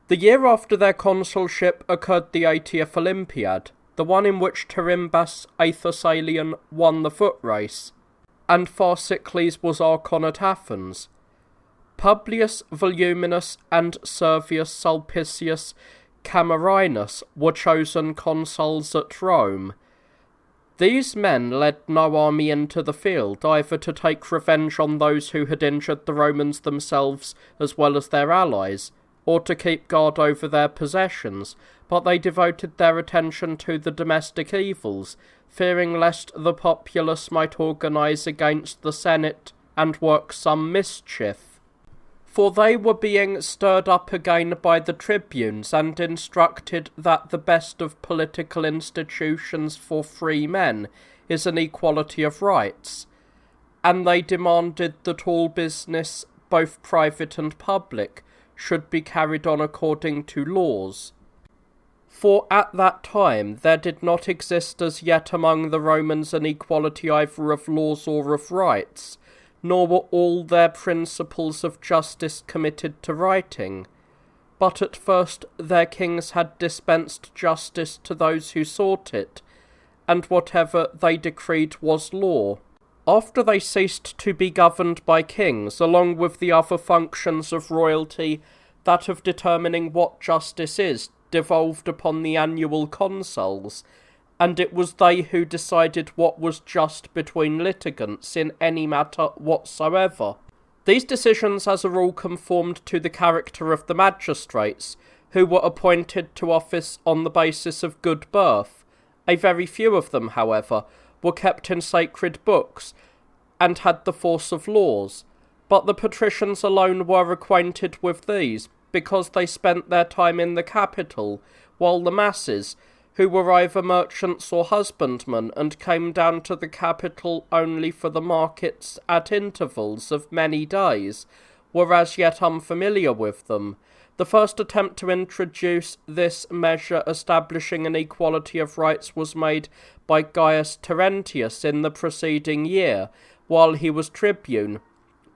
The year after their consulship occurred the 80th Olympiad, the one in which Tirimbas, a Thessalian, won the foot race, and Pharcicles was Archon at Athens. Publius Voluminus and Servius Sulpicius Camerinus were chosen consuls at Rome. These men led no army into the field, either to take revenge on those who had injured the Romans themselves as well as their allies, or to keep guard over their possessions, but they devoted their attention to the domestic evils, fearing lest the populace might organise against the Senate and work some mischief. For they were being stirred up again by the tribunes, and instructed that the best of political institutions for free men is an equality of rights, and they demanded that all business, both private and public, should be carried on according to laws. For at that time there did not exist as yet among the Romans an equality either of laws or of rights, nor were all their principles of justice committed to writing. But at first their kings had dispensed justice to those who sought it, and whatever they decreed was law. After they ceased to be governed by kings, along with the other functions of royalty, that of determining what justice is devolved upon the annual consuls, and it was they who decided what was just between litigants in any matter whatsoever. These decisions as a rule conformed to the character of the magistrates, who were appointed to office on the basis of good birth. A very few of them, however, were kept in sacred books, and had the force of laws, but the patricians alone were acquainted with these, because they spent their time in the capital, while the masses, who were either merchants or husbandmen, and came down to the capital only for the markets at intervals of many days, were as yet unfamiliar with them. The first attempt to introduce this measure establishing an equality of rights was made by Gaius Terentius in the preceding year, while he was tribune,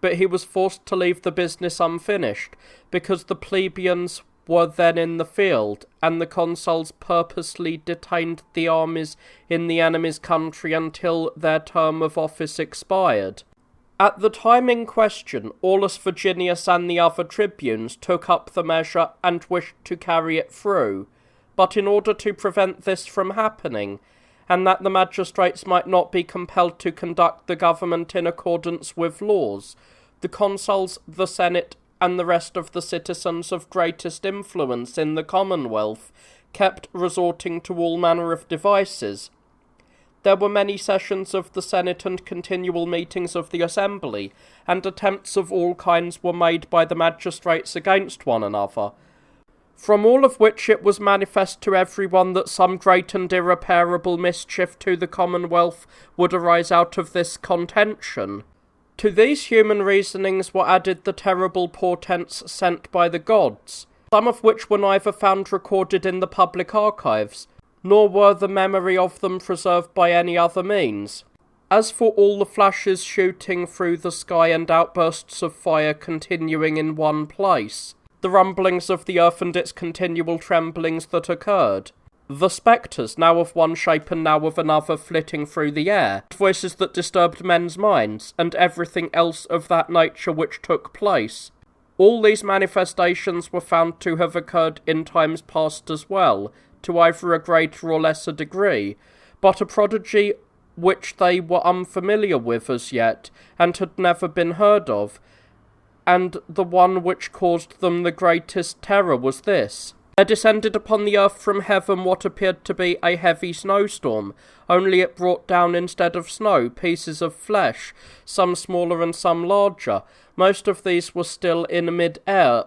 but he was forced to leave the business unfinished, because the plebeians were then in the field, and the consuls purposely detained the armies in the enemy's country until their term of office expired. At the time in question, Aulus Virginius and the other tribunes took up the measure and wished to carry it through, but in order to prevent this from happening, and that the magistrates might not be compelled to conduct the government in accordance with laws, the consuls, the Senate, and the rest of the citizens of greatest influence in the Commonwealth kept resorting to all manner of devices. There were many sessions of the Senate and continual meetings of the Assembly, and attempts of all kinds were made by the magistrates against one another, from all of which it was manifest to everyone that some great and irreparable mischief to the Commonwealth would arise out of this contention. To these human reasonings were added the terrible portents sent by the gods, some of which were neither found recorded in the public archives, nor were the memory of them preserved by any other means. As for all the flashes shooting through the sky and outbursts of fire continuing in one place, the rumblings of the earth and its continual tremblings that occurred, the spectres, now of one shape and now of another, flitting through the air, voices that disturbed men's minds, and everything else of that nature which took place. All these manifestations were found to have occurred in times past as well, to either a greater or lesser degree, but a prodigy which they were unfamiliar with as yet, and had never been heard of, and the one which caused them the greatest terror was this. There descended upon the earth from heaven what appeared to be a heavy snowstorm, only it brought down instead of snow pieces of flesh, some smaller and some larger. Most of these were still in mid-air,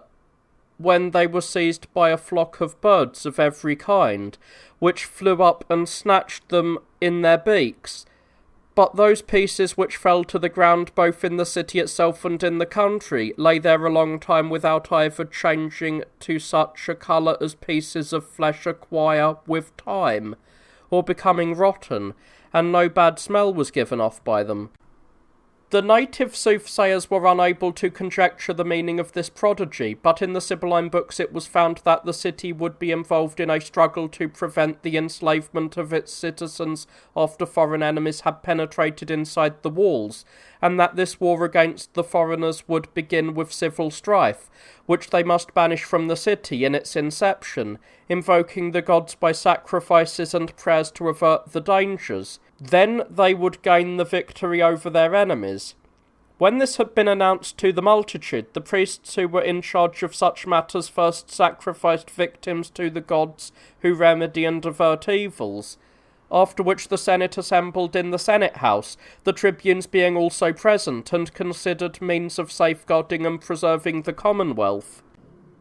when they were seized by a flock of birds of every kind, which flew up and snatched them in their beaks. But those pieces which fell to the ground both in the city itself and in the country lay there a long time without either changing to such a colour as pieces of flesh acquire with time, or becoming rotten, and no bad smell was given off by them. The native soothsayers were unable to conjecture the meaning of this prodigy, but in the Sibylline books it was found that the city would be involved in a struggle to prevent the enslavement of its citizens after foreign enemies had penetrated inside the walls, and that this war against the foreigners would begin with civil strife, which they must banish from the city in its inception, invoking the gods by sacrifices and prayers to avert the dangers. Then they would gain the victory over their enemies. When this had been announced to the multitude, the priests who were in charge of such matters first sacrificed victims to the gods who remedy and avert evils, after which the Senate assembled in the Senate House, the tribunes being also present and considered means of safeguarding and preserving the Commonwealth.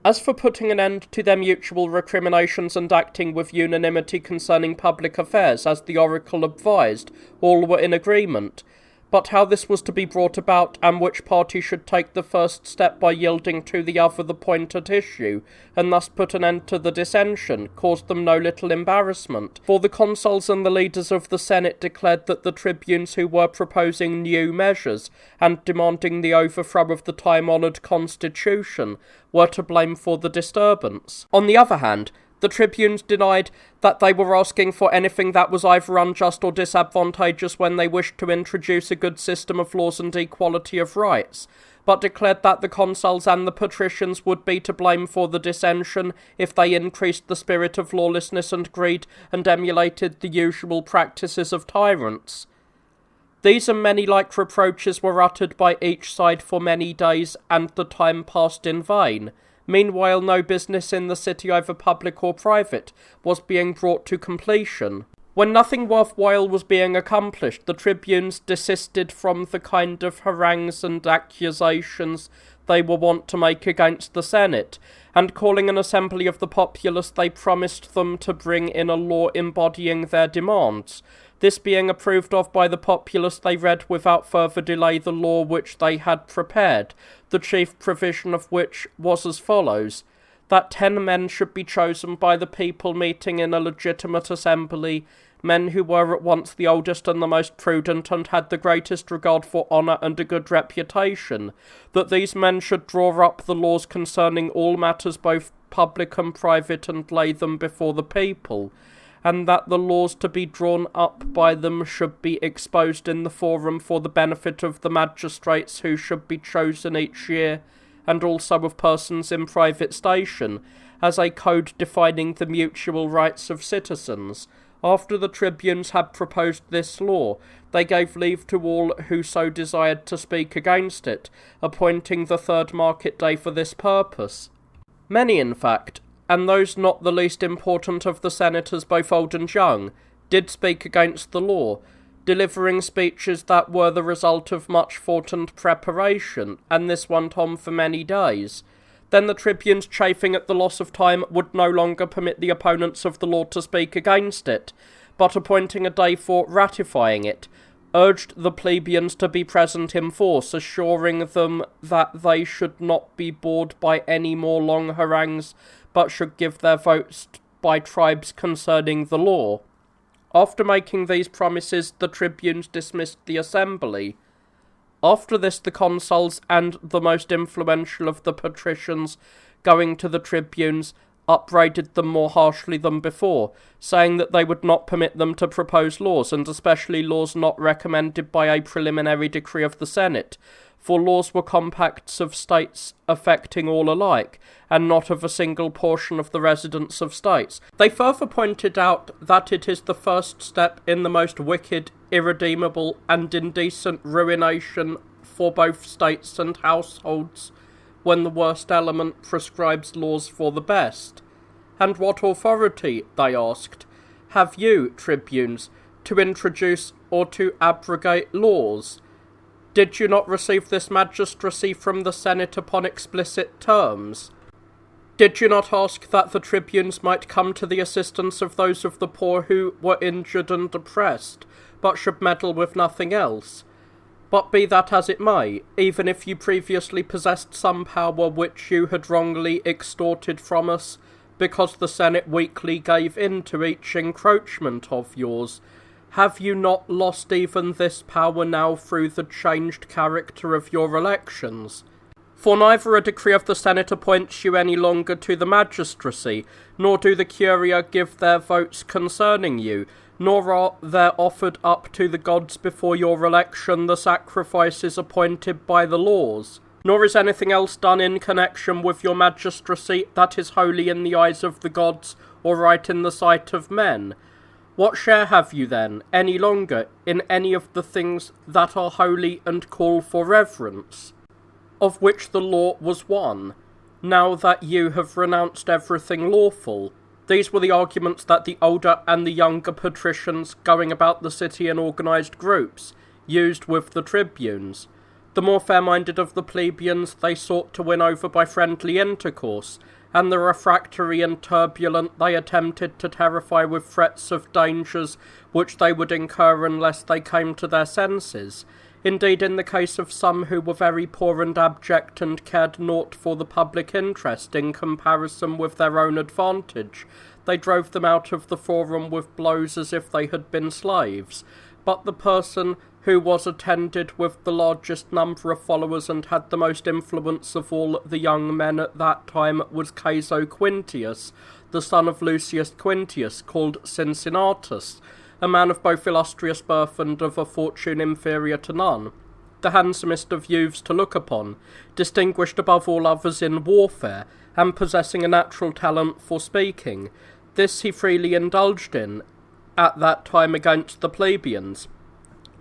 As for putting an end to their mutual recriminations and acting with unanimity concerning public affairs, as the oracle advised, all were in agreement. But how this was to be brought about, and which party should take the first step by yielding to the other the point at issue, and thus put an end to the dissension, caused them no little embarrassment. For the consuls and the leaders of the Senate declared that the tribunes who were proposing new measures, and demanding the overthrow of the time-honoured constitution, were to blame for the disturbance. On the other hand, the tribunes denied that they were asking for anything that was either unjust or disadvantageous when they wished to introduce a good system of laws and equality of rights, but declared that the consuls and the patricians would be to blame for the dissension if they increased the spirit of lawlessness and greed and emulated the usual practices of tyrants. These and many like reproaches were uttered by each side for many days, and the time passed in vain. Meanwhile, no business in the city, either public or private, was being brought to completion. When nothing worthwhile was being accomplished, the tribunes desisted from the kind of harangues and accusations they were wont to make against the Senate, and calling an assembly of the populace, they promised them to bring in a law embodying their demands. This being approved of by the populace, they read without further delay the law which they had prepared, the chief provision of which was as follows: that 10 men should be chosen by the people meeting in a legitimate assembly, men who were at once the oldest and the most prudent, and had the greatest regard for honour and a good reputation, that these men should draw up the laws concerning all matters both public and private, and lay them before the people, and that the laws to be drawn up by them should be exposed in the forum for the benefit of the magistrates who should be chosen each year, and also of persons in private station, as a code defining the mutual rights of citizens. After the tribunes had proposed this law, they gave leave to all who so desired to speak against it, appointing the 3rd market day for this purpose. Many, in fact, and those not the least important of the senators, both old and young, did speak against the law, delivering speeches that were the result of much thought and preparation, and this went on for many days. Then the tribunes, chafing at the loss of time, would no longer permit the opponents of the law to speak against it, but appointing a day for ratifying it, urged the plebeians to be present in force, assuring them that they should not be bored by any more long harangues, but should give their votes by tribes concerning the law. After making these promises, the tribunes dismissed the assembly. After this, the consuls and the most influential of the patricians, going to the tribunes, upbraided them more harshly than before, saying that they would not permit them to propose laws, and especially laws not recommended by a preliminary decree of the Senate, for laws were compacts of states affecting all alike, and not of a single portion of the residents of states. They further pointed out that it is the first step in the most wicked, irredeemable, and indecent ruination for both states and households, when the worst element prescribes laws for the best. And what authority, they asked, have you, tribunes, to introduce or to abrogate laws? Did you not receive this magistracy from the Senate upon explicit terms? Did you not ask that the tribunes might come to the assistance of those of the poor who were injured and oppressed, but should meddle with nothing else? But be that as it may, even if you previously possessed some power which you had wrongly extorted from us, because the Senate weakly gave in to each encroachment of yours, Have you not lost even this power now through the changed character of your elections? For neither a decree of the Senate appoints you any longer to the magistracy, nor do the Curia give their votes concerning you, nor are there offered up to the gods before your election the sacrifices appointed by the laws, nor is anything else done in connection with your magistracy that is holy in the eyes of the gods, or right in the sight of men. What share have you then, any longer, in any of the things that are holy and call for reverence, of which the law was one, now that you have renounced everything lawful? These were the arguments that the older and the younger patricians, going about the city in organised groups, used with the tribunes. The more fair-minded of the plebeians they sought to win over by friendly intercourse, and the refractory and turbulent they attempted to terrify with threats of dangers which they would incur unless they came to their senses. Indeed, in the case of some who were very poor and abject and cared naught for the public interest in comparison with their own advantage, they drove them out of the forum with blows as if they had been slaves. But the person who was attended with the largest number of followers and had the most influence of all the young men at that time was Caeso Quintius, the son of Lucius Quintius, called Cincinnatus, a man of both illustrious birth and of a fortune inferior to none, the handsomest of youths to look upon, distinguished above all others in warfare, and possessing a natural talent for speaking. This he freely indulged in at that time against the plebeians,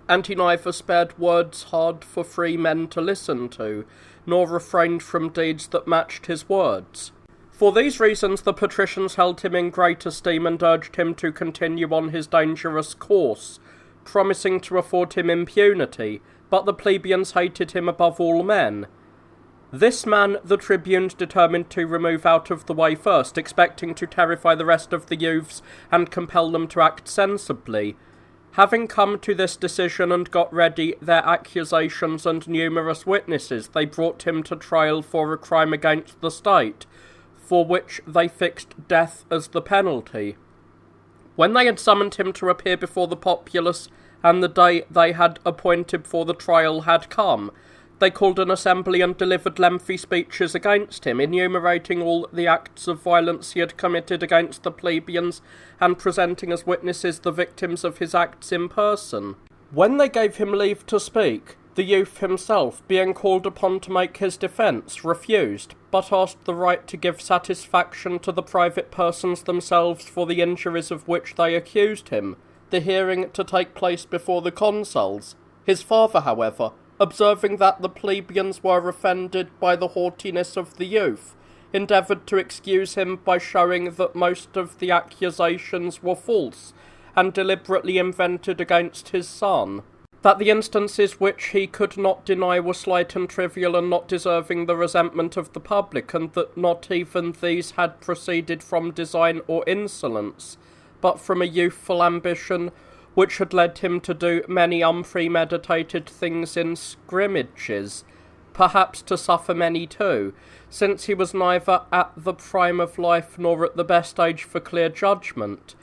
and he neither spared words hard for free men to listen to, nor refrained from deeds that matched his words. For these reasons the patricians held him in great esteem and urged him to continue on his dangerous course, promising to afford him impunity, but the plebeians hated him above all men. This man the tribunes determined to remove out of the way first, expecting to terrify the rest of the youths and compel them to act sensibly. Having come to this decision and got ready their accusations and numerous witnesses, they brought him to trial for a crime against the state, for which they fixed death as the penalty. When they had summoned him to appear before the populace, and the day they had appointed for the trial had come, they called an assembly and delivered lengthy speeches against him, enumerating all the acts of violence he had committed against the plebeians, and presenting as witnesses the victims of his acts in person. When they gave him leave to speak, the youth himself, being called upon to make his defence, refused, but asked the right to give satisfaction to the private persons themselves for the injuries of which they accused him, the hearing to take place before the consuls. His father, however, observing that the plebeians were offended by the haughtiness of the youth, endeavoured to excuse him by showing that most of the accusations were false, and deliberately invented against his son, that the instances which he could not deny were slight and trivial and not deserving the resentment of the public, and that not even these had proceeded from design or insolence, but from a youthful ambition which had led him to do many unpremeditated things in scrimmages, perhaps to suffer many too, since he was neither at the prime of life nor at the best age for clear judgment.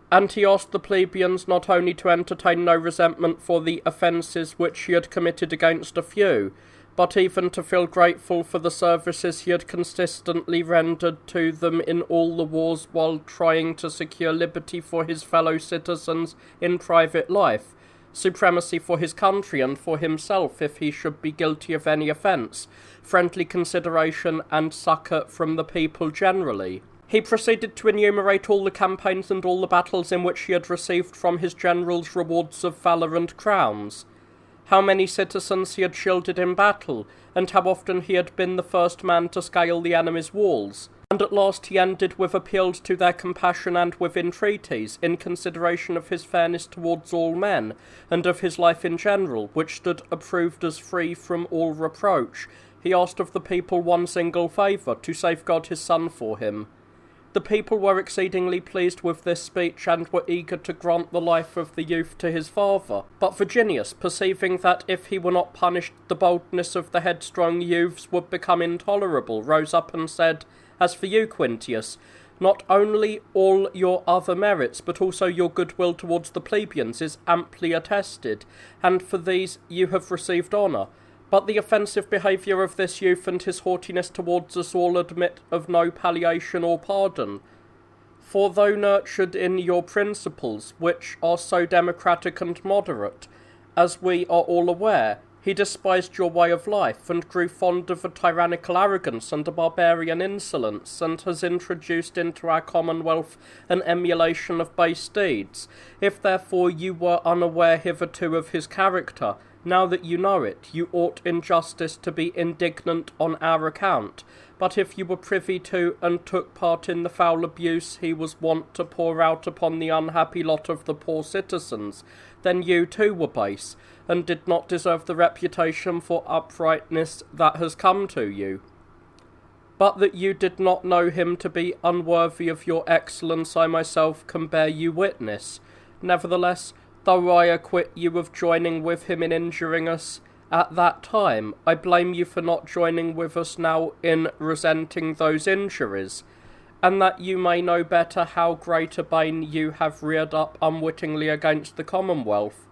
And he asked the plebeians not only to entertain no resentment for the offences which he had committed against a few, but even to feel grateful for the services he had consistently rendered to them in all the wars while trying to secure liberty for his fellow citizens in private life, supremacy for his country and for himself if he should be guilty of any offence, friendly consideration and succour from the people generally. He proceeded to enumerate all the campaigns and all the battles in which he had received from his generals rewards of valour and crowns, how many citizens he had shielded in battle, and how often he had been the first man to scale the enemy's walls. And at last he ended with appeals to their compassion and with entreaties, in consideration of his fairness towards all men, and of his life in general, which stood approved as free from all reproach. He asked of the people one single favour, to safeguard his son for him. The people were exceedingly pleased with this speech, and were eager to grant the life of the youth to his father. But Virginius, perceiving that if he were not punished the boldness of the headstrong youths would become intolerable, rose up and said, "As for you, Quintius, Not only all your other merits, but also your goodwill towards the plebeians is amply attested, and for these you have received honour. But the offensive behaviour of this youth and his haughtiness towards us all admit of no palliation or pardon. For though nurtured in your principles, which are so democratic and moderate, as we are all aware, he despised your way of life, and grew fond of a tyrannical arrogance and a barbarian insolence, and has introduced into our commonwealth an emulation of base deeds. If therefore you were unaware hitherto of his character, now that you know it, you ought in justice to be indignant on our account. But if you were privy to and took part in the foul abuse he was wont to pour out upon the unhappy lot of the poor citizens, then you too were base, and did not deserve the reputation for uprightness that has come to you. But that you did not know him to be unworthy of your excellence I myself can bear you witness. Nevertheless, though I acquit you of joining with him in injuring us at that time, I blame you for not joining with us now in resenting those injuries, and that you may know better how great a bane you have reared up unwittingly against the Commonwealth,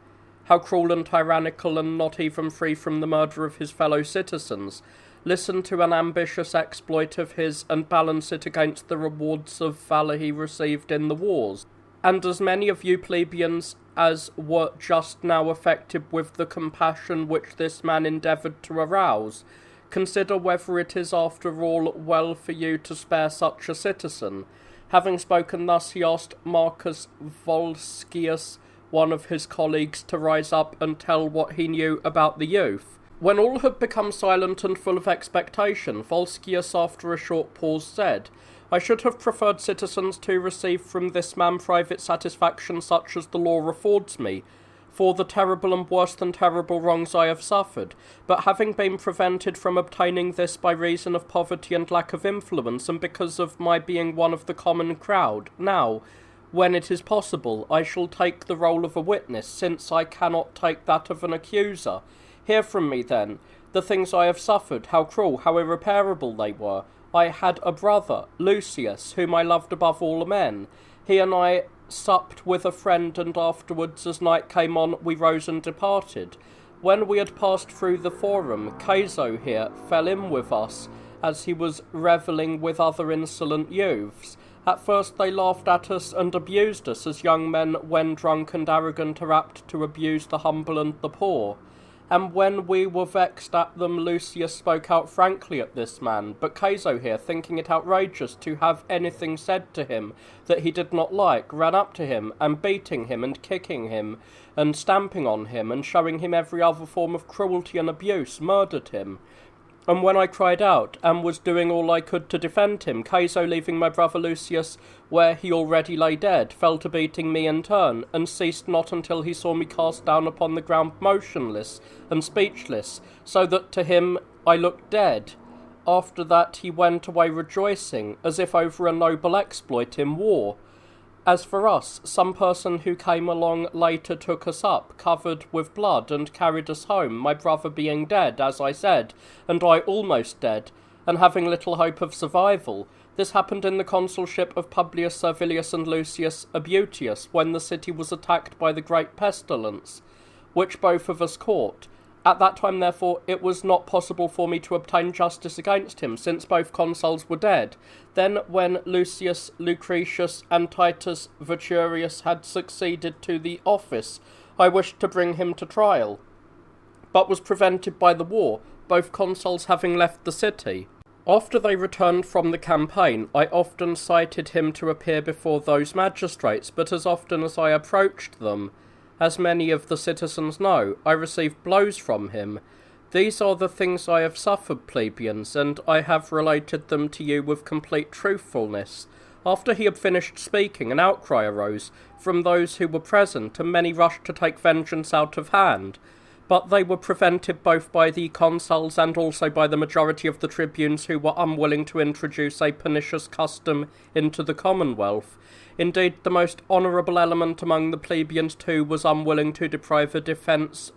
how cruel and tyrannical, and not even free from the murder of his fellow citizens. Listen to an ambitious exploit of his, and balance it against the rewards of valour he received in the wars. And as many of you plebeians as were just now affected with the compassion which this man endeavoured to arouse, consider whether it is after all well for you to spare such a citizen. Having spoken thus, he asked Marcus Volscius, one of his colleagues, to rise up and tell what he knew about the youth. When all had become silent and full of expectation, Volscius, after a short pause, said, I should have preferred, citizens, to receive from this man private satisfaction such as the law affords me, for the terrible and worse than terrible wrongs I have suffered, but having been prevented from obtaining this by reason of poverty and lack of influence, and because of my being one of the common crowd, now, when it is possible, I shall take the role of a witness, since I cannot take that of an accuser. Hear from me, then, the things I have suffered, how cruel, how irreparable they were. I had a brother, Lucius, whom I loved above all men. He and I supped with a friend, and afterwards, as night came on, we rose and departed. When we had passed through the forum, Caeso here fell in with us, as he was revelling with other insolent youths. At first they laughed at us and abused us, as young men, when drunk and arrogant, are apt to abuse the humble and the poor. And when we were vexed at them, Lucius spoke out frankly at this man, but Caeso here, thinking it outrageous to have anything said to him that he did not like, ran up to him, and beating him, and kicking him, and stamping on him, and showing him every other form of cruelty and abuse, murdered him. And when I cried out, and was doing all I could to defend him, Caeso, leaving my brother Lucius where he already lay dead, fell to beating me in turn, and ceased not until he saw me cast down upon the ground motionless and speechless, so that to him I looked dead. After that he went away rejoicing, as if over a noble exploit in war. As for us, some person who came along later took us up, covered with blood, and carried us home, my brother being dead, as I said, and I almost dead, and having little hope of survival. This happened in the consulship of Publius Servilius and Lucius Abutius, when the city was attacked by the great pestilence, which both of us caught. At that time, therefore, it was not possible for me to obtain justice against him, since both consuls were dead. Then, when Lucius Lucretius and Titus Veturius had succeeded to the office, I wished to bring him to trial, but was prevented by the war, both consuls having left the city. After they returned from the campaign, I often cited him to appear before those magistrates, but as often as I approached them, as many of the citizens know, I received blows from him. These are the things I have suffered, plebeians, and I have related them to you with complete truthfulness. After he had finished speaking, an outcry arose from those who were present, and many rushed to take vengeance out of hand. But they were prevented both by the consuls and also by the majority of the tribunes, who were unwilling to introduce a pernicious custom into the commonwealth. Indeed, the most honourable element among the plebeians too was unwilling to deprive a defence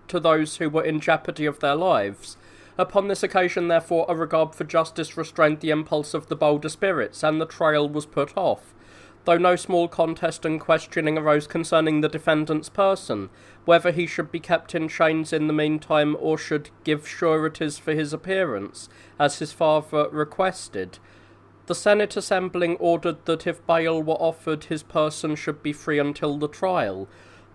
to those who were in jeopardy of their lives, Upon this occasion, therefore, a regard for justice restrained the impulse of the bolder spirits, and the trial was put off, though no small contest and questioning arose concerning the defendant's person, whether he should be kept in chains in the meantime, or should give sureties for his appearance, as his father requested. The Senate assembling ordered that if bail were offered, his person should be free until the trial.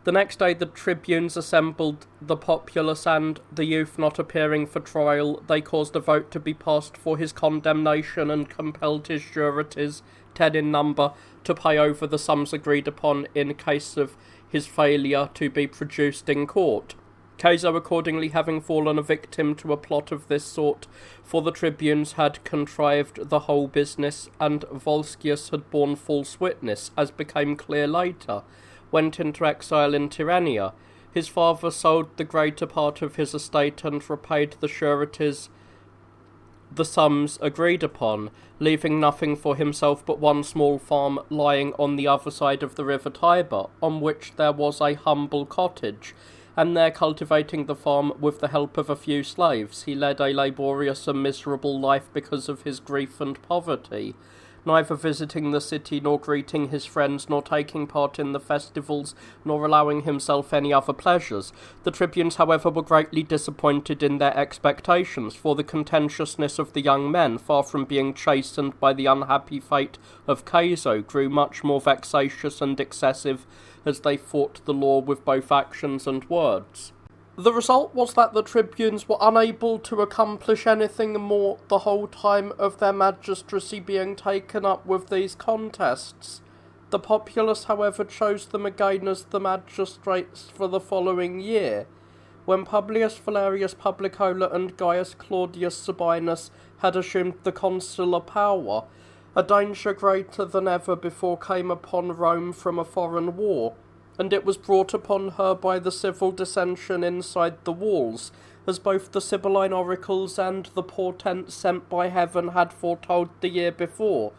The next day the tribunes assembled the populace, and, the youth not appearing for trial, they caused a vote to be passed for his condemnation, and compelled his sureties, 10 in number, to pay over the sums agreed upon in case of his failure to be produced in court. Caeso accordingly having fallen a victim to a plot of this sort, for the tribunes had contrived the whole business, and Volscius had borne false witness, as became clear later, went into exile in Tyrrhenia. His father sold the greater part of his estate and repaid the sureties the sums agreed upon, leaving nothing for himself but one small farm lying on the other side of the river Tiber, on which there was a humble cottage, and there cultivating the farm with the help of a few slaves, he led a laborious and miserable life because of his grief and poverty, neither visiting the city, nor greeting his friends, nor taking part in the festivals, nor allowing himself any other pleasures. The tribunes, however, were greatly disappointed in their expectations, for the contentiousness of the young men, far from being chastened by the unhappy fate of Caeso, grew much more vexatious and excessive as they fought the law with both actions and words. The result was that the tribunes were unable to accomplish anything more, the whole time of their magistracy being taken up with these contests. The populace, however, chose them again as the magistrates for the following year, when Publius Valerius Publicola and Gaius Claudius Sabinus had assumed the consular power. A danger greater than ever before came upon Rome from a foreign war, and it was brought upon her by the civil dissension inside the walls, as both the Sibylline oracles and the portents sent by heaven had foretold the year before.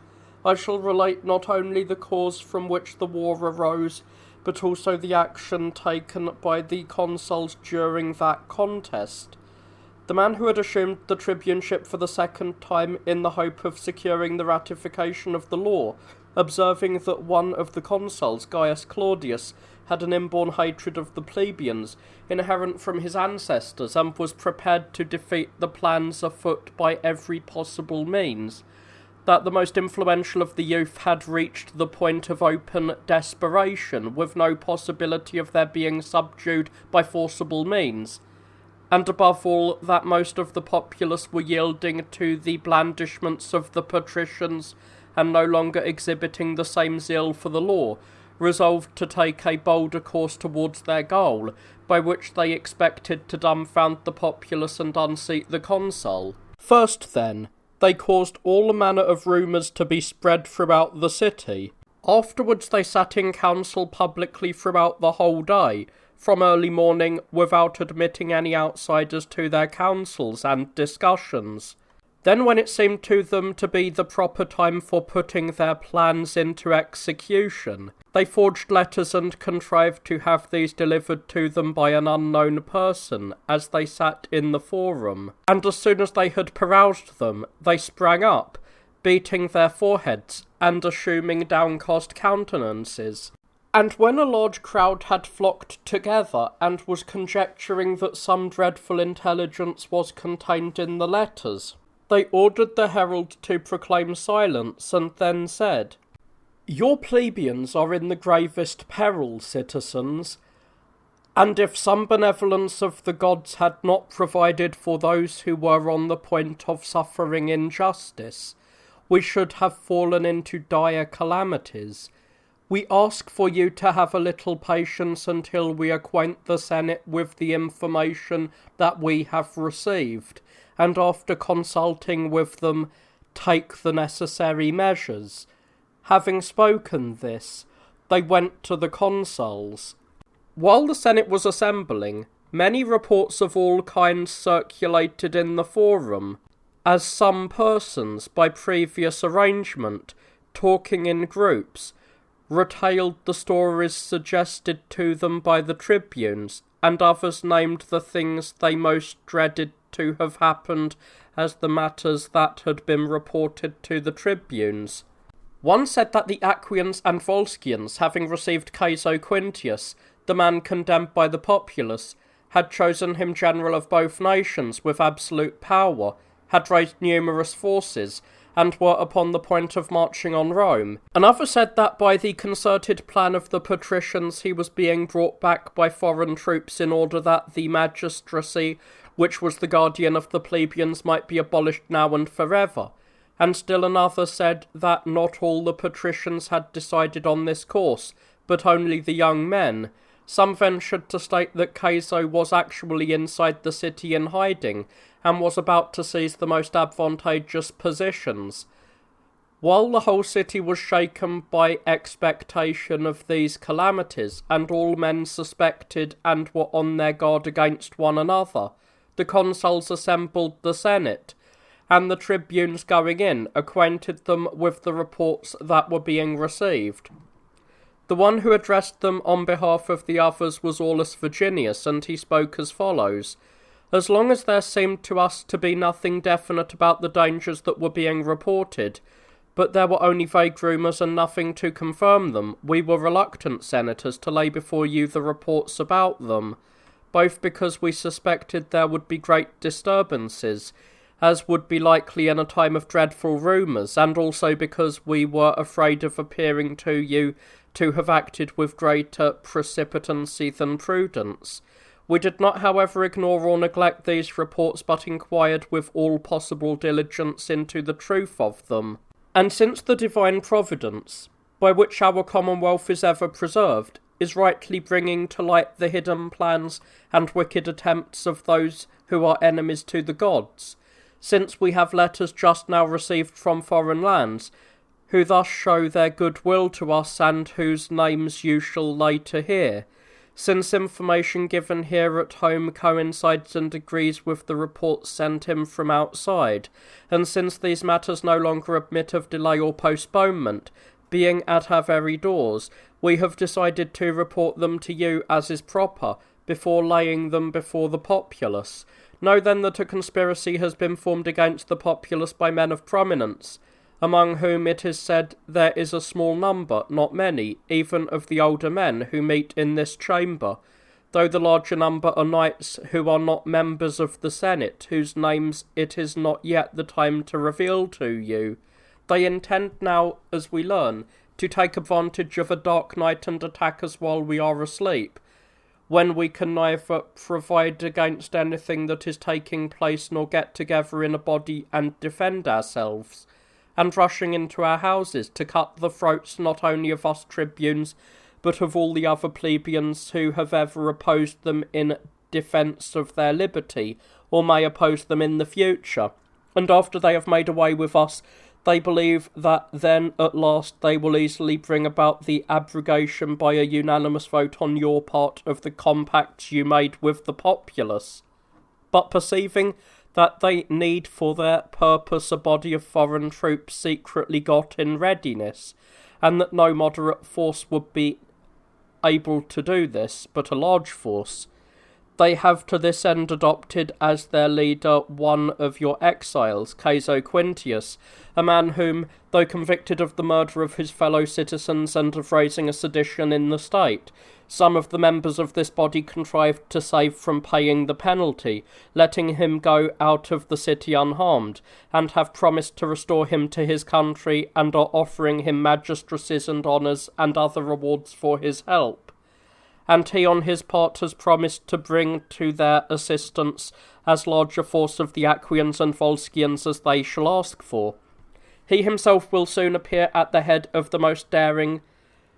I shall relate not only the cause from which the war arose, but also the action taken by the consuls during that contest. The man who had assumed the tribuneship for the second time in the hope of securing the ratification of the law, observing that one of the consuls, Gaius Claudius, had an inborn hatred of the plebeians, inherent from his ancestors, and was prepared to defeat the plans afoot by every possible means, that the most influential of the youth had reached the point of open desperation, with no possibility of their being subdued by forcible means, and above all, that most of the populace were yielding to the blandishments of the patricians, and no longer exhibiting the same zeal for the law, resolved to take a bolder course towards their goal, by which they expected to dumbfound the populace and unseat the consul. First, then, they caused all manner of rumours to be spread throughout the city. Afterwards they sat in council publicly throughout the whole day, from early morning, without admitting any outsiders to their councils and discussions. Then, when it seemed to them to be the proper time for putting their plans into execution, they forged letters and contrived to have these delivered to them by an unknown person, as they sat in the forum. And as soon as they had perused them, they sprang up, beating their foreheads, and assuming downcast countenances. And when a large crowd had flocked together, and was conjecturing that some dreadful intelligence was contained in the letters, they ordered the herald to proclaim silence, and then said, "Your plebeians are in the gravest peril, citizens, and if some benevolence of the gods had not provided for those who were on the point of suffering injustice, we should have fallen into dire calamities. We ask for you to have a little patience until we acquaint the Senate with the information that we have received, and after consulting with them, take the necessary measures." Having spoken this, they went to the consuls. While the Senate was assembling, many reports of all kinds circulated in the forum, as some persons, by previous arrangement, talking in groups, retailed the stories suggested to them by the tribunes, and others named the things they most dreaded to have happened as the matters that had been reported to the tribunes. One said that the Aquians and Volscians, having received Caeso Quintius, the man condemned by the populace, had chosen him general of both nations with absolute power, had raised numerous forces, and were upon the point of marching on Rome. Another said that by the concerted plan of the patricians he was being brought back by foreign troops in order that the magistracy, which was the guardian of the plebeians, might be abolished now and forever. And still another said that not all the patricians had decided on this course, but only the young men. Some ventured to state that Caeso was actually inside the city in hiding, and was about to seize the most advantageous positions. While the whole city was shaken by expectation of these calamities, and all men suspected and were on their guard against one another, the consuls assembled the Senate, and the tribunes going in acquainted them with the reports that were being received. The one who addressed them on behalf of the others was Aulus Virginius, and he spoke as follows: "As long as there seemed to us to be nothing definite about the dangers that were being reported, but there were only vague rumours and nothing to confirm them, we were reluctant, senators, to lay before you the reports about them, both because we suspected there would be great disturbances, as would be likely in a time of dreadful rumours, and also because we were afraid of appearing to you to have acted with greater precipitancy than prudence. We did not, however, ignore or neglect these reports, but inquired with all possible diligence into the truth of them. And since the divine providence, by which our commonwealth is ever preserved, is rightly bringing to light the hidden plans and wicked attempts of those who are enemies to the gods, since we have letters just now received from foreign lands, who thus show their goodwill to us, and whose names you shall later hear, since information given here at home coincides and agrees with the reports sent in from outside, and since these matters no longer admit of delay or postponement, being at our very doors, we have decided to report them to you as is proper, before laying them before the populace. Know then that a conspiracy has been formed against the populace by men of prominence, among whom it is said there is a small number, not many, even of the older men who meet in this chamber, though the larger number are knights who are not members of the Senate, whose names it is not yet the time to reveal to you. They intend now, as we learn, to take advantage of a dark night and attack us while we are asleep, when we can neither provide against anything that is taking place nor get together in a body and defend ourselves, and rushing into our houses to cut the throats not only of us tribunes, but of all the other plebeians who have ever opposed them in defence of their liberty, or may oppose them in the future. And after they have made away with us, they believe that then at last they will easily bring about the abrogation by a unanimous vote on your part of the compacts you made with the populace. But perceiving that they need for their purpose a body of foreign troops secretly got in readiness, and that no moderate force would be able to do this, but a large force, they have to this end adopted as their leader one of your exiles, Caeso Quintius, a man whom, though convicted of the murder of his fellow citizens and of raising a sedition in the state, some of the members of this body contrived to save from paying the penalty, letting him go out of the city unharmed, and have promised to restore him to his country, and are offering him magistracies and honours and other rewards for his help. And he on his part has promised to bring to their assistance as large a force of the Aquians and Volscians as they shall ask for. He himself will soon appear at the head of the most daring,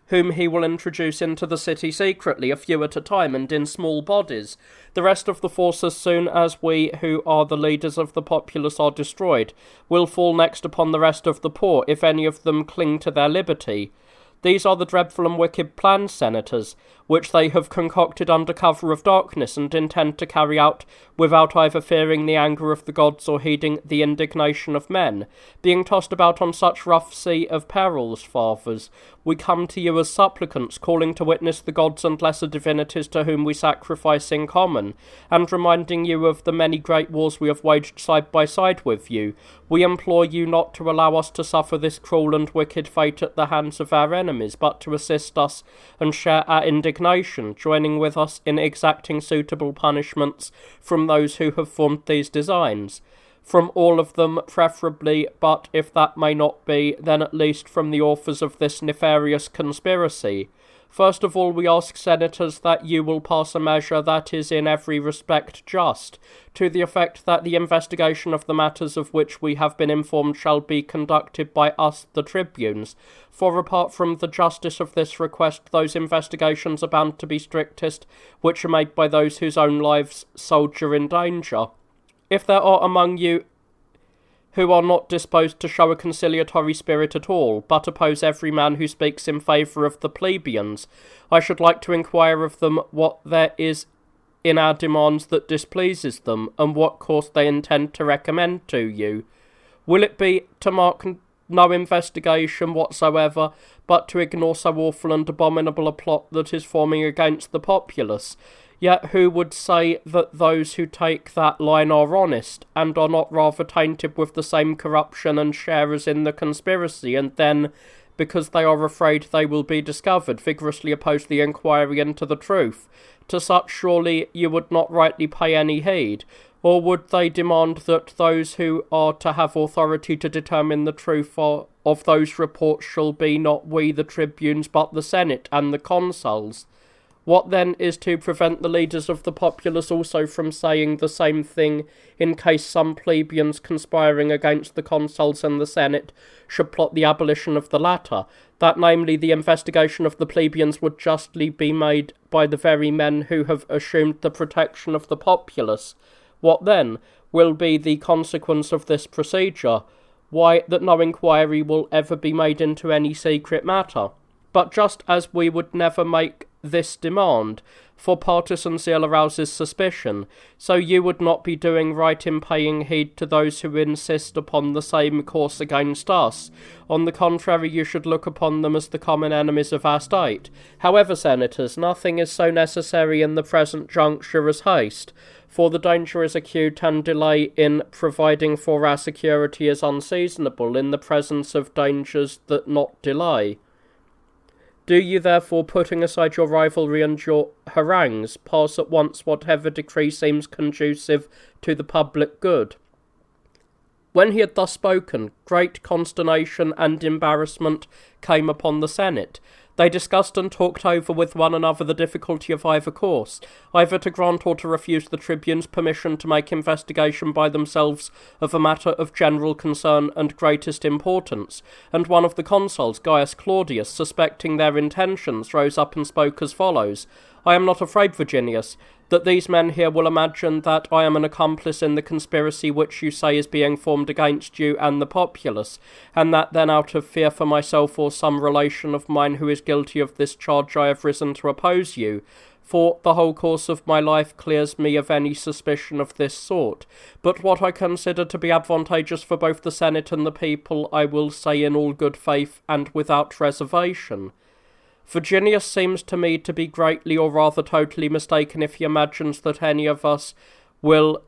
whom he will introduce into the city secretly, a few at a time and in small bodies. The rest of the force, as soon as we, who are the leaders of the populace, are destroyed, will fall next upon the rest of the poor, if any of them cling to their liberty. These are the dreadful and wicked plans, senators, which they have concocted under cover of darkness and intend to carry out without either fearing the anger of the gods or heeding the indignation of men. Being tossed about on such rough sea of perils, fathers, we come to you as supplicants, calling to witness the gods and lesser divinities to whom we sacrifice in common, and reminding you of the many great wars we have waged side by side with you. We implore you not to allow us to suffer this cruel and wicked fate at the hands of our enemies, but to assist us and share our indignation, joining with us in exacting suitable punishments from those who have formed these designs. From all of them, preferably, but if that may not be, then at least from the authors of this nefarious conspiracy. First of all, we ask, senators, that you will pass a measure that is in every respect just, to the effect that the investigation of the matters of which we have been informed shall be conducted by us, the tribunes, for apart from the justice of this request, those investigations are bound to be strictest which are made by those whose own lives soldier in danger. If there are among you who are not disposed to show a conciliatory spirit at all, but oppose every man who speaks in favour of the plebeians, I should like to inquire of them what there is in our demands that displeases them, and what course they intend to recommend to you. Will it be to mark no investigation whatsoever, but to ignore so awful and abominable a plot that is forming against the populace? Yet who would say that those who take that line are honest, and are not rather tainted with the same corruption and sharers in the conspiracy, and then, because they are afraid they will be discovered, vigorously oppose the inquiry into the truth? To such surely you would not rightly pay any heed, or would they demand that those who are to have authority to determine the truth of those reports shall be not we the tribunes, but the Senate and the consuls? What then is to prevent the leaders of the populace also from saying the same thing in case some plebeians conspiring against the consuls and the Senate should plot the abolition of the latter, that namely the investigation of the plebeians would justly be made by the very men who have assumed the protection of the populace? What then will be the consequence of this procedure? Why, that no inquiry will ever be made into any secret matter. But just as we would never make this demand, for partisan zeal arouses suspicion, so you would not be doing right in paying heed to those who insist upon the same course against us. On the contrary, you should look upon them as the common enemies of our state. However, senators, nothing is so necessary in the present juncture as haste, for the danger is acute, and delay in providing for our security is unseasonable in the presence of dangers that not delay. Do you therefore, putting aside your rivalry and your harangues, pass at once whatever decree seems conducive to the public good? When he had thus spoken, great consternation and embarrassment came upon the Senate. They discussed and talked over with one another the difficulty of either course, either to grant or to refuse the tribunes permission to make investigation by themselves of a matter of general concern and greatest importance, and one of the consuls, Gaius Claudius, suspecting their intentions, rose up and spoke as follows: I am not afraid, Virginius, that these men here will imagine that I am an accomplice in the conspiracy which you say is being formed against you and the populace, and that then out of fear for myself or some relation of mine who is guilty of this charge I have risen to oppose you, for the whole course of my life clears me of any suspicion of this sort. But what I consider to be advantageous for both the Senate and the people I will say in all good faith and without reservation. Virginius seems to me to be greatly or rather totally mistaken if he imagines that any of us will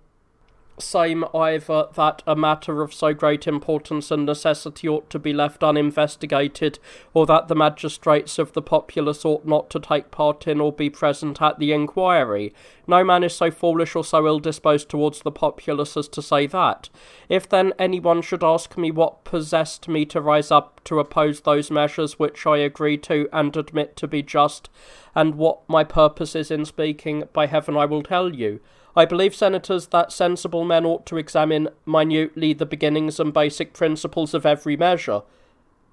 say either that a matter of so great importance and necessity ought to be left uninvestigated, or that the magistrates of the populace ought not to take part in or be present at the inquiry. No man is so foolish or so ill-disposed towards the populace as to say that. If then anyone should ask me what possessed me to rise up to oppose those measures which I agree to and admit to be just, and what my purpose is in speaking, by heaven I will tell you. I believe, senators, that sensible men ought to examine minutely the beginnings and basic principles of every measure,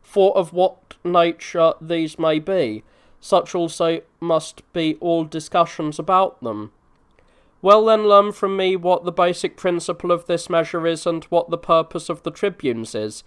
for of what nature these may be, such also must be all discussions about them. Well then, learn from me what the basic principle of this measure is, and what the purpose of the tribunes is.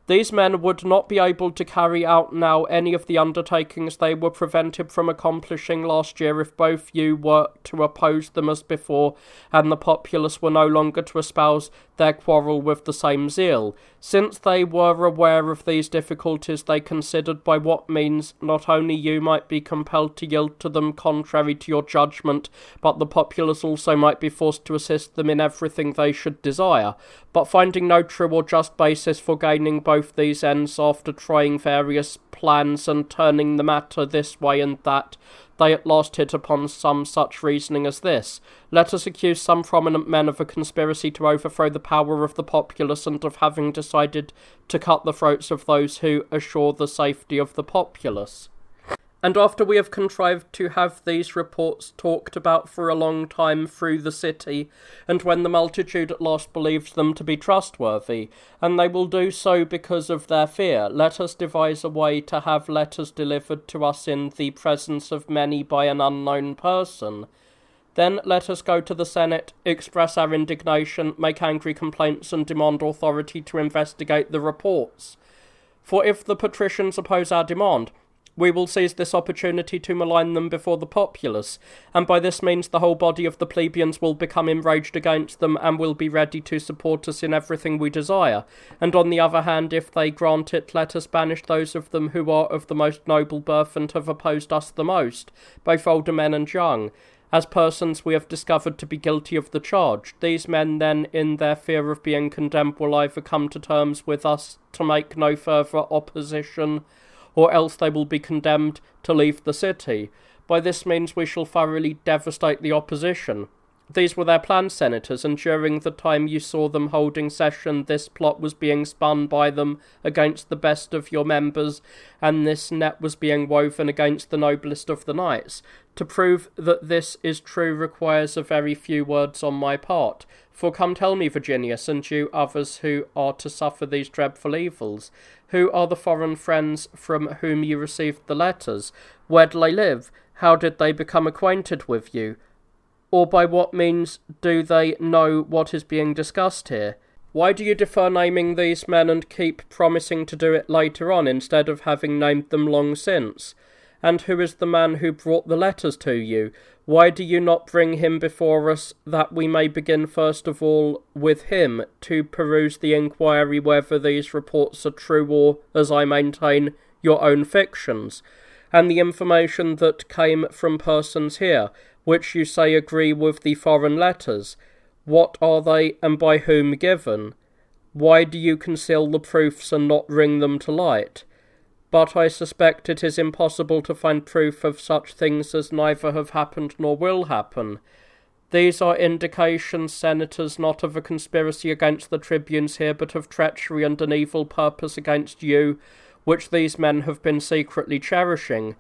These men would not be able to carry out now any of the undertakings they were prevented from accomplishing last year if both you were to oppose them as before, and the populace were no longer to espouse their quarrel with the same zeal. Since they were aware of these difficulties, they considered by what means not only you might be compelled to yield to them contrary to your judgment, but the populace also might be forced to assist them in everything they should desire. But finding no true or just basis for gaining both these ends after trying various plans and turning the matter this way and that, they at last hit upon some such reasoning as this: let us accuse some prominent men of a conspiracy to overthrow the power of the populace, and of having decided to cut the throats of those who assure the safety of the populace. And after we have contrived to have these reports talked about for a long time through the city, and when the multitude at last believes them to be trustworthy, and they will do so because of their fear, let us devise a way to have letters delivered to us in the presence of many by an unknown person. Then let us go to the Senate, express our indignation, make angry complaints, and demand authority to investigate the reports. For if the patricians oppose our demand, we will seize this opportunity to malign them before the populace, and by this means the whole body of the plebeians will become enraged against them, and will be ready to support us in everything we desire. And on the other hand, if they grant it, let us banish those of them who are of the most noble birth and have opposed us the most, both older men and young, as persons we have discovered to be guilty of the charge. These men then, in their fear of being condemned, will either come to terms with us to make no further opposition, or else they will be condemned to leave the city. By this means we shall thoroughly devastate the opposition. These were their plans, senators, and during the time you saw them holding session, this plot was being spun by them against the best of your members, and this net was being woven against the noblest of the knights. To prove that this is true requires a very few words on my part. For come tell me, Virginius, and you others who are to suffer these dreadful evils, who are the foreign friends from whom you received the letters? Where do they live? How did they become acquainted with you? Or by what means do they know what is being discussed here? Why do you defer naming these men and keep promising to do it later on, instead of having named them long since? And who is the man who brought the letters to you? Why do you not bring him before us, that we may begin first of all with him, to peruse the inquiry whether these reports are true or, as I maintain, your own fictions? And the information that came from persons here, which you say agree with the foreign letters, what are they, and by whom given? Why do you conceal the proofs and not bring them to light? But I suspect it is impossible to find proof of such things as neither have happened nor will happen. These are indications, senators, not of a conspiracy against the tribunes here, but of treachery and an evil purpose against you, which these men have been secretly cherishing,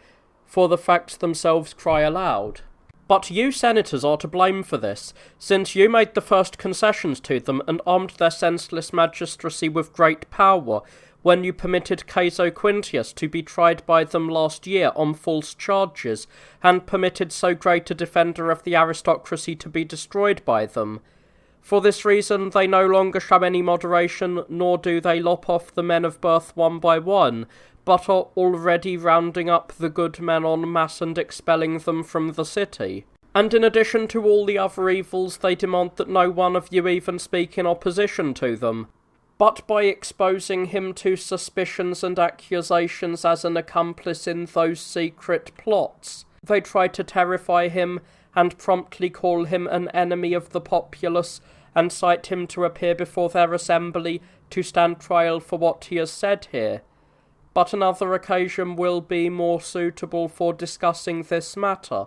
for the facts themselves cry aloud. But you, senators, are to blame for this, since you made the first concessions to them, and armed their senseless magistracy with great power, when you permitted Caeso Quintius to be tried by them last year on false charges, and permitted so great a defender of the aristocracy to be destroyed by them. For this reason they no longer show any moderation, nor do they lop off the men of birth one by one, but are already rounding up the good men en masse and expelling them from the city. And in addition to all the other evils, they demand that no one of you even speak in opposition to them, but by exposing him to suspicions and accusations as an accomplice in those secret plots, they try to terrify him and promptly call him an enemy of the populace, and cite him to appear before their assembly to stand trial for what he has said here. But another occasion will be more suitable for discussing this matter.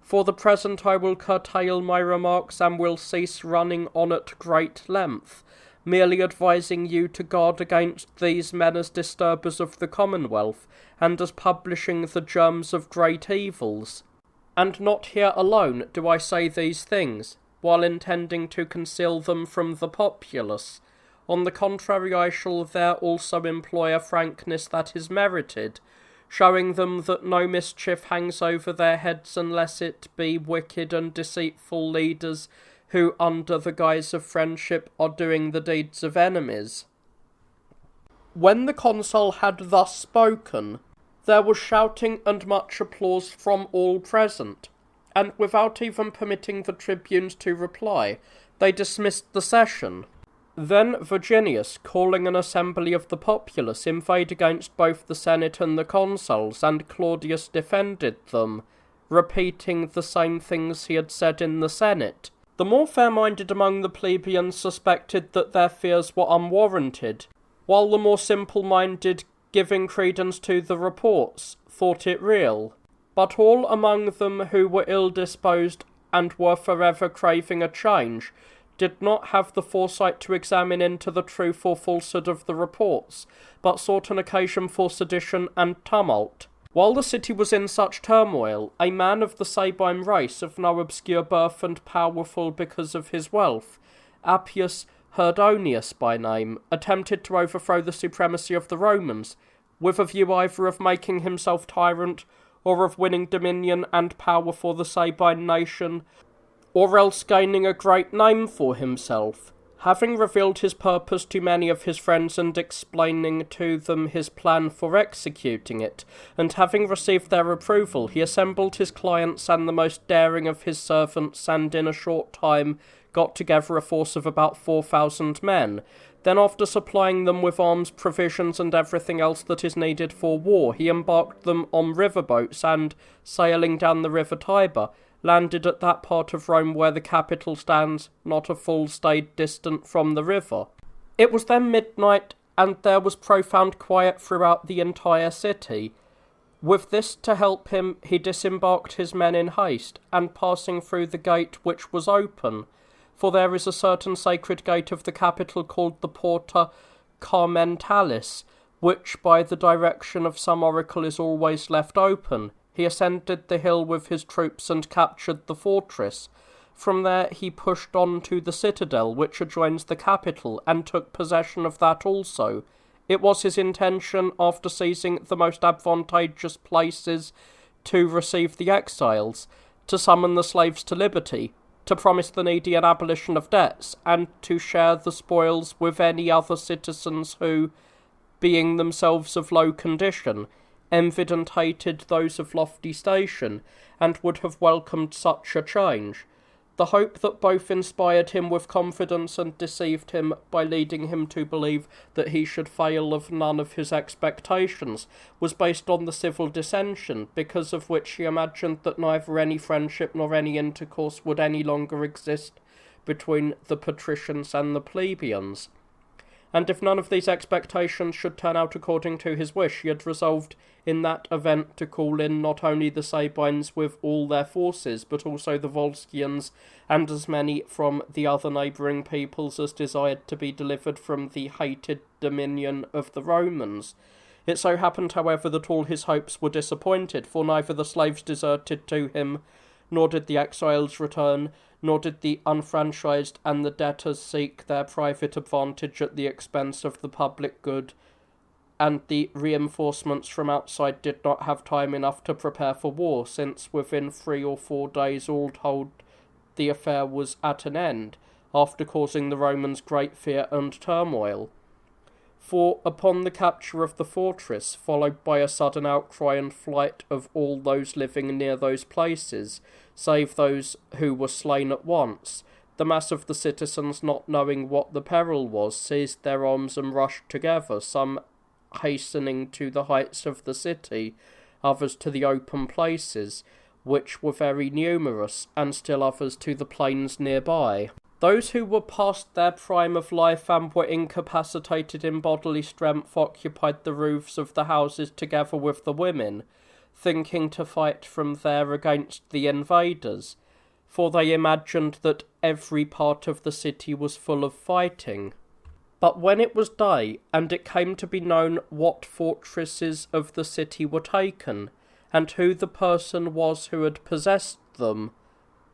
For the present I will curtail my remarks and will cease running on at great length, merely advising you to guard against these men as disturbers of the commonwealth, and as publishing the germs of great evils. And not here alone do I say these things, while intending to conceal them from the populace. On the contrary, I shall there also employ a frankness that is merited, showing them that no mischief hangs over their heads unless it be wicked and deceitful leaders who, under the guise of friendship, are doing the deeds of enemies. When the consul had thus spoken, there was shouting and much applause from all present, and without even permitting the tribunes to reply, they dismissed the session. Then Virginius, calling an assembly of the populace, inveighed against both the Senate and the consuls, and Claudius defended them, repeating the same things he had said in the Senate. The more fair-minded among the plebeians suspected that their fears were unwarranted, while the more simple-minded, giving credence to the reports, thought it real. But all among them who were ill-disposed and were forever craving a change did not have the foresight to examine into the truth or falsehood of the reports, but sought an occasion for sedition and tumult. While the city was in such turmoil, a man of the Sabine race, of no obscure birth and powerful because of his wealth, Appius Herdonius by name, attempted to overthrow the supremacy of the Romans, with a view either of making himself tyrant, or of winning dominion and power for the Sabine nation, or else gaining a great name for himself. Having revealed his purpose to many of his friends and explaining to them his plan for executing it, and having received their approval, he assembled his clients and the most daring of his servants, and in a short time got together a force of about 4,000 men. Then, after supplying them with arms, provisions, and everything else that is needed for war, he embarked them on riverboats, and, sailing down the river Tiber, landed at that part of Rome where the capital stands, not a full stade distant from the river. It was then midnight, and there was profound quiet throughout the entire city. With this to help him, he disembarked his men in haste, and passing through the gate which was open, for there is a certain sacred gate of the capital called the Porta Carmentalis, which by the direction of some oracle is always left open, he ascended the hill with his troops and captured the fortress. From there he pushed on to the citadel which adjoins the capital, and took possession of that also. It was his intention, after seizing the most advantageous places to receive the exiles, to summon the slaves to liberty, to promise the needy an abolition of debts, and to share the spoils with any other citizens who, being themselves of low condition, envied and hated those of lofty station, and would have welcomed such a change. The hope that both inspired him with confidence and deceived him by leading him to believe that he should fail of none of his expectations was based on the civil dissension, because of which he imagined that neither any friendship nor any intercourse would any longer exist between the patricians and the plebeians. And if none of these expectations should turn out according to his wish, he had resolved in that event to call in not only the Sabines with all their forces, but also the Volscians, and as many from the other neighbouring peoples as desired to be delivered from the hated dominion of the Romans. It so happened, however, that all his hopes were disappointed, for neither the slaves deserted to him, nor did the exiles return, nor did the unfranchised and the debtors seek their private advantage at the expense of the public good, and the reinforcements from outside did not have time enough to prepare for war, since within 3 or 4 days all told the affair was at an end, after causing the Romans great fear and turmoil. For upon the capture of the fortress, followed by a sudden outcry and flight of all those living near those places, save those who were slain at once, the mass of the citizens, not knowing what the peril was, seized their arms and rushed together, some hastening to the heights of the city, others to the open places, which were very numerous, and still others to the plains nearby. Those who were past their prime of life and were incapacitated in bodily strength occupied the roofs of the houses together with the women, thinking to fight from there against the invaders, for they imagined that every part of the city was full of fighting. But when it was day, and it came to be known what fortresses of the city were taken, and who the person was who had possessed them,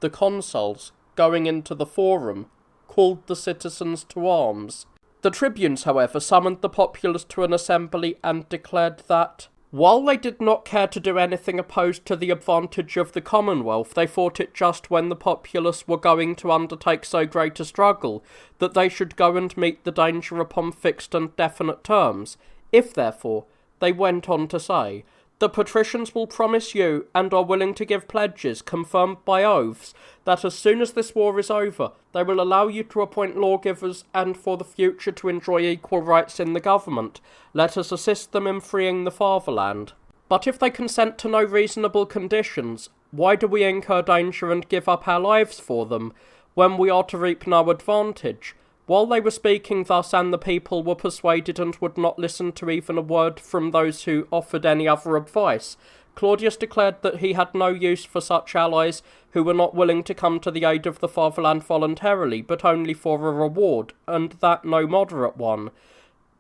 the consuls, going into the forum, called the citizens to arms. The tribunes, however, summoned the populace to an assembly and declared that, while they did not care to do anything opposed to the advantage of the Commonwealth, they thought it just, when the populace were going to undertake so great a struggle, that they should go and meet the danger upon fixed and definite terms, If, therefore, they went on to say, the patricians will promise you, and are willing to give pledges, confirmed by oaths, that as soon as this war is over, they will allow you to appoint lawgivers and for the future to enjoy equal rights in the government, let us assist them in freeing the fatherland. But if they consent to no reasonable conditions, why do we incur danger and give up our lives for them, when we are to reap no advantage? While they were speaking thus, and the people were persuaded and would not listen to even a word from those who offered any other advice, Claudius declared that he had no use for such allies who were not willing to come to the aid of the fatherland voluntarily, but only for a reward, and that no moderate one.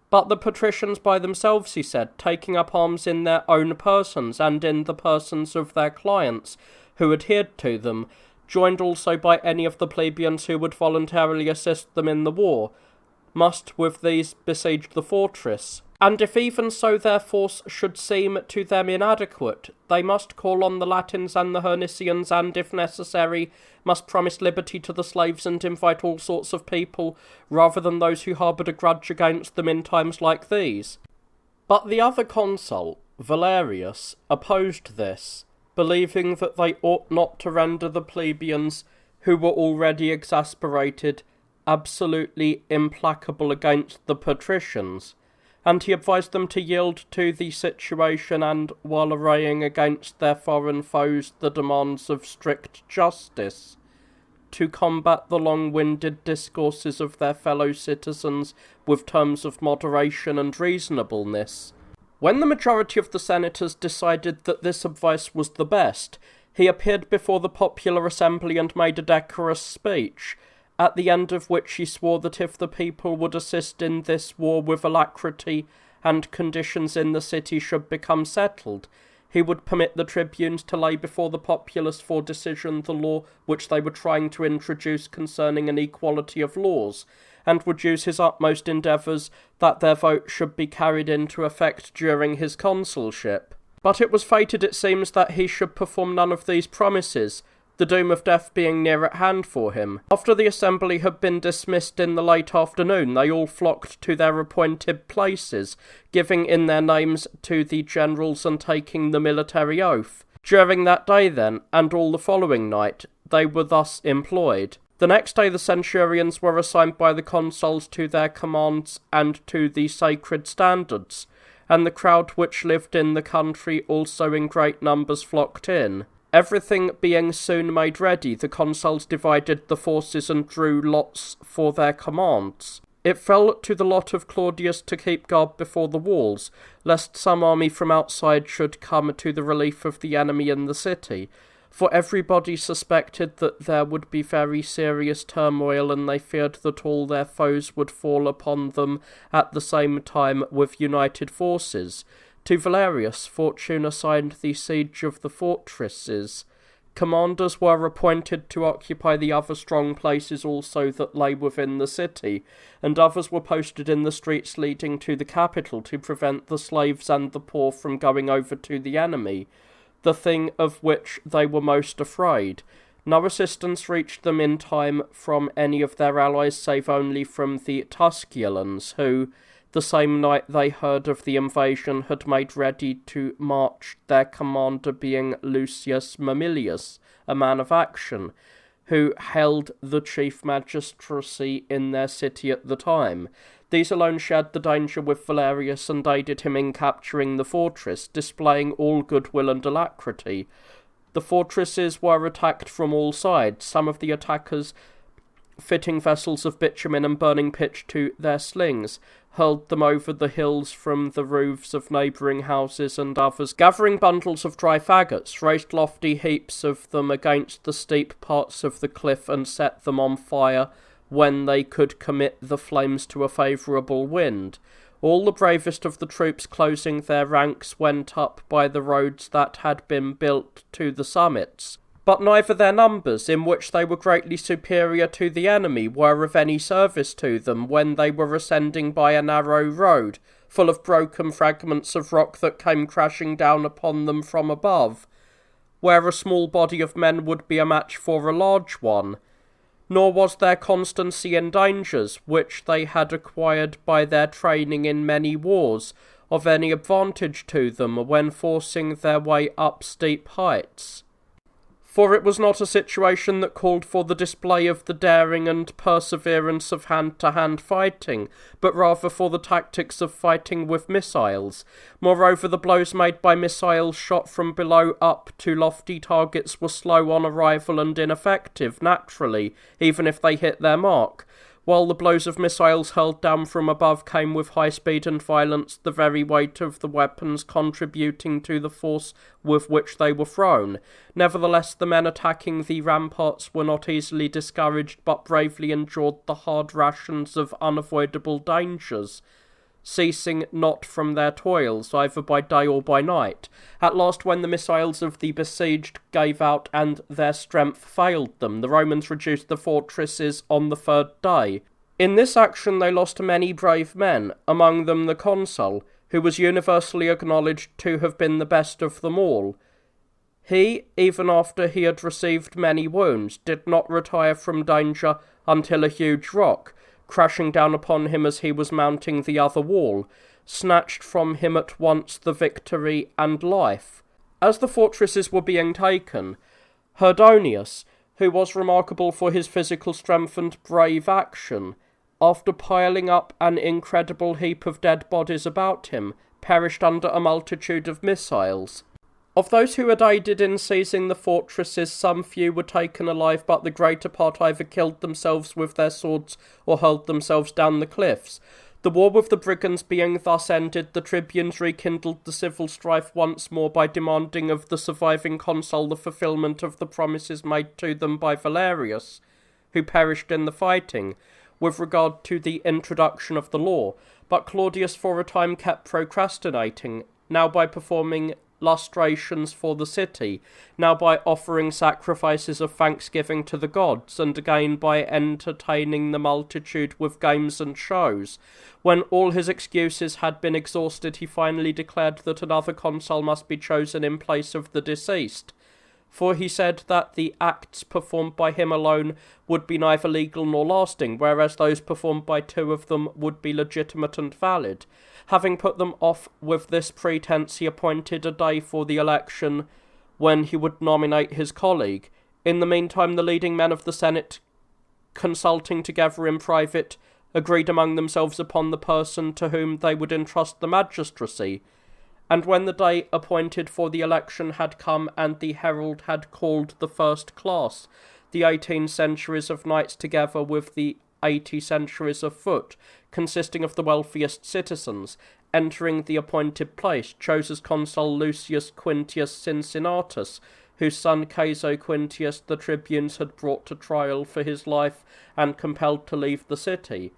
But the patricians by themselves, he said, taking up arms in their own persons and in the persons of their clients, who adhered to them, joined also by any of the plebeians who would voluntarily assist them in the war, must with these besiege the fortress. And if even so their force should seem to them inadequate, they must call on the Latins and the Hernicians, and, if necessary, must promise liberty to the slaves and invite all sorts of people, rather than those who harboured a grudge against them in times like these. But the other consul, Valerius, opposed this, believing that they ought not to render the plebeians, who were already exasperated, absolutely implacable against the patricians, and he advised them to yield to the situation and, while arraying against their foreign foes the demands of strict justice, to combat the long-winded discourses of their fellow citizens with terms of moderation and reasonableness. When the majority of the senators decided that this advice was the best, he appeared before the popular assembly and made a decorous speech, at the end of which he swore that if the people would assist in this war with alacrity and conditions in the city should become settled, he would permit the tribunes to lay before the populace for decision the law which they were trying to introduce concerning an equality of laws, and would use his utmost endeavours that their vote should be carried into effect during his consulship. But it was fated, it seems, that he should perform none of these promises, the doom of death being near at hand for him. After the assembly had been dismissed in the late afternoon, they all flocked to their appointed places, giving in their names to the generals and taking the military oath. During that day, then, and all the following night, they were thus employed. The next day the centurions were assigned by the consuls to their commands and to the sacred standards, and the crowd which lived in the country also in great numbers flocked in. Everything being soon made ready, the consuls divided the forces and drew lots for their commands. It fell to the lot of Claudius to keep guard before the walls, lest some army from outside should come to the relief of the enemy in the city, for everybody suspected that there would be very serious turmoil, and they feared that all their foes would fall upon them at the same time with united forces. To Valerius, fortune assigned the siege of the fortresses. Commanders were appointed to occupy the other strong places also that lay within the city, and others were posted in the streets leading to the capital to prevent the slaves and the poor from going over to the enemy, the thing of which they were most afraid. No assistance reached them in time from any of their allies save only from the Tusculans, who, the same night they heard of the invasion, had made ready to march, their commander being Lucius Mamilius, a man of action, who held the chief magistracy in their city at the time. These alone shared the danger with Valerius and aided him in capturing the fortress, displaying all goodwill and alacrity. The fortresses were attacked from all sides, some of the attackers fitting vessels of bitumen and burning pitch to their slings, hurled them over the hills from the roofs of neighbouring houses, and others, gathering bundles of dry faggots, raised lofty heaps of them against the steep parts of the cliff and set them on fire when they could commit the flames to a favourable wind. All the bravest of the troops closing their ranks went up by the roads that had been built to the summits, but neither their numbers, in which they were greatly superior to the enemy, were of any service to them when they were ascending by a narrow road, full of broken fragments of rock that came crashing down upon them from above, where a small body of men would be a match for a large one. Nor was their constancy in dangers, which they had acquired by their training in many wars, of any advantage to them when forcing their way up steep heights. For it was not a situation that called for the display of the daring and perseverance of hand-to-hand fighting, but rather for the tactics of fighting with missiles. Moreover, the blows made by missiles shot from below up to lofty targets were slow on arrival and ineffective, naturally, even if they hit their mark, while the blows of missiles hurled down from above came with high speed and violence, the very weight of the weapons contributing to the force with which they were thrown. Nevertheless, the men attacking the ramparts were not easily discouraged, but bravely endured the hard rations of unavoidable dangers, ceasing not from their toils, either by day or by night. At last, when the missiles of the besieged gave out and their strength failed them, the Romans reduced the fortresses on the third day. In this action they lost many brave men, among them the consul, who was universally acknowledged to have been the best of them all. He, even after he had received many wounds, did not retire from danger until a huge rock, crashing down upon him as he was mounting the other wall, snatched from him at once the victory and life. As the fortresses were being taken, Dionysus, who was remarkable for his physical strength and brave action, after piling up an incredible heap of dead bodies about him, perished under a multitude of missiles. Of those who had aided in seizing the fortresses, some few were taken alive, but the greater part either killed themselves with their swords or hurled themselves down the cliffs. The war with the brigands being thus ended, the tribunes rekindled the civil strife once more by demanding of the surviving consul the fulfilment of the promises made to them by Valerius, who perished in the fighting, with regard to the introduction of the law. But Claudius for a time kept procrastinating, now by performing lustrations for the city, now by offering sacrifices of thanksgiving to the gods, and again by entertaining the multitude with games and shows. When all his excuses had been exhausted, he finally declared that another consul must be chosen in place of the deceased, for he said that the acts performed by him alone would be neither legal nor lasting, whereas those performed by two of them would be legitimate and valid. Having put them off with this pretence, he appointed a day for the election when he would nominate his colleague. In the meantime, the leading men of the Senate, consulting together in private, agreed among themselves upon the person to whom they would entrust the magistracy. And when the day appointed for the election had come, and the herald had called the first class, the 18 centuries of knights together with the 80 centuries of foot, consisting of the wealthiest citizens, entering the appointed place, chose as consul Lucius Quintius Cincinnatus, whose son Caeso Quintius the tribunes had brought to trial for his life and compelled to leave the city.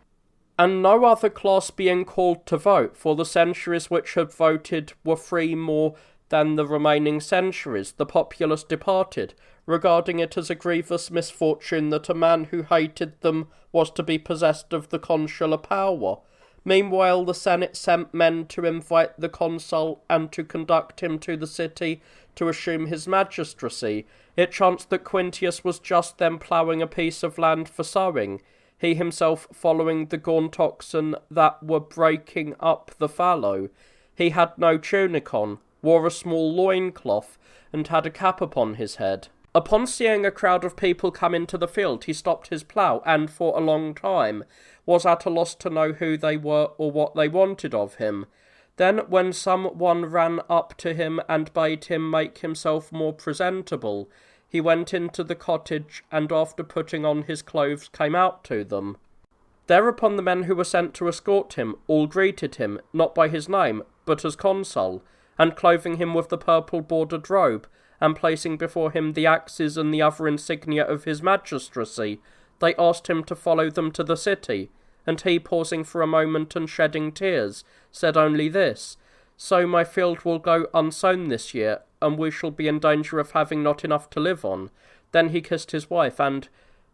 And no other class being called to vote, for the centuries which had voted were free more than the remaining centuries, the populace departed, regarding it as a grievous misfortune that a man who hated them was to be possessed of the consular power. Meanwhile the Senate sent men to invite the consul and to conduct him to the city to assume his magistracy. It chanced that Quintius was just then ploughing a piece of land for sowing, he himself following the gaunt oxen that were breaking up the fallow. He had no tunic on, wore a small loincloth, and had a cap upon his head. Upon seeing a crowd of people come into the field, he stopped his plough, and for a long time was at a loss to know who they were or what they wanted of him. Then, when some one ran up to him and bade him make himself more presentable, he went into the cottage, and after putting on his clothes came out to them. Thereupon the men who were sent to escort him all greeted him, not by his name, but as consul, and clothing him with the purple-bordered robe, and placing before him the axes and the other insignia of his magistracy, they asked him to follow them to the city, and he, pausing for a moment and shedding tears, said only this: "So my field will go unsown this year, and we shall be in danger of having not enough to live on." Then he kissed his wife, and,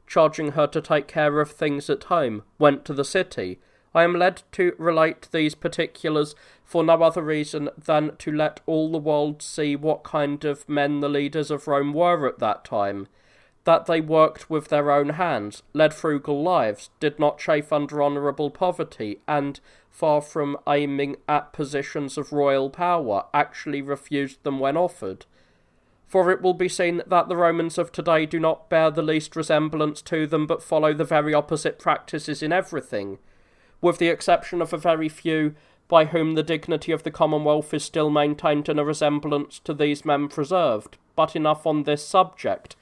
charging her to take care of things at home, went to the city. I am led to relate these particulars for no other reason than to let all the world see what kind of men the leaders of Rome were at that time. that they worked with their own hands, led frugal lives, did not chafe under honourable poverty, and, far from aiming at positions of royal power, actually refused them when offered. For it will be seen that the Romans of today do not bear the least resemblance to them, but follow the very opposite practices in everything, with the exception of a very few by whom the dignity of the Commonwealth is still maintained and a resemblance to these men preserved. But enough on this subject.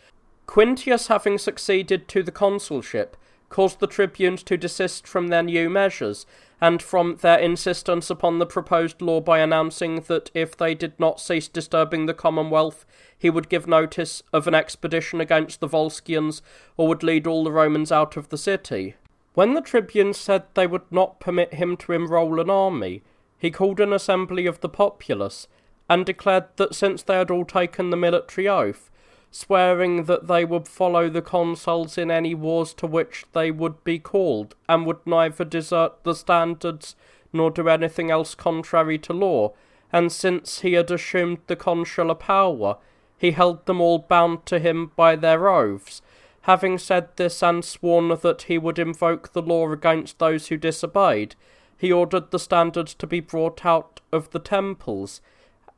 Quintius, having succeeded to the consulship, caused the tribunes to desist from their new measures, and from their insistence upon the proposed law by announcing that if they did not cease disturbing the Commonwealth, he would give notice of an expedition against the Volscians, or would lead all the Romans out of the city. When the tribunes said they would not permit him to enrol an army, he called an assembly of the populace, and declared that since they had all taken the military oath, swearing that they would follow the consuls in any wars to which they would be called, and would neither desert the standards nor do anything else contrary to law, and since he had assumed the consular power, he held them all bound to him by their oaths. Having said this and sworn that he would invoke the law against those who disobeyed, he ordered the standards to be brought out of the temples,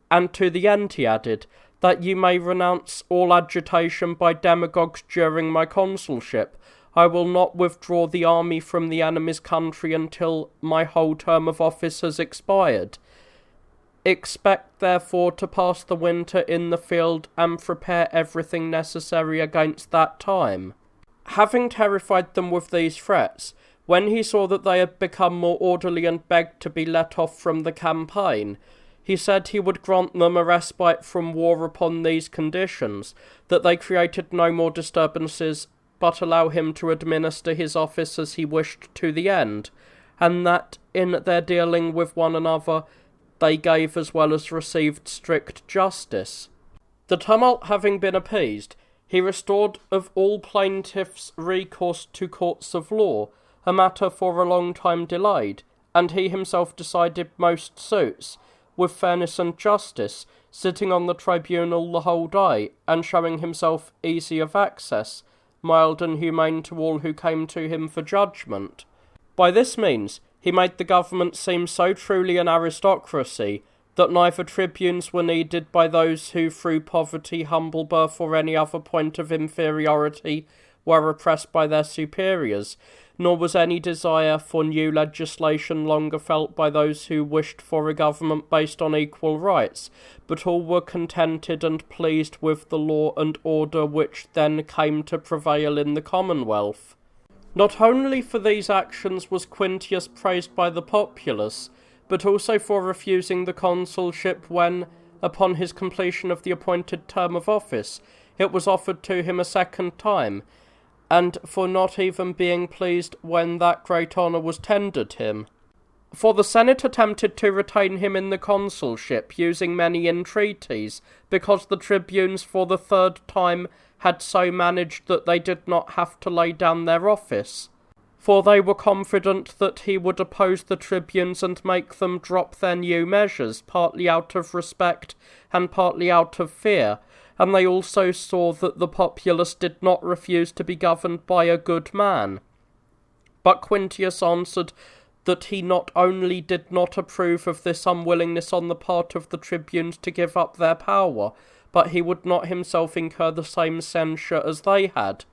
and to the end he added, that you may renounce all agitation by demagogues during my consulship. I will not withdraw the army from the enemy's country until my whole term of office has expired. Expect, therefore, to pass the winter in the field and prepare everything necessary against that time. Having terrified them with these threats, when he saw that they had become more orderly and begged to be let off from the campaign, he said he would grant them a respite from war upon these conditions, that they created no more disturbances, but allow him to administer his office as he wished to the end, and that in their dealing with one another they gave as well as received strict justice. The tumult having been appeased, he restored of all plaintiffs recourse to courts of law, a matter for a long time delayed, and he himself decided most suits, with fairness and justice, sitting on the tribunal the whole day, and showing himself easy of access, mild and humane to all who came to him for judgment. By this means he made the government seem so truly an aristocracy, that neither tribunes were needed by those who through poverty, humble birth, or any other point of inferiority were oppressed by their superiors, nor was any desire for new legislation longer felt by those who wished for a government based on equal rights, but all were contented and pleased with the law and order which then came to prevail in the Commonwealth. Not only for these actions was Quintius praised by the populace, but also for refusing the consulship when, upon his completion of the appointed term of office, it was offered to him a second time, and for not even being pleased when that great honour was tendered him. For the Senate attempted to retain him in the consulship, using many entreaties, because the tribunes for the third time had so managed that they did not have to lay down their office. For they were confident that he would oppose the tribunes and make them drop their new measures, partly out of respect and partly out of fear, and they also saw that the populace did not refuse to be governed by a good man. But Quintius answered that he not only did not approve of this unwillingness on the part of the tribunes to give up their power, but he would not himself incur the same censure as they had.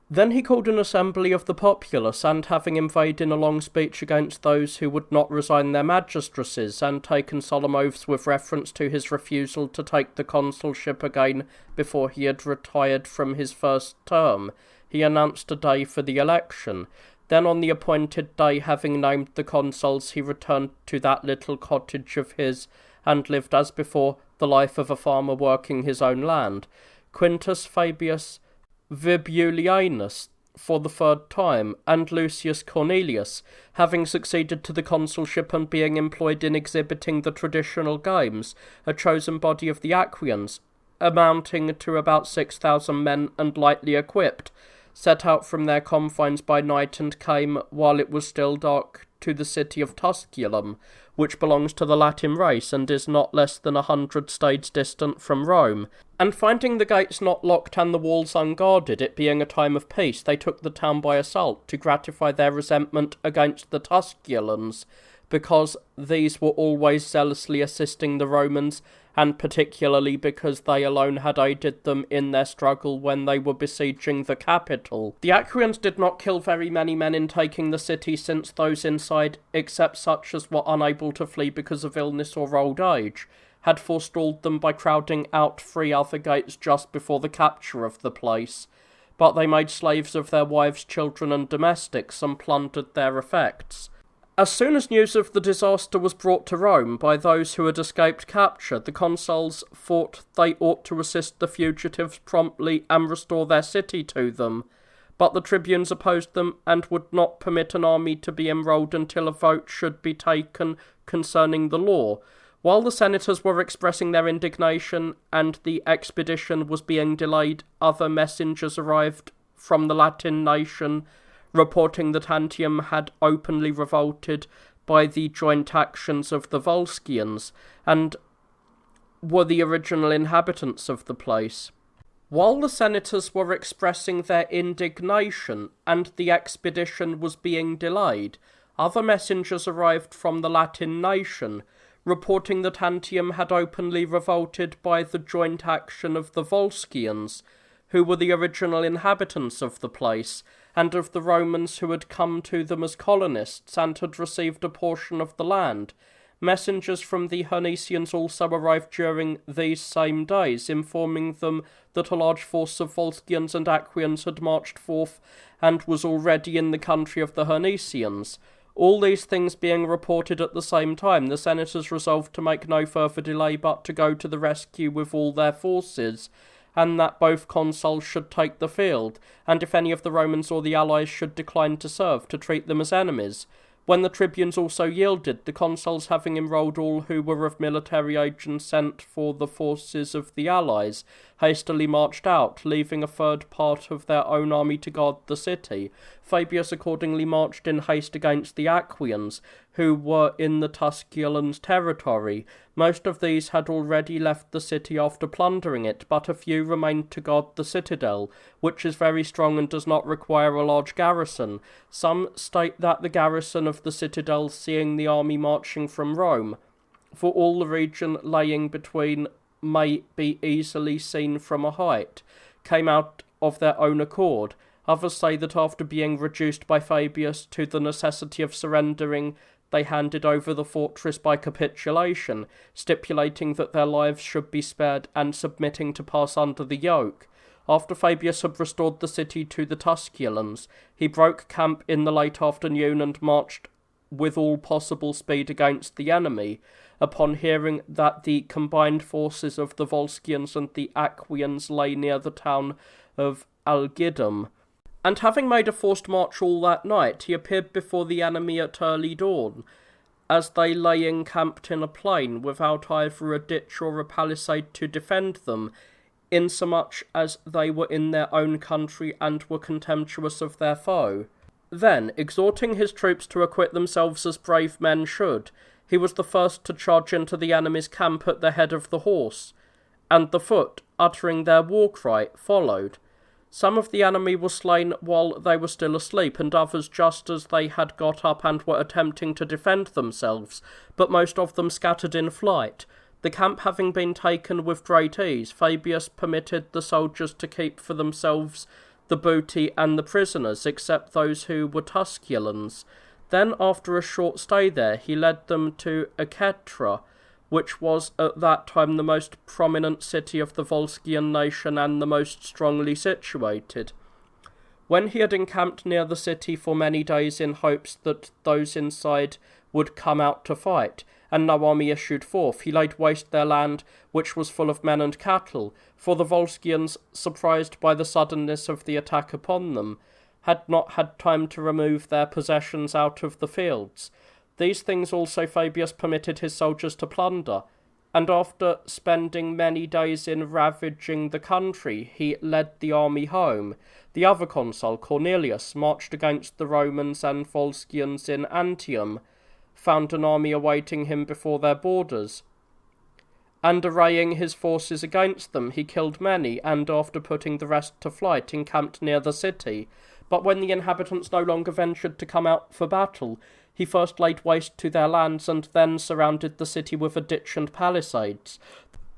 Then he called an assembly of the populace, and having inveighed in a long speech against those who would not resign their magistracies, and taken solemn oaths with reference to his refusal to take the consulship again before he had retired from his first term, he announced a day for the election. Then on the appointed day, having named the consuls, he returned to that little cottage of his, and lived as before the life of a farmer working his own land. Quintus Fabius Vibulianus for the third time, and Lucius Cornelius, having succeeded to the consulship and being employed in exhibiting the traditional games, a chosen body of the Aquians, amounting to about 6,000 men and lightly equipped, set out from their confines by night and came, while it was still dark, to the city of Tusculum, which belongs to the Latin race and is not less than 100 stades distant from Rome. And finding the gates not locked and the walls unguarded, it being a time of peace, they took the town by assault to gratify their resentment against the Tusculans, because these were always zealously assisting the Romans, and particularly because they alone had aided them in their struggle when they were besieging the capital. The Aquians did not kill very many men in taking the city, since those inside, except such as were unable to flee because of illness or old age, had forestalled them by crowding out 3 other gates just before the capture of the place. But they made slaves of their wives, children, and domestics, and plundered their effects. As soon as news of the disaster was brought to Rome by those who had escaped capture, the consuls thought they ought to assist the fugitives promptly and restore their city to them. But the tribunes opposed them and would not permit an army to be enrolled until a vote should be taken concerning the law. While the senators were expressing their indignation and the expedition was being delayed, other messengers arrived from the Latin nation, reporting that Antium had openly revolted by the joint actions of the Volscians, and were the original inhabitants of the place. While the senators were expressing their indignation and the expedition was being delayed, other messengers arrived from the Latin nation, reporting that Antium had openly revolted by the joint action of the Volscians, who were the original inhabitants of the place, and of the Romans who had come to them as colonists and had received a portion of the land. Messengers from the Hernicians also arrived during these same days, informing them that a large force of Volscians and Aquians had marched forth and was already in the country of the Hernicians. All these things being reported at the same time, the senators resolved to make no further delay but to go to the rescue with all their forces, and that both consuls should take the field, and if any of the Romans or the allies should decline to serve, to treat them as enemies. When the tribunes also yielded, the consuls, having enrolled all who were of military age and sent for the forces of the allies, hastily marched out, leaving a third part of their own army to guard the city. Fabius accordingly marched in haste against the Aquians, who were in the Tusculans' territory. Most of these had already left the city after plundering it, but a few remained to guard the citadel, which is very strong and does not require a large garrison. Some state that the garrison of the citadel, seeing the army marching from Rome, for all the region laying between may be easily seen from a height, came out of their own accord. Others say that after being reduced by Fabius to the necessity of surrendering, they handed over the fortress by capitulation, stipulating that their lives should be spared and submitting to pass under the yoke. After Fabius had restored the city to the Tusculans, he broke camp in the late afternoon and marched with all possible speed against the enemy. Upon hearing that the combined forces of the Volscians and the Aquians lay near the town of Algidum, and having made a forced march all that night, he appeared before the enemy at early dawn, as they lay encamped in a plain, without either a ditch or a palisade to defend them, insomuch as they were in their own country and were contemptuous of their foe. Then, exhorting his troops to acquit themselves as brave men should, he was the first to charge into the enemy's camp at the head of the horse, and the foot, uttering their war cry, followed. Some of the enemy were slain while they were still asleep, and others just as they had got up and were attempting to defend themselves, but most of them scattered in flight. The camp having been taken with great ease, Fabius permitted the soldiers to keep for themselves the booty and the prisoners, except those who were Tusculans. Then, after a short stay there, he led them to Achetra, which was at that time the most prominent city of the Volscian nation and the most strongly situated. When he had encamped near the city for many days in hopes that those inside would come out to fight, and no army issued forth, he laid waste their land, which was full of men and cattle, for the Volscians, surprised by the suddenness of the attack upon them, had not had time to remove their possessions out of the fields. These things also Fabius permitted his soldiers to plunder, and after spending many days in ravaging the country, he led the army home. The other consul, Cornelius, marched against the Romans and Volscians in Antium, found an army awaiting him before their borders, and arraying his forces against them, he killed many, and after putting the rest to flight, encamped near the city. But when the inhabitants no longer ventured to come out for battle, he first laid waste to their lands, and then surrounded the city with a ditch and palisades.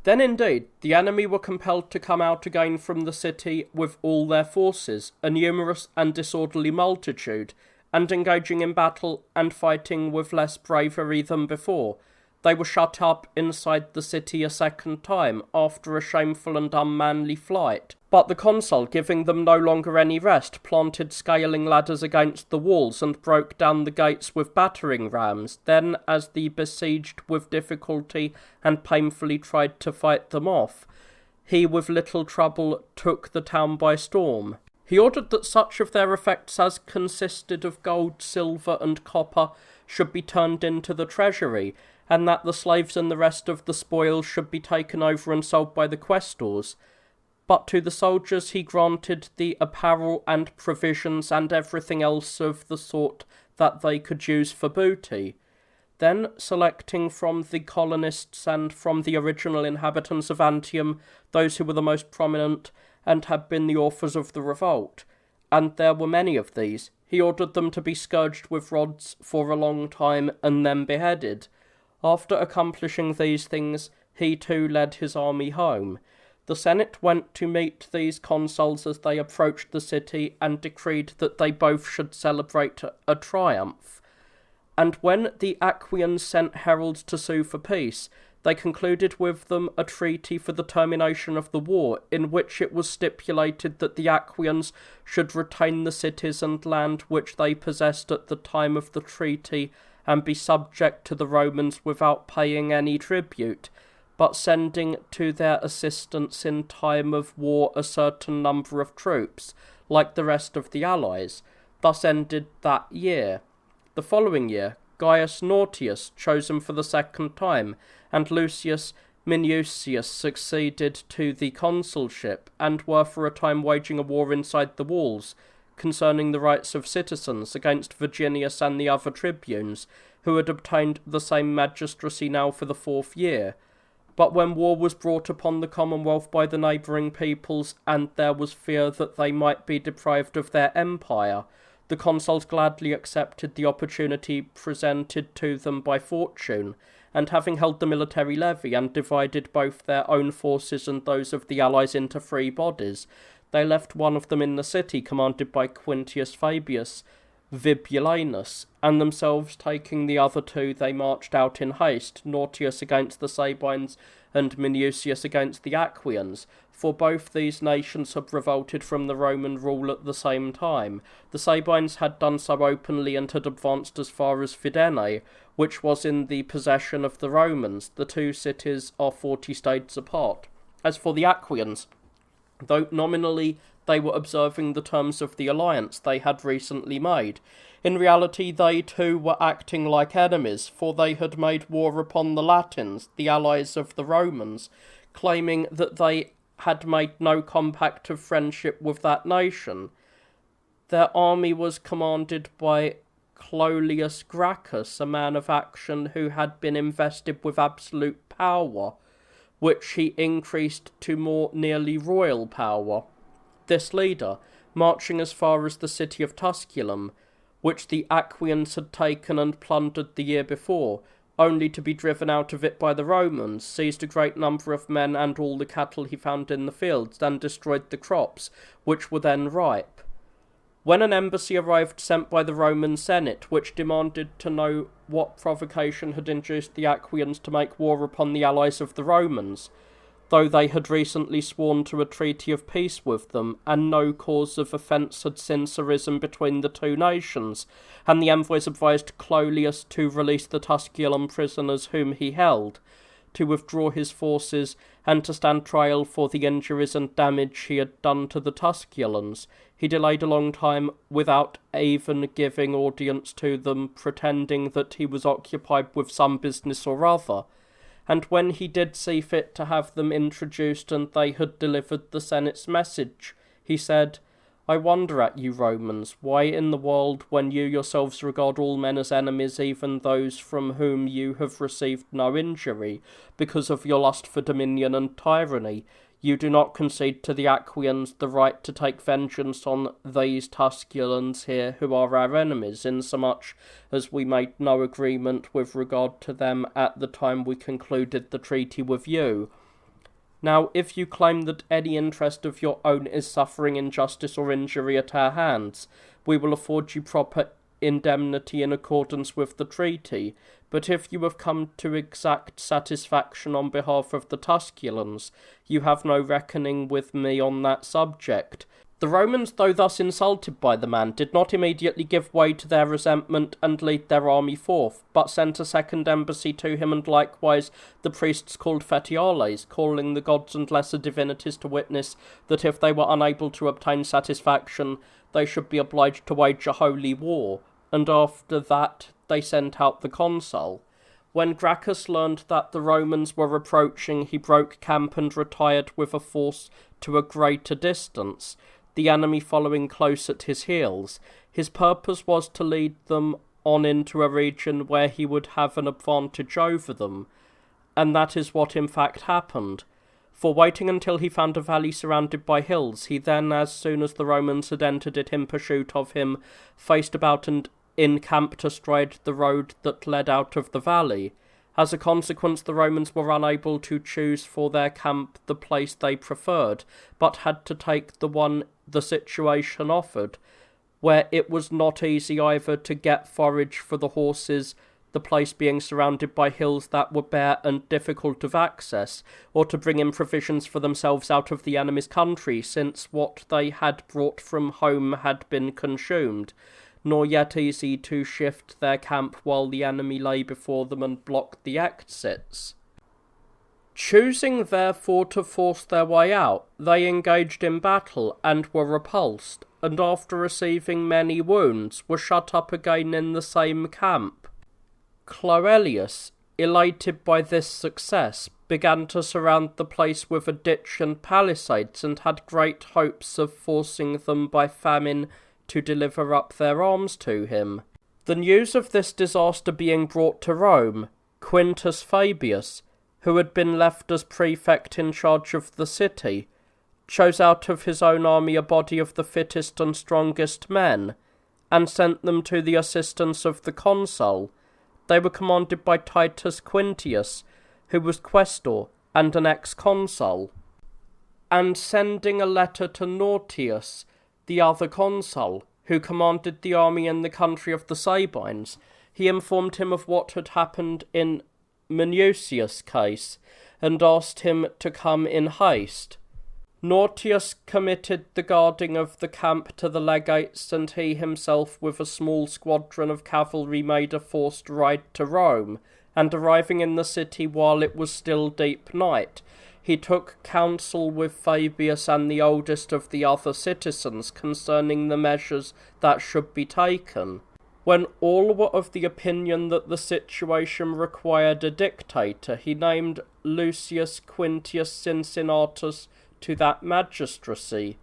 Then indeed the enemy were compelled to come out again from the city with all their forces, a numerous and disorderly multitude, and engaging in battle and fighting with less bravery than before, they were shut up inside the city a second time, after a shameful and unmanly flight. But the consul, giving them no longer any rest, planted scaling ladders against the walls, and broke down the gates with battering rams. Then, as the besieged with difficulty and painfully tried to fight them off, he with little trouble took the town by storm. He ordered that such of their effects as consisted of gold, silver, and copper should be turned into the treasury, and that the slaves and the rest of the spoils should be taken over and sold by the quaestors. But to the soldiers he granted the apparel and provisions and everything else of the sort that they could use for booty. Then, selecting from the colonists and from the original inhabitants of Antium those who were the most prominent and had been the authors of the revolt, and there were many of these, he ordered them to be scourged with rods for a long time and then beheaded. After accomplishing these things, he too led his army home. The Senate went to meet these consuls as they approached the city, and decreed that they both should celebrate a triumph. And when the Aequians sent heralds to sue for peace, they concluded with them a treaty for the termination of the war, in which it was stipulated that the Aequians should retain the cities and land which they possessed at the time of the treaty, and be subject to the Romans without paying any tribute, but sending to their assistance in time of war a certain number of troops, like the rest of the allies. Thus ended that year. The following year, Gaius Nautius, chosen for the second time, and Lucius Minucius succeeded to the consulship, and were for a time waging a war inside the walls, concerning the rights of citizens, against Virginius and the other tribunes, who had obtained the same magistracy now for the 4th year. But when war was brought upon the Commonwealth by the neighbouring peoples, and there was fear that they might be deprived of their empire, the consuls gladly accepted the opportunity presented to them by fortune, and having held the military levy, and divided both their own forces and those of the allies into 3 bodies, they left one of them in the city, commanded by Quintius Fabius Vibulanus, and themselves taking the other 2, they marched out in haste, Nautius against the Sabines, and Minucius against the Aequians, for both these nations had revolted from the Roman rule at the same time. The Sabines had done so openly, and had advanced as far as Fidenae, which was in the possession of the Romans. The 2 cities are 40 stades apart. As for the Aequians, though nominally they were observing the terms of the alliance they had recently made, in reality they too were acting like enemies, for they had made war upon the Latins, the allies of the Romans, claiming that they had made no compact of friendship with that nation. Their army was commanded by Clodius Gracchus, a man of action who had been invested with absolute power, which he increased to more nearly royal power. This leader, marching as far as the city of Tusculum, which the Aequians had taken and plundered the year before, only to be driven out of it by the Romans, seized a great number of men and all the cattle he found in the fields, and destroyed the crops, which were then ripe. When an embassy arrived sent by the Roman Senate, which demanded to know what provocation had induced the Aequians to make war upon the allies of the Romans, though they had recently sworn to a treaty of peace with them, and no cause of offence had since arisen between the 2 nations, and the envoys advised Clodius to release the Tusculan prisoners whom he held, to withdraw his forces, and to stand trial for the injuries and damage he had done to the Tusculans. He delayed a long time without even giving audience to them, pretending that he was occupied with some business or other. And when he did see fit to have them introduced and they had delivered the Senate's message, he said, I wonder at you Romans, why in the world, when you yourselves regard all men as enemies, even those from whom you have received no injury, because of your lust for dominion and tyranny, you do not concede to the Aquians the right to take vengeance on these Tusculans here, who are our enemies, insomuch as we made no agreement with regard to them at the time we concluded the treaty with you. Now, if you claim that any interest of your own is suffering injustice or injury at our hands, we will afford you proper indemnity in accordance with the treaty. But if you have come to exact satisfaction on behalf of the Tusculans, you have no reckoning with me on that subject. The Romans, though thus insulted by the man, did not immediately give way to their resentment and lead their army forth, but sent a second embassy to him, and likewise the priests called Fetiales, calling the gods and lesser divinities to witness that if they were unable to obtain satisfaction, they should be obliged to wage a holy war, and after that they sent out the consul. When Gracchus learned that the Romans were approaching, he broke camp and retired with a force to a greater distance, the enemy following close at his heels. His purpose was to lead them on into a region where he would have an advantage over them, and that is what in fact happened. For waiting until he found a valley surrounded by hills, he then, as soon as the Romans had entered it in pursuit of him, faced about and encamped astride the road that led out of the valley. As a consequence, the Romans were unable to choose for their camp the place they preferred, but had to take the one the situation offered, where it was not easy either to get forage for the horses, the place being surrounded by hills that were bare and difficult of access, or to bring in provisions for themselves out of the enemy's country, since what they had brought from home had been consumed, nor yet easy to shift their camp while the enemy lay before them and blocked the exits. Choosing therefore to force their way out, they engaged in battle and were repulsed, and after receiving many wounds were shut up again in the same camp. Cloelius, elated by this success, began to surround the place with a ditch and palisades, and had great hopes of forcing them by famine to deliver up their arms to him. The news of this disaster being brought to Rome, Quintus Fabius, who had been left as prefect in charge of the city, chose out of his own army a body of the fittest and strongest men, and sent them to the assistance of the consul. They were commanded by Titus Quintius, who was quaestor and an ex-consul, and sending a letter to Nautius, the other consul, who commanded the army in the country of the Sabines, he informed him of what had happened in Minucius' case, and asked him to come in haste. Nautius committed the guarding of the camp to the legates, and he himself with a small squadron of cavalry made a forced ride to Rome, and arriving in the city while it was still deep night, he took counsel with Fabius and the oldest of the other citizens concerning the measures that should be taken. When all were of the opinion that the situation required a dictator, he named Lucius Quintius Cincinnatus to that magistracy.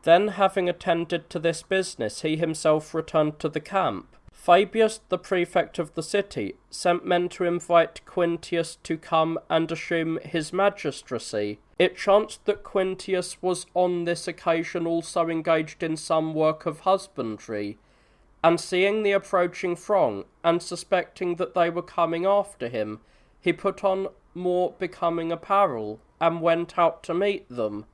Then, having attended to this business, he himself returned to the camp. Fabius, the prefect of the city, sent men to invite Quintius to come and assume his magistracy. It chanced that Quintius was on this occasion also engaged in some work of husbandry, and seeing the approaching throng, and suspecting that they were coming after him, he put on more becoming apparel, and went out to meet them.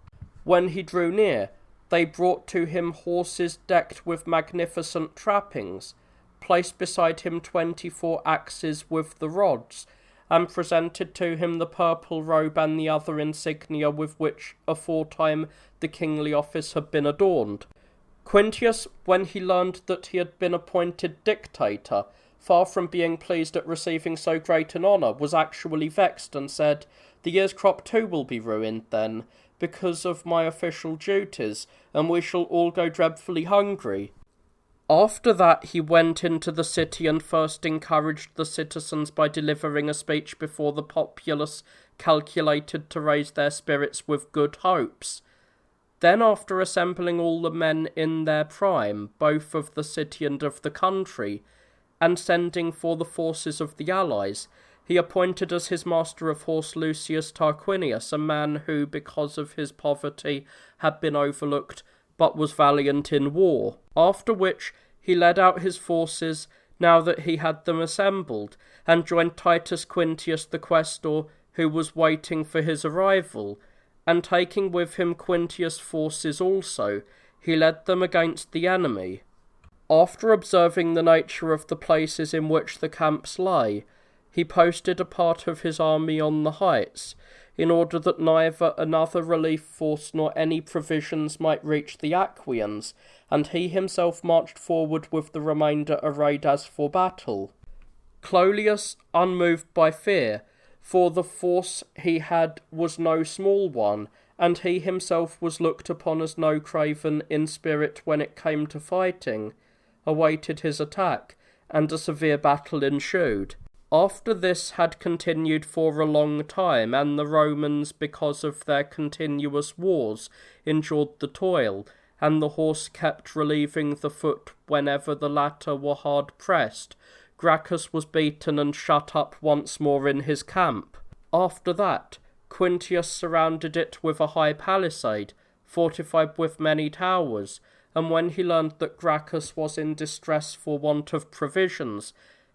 When he drew near, they brought to him horses decked with magnificent trappings, placed beside him 24 axes with the rods, and presented to him the purple robe and the other insignia with which aforetime the kingly office had been adorned. Quintius, when he learned that he had been appointed dictator, far from being pleased at receiving so great an honour, was actually vexed, and said, "The year's crop too will be ruined then, because of my official duties, and we shall all go dreadfully hungry." After that he went into the city and first encouraged the citizens by delivering a speech before the populace calculated to raise their spirits with good hopes. Then, after assembling all the men in their prime, both of the city and of the country, and sending for the forces of the allies, he appointed as his master of horse Lucius Tarquinius, a man who, because of his poverty, had been overlooked, but was valiant in war. After which he led out his forces, now that he had them assembled, and joined Titus Quintius the quaestor, who was waiting for his arrival, and taking with him Quintius' forces also, he led them against the enemy. After observing the nature of the places in which the camps lay, he posted a part of his army on the heights, in order that neither another relief force nor any provisions might reach the Aquians, and he himself marched forward with the remainder arrayed as for battle. Clodius, unmoved by fear, for the force he had was no small one, and he himself was looked upon as no craven in spirit when it came to fighting, awaited his attack, and a severe battle ensued. After this had continued for a long time, and the Romans, because of their continuous wars, endured the toil, and the horse kept relieving the foot whenever the latter were hard pressed, Gracchus was beaten and shut up once more in his camp. After that, Quintius surrounded it with a high palisade, fortified with many towers, and when he learned that Gracchus was in distress for want of provisions,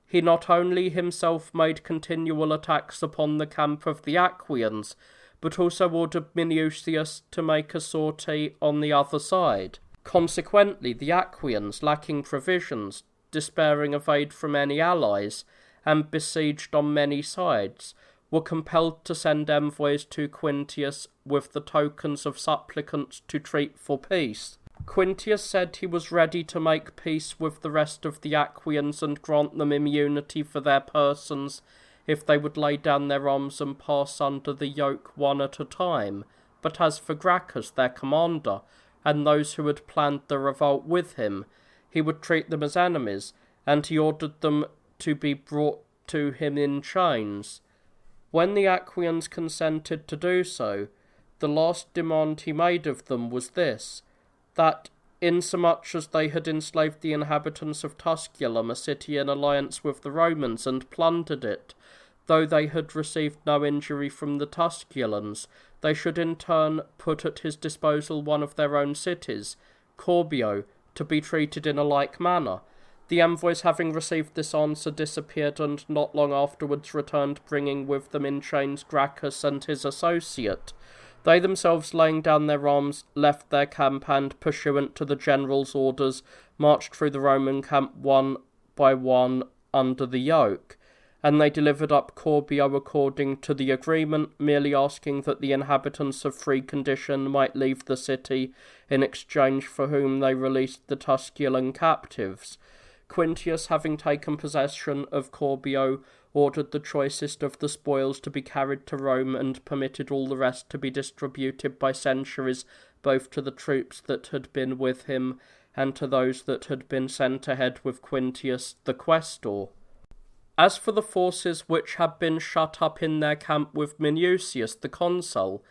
he not only himself made continual attacks upon the camp of the Aquians, but also ordered Minucius to make a sortie on the other side. Consequently, the Aquians, lacking provisions, despairing of aid from any allies, and besieged on many sides, were compelled to send envoys to Quintius with the tokens of supplicants to treat for peace. Quintius said he was ready to make peace with the rest of the Aquians and grant them immunity for their persons, if they would lay down their arms and pass under the yoke one at a time. But as for Gracchus, their commander, and those who had planned the revolt with him, he would treat them as enemies, and he ordered them to be brought to him in chains. When the Aquians consented to do so, the last demand he made of them was this, that, insomuch as they had enslaved the inhabitants of Tusculum, a city in alliance with the Romans, and plundered it, though they had received no injury from the Tusculans, they should in turn put at his disposal one of their own cities, Corbio, to be treated in a like manner. The envoys, having received this answer, disappeared, and not long afterwards returned, bringing with them in chains Gracchus and his associate. They themselves, laying down their arms, left their camp, and, pursuant to the general's orders, marched through the Roman camp one by one under the yoke, and they delivered up Corbio according to the agreement, merely asking that the inhabitants of free condition might leave the city, in exchange for whom they released the Tusculan captives. Quintius, having taken possession of Corbio, ordered the choicest of the spoils to be carried to Rome, and permitted all the rest to be distributed by centuries, both to the troops that had been with him, and to those that had been sent ahead with Quintius the quaestor. As for the forces which had been shut up in their camp with Minucius the consul,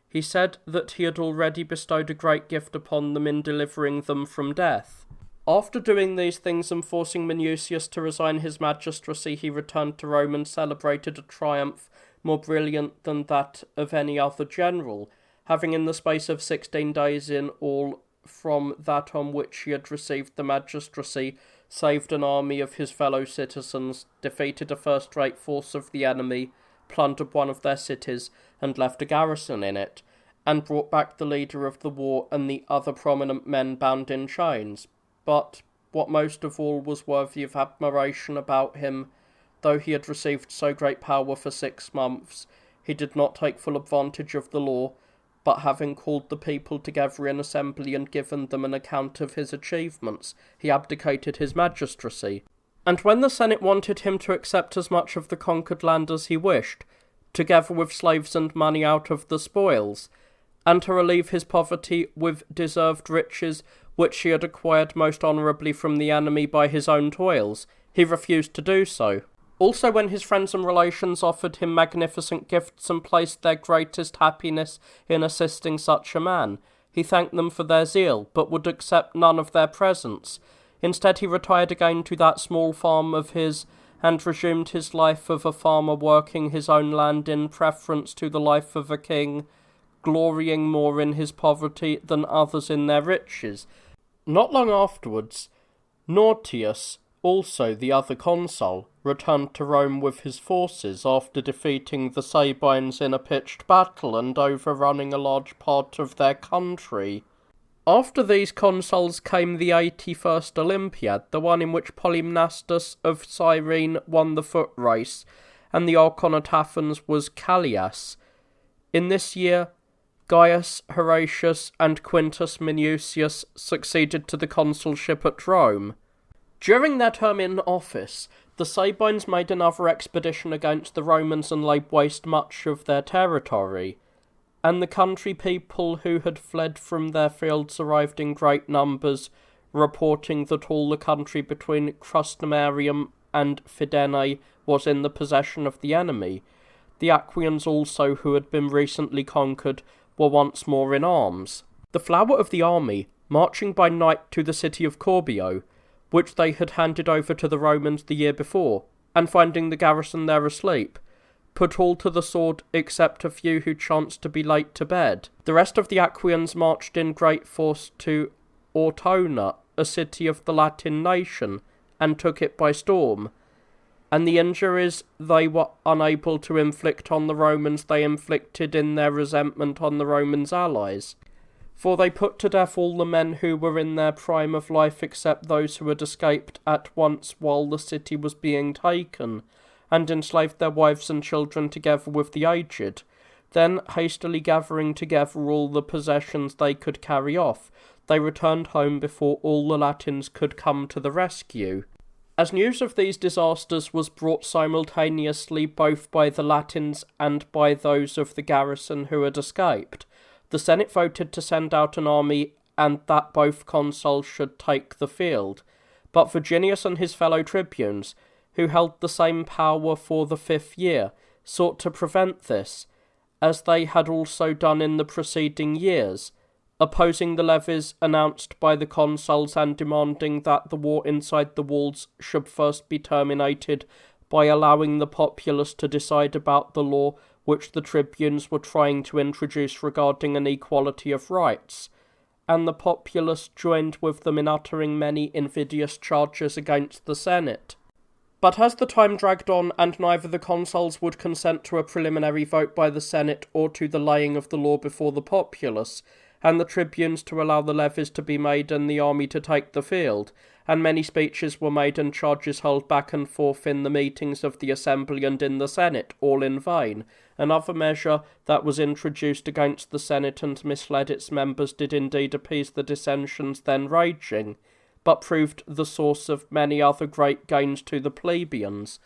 he said that he had already bestowed a great gift upon them in delivering them from death. After doing these things and forcing Minucius to resign his magistracy, he returned to Rome and celebrated a triumph more brilliant than that of any other general, having in the space of 16 days in all from that on which he had received the magistracy, saved an army of his fellow citizens, defeated a first-rate force of the enemy, plundered one of their cities, and left a garrison in it, and brought back the leader of the war and the other prominent men bound in chains. But what most of all was worthy of admiration about him, though he had received so great power for 6 months, he did not take full advantage of the law, but having called the people together in assembly and given them an account of his achievements, he abdicated his magistracy. And when the Senate wanted him to accept as much of the conquered land as he wished, together with slaves and money out of the spoils, and to relieve his poverty with deserved riches, which he had acquired most honourably from the enemy by his own toils, he refused to do so. Also, when his friends and relations offered him magnificent gifts and placed their greatest happiness in assisting such a man, he thanked them for their zeal, but would accept none of their presents. Instead, he retired again to that small farm of his, and resumed his life of a farmer working his own land in preference to the life of a king, glorying more in his poverty than others in their riches. Not long afterwards, Nautius, also the other consul, returned to Rome with his forces after defeating the Sabines in a pitched battle and overrunning a large part of their country. After these consuls came the 81st Olympiad, the one in which Polymnestus of Cyrene won the foot race, and the Archon at Athens was Callias. In this year, Gaius Horatius and Quintus Minucius succeeded to the consulship at Rome. During their term in office, the Sabines made another expedition against the Romans and laid waste much of their territory, and the country people who had fled from their fields arrived in great numbers, reporting that all the country between Crustumerium and Fidenae was in the possession of the enemy. The Aquians also, who had been recently conquered, were once more in arms. The flower of the army, marching by night to the city of Corbio, which they had handed over to the Romans the year before, and finding the garrison there asleep, put all to the sword except a few who chanced to be late to bed. The rest of the Aquians marched in great force to Ortona, a city of the Latin nation, and took it by storm, and the injuries they were unable to inflict on the Romans they inflicted in their resentment on the Romans' allies. For they put to death all the men who were in their prime of life except those who had escaped at once while the city was being taken, and enslaved their wives and children together with the aged. Then, hastily gathering together all the possessions they could carry off, they returned home before all the Latins could come to the rescue. As news of these disasters was brought simultaneously both by the Latins and by those of the garrison who had escaped, the Senate voted to send out an army and that both consuls should take the field. But Virginius and his fellow tribunes, who held the same power for the 5th year, sought to prevent this, as they had also done in the preceding years, opposing the levies announced by the consuls and demanding that the war inside the walls should first be terminated by allowing the populace to decide about the law which the tribunes were trying to introduce regarding an equality of rights, and the populace joined with them in uttering many invidious charges against the Senate. But as the time dragged on, and neither the consuls would consent to a preliminary vote by the Senate or to the laying of the law before the populace, and the tribunes to allow the levies to be made and the army to take the field, and many speeches were made and charges hurled back and forth in the meetings of the Assembly and in the Senate, all in vain. Another measure that was introduced against the Senate and misled its members did indeed appease the dissensions then raging, but proved the source of many other great gains to the plebeians.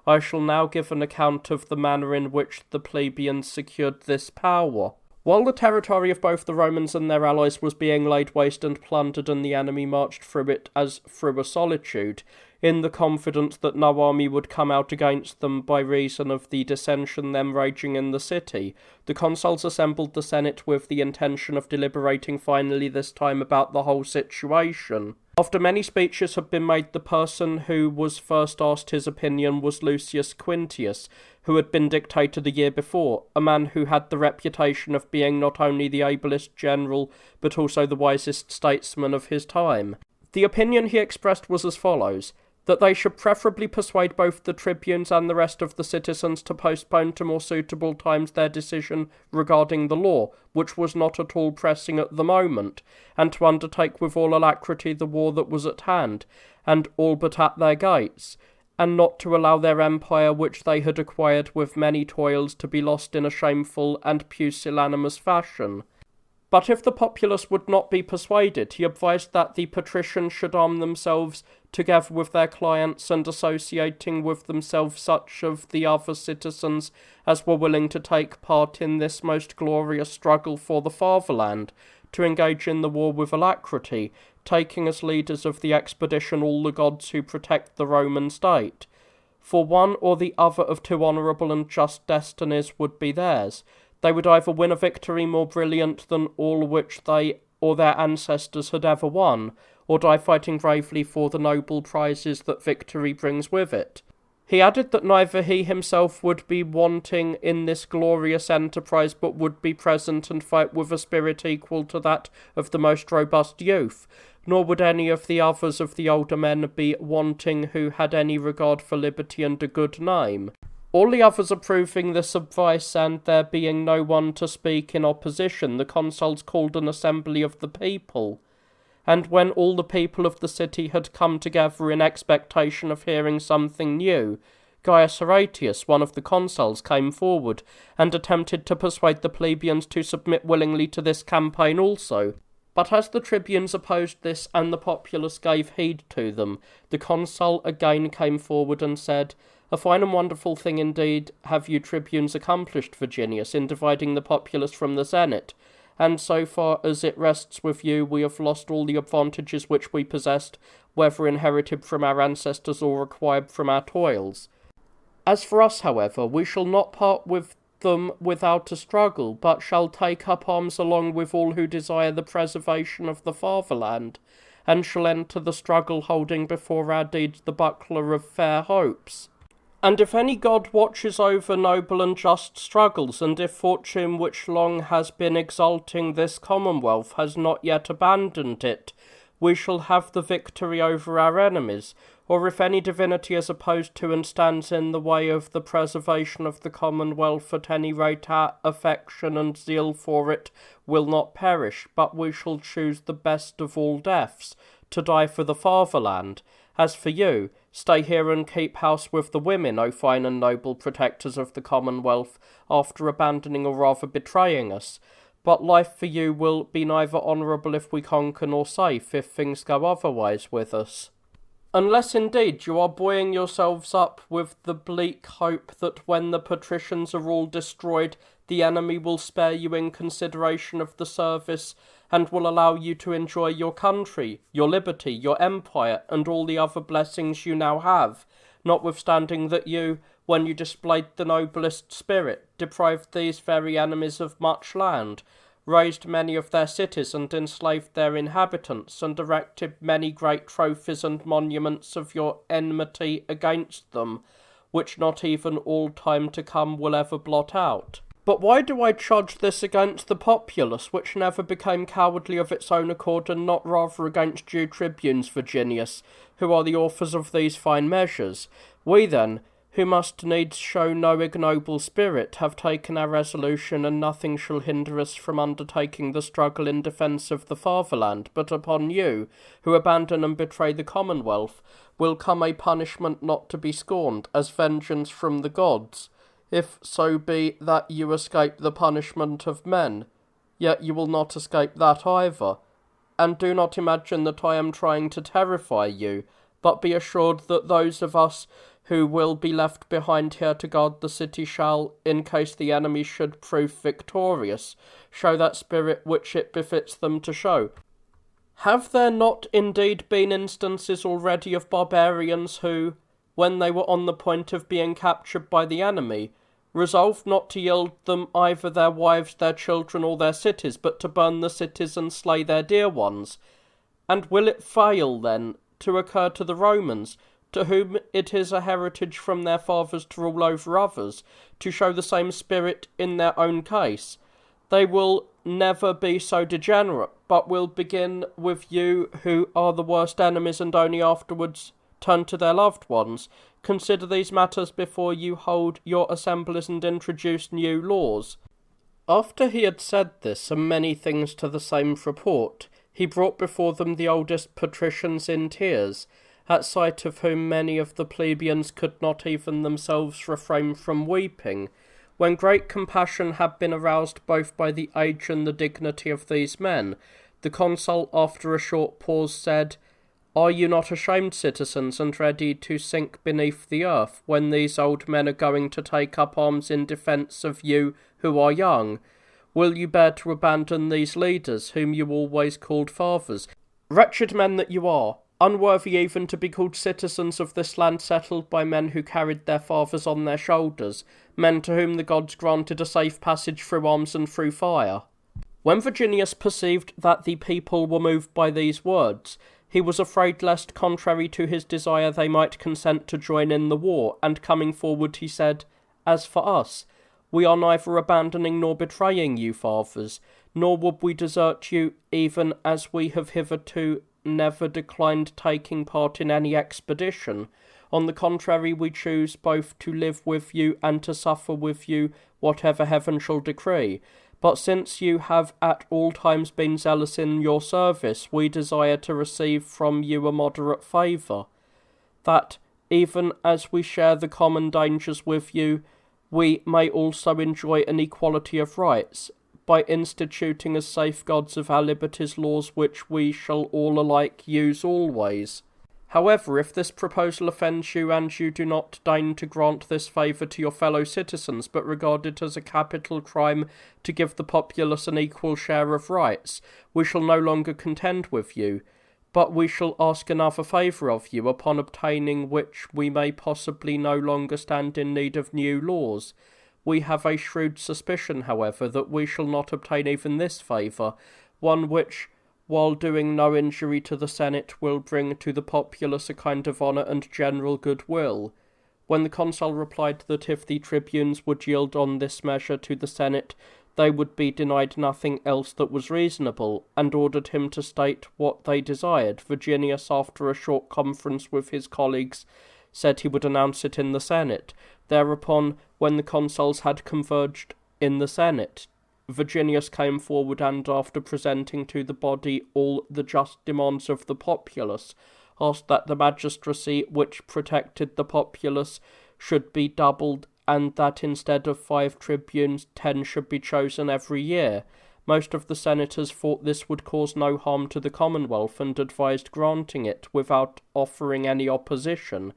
I shall now give an account of the manner in which the plebeians secured this power. While the territory of both the Romans and their allies was being laid waste and plundered, and the enemy marched through it as through a solitude, in the confidence that no army would come out against them by reason of the dissension then raging in the city, the consuls assembled the Senate with the intention of deliberating finally this time about the whole situation. After many speeches had been made, the person who was first asked his opinion was Lucius Quintius, who had been dictator the year before, a man who had the reputation of being not only the ablest general, but also the wisest statesman of his time. The opinion he expressed was as follows: that they should preferably persuade both the tribunes and the rest of the citizens to postpone to more suitable times their decision regarding the law, which was not at all pressing at the moment, and to undertake with all alacrity the war that was at hand, and all but at their gates, and not to allow their empire, which they had acquired with many toils, to be lost in a shameful and pusillanimous fashion. But if the populace would not be persuaded, he advised that the patricians should arm themselves together with their clients, and associating with themselves such of the other citizens as were willing to take part in this most glorious struggle for the fatherland, to engage in the war with alacrity, taking as leaders of the expedition all the gods who protect the Roman state. For one or the other of two honourable and just destinies would be theirs. They would either win a victory more brilliant than all which they or their ancestors had ever won, or die fighting bravely for the noble prizes that victory brings with it. He added that neither he himself would be wanting in this glorious enterprise, but would be present and fight with a spirit equal to that of the most robust youth, nor would any of the others of the older men be wanting who had any regard for liberty and a good name. All the others approving this advice, and there being no one to speak in opposition, the consuls called an assembly of the people. And when all the people of the city had come together in expectation of hearing something new, Gaius Horatius, one of the consuls, came forward, and attempted to persuade the plebeians to submit willingly to this campaign also. But as the tribunes opposed this, and the populace gave heed to them, the consul again came forward and said, "A fine and wonderful thing indeed have you tribunes accomplished, Virginius, in dividing the populace from the Senate, and so far as it rests with you, we have lost all the advantages which we possessed, whether inherited from our ancestors or acquired from our toils. As for us, however, we shall not part with them without a struggle, but shall take up arms along with all who desire the preservation of the fatherland, and shall enter the struggle holding before our deeds the buckler of fair hopes. And if any god watches over noble and just struggles, and if fortune which long has been exalting this commonwealth has not yet abandoned it, we shall have the victory over our enemies, or if any divinity is opposed to and stands in the way of the preservation of the commonwealth, at any rate our affection and zeal for it will not perish, but we shall choose the best of all deaths, to die for the fatherland. As for you, stay here and keep house with the women, O fine and noble protectors of the commonwealth, after abandoning or rather betraying us. But life for you will be neither honourable if we conquer, nor safe if things go otherwise with us. Unless indeed you are buoying yourselves up with the bleak hope that when the patricians are all destroyed, the enemy will spare you in consideration of the service, and will allow you to enjoy your country, your liberty, your empire, and all the other blessings you now have, notwithstanding that you, when you displayed the noblest spirit, deprived these very enemies of much land, razed many of their cities and enslaved their inhabitants, and erected many great trophies and monuments of your enmity against them, which not even all time to come will ever blot out. But why do I charge this against the populace, which never became cowardly of its own accord, and not rather against you tribunes, Virginius, who are the authors of these fine measures? We then, who must needs show no ignoble spirit, have taken our resolution, and nothing shall hinder us from undertaking the struggle in defence of the fatherland, but upon you, who abandon and betray the commonwealth, will come a punishment not to be scorned, as vengeance from the gods. If so be that you escape the punishment of men, yet you will not escape that either. And do not imagine that I am trying to terrify you, but be assured that those of us who will be left behind here to guard the city shall, in case the enemy should prove victorious, show that spirit which it befits them to show. Have there not indeed been instances already of barbarians who, when they were on the point of being captured by the enemy, resolved not to yield them either their wives, their children, or their cities, but to burn the cities and slay their dear ones? And will it fail, then, to occur to the Romans, to whom it is a heritage from their fathers to rule over others, to show the same spirit in their own case? They will never be so degenerate, but will begin with you, who are the worst enemies, and only afterwards turn to their loved ones. Consider these matters before you hold your assemblies and introduce new laws." After he had said this, and many things to the same purport, he brought before them the oldest patricians in tears, at sight of whom many of the plebeians could not even themselves refrain from weeping, When great compassion had been aroused both by the age and the dignity of these men, the consul, after a short pause, said, "Are you not ashamed, citizens, and ready to sink beneath the earth, when these old men are going to take up arms in defence of you who are young? Will you bear to abandon these leaders, whom you always called fathers? Wretched men that you are, unworthy even to be called citizens of this land settled by men who carried their fathers on their shoulders, men to whom the gods granted a safe passage through arms and through fire." When Virginius perceived that the people were moved by these words, he was afraid lest, contrary to his desire, they might consent to join in the war, and coming forward he said, "As for us, we are neither abandoning nor betraying you, fathers, nor would we desert you, even as we have hitherto never declined taking part in any expedition. On the contrary, we choose both to live with you and to suffer with you whatever heaven shall decree. But since you have at all times been zealous in your service, we desire to receive from you a moderate favour, that, even as we share the common dangers with you, we may also enjoy an equality of rights, by instituting as safeguards of our liberties laws which we shall all alike use always. However, if this proposal offends you, and you do not deign to grant this favour to your fellow citizens, but regard it as a capital crime to give the populace an equal share of rights, we shall no longer contend with you, but we shall ask another favour of you, upon obtaining which we may possibly no longer stand in need of new laws. We have a shrewd suspicion, however, that we shall not obtain even this favour, one which, while doing no injury to the Senate, will bring to the populace a kind of honour and general goodwill." When the consul replied that if the tribunes would yield on this measure to the Senate, they would be denied nothing else that was reasonable, and ordered him to state what they desired, Virginius, after a short conference with his colleagues, said he would announce it in the Senate. Thereupon, when the consuls had converged in the Senate, Virginius came forward, and, after presenting to the body all the just demands of the populace, asked that the magistracy which protected the populace should be doubled, and that instead of 5 tribunes, 10 should be chosen every year. Most of the senators thought this would cause no harm to the Commonwealth, and advised granting it without offering any opposition.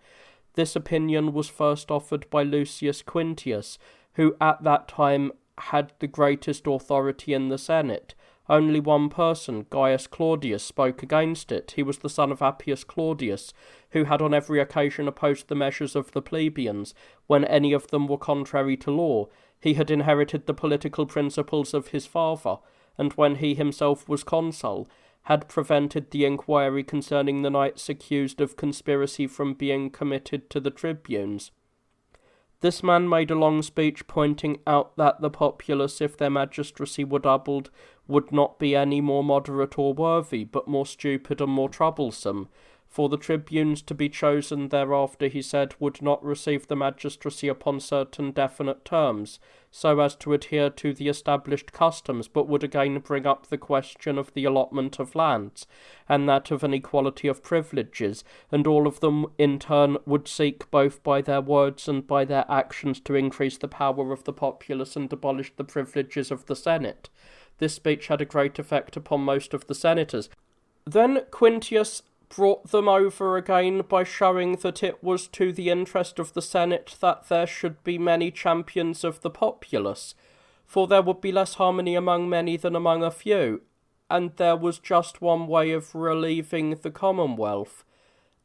This opinion was first offered by Lucius Quintius, who at that time had the greatest authority in the Senate. Only one person, Gaius Claudius, spoke against it. He was the son of Appius Claudius, who had on every occasion opposed the measures of the plebeians, when any of them were contrary to law. He had inherited the political principles of his father, and when he himself was consul, had prevented the inquiry concerning the knights accused of conspiracy from being committed to the tribunes. This man made a long speech pointing out that the populace, if their magistracy were doubled, would not be any more moderate or worthy, but more stupid and more troublesome. For the tribunes to be chosen thereafter, he said, would not receive the magistracy upon certain definite terms, so as to adhere to the established customs, but would again bring up the question of the allotment of lands, and that of an equality of privileges, and all of them in turn would seek both by their words and by their actions to increase the power of the populace and abolish the privileges of the Senate. This speech had a great effect upon most of the senators. Then Quintius brought them over again by showing that it was to the interest of the Senate that there should be many champions of the populace, for there would be less harmony among many than among a few, and there was just one way of relieving the Commonwealth,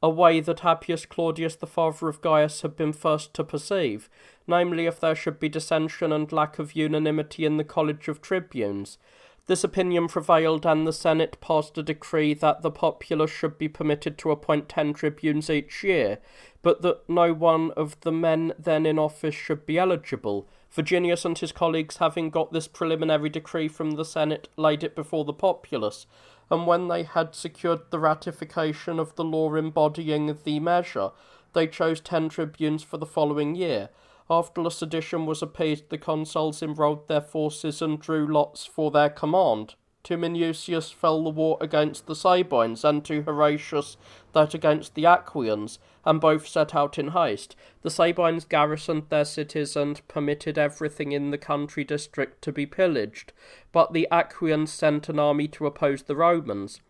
a way that Appius Claudius, the father of Gaius, had been first to perceive, namely, if there should be dissension and lack of unanimity in the College of Tribunes. This opinion prevailed, and the Senate passed a decree that the populace should be permitted to appoint 10 tribunes each year, but that no one of the men then in office should be eligible. Virginius and his colleagues, having got this preliminary decree from the Senate, laid it before the populace, and when they had secured the ratification of the law embodying the measure, they chose 10 tribunes for the following year. After the sedition was appeased, the consuls enrolled their forces and drew lots for their command. to Minucius fell the war against the Sabines, and to Horatius that against the Aquians, and both set out in haste. The Sabines garrisoned their cities and permitted everything in the country district to be pillaged, but the Aquians sent an army to oppose the Romans.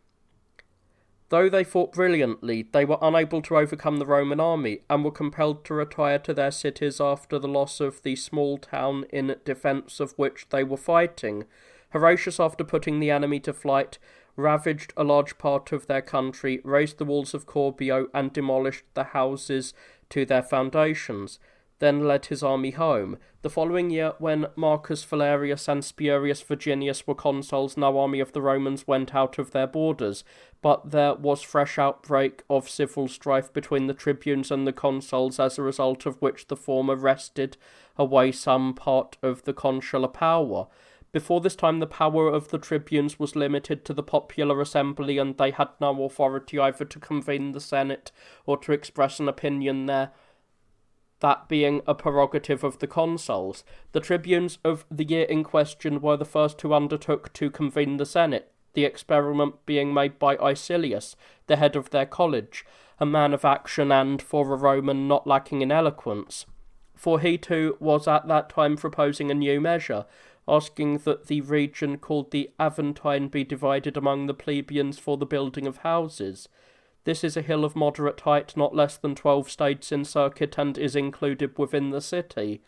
Though they fought brilliantly, they were unable to overcome the Roman army, and were compelled to retire to their cities after the loss of the small town in defence of which they were fighting. Horatius, after putting the enemy to flight, ravaged a large part of their country, razed the walls of Corbio, and demolished the houses to their foundations, then led his army home. The following year, when Marcus Valerius and Spurius Virginius were consuls, no army of the Romans went out of their borders, but there was fresh outbreak of civil strife between the tribunes and the consuls, as a result of which the former wrested away some part of the consular power. Before this time, the power of the tribunes was limited to the popular assembly, and they had no authority either to convene the Senate or to express an opinion there, that being a prerogative of the consuls. The tribunes of the year in question were the first who undertook to convene the Senate, the experiment being made by Icilius, the head of their college, a man of action and, for a Roman, not lacking in eloquence. For he too was at that time proposing a new measure, asking that the region called the Aventine be divided among the plebeians for the building of houses. This is a hill of moderate height, not less than 12 states in circuit, and is included within the city.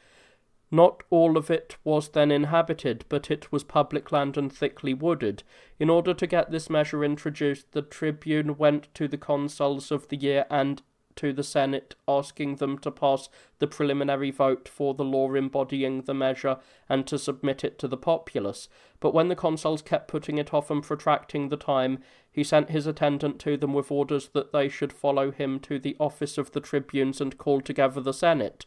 Not all of it was then inhabited, but it was public land and thickly wooded. In order to get this measure introduced, the tribune went to the consuls of the year and to the Senate, asking them to pass the preliminary vote for the law embodying the measure and to submit it to the populace. But when the consuls kept putting it off and protracting the time, he sent his attendant to them with orders that they should follow him to the office of the tribunes and call together the Senate.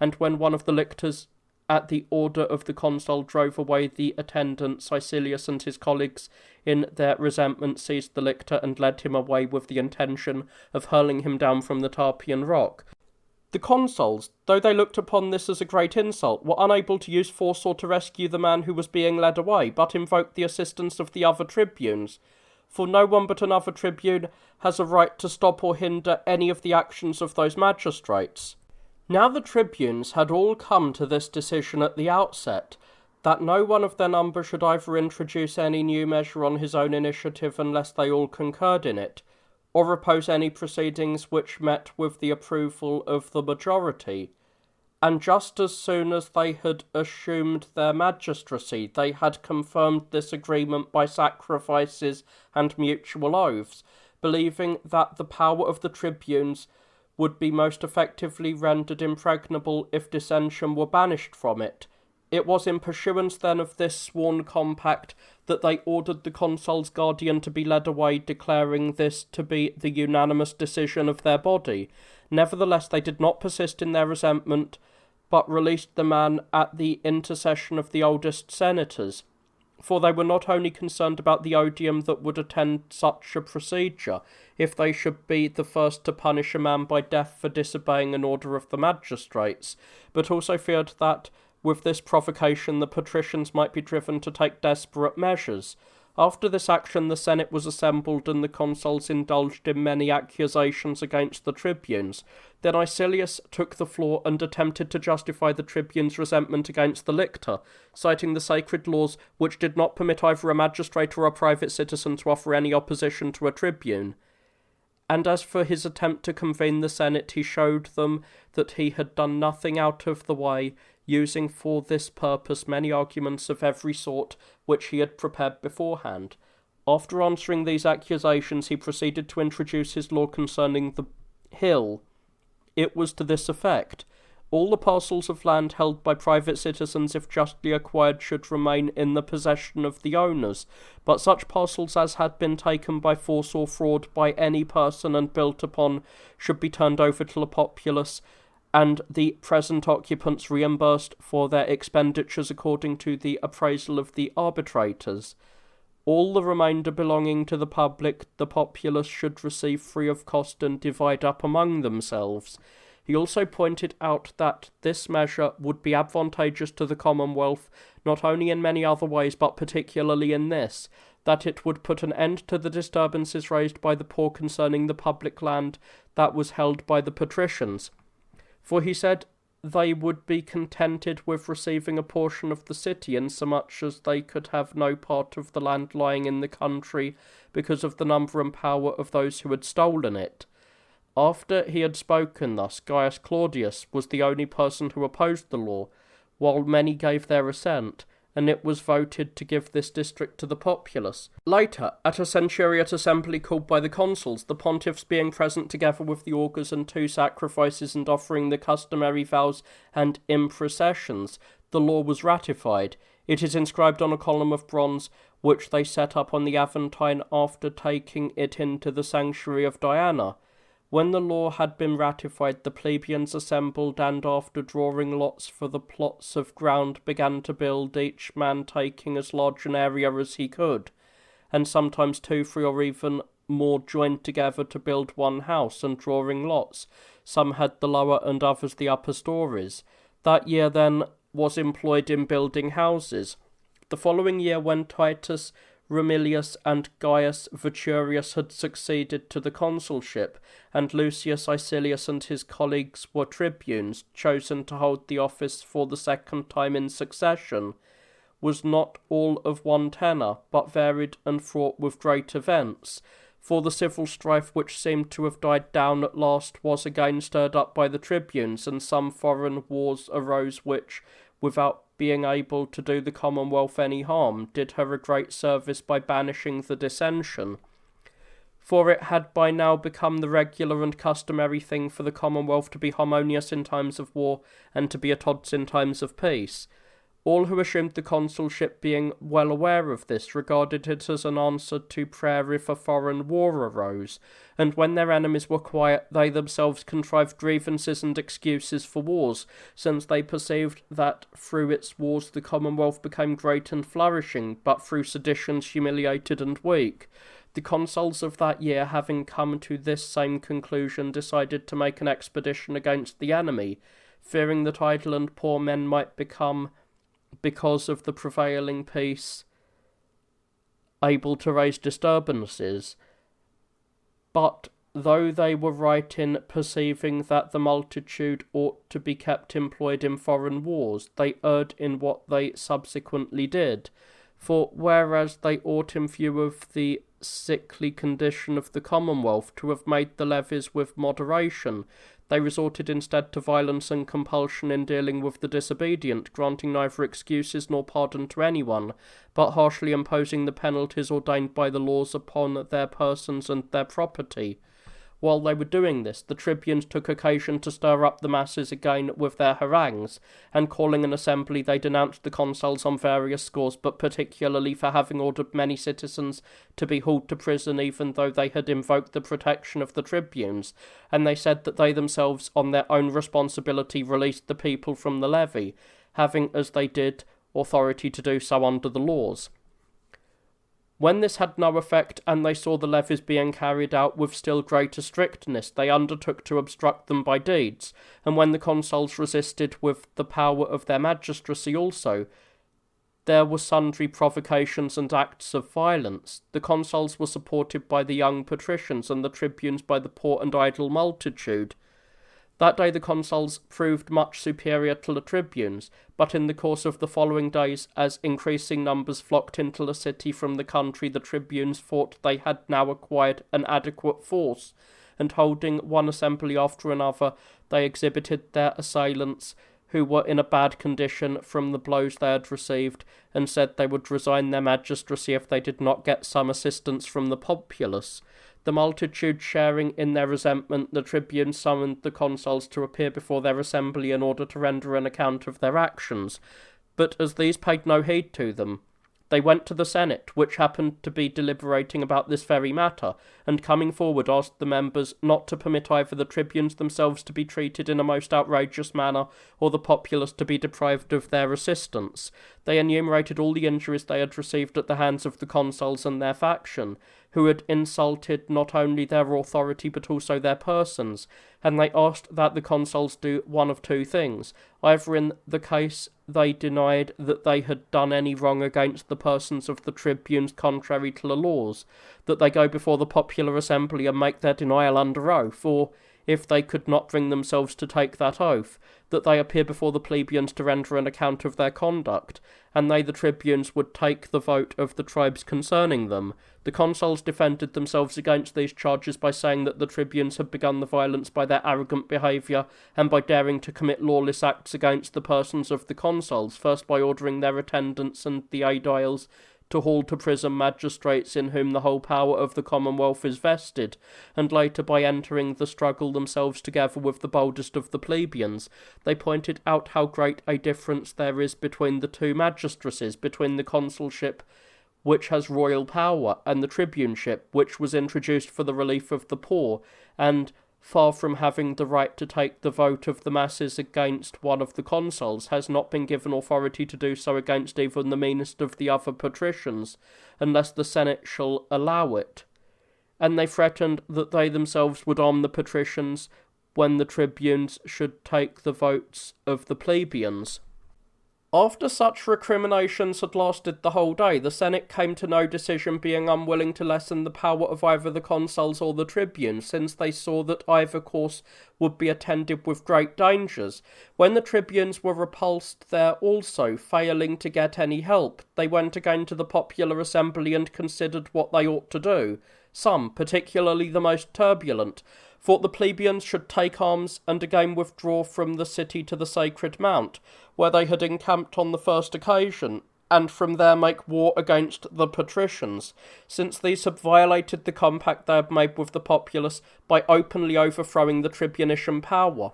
And when one of the lictors, at the order of the consul, drove away the attendant, Caecilius and his colleagues, in their resentment, seized the lictor and led him away with the intention of hurling him down from the Tarpeian rock. The consuls, though they looked upon this as a great insult, were unable to use force or to rescue the man who was being led away, but invoked the assistance of the other tribunes. For no one but another tribune has a right to stop or hinder any of the actions of those magistrates. Now the tribunes had all come to this decision at the outset, that no one of their number should either introduce any new measure on his own initiative unless they all concurred in it, or oppose any proceedings which met with the approval of the majority. And just as soon as they had assumed their magistracy, they had confirmed this agreement by sacrifices and mutual oaths, believing that the power of the tribunes would be most effectively rendered impregnable if dissension were banished from it. It was in pursuance then of this sworn compact that they ordered the consul's guardian to be led away, declaring this to be the unanimous decision of their body. Nevertheless, they did not persist in their resentment, but released the man at the intercession of the oldest senators. For they were not only concerned about the odium that would attend such a procedure, if they should be the first to punish a man by death for disobeying an order of the magistrates, but also feared that, with this provocation, the patricians might be driven to take desperate measures. After this action, the Senate was assembled, and the consuls indulged in many accusations against the tribunes. Then Icilius took the floor and attempted to justify the tribunes' resentment against the lictor, citing the sacred laws which did not permit either a magistrate or a private citizen to offer any opposition to a tribune. And as for his attempt to convene the Senate, he showed them that he had done nothing out of the way, using for this purpose many arguments of every sort which he had prepared beforehand. After answering these accusations, he proceeded to introduce his law concerning the hill. It was to this effect: all the parcels of land held by private citizens, if justly acquired, should remain in the possession of the owners, but such parcels as had been taken by force or fraud by any person and built upon should be turned over to the populace, and the present occupants reimbursed for their expenditures according to the appraisal of the arbitrators. All the remainder belonging to the public, the populace should receive free of cost and divide up among themselves. He also pointed out that this measure would be advantageous to the Commonwealth, not only in many other ways, but particularly in this, that it would put an end to the disturbances raised by the poor concerning the public land that was held by the patricians. For he said they would be contented with receiving a portion of the city, insomuch as they could have no part of the land lying in the country, because of the number and power of those who had stolen it. After he had spoken thus, Gaius Claudius was the only person who opposed the law, while many gave their assent, and it was voted to give this district to the populace. Later, at a centuriate assembly called by the consuls, the pontiffs being present together with the augurs and 2 sacrifices and offering the customary vows and improcessions, the law was ratified. It is inscribed on a column of bronze, which they set up on the Aventine after taking it into the sanctuary of Diana. When the law had been ratified, the plebeians assembled, and after drawing lots for the plots of ground, began to build, each man taking as large an area as he could, and sometimes 2, 3, or even more joined together to build one house, and drawing lots. Some had the lower and others the upper stories. That year then was employed in building houses. The following year, when Titus Romilius and Gaius Veturius had succeeded to the consulship, and Lucius Icilius and his colleagues were tribunes, chosen to hold the office for the 2nd time in succession, was not all of one tenor, but varied and fraught with great events. For the civil strife, which seemed to have died down at last, was again stirred up by the tribunes, and some foreign wars arose which, without being able to do the Commonwealth any harm, did her a great service by banishing the dissension. For it had by now become the regular and customary thing for the Commonwealth to be harmonious in times of war, and to be at odds in times of peace. All who assumed the consulship, being well aware of this, regarded it as an answer to prayer if a foreign war arose, and when their enemies were quiet, they themselves contrived grievances and excuses for wars, since they perceived that through its wars the Commonwealth became great and flourishing, but through seditions humiliated and weak. The consuls of that year, having come to this same conclusion, decided to make an expedition against the enemy, fearing that idle and poor men might become, because of the prevailing peace, able to raise disturbances. But though they were right in perceiving that the multitude ought to be kept employed in foreign wars, they erred in what they subsequently did. For whereas they ought, in view of the sickly condition of the Commonwealth, to have made the levies with moderation, they resorted instead to violence and compulsion in dealing with the disobedient, granting neither excuses nor pardon to anyone, but harshly imposing the penalties ordained by the laws upon their persons and their property. While they were doing this, the tribunes took occasion to stir up the masses again with their harangues, and calling an assembly, they denounced the consuls on various scores, but particularly for having ordered many citizens to be hauled to prison, even though they had invoked the protection of the tribunes, and they said that they themselves, on their own responsibility, released the people from the levy, having, as they did, authority to do so under the laws. When this had no effect, and they saw the levies being carried out with still greater strictness, they undertook to obstruct them by deeds, and when the consuls resisted with the power of their magistracy also, there were sundry provocations and acts of violence. The consuls were supported by the young patricians, and the tribunes by the poor and idle multitude. That day the consuls proved much superior to the tribunes, but in the course of the following days, as increasing numbers flocked into the city from the country, the tribunes thought they had now acquired an adequate force, and holding one assembly after another, they exhibited their assailants, who were in a bad condition from the blows they had received, and said they would resign their magistracy if they did not get some assistance from the populace. The multitude sharing in their resentment, the tribunes summoned the consuls to appear before their assembly in order to render an account of their actions. But as these paid no heed to them, they went to the Senate, which happened to be deliberating about this very matter, and coming forward asked the members not to permit either the tribunes themselves to be treated in a most outrageous manner, or the populace to be deprived of their assistance. They enumerated all the injuries they had received at the hands of the consuls and their faction, who had insulted not only their authority but also their persons, and they asked that the consuls do one of two things. Either in the case they denied that they had done any wrong against the persons of the tribunes contrary to the laws, that they go before the popular assembly and make their denial under oath, or, if they could not bring themselves to take that oath, that they appear before the plebeians to render an account of their conduct, and they, the tribunes, would take the vote of the tribes concerning them. The consuls defended themselves against these charges by saying that the tribunes had begun the violence by their arrogant behaviour, and by daring to commit lawless acts against the persons of the consuls, first by ordering their attendants and the aediles to haul to prison magistrates in whom the whole power of the Commonwealth is vested, and later by entering the struggle themselves together with the boldest of the plebeians. They pointed out how great a difference there is between the two magistracies, between the consulship, which has royal power, and the tribuneship, which was introduced for the relief of the poor, and, far from having the right to take the vote of the masses against one of the consuls, has not been given authority to do so against even the meanest of the other patricians, unless the Senate shall allow it. And they threatened that they themselves would arm the patricians when the tribunes should take the votes of the plebeians. After such recriminations had lasted the whole day, the Senate came to no decision, being unwilling to lessen the power of either the consuls or the tribunes, since they saw that either course would be attended with great dangers. When the tribunes were repulsed there also, failing to get any help, they went again to the popular assembly and considered what they ought to do. Some, particularly the most turbulent, thought the plebeians should take arms and again withdraw from the city to the Sacred Mount, where they had encamped on the first occasion, and from there make war against the patricians, since these had violated the compact they had made with the populace by openly overthrowing the tribunician power.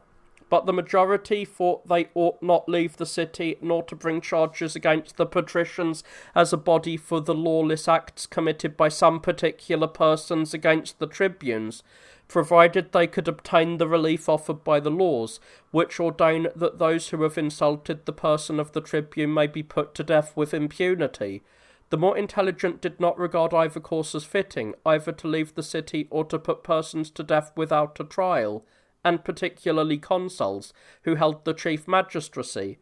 But the majority thought they ought not leave the city, nor to bring charges against the patricians as a body for the lawless acts committed by some particular persons against the tribunes, provided they could obtain the relief offered by the laws, which ordain that those who have insulted the person of the tribune may be put to death with impunity. The more intelligent did not regard either course as fitting, either to leave the city or to put persons to death without a trial, and particularly consuls, who held the chief magistracy.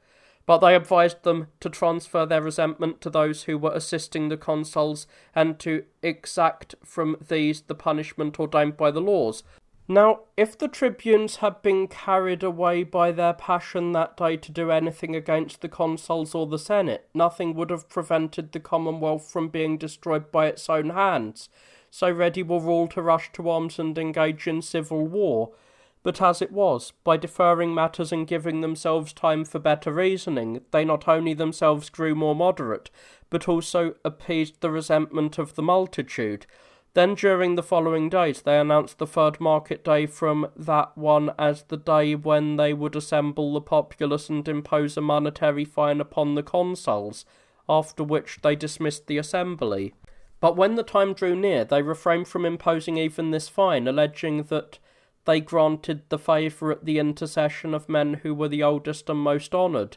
But they advised them to transfer their resentment to those who were assisting the consuls, and to exact from these the punishment ordained by the laws. Now, if the tribunes had been carried away by their passion that day to do anything against the consuls or the Senate, nothing would have prevented the Commonwealth from being destroyed by its own hands. So ready were all to rush to arms and engage in civil war. But as it was, by deferring matters and giving themselves time for better reasoning, they not only themselves grew more moderate, but also appeased the resentment of the multitude. Then during the following days they announced the third market day from that one as the day when they would assemble the populace and impose a monetary fine upon the consuls, after which they dismissed the assembly. But when the time drew near, they refrained from imposing even this fine, alleging that they granted the favour at the intercession of men who were the oldest and most honoured.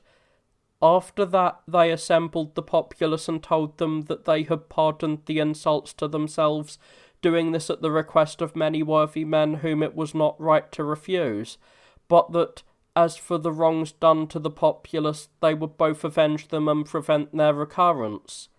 After that they assembled the populace and told them that they had pardoned the insults to themselves, doing this at the request of many worthy men whom it was not right to refuse, but that, as for the wrongs done to the populace, they would both avenge them and prevent their recurrence.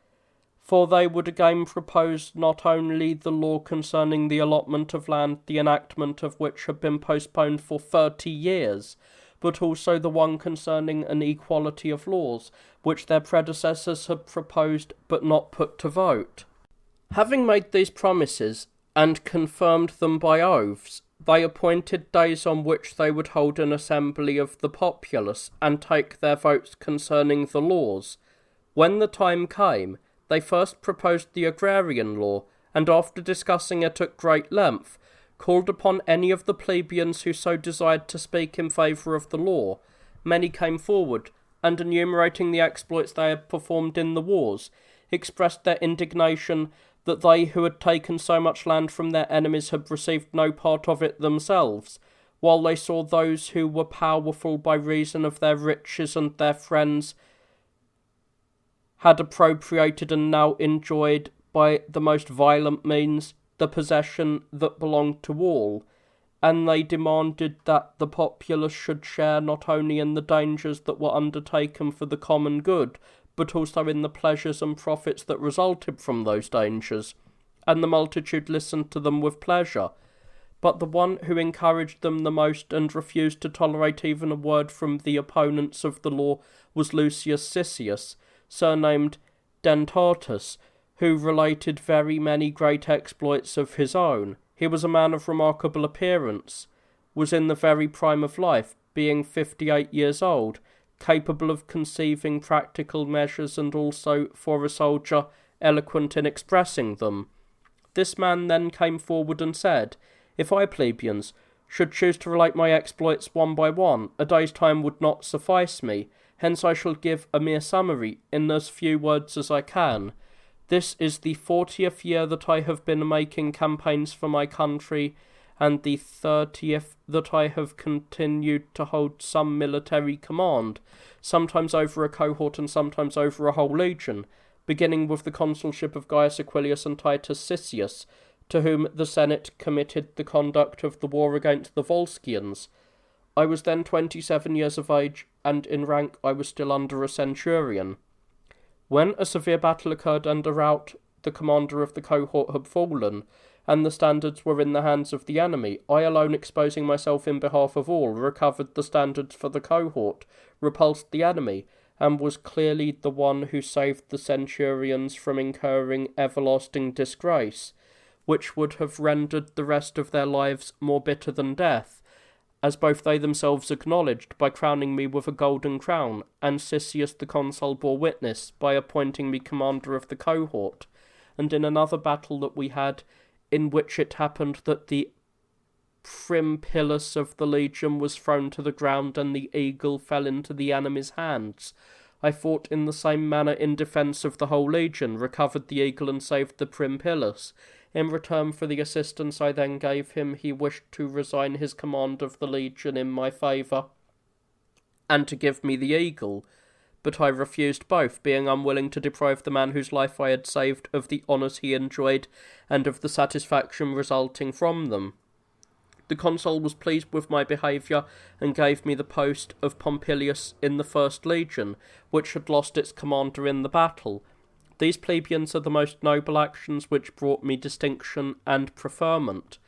For they would again propose not only the law concerning the allotment of land, the enactment of which had been postponed for 30 years, but also the one concerning an equality of laws, which their predecessors had proposed but not put to vote. Having made these promises, and confirmed them by oaths, they appointed days on which they would hold an assembly of the populace, and take their votes concerning the laws. When the time came, they first proposed the agrarian law, and after discussing it at great length, called upon any of the plebeians who so desired to speak in favour of the law. Many came forward, and enumerating the exploits they had performed in the wars, expressed their indignation that they who had taken so much land from their enemies had received no part of it themselves, while they saw those who were powerful by reason of their riches and their friends had appropriated and now enjoyed by the most violent means the possession that belonged to all, and they demanded that the populace should share not only in the dangers that were undertaken for the common good, but also in the pleasures and profits that resulted from those dangers, and the multitude listened to them with pleasure. But the one who encouraged them the most and refused to tolerate even a word from the opponents of the law was Lucius Cicius, surnamed Dentatus, who related very many great exploits of his own. He was a man of remarkable appearance, was in the very prime of life, being 58 years old, capable of conceiving practical measures and also, for a soldier, eloquent in expressing them. This man then came forward and said, "If I, plebeians, should choose to relate my exploits one by one, a day's time would not suffice me, hence I shall give a mere summary in as few words as I can. This is the 40th year that I have been making campaigns for my country, and the 30th that I have continued to hold some military command, sometimes over a cohort and sometimes over a whole legion, beginning with the consulship of Gaius Aquilius and Titus Cicius, to whom the Senate committed the conduct of the war against the Volscians. I was then 27 years of age, and in rank I was still under a centurion. When a severe battle occurred and a rout, the commander of the cohort had fallen, and the standards were in the hands of the enemy, I alone, exposing myself in behalf of all, recovered the standards for the cohort, repulsed the enemy, and was clearly the one who saved the centurions from incurring everlasting disgrace, which would have rendered the rest of their lives more bitter than death, as both they themselves acknowledged by crowning me with a golden crown, and Cicius the consul bore witness by appointing me commander of the cohort. And in another battle that we had, in which it happened that the prim pilus of the legion was thrown to the ground and the eagle fell into the enemy's hands, I fought in the same manner in defence of the whole legion, recovered the eagle and saved the prim pilus. In return for the assistance I then gave him, he wished to resign his command of the legion in my favour, and to give me the eagle, but I refused both, being unwilling to deprive the man whose life I had saved of the honours he enjoyed, and of the satisfaction resulting from them. The consul was pleased with my behaviour, and gave me the post of Pompilius in the first legion, which had lost its commander in the battle. These plebeians are the most noble actions which brought me distinction and preferment,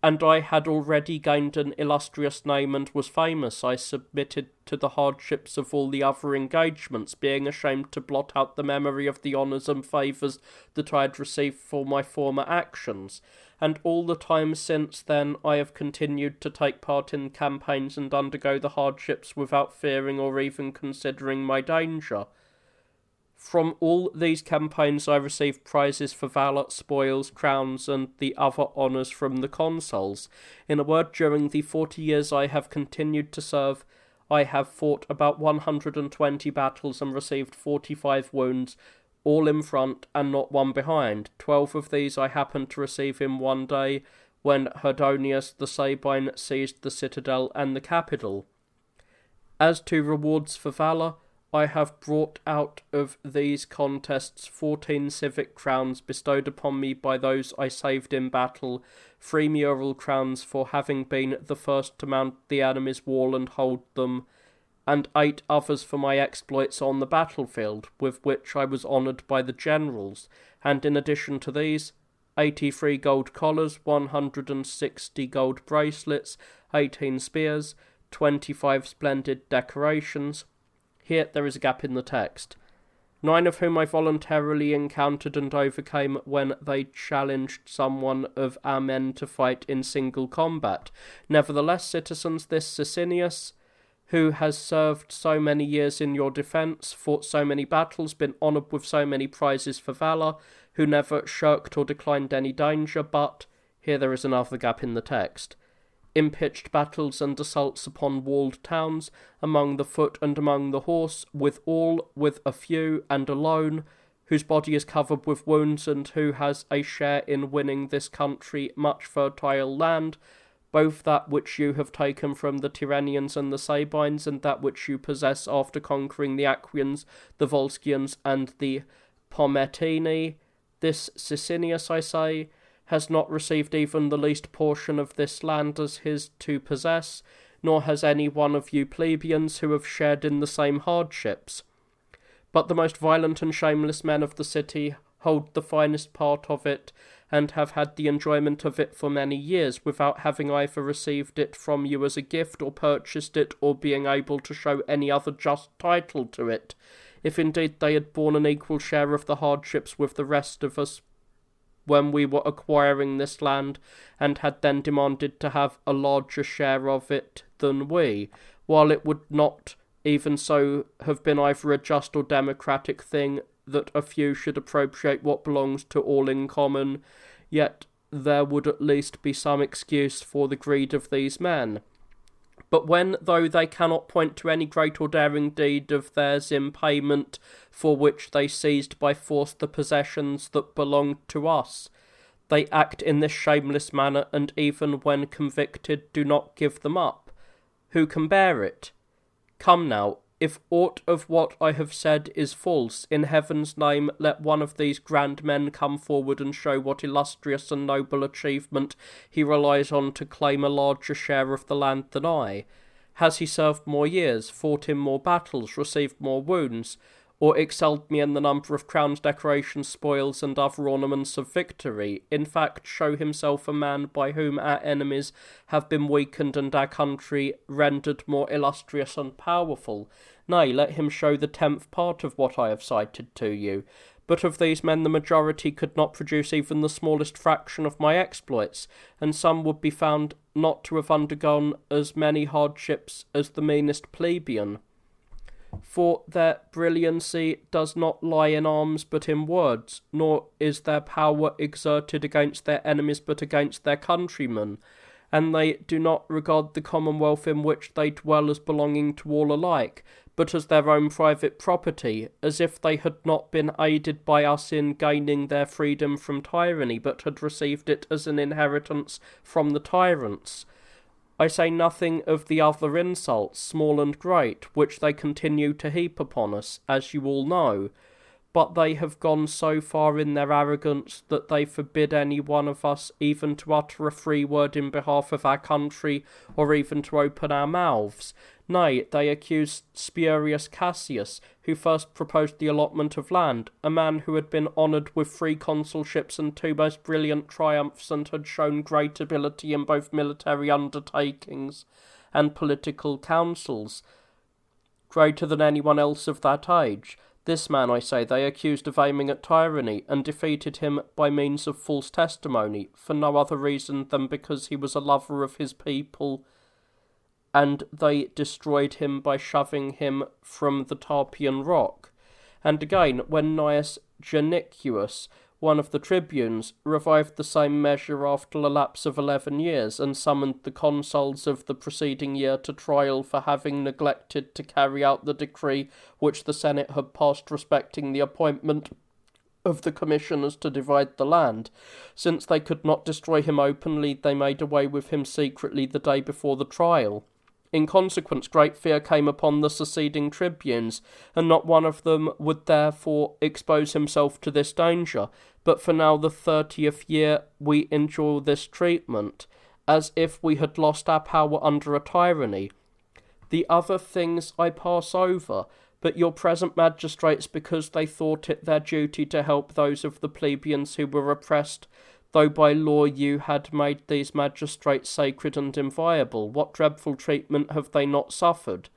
and I had already gained an illustrious name and was famous. I submitted to the hardships of all the other engagements, being ashamed to blot out the memory of the honours and favours that I had received for my former actions, and all the time since then I have continued to take part in campaigns and undergo the hardships without fearing or even considering my danger. From all these campaigns I received prizes for valour, spoils, crowns, and the other honours from the consuls. In a word, during the 40 years I have continued to serve, I have fought about 120 battles and received 45 wounds, all in front and not one behind. 12 of these I happened to receive in one day, when Herdonius the Sabine seized the citadel and the capital. As to rewards for valour, I have brought out of these contests 14 civic crowns bestowed upon me by those I saved in battle, 3 mural crowns for having been the first to mount the enemy's wall and hold them, and 8 others for my exploits on the battlefield, with which I was honoured by the generals, and in addition to these, 83 gold collars, 160 gold bracelets, 18 spears, 25 splendid decorations. Here there is a gap in the text. 9 of whom I voluntarily encountered and overcame when they challenged someone of our men to fight in single combat. Nevertheless, citizens, this Sicinius, who has served so many years in your defence, fought so many battles, been honoured with so many prizes for valour, who never shirked or declined any danger, but, here there is another gap in the text, in pitched battles and assaults upon walled towns, among the foot and among the horse, with all, with a few, and alone, whose body is covered with wounds, and who has a share in winning this country much fertile land, both that which you have taken from the Tyrrhenians and the Sabines, and that which you possess after conquering the Aquians, the Volscians, and the Pometini. This Sicinius, I say, has not received even the least portion of this land as his to possess, nor has any one of you plebeians who have shared in the same hardships. But the most violent and shameless men of the city hold the finest part of it, and have had the enjoyment of it for many years, without having either received it from you as a gift, or purchased it, or being able to show any other just title to it, if indeed they had borne an equal share of the hardships with the rest of us when we were acquiring this land, and had then demanded to have a larger share of it than we, while it would not even so have been either a just or democratic thing that a few should appropriate what belongs to all in common, yet there would at least be some excuse for the greed of these men. But when, though they cannot point to any great or daring deed of theirs in payment for which they seized by force the possessions that belonged to us, they act in this shameless manner, and even when convicted do not give them up, who can bear it? Come now, if aught of what I have said is false, in heaven's name let one of these grand men come forward and show what illustrious and noble achievement he relies on to claim a larger share of the land than I. Has he served more years, fought in more battles, received more wounds, or excelled me in the number of crowns, decorations, spoils, and other ornaments of victory? In fact, show himself a man by whom our enemies have been weakened and our country rendered more illustrious and powerful. Nay, let him show the 10th part of what I have cited to you. But of these men the majority could not produce even the smallest fraction of my exploits, and some would be found not to have undergone as many hardships as the meanest plebeian. For their brilliancy does not lie in arms but in words, nor is their power exerted against their enemies but against their countrymen, and they do not regard the commonwealth in which they dwell as belonging to all alike, but as their own private property, as if they had not been aided by us in gaining their freedom from tyranny, but had received it as an inheritance from the tyrants. I say nothing of the other insults, small and great, which they continue to heap upon us, as you all know, but they have gone so far in their arrogance that they forbid any one of us even to utter a free word in behalf of our country, or even to open our mouths. Nay, they accuse Spurius Cassius, who first proposed the allotment of land, a man who had been honoured with 3 consulships and 2 most brilliant triumphs, and had shown great ability in both military undertakings and political councils, greater than anyone else of that age. This man, I say, they accused of aiming at tyranny, and defeated him by means of false testimony, for no other reason than because he was a lover of his people, and they destroyed him by shoving him from the Tarpeian rock. And again, when Gnaeus Genicius, one of the tribunes, revived the same measure after a lapse of 11 years, and summoned the consuls of the preceding year to trial for having neglected to carry out the decree which the Senate had passed respecting the appointment of the commissioners to divide the land, since they could not destroy him openly, they made away with him secretly the day before the trial. In consequence, great fear came upon the seceding tribunes, and not one of them would therefore expose himself to this danger. But for now the 30th year we endure this treatment, as if we had lost our power under a tyranny. The other things I pass over, but your present magistrates, because they thought it their duty to help those of the plebeians who were oppressed, though by law you had made these magistrates sacred and inviolable, what dreadful treatment have they not suffered?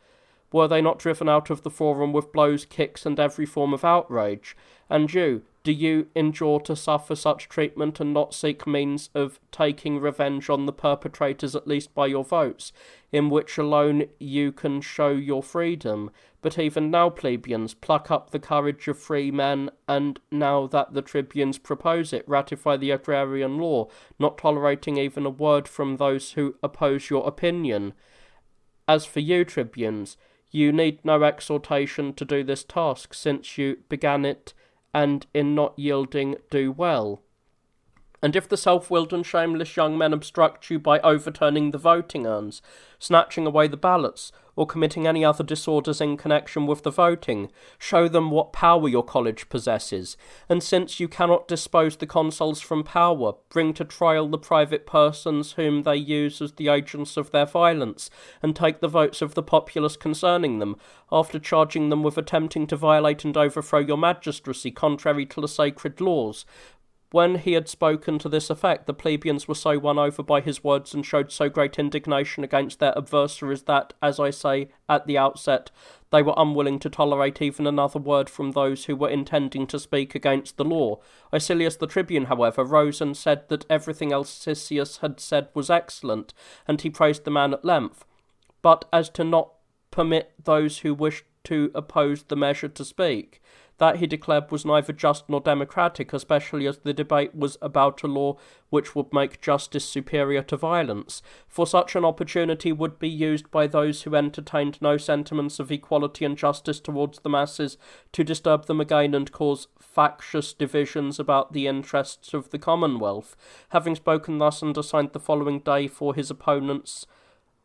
Were they not driven out of the forum with blows, kicks, and every form of outrage? And you, do you endure to suffer such treatment, and not seek means of taking revenge on the perpetrators, at least by your votes, in which alone you can show your freedom? But even now, plebeians, pluck up the courage of free men, and now that the tribunes propose it, ratify the agrarian law, not tolerating even a word from those who oppose your opinion. As for you, tribunes, you need no exhortation to do this task, since you began it, and in not yielding do well. And if the self-willed and shameless young men obstruct you by overturning the voting urns, snatching away the ballots, or committing any other disorders in connection with the voting, show them what power your college possesses, and since you cannot dispose the consuls from power, bring to trial the private persons whom they use as the agents of their violence, and take the votes of the populace concerning them, after charging them with attempting to violate and overthrow your magistracy contrary to the sacred laws. When he had spoken to this effect, the plebeians were so won over by his words and showed so great indignation against their adversaries that, as I say at the outset, they were unwilling to tolerate even another word from those who were intending to speak against the law. Icilius the tribune, however, rose and said that everything else Cicius had said was excellent, and he praised the man at length. But as to not permit those who wished to oppose the measure to speak, that he declared was neither just nor democratic, especially as the debate was about a law which would make justice superior to violence, for such an opportunity would be used by those who entertained no sentiments of equality and justice towards the masses to disturb them again and cause factious divisions about the interests of the Commonwealth. Having spoken thus and assigned the following day for his opponents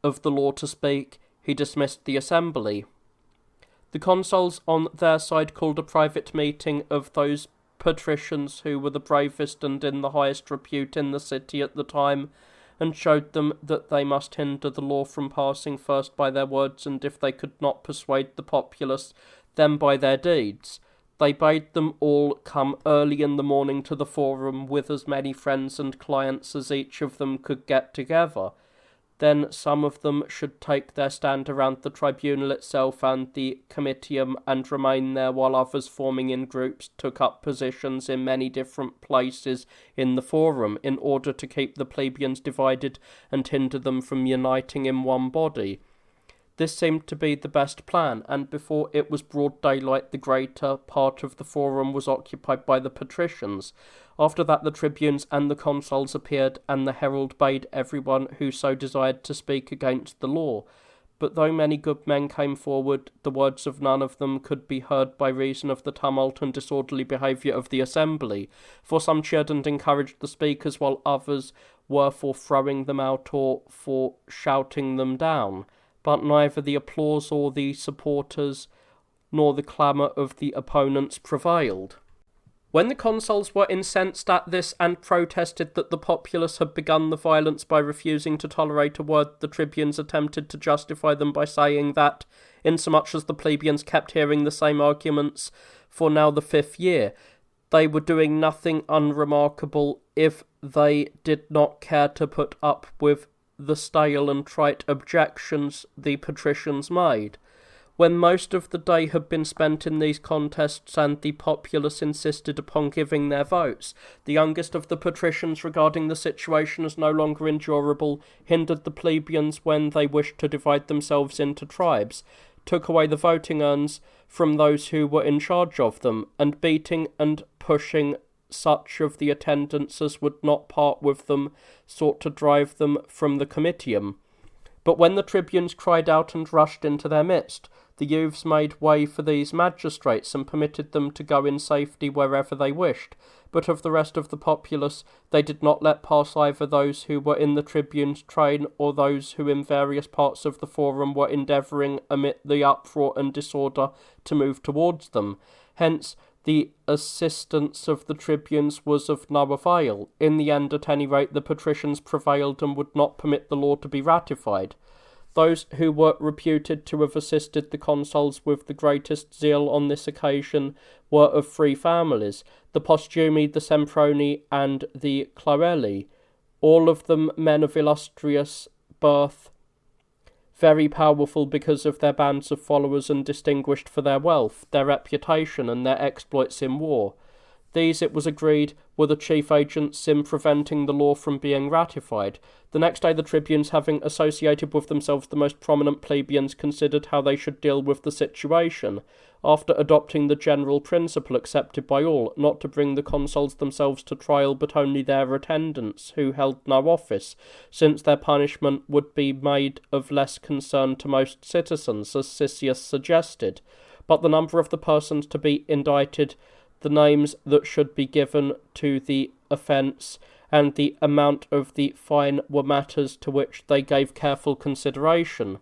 of the law to speak, he dismissed the assembly. The consuls on their side called a private meeting of those patricians who were the bravest and in the highest repute in the city at the time, and showed them that they must hinder the law from passing first by their words, and if they could not persuade the populace, then by their deeds. They bade them all come early in the morning to the forum with as many friends and clients as each of them could get together. Then some of them should take their stand around the tribunal itself and the comitium and remain there, while others, forming in groups, took up positions in many different places in the forum, in order to keep the plebeians divided and hinder them from uniting in one body. This seemed to be the best plan, and before it was broad daylight the greater part of the forum was occupied by the patricians. After that the tribunes and the consuls appeared, and the herald bade everyone who so desired to speak against the law. But though many good men came forward, the words of none of them could be heard by reason of the tumult and disorderly behaviour of the assembly, for some cheered and encouraged the speakers, while others were for throwing them out or for shouting them down. But neither the applause or the supporters nor the clamour of the opponents prevailed. When the consuls were incensed at this and protested that the populace had begun the violence by refusing to tolerate a word, the tribunes attempted to justify them by saying that, insomuch as the plebeians kept hearing the same arguments for now the 5th year, they were doing nothing unremarkable if they did not care to put up with the stale and trite objections the patricians made. When most of the day had been spent in these contests and the populace insisted upon giving their votes, the youngest of the patricians, regarding the situation as no longer endurable, hindered the plebeians when they wished to divide themselves into tribes, took away the voting urns from those who were in charge of them, and beating and pushing such of the attendants as would not part with them, sought to drive them from the comitium. But when the tribunes cried out and rushed into their midst, the youths made way for these magistrates and permitted them to go in safety wherever they wished. But of the rest of the populace they did not let pass either those who were in the tribune's train or those who in various parts of the forum were endeavouring, amid the uproar and disorder, to move towards them. Hence the assistance of the tribunes was of no avail. In the end, at any rate, the patricians prevailed and would not permit the law to be ratified. Those who were reputed to have assisted the consuls with the greatest zeal on this occasion were of 3 families, the Postumi, the Semproni, and the Cloelli, all of them men of illustrious birth, very powerful because of their bands of followers and distinguished for their wealth, their reputation, and their exploits in war. These, it was agreed, were the chief agents in preventing the law from being ratified. The next day the tribunes, having associated with themselves the most prominent plebeians, considered how they should deal with the situation, after adopting the general principle accepted by all, not to bring the consuls themselves to trial, but only their attendants, who held no office, since their punishment would be made of less concern to most citizens, as Cicius suggested. But the number of the persons to be indicted, the names that should be given to the offence and the amount of the fine were matters to which they gave careful consideration.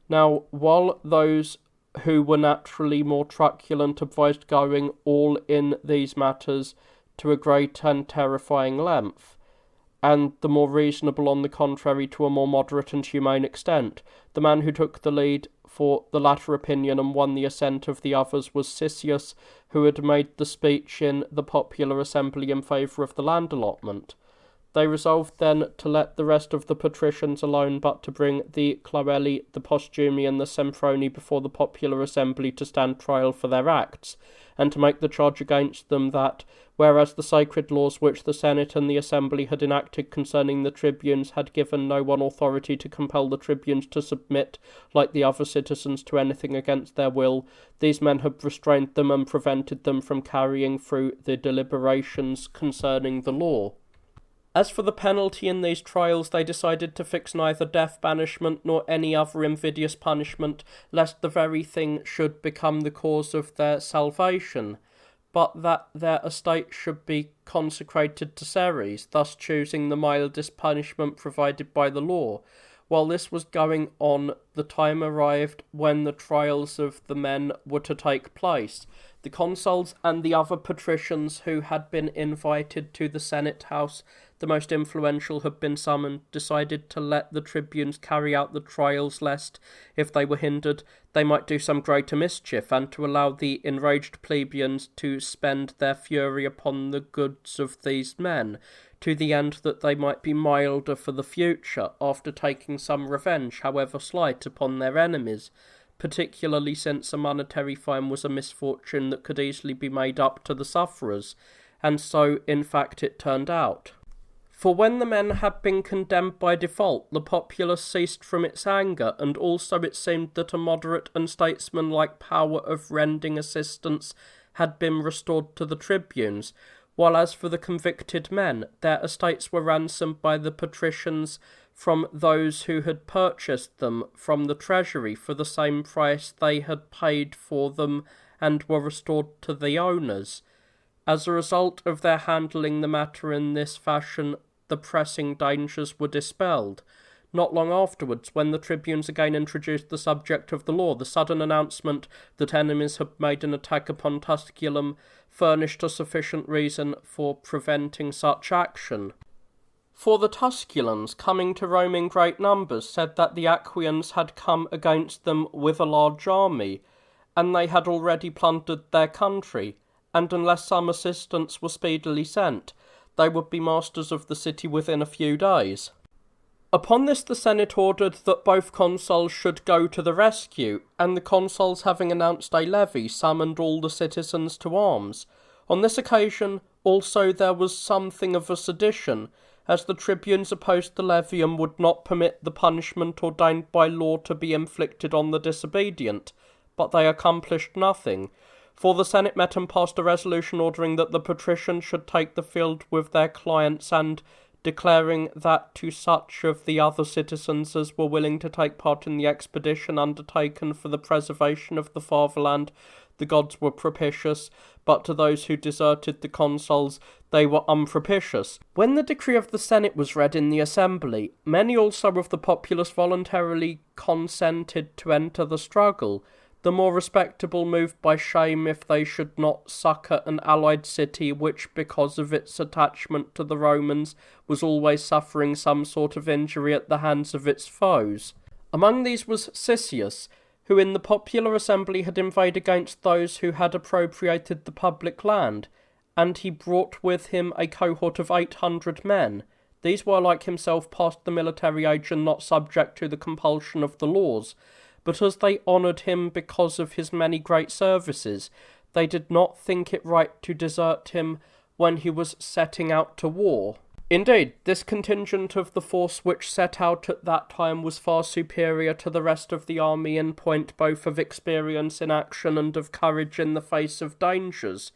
Now, while those who were naturally more truculent advised going all in these matters to a great and terrifying length, and the more reasonable, on the contrary, to a more moderate and humane extent, the man who took the lead for the latter opinion and won the assent of the others was Cisseus, who had made the speech in the popular assembly in favour of the land allotment. They resolved then to let the rest of the patricians alone, but to bring the Cloelli, the Postumi, and the Semproni before the popular assembly to stand trial for their acts, and to make the charge against them that, whereas the sacred laws which the Senate and the Assembly had enacted concerning the tribunes had given no one authority to compel the tribunes to submit, like the other citizens, to anything against their will, these men had restrained them and prevented them from carrying through the deliberations concerning the law. As for the penalty in these trials, they decided to fix neither death, banishment, nor any other invidious punishment, lest the very thing should become the cause of their salvation, but that their estate should be consecrated to Ceres, thus choosing the mildest punishment provided by the law. While this was going on, the time arrived when the trials of the men were to take place. The consuls and the other patricians who had been invited to the Senate house, the most influential, had been summoned, decided to let the tribunes carry out the trials, lest, if they were hindered, they might do some greater mischief, and to allow the enraged plebeians to spend their fury upon the goods of these men, to the end that they might be milder for the future, after taking some revenge, however slight, upon their enemies, particularly since a monetary fine was a misfortune that could easily be made up to the sufferers, and so in fact it turned out. For when the men had been condemned by default, the populace ceased from its anger, and also it seemed that a moderate and statesmanlike power of rending assistance had been restored to the tribunes, while as for the convicted men, their estates were ransomed by the patricians from those who had purchased them from the treasury for the same price they had paid for them, and were restored to the owners. As a result of their handling the matter in this fashion, the pressing dangers were dispelled. Not long afterwards, when the tribunes again introduced the subject of the law, the sudden announcement that enemies had made an attack upon Tusculum furnished a sufficient reason for preventing such action. For the Tusculans, coming to Rome in great numbers, said that the Aquians had come against them with a large army, and they had already plundered their country, and unless some assistance were speedily sent, they would be masters of the city within a few days. Upon this the Senate ordered that both consuls should go to the rescue, and the consuls, having announced a levy, summoned all the citizens to arms. On this occasion also there was something of a sedition, as the tribunes opposed the levy and would not permit the punishment ordained by law to be inflicted on the disobedient, but they accomplished nothing. For the Senate met and passed a resolution ordering that the patricians should take the field with their clients, and declaring that to such of the other citizens as were willing to take part in the expedition undertaken for the preservation of the fatherland, the gods were propitious, but to those who deserted the consuls, they were unpropitious. When the decree of the Senate was read in the assembly, many also of the populace voluntarily consented to enter the struggle, the more respectable moved by shame if they should not succour an allied city which, because of its attachment to the Romans, was always suffering some sort of injury at the hands of its foes. Among these was Cisseus, who in the popular assembly had inveighed against those who had appropriated the public land, and he brought with him a cohort of 800 men. These were, like himself, past the military age and not subject to the compulsion of the laws, but as they honoured him because of his many great services, they did not think it right to desert him when he was setting out to war. Indeed, this contingent of the force which set out at that time was far superior to the rest of the army in point both of experience in action and of courage in the face of dangers.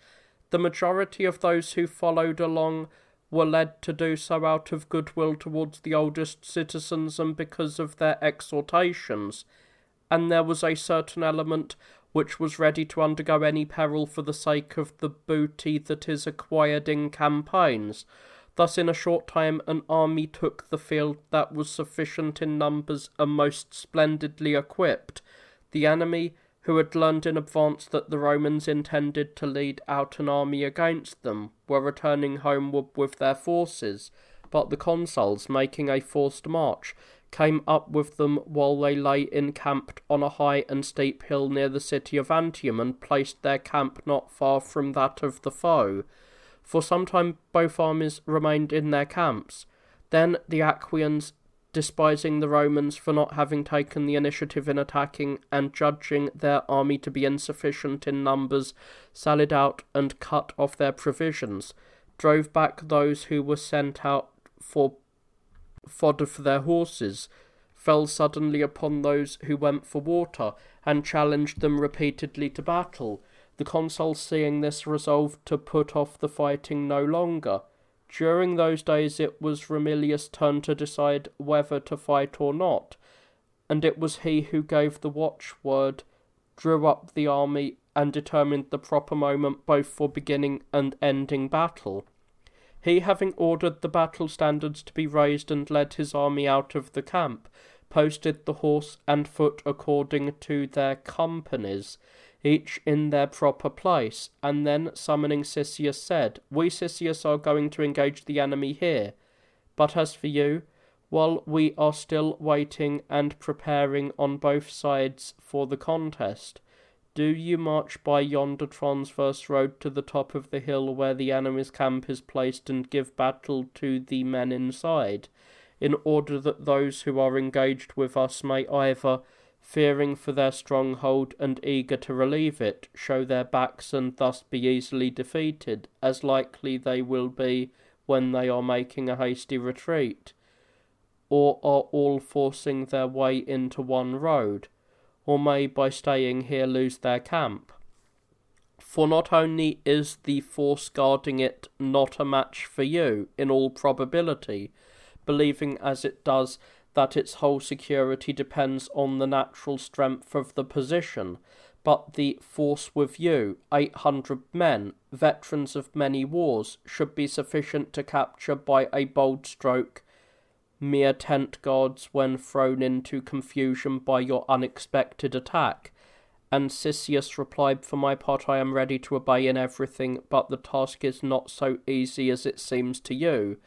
The majority of those who followed along were led to do so out of goodwill towards the oldest citizens and because of their exhortations, and there was a certain element which was ready to undergo any peril for the sake of the booty that is acquired in campaigns. Thus in a short time an army took the field that was sufficient in numbers and most splendidly equipped. The enemy, who had learned in advance that the Romans intended to lead out an army against them, were returning homeward with their forces, but the consuls, making a forced march, came up with them while they lay encamped on a high and steep hill near the city of Antium, and placed their camp not far from that of the foe. For some time both armies remained in their camps. Then the Aquians, despising the Romans for not having taken the initiative in attacking, and judging their army to be insufficient in numbers, sallied out and cut off their provisions, drove back those who were sent out for fodder for their horses, fell suddenly upon those who went for water, and challenged them repeatedly to battle. The consuls, seeing this, resolved to put off the fighting no longer. During those days it was Ramilius' turn to decide whether to fight or not, and it was he who gave the watchword, drew up the army, and determined the proper moment both for beginning and ending battle. He, having ordered the battle standards to be raised and led his army out of the camp, posted the horse and foot according to their companies, each in their proper place, and then, summoning Cisseus, said, "We, Cisseus, are going to engage the enemy here. But as for you, while we are still waiting and preparing on both sides for the contest, do you march by yonder transverse road to the top of the hill where the enemy's camp is placed, and give battle to the men inside, in order that those who are engaged with us may either, fearing for their stronghold and eager to relieve it, show their backs and thus be easily defeated, as likely they will be when they are making a hasty retreat, or are all forcing their way into one road, or may by staying here lose their camp. For not only is the force guarding it not a match for you, in all probability, believing as it does that its whole security depends on the natural strength of the position, but the force with you, 800 men, veterans of many wars, should be sufficient to capture by a bold stroke mere tent guards when thrown into confusion by your unexpected attack." And Cisseus replied, "For my part I am ready to obey in everything, but the task is not so easy as it seems to you.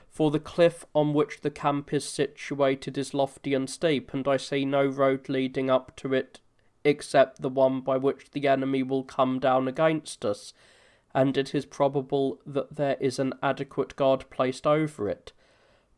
For the cliff on which the camp is situated is lofty and steep, and I see no road leading up to it except the one by which the enemy will come down against us, and it is probable that there is an adequate guard placed over it.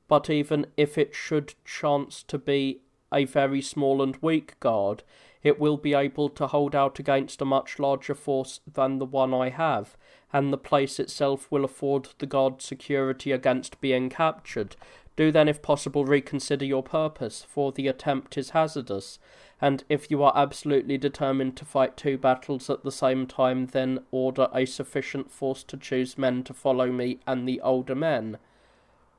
But even if it should chance to be a very small and weak guard, it will be able to hold out against a much larger force than the one I have, and the place itself will afford the guard security against being captured. Do then, if possible, reconsider your purpose, for the attempt is hazardous, and if you are absolutely determined to fight 2 battles at the same time, then order a sufficient force to choose men to follow me and the older men.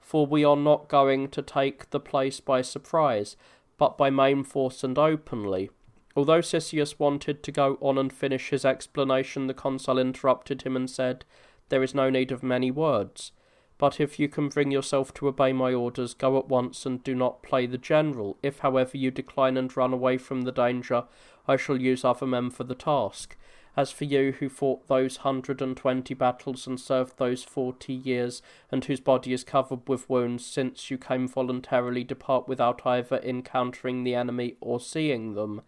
For we are not going to take the place by surprise, but by main force and openly." Although Cisseus wanted to go on and finish his explanation, the consul interrupted him and said, "There is no need of many words, but if you can bring yourself to obey my orders, go at once and do not play the general. If, however, you decline and run away from the danger, I shall use other men for the task. As for you, who fought those 120 battles and served those 40 years, and whose body is covered with wounds, since you came voluntarily, depart without either encountering the enemy or seeing them,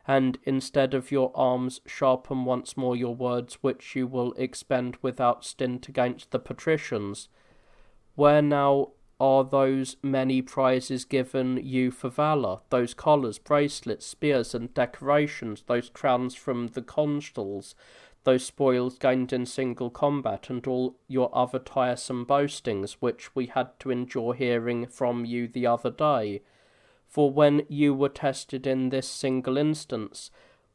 and instead of your arms sharpen once more your words, which you will expend without stint against the patricians. Where now are those many prizes given you for valour, those collars, bracelets, spears, and decorations, those crowns from the consuls, those spoils gained in single combat, and all your other tiresome boastings, which we had to endure hearing from you the other day? For when you were tested in this single instance,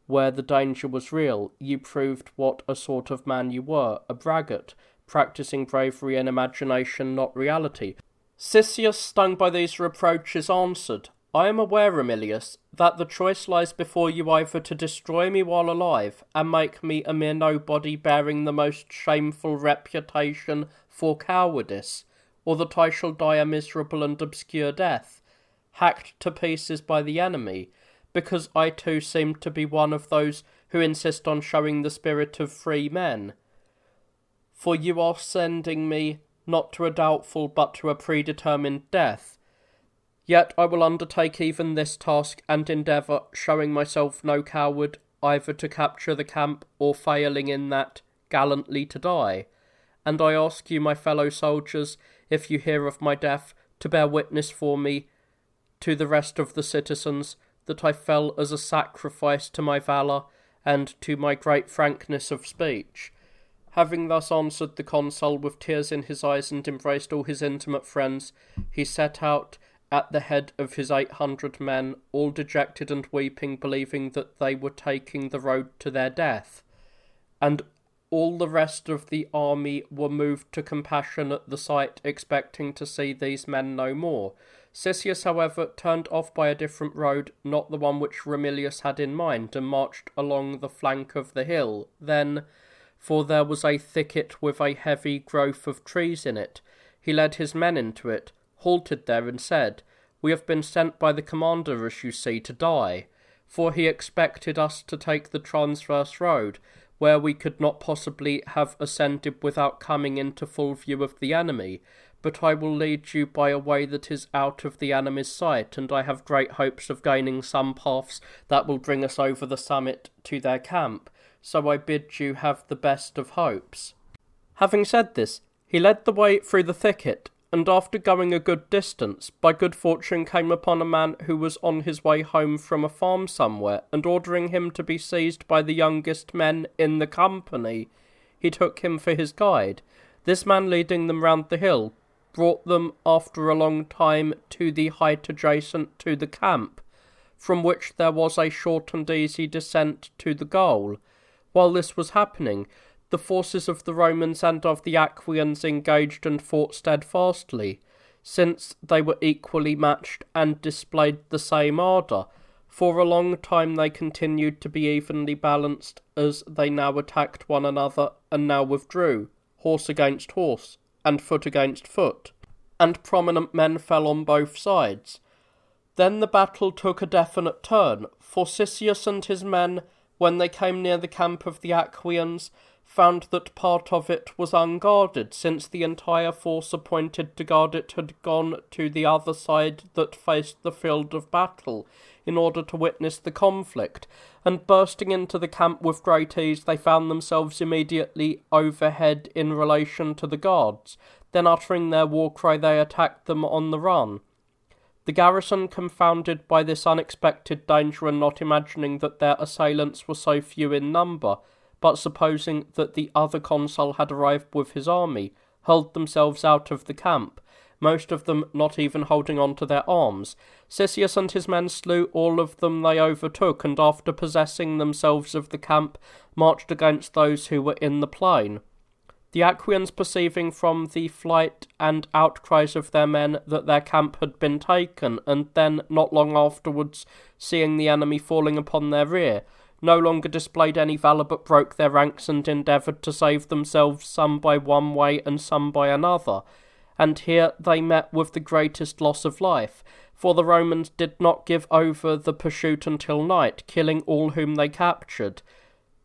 where the danger was real, you proved what a sort of man you were, a braggart, practising bravery in imagination, not reality." Cisseus, stung by these reproaches, answered, I am aware, Emilius, that the choice lies before you either to destroy me while alive and make me a mere nobody bearing the most shameful reputation for cowardice, or that I shall die a miserable and obscure death, hacked to pieces by the enemy, because I too seem to be one of those who insist on showing the spirit of free men. For you are sending me not to a doubtful but to a predetermined death. Yet I will undertake even this task and endeavour, showing myself no coward, either to capture the camp or, failing in that, gallantly to die. And I ask you, my fellow soldiers, if you hear of my death, to bear witness for me to the rest of the citizens that I fell as a sacrifice to my valour and to my great frankness of speech." Having thus answered the consul with tears in his eyes and embraced all his intimate friends, he set out at the head of his 800 men, all dejected and weeping, believing that they were taking the road to their death. And all the rest of the army were moved to compassion at the sight, expecting to see these men no more. Cisseus, however, turned off by a different road, not the one which Remilius had in mind, and marched along the flank of the hill. Then, for there was a thicket with a heavy growth of trees in it, he led his men into it, halted there, and said, "We have been sent by the commander, as you see, to die, for he expected us to take the transverse road, where we could not possibly have ascended without coming into full view of the enemy. But I will lead you by a way that is out of the enemy's sight, and I have great hopes of gaining some paths that will bring us over the summit to their camp, so I bid you have the best of hopes." Having said this, he led the way through the thicket, and after going a good distance, by good fortune came upon a man who was on his way home from a farm somewhere, and ordering him to be seized by the youngest men in the company, he took him for his guide. This man, leading them round the hill, brought them after a long time to the height adjacent to the camp, from which there was a short and easy descent to the goal. While this was happening, the forces of the Romans and of the Aquians engaged and fought steadfastly, since they were equally matched and displayed the same ardour. For a long time they continued to be evenly balanced, as they now attacked one another and now withdrew, horse against horse, and foot against foot, and prominent men fell on both sides. Then the battle took a definite turn, for Cisseus and his men, when they came near the camp of the Aquians, found that part of it was unguarded, since the entire force appointed to guard it had gone to the other side that faced the field of battle, in order to witness the conflict, and bursting into the camp with great ease, they found themselves immediately overhead in relation to the guards. Then, uttering their war cry, they attacked them on the run. The garrison, confounded by this unexpected danger, and not imagining that their assailants were so few in number, but supposing that the other consul had arrived with his army, hurled themselves out of the camp, most of them not even holding on to their arms. Cisseus and his men slew all of them they overtook, and after possessing themselves of the camp, marched against those who were in the plain. The Aquians, perceiving from the flight and outcries of their men that their camp had been taken, and then, not long afterwards, seeing the enemy falling upon their rear, no longer displayed any valour, but broke their ranks and endeavoured to save themselves, some by one way and some by another. And here they met with the greatest loss of life, for the Romans did not give over the pursuit until night, killing all whom they captured.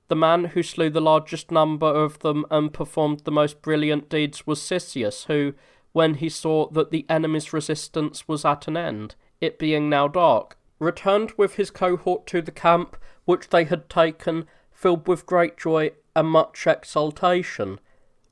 The man who slew the largest number of them and performed the most brilliant deeds was Cisseus, who, when he saw that the enemy's resistance was at an end, it being now dark, returned with his cohort to the camp which they had taken, filled with great joy and much exultation.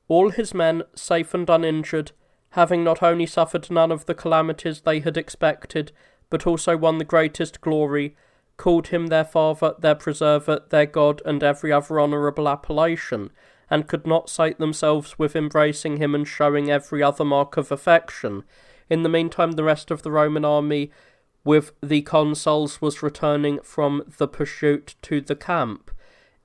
All his men, safe and uninjured, having not only suffered none of the calamities they had expected, but also won the greatest glory, called him their father, their preserver, their god, and every other honourable appellation, and could not sate themselves with embracing him and showing every other mark of affection. In the meantime the rest of the Roman army, with the consuls, was returning from the pursuit to the camp.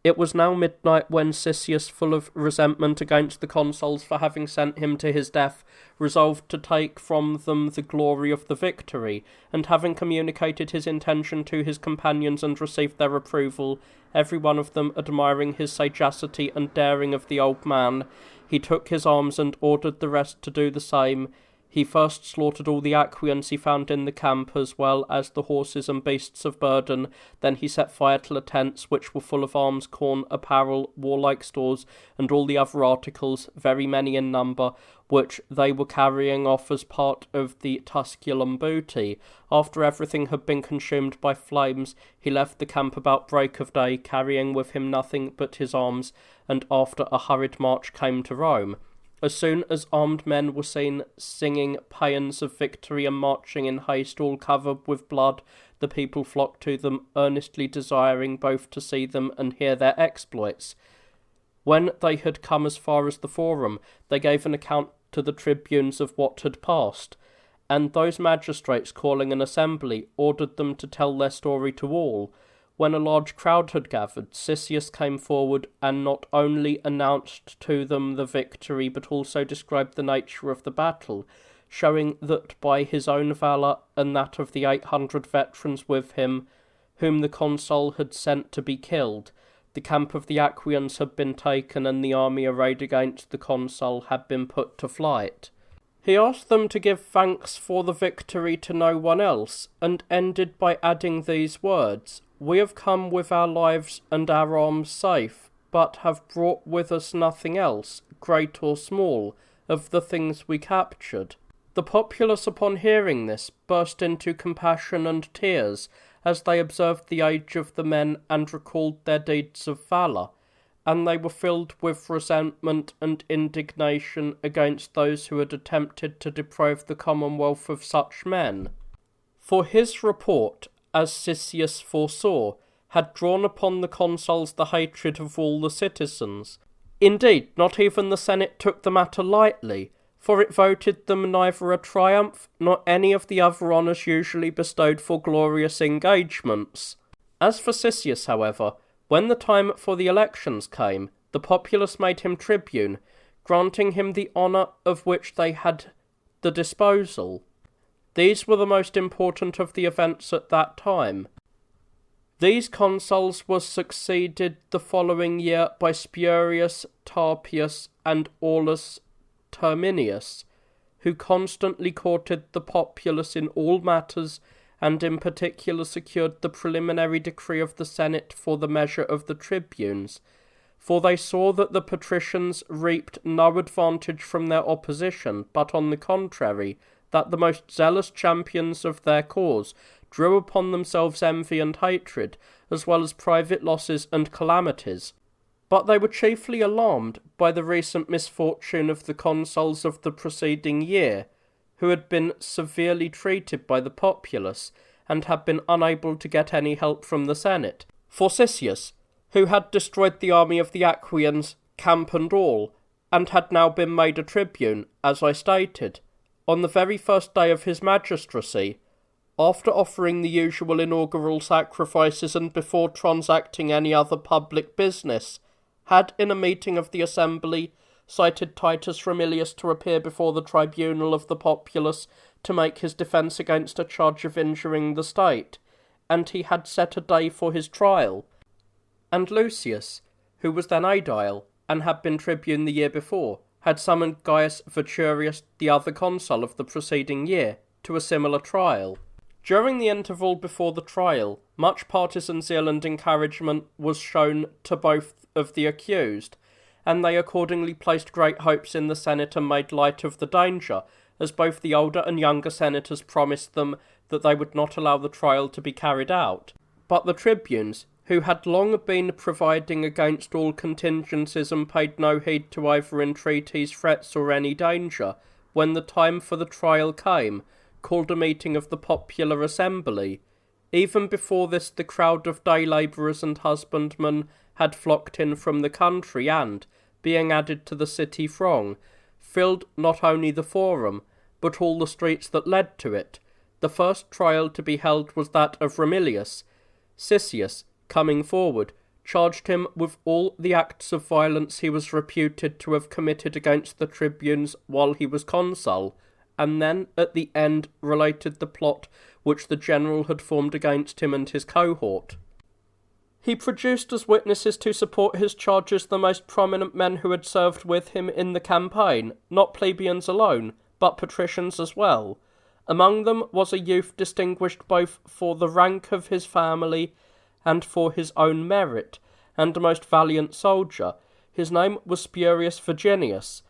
It was now midnight when Cisseus, full of resentment against the consuls for having sent him to his death, resolved to take from them the glory of the victory, and having communicated his intention to his companions and received their approval, every one of them admiring his sagacity and daring of the old man, he took his arms and ordered the rest to do the same. He first slaughtered all the Aequians he found in the camp, as well as the horses and beasts of burden. Then he set fire to the tents, which were full of arms, corn, apparel, warlike stores, and all the other articles, very many in number, which they were carrying off as part of the Tusculan booty. After everything had been consumed by flames, he left the camp about break of day, carrying with him nothing but his arms, and after a hurried march came to Rome. As soon as armed men were seen singing paeans of victory and marching in haste, all covered with blood, the people flocked to them, earnestly desiring both to see them and hear their exploits. When they had come as far as the forum, they gave an account to the tribunes of what had passed, and those magistrates, calling an assembly, ordered them to tell their story to all. When a large crowd had gathered, Cisseus came forward and not only announced to them the victory, but also described the nature of the battle, showing that by his own valour and that of the 800 veterans with him, whom the consul had sent to be killed, the camp of the Aequians had been taken and the army arrayed against the consul had been put to flight. He asked them to give thanks for the victory to no one else, and ended by adding these words: "We have come with our lives and our arms safe, but have brought with us nothing else, great or small, of the things we captured." The populace, upon hearing this, burst into compassion and tears, as they observed the age of the men and recalled their deeds of valour, and they were filled with resentment and indignation against those who had attempted to deprive the commonwealth of such men. For his report, as Cisseus foresaw, had drawn upon the consuls the hatred of all the citizens. Indeed, not even the Senate took the matter lightly, for it voted them neither a triumph nor any of the other honours usually bestowed for glorious engagements. As for Cisseus, however, when the time for the elections came, the populace made him tribune, granting him the honour of which they had the disposal. These were the most important of the events at that time. These consuls were succeeded the following year by Spurius, Tarpius, and Aulus Terminius, who constantly courted the populace in all matters, and in particular secured the preliminary decree of the Senate for the measure of the tribunes, for they saw that the patricians reaped no advantage from their opposition, but on the contrary, that the most zealous champions of their cause drew upon themselves envy and hatred, as well as private losses and calamities. But they were chiefly alarmed by the recent misfortune of the consuls of the preceding year, who had been severely treated by the populace, and had been unable to get any help from the Senate. For Cisseus, who had destroyed the army of the Aequians, camp and all, and had now been made a tribune, as I stated, on the very first day of his magistracy, after offering the usual inaugural sacrifices and before transacting any other public business, had in a meeting of the assembly cited Titus Ramilius to appear before the tribunal of the populace to make his defence against a charge of injuring the state, and he had set a day for his trial. And Lucius, who was then aedile, and had been tribune the year before, had summoned Gaius Veturius, the other consul of the preceding year, to a similar trial. During the interval before the trial, much partisan zeal and encouragement was shown to both of the accused, and they accordingly placed great hopes in the Senate and made light of the danger, as both the older and younger senators promised them that they would not allow the trial to be carried out. But the tribunes, who had long been providing against all contingencies and paid no heed to either entreaties, threats, or any danger, when the time for the trial came, called a meeting of the popular assembly. Even before this the crowd of day labourers and husbandmen had flocked in from the country and, being added to the city throng, filled not only the forum, but all the streets that led to it. The first trial to be held was that of Ramilius. Cisseus, coming forward, charged him with all the acts of violence he was reputed to have committed against the tribunes while he was consul, and then at the end related the plot which the general had formed against him and his cohort. He produced as witnesses to support his charges the most prominent men who had served with him in the campaign, not plebeians alone, but patricians as well. Among them was a youth distinguished both for the rank of his family and for his own merit, and a most valiant soldier. His name was Spurius Virginius.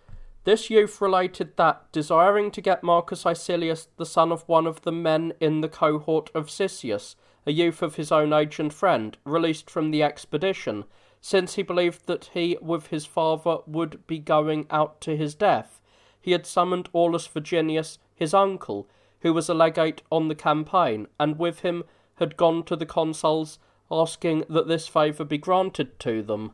This youth related that, desiring to get Marcus Icilius, the son of one of the men in the cohort of Cicius, a youth of his own age and friend, released from the expedition, since he believed that he, with his father, would be going out to his death, he had summoned Aulus Virginius, his uncle, who was a legate on the campaign, and with him had gone to the consuls, asking that this favour be granted to them.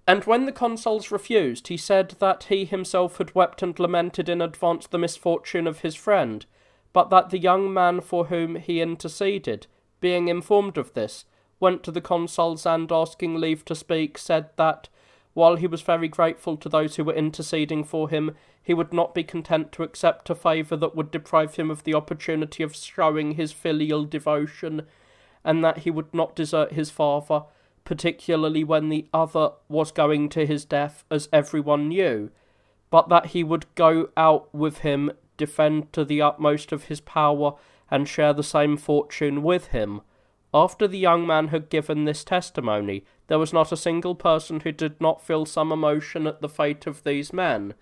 And when the consuls refused, he said that he himself had wept and lamented in advance the misfortune of his friend, but that the young man for whom he interceded, being informed of this, went to the consuls and, asking leave to speak, said that, while he was very grateful to those who were interceding for him, he would not be content to accept a favour that would deprive him of the opportunity of showing his filial devotion, and that he would not desert his father, particularly when the other was going to his death, as everyone knew, but that he would go out with him, defend to the utmost of his power, and share the same fortune with him. After the young man had given this testimony, there was not a single person who did not feel some emotion at the fate of these men,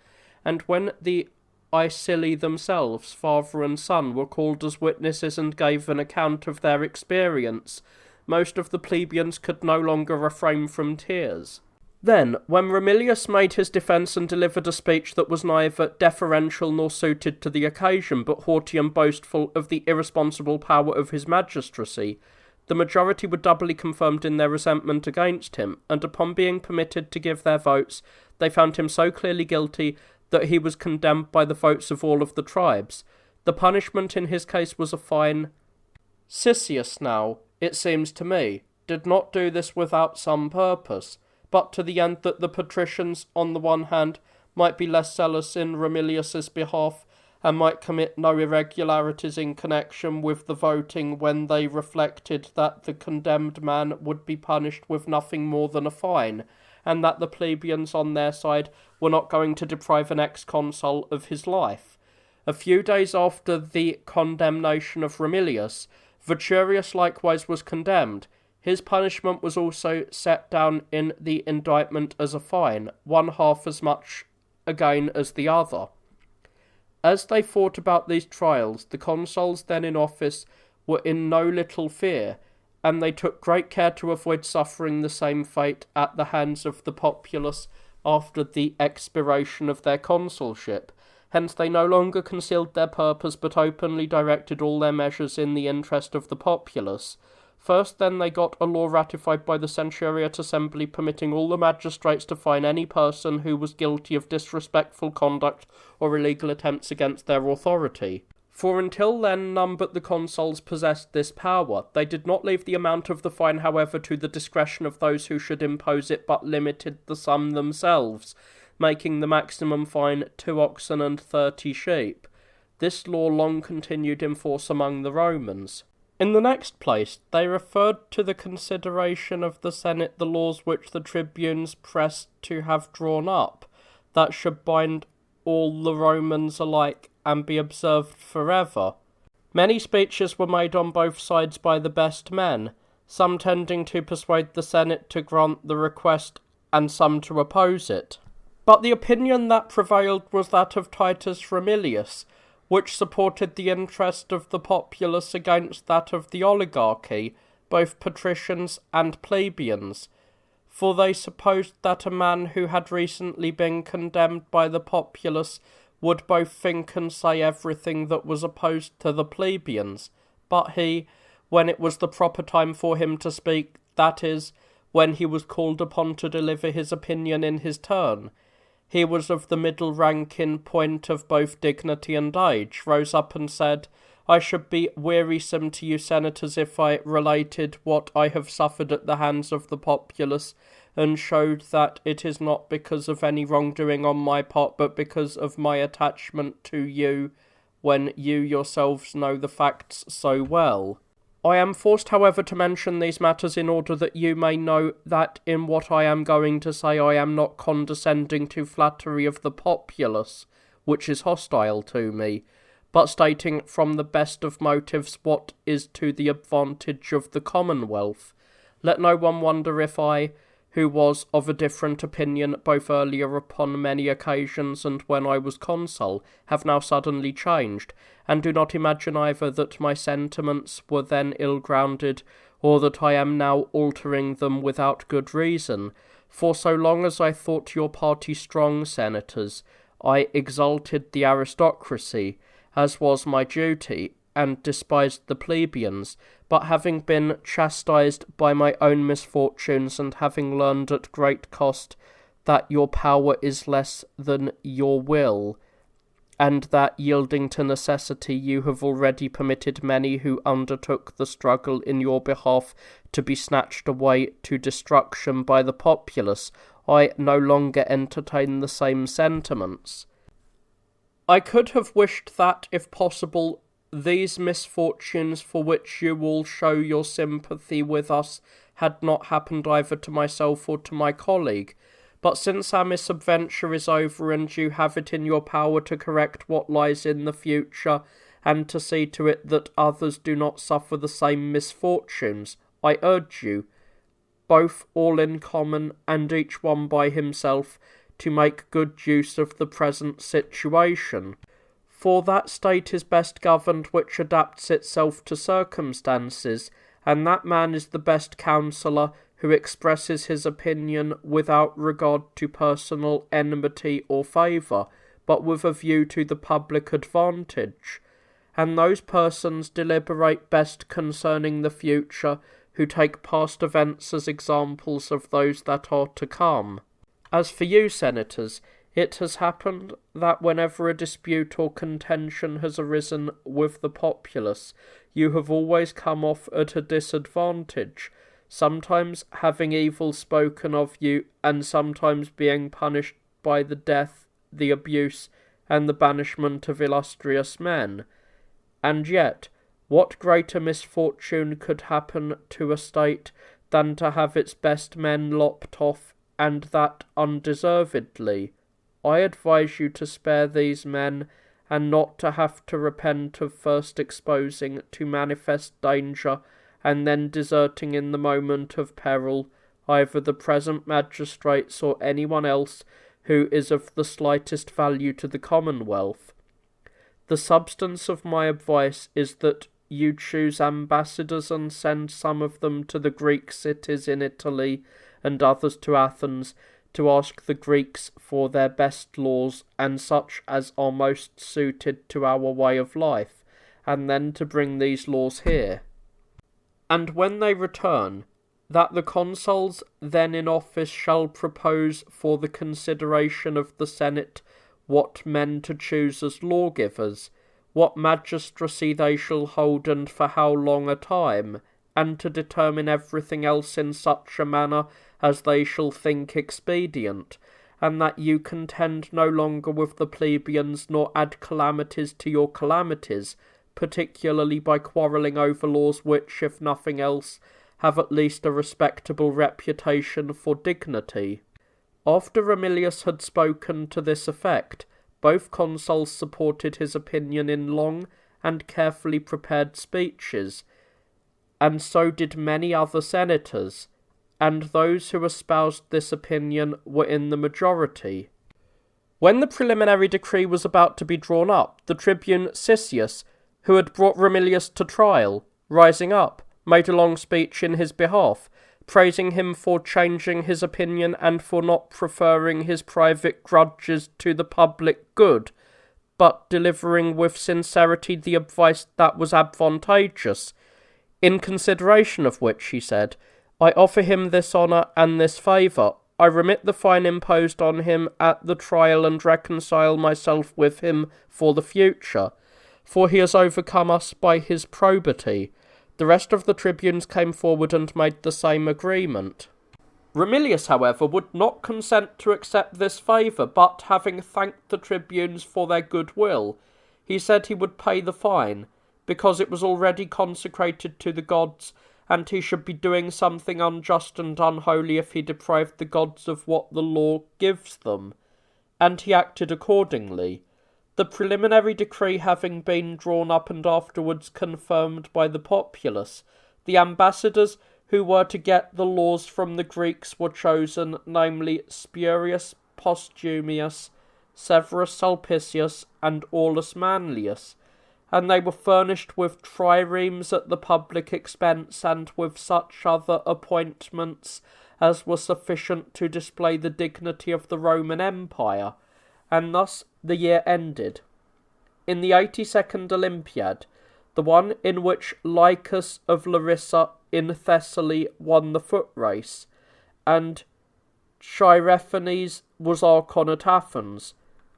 and when the Icili themselves, father and son, were called as witnesses and gave an account of their experience, most of the plebeians could no longer refrain from tears. Then, when Romilius made his defence and delivered a speech that was neither deferential nor suited to the occasion, but haughty and boastful of the irresponsible power of his magistracy, the majority were doubly confirmed in their resentment against him, and upon being permitted to give their votes, they found him so clearly guilty that he was condemned by the votes of all of the tribes. The punishment in his case was a fine. Cicius now, it seems to me, did not do this without some purpose, but to the end that the patricians, on the one hand, might be less zealous in Romilius's behalf, and might commit no irregularities in connection with the voting when they reflected that the condemned man would be punished with nothing more than a fine, and that the plebeians on their side were not going to deprive an ex-consul of his life. A few days after the condemnation of Romilius, Veturius likewise was condemned. His punishment was also set down in the indictment as a fine, one half as much again as the other. As they thought about these trials, the consuls then in office were in no little fear, and they took great care to avoid suffering the same fate at the hands of the populace after the expiration of their consulship. Hence they no longer concealed their purpose, but openly directed all their measures in the interest of the populace. First, then, they got a law ratified by the Centuriate Assembly permitting all the magistrates to fine any person who was guilty of disrespectful conduct or illegal attempts against their authority. For until then none but the consuls possessed this power. They did not leave the amount of the fine, however, to the discretion of those who should impose it, but limited the sum themselves, making the maximum fine 2 oxen and 30 sheep. This law long continued in force among the Romans. In the next place, they referred to the consideration of the Senate the laws which the tribunes pressed to have drawn up, that should bind all the Romans alike and be observed forever. Many speeches were made on both sides by the best men, some tending to persuade the Senate to grant the request and some to oppose it. But the opinion that prevailed was that of Titus Romilius, which supported the interest of the populace against that of the oligarchy, both patricians and plebeians, for they supposed that a man who had recently been condemned by the populace would both think and say everything that was opposed to the plebeians, but he, when it was the proper time for him to speak, that is, when he was called upon to deliver his opinion in his turn, he was of the middle rank in point of both dignity and age, rose up and said, I should be wearisome to you, senators, if I related what I have suffered at the hands of the populace, and showed that it is not because of any wrongdoing on my part, but because of my attachment to you, when you yourselves know the facts so well. I am forced, however, to mention these matters in order that you may know that in what I am going to say I am not condescending to flattery of the populace, which is hostile to me, but stating from the best of motives what is to the advantage of the Commonwealth. Let no one wonder if I, who was of a different opinion both earlier upon many occasions and when I was consul, have now suddenly changed, and do not imagine either that my sentiments were then ill-grounded, or that I am now altering them without good reason. For so long as I thought your party strong, senators, I exalted the aristocracy, as was my duty, and despised the plebeians, but having been chastised by my own misfortunes, and having learned at great cost that your power is less than your will, and that, yielding to necessity, you have already permitted many who undertook the struggle in your behalf to be snatched away to destruction by the populace, I no longer entertain the same sentiments. I could have wished that, if possible, these misfortunes for which you all show your sympathy with us had not happened either to myself or to my colleague. But since our misadventure is over, and you have it in your power to correct what lies in the future, and to see to it that others do not suffer the same misfortunes, I urge you, both all in common and each one by himself, to make good use of the present situation. For that state is best governed which adapts itself to circumstances, and that man is the best counsellor who expresses his opinion without regard to personal enmity or favour, but with a view to the public advantage. And those persons deliberate best concerning the future, who take past events as examples of those that are to come. As for you, senators, it has happened that whenever a dispute or contention has arisen with the populace, you have always come off at a disadvantage, sometimes having evil spoken of you, and sometimes being punished by the death, the abuse, and the banishment of illustrious men. And yet, what greater misfortune could happen to a state than to have its best men lopped off, and that undeservedly? I advise you to spare these men, and not to have to repent of first exposing to manifest danger, and then deserting in the moment of peril, either the present magistrates or anyone else who is of the slightest value to the Commonwealth. The substance of my advice is that you choose ambassadors and send some of them to the Greek cities in Italy, and others to Athens, to ask the Greeks for their best laws, and such as are most suited to our way of life, and then to bring these laws here. And when they return, that the consuls then in office shall propose for the consideration of the Senate what men to choose as lawgivers, what magistracy they shall hold, and for how long a time, and to determine everything else in such a manner as they shall think expedient, and that you contend no longer with the plebeians, nor add calamities to your calamities, particularly by quarrelling over laws which, if nothing else, have at least a respectable reputation for dignity. After Romilius had spoken to this effect, both consuls supported his opinion in long and carefully prepared speeches, and so did many other senators, and those who espoused this opinion were in the majority. When the preliminary decree was about to be drawn up, the tribune Cicius, who had brought Romilius to trial, rising up, made a long speech in his behalf, praising him for changing his opinion and for not preferring his private grudges to the public good, but delivering with sincerity the advice that was advantageous, in consideration of which, he said, I offer him this honour and this favour. I remit the fine imposed on him at the trial, and reconcile myself with him for the future. for he has overcome us by his probity." The rest of the tribunes came forward and made the same agreement. Remilius, however, would not consent to accept this favour, but having thanked the tribunes for their goodwill, he said he would pay the fine, because it was already consecrated to the gods, and he should be doing something unjust and unholy if he deprived the gods of what the law gives them. And he acted accordingly. The preliminary decree having been drawn up and afterwards confirmed by the populace, the ambassadors who were to get the laws from the Greeks were chosen, namely Spurius Postumius, Severus Sulpicius, and Aulus Manlius, and they were furnished with triremes at the public expense, and with such other appointments as were sufficient to display the dignity of the Roman Empire, and thus the year ended. In the 82nd Olympiad, the one in which Lycus of Larissa in Thessaly won the foot race, and Chirephanes was Archon at Athens,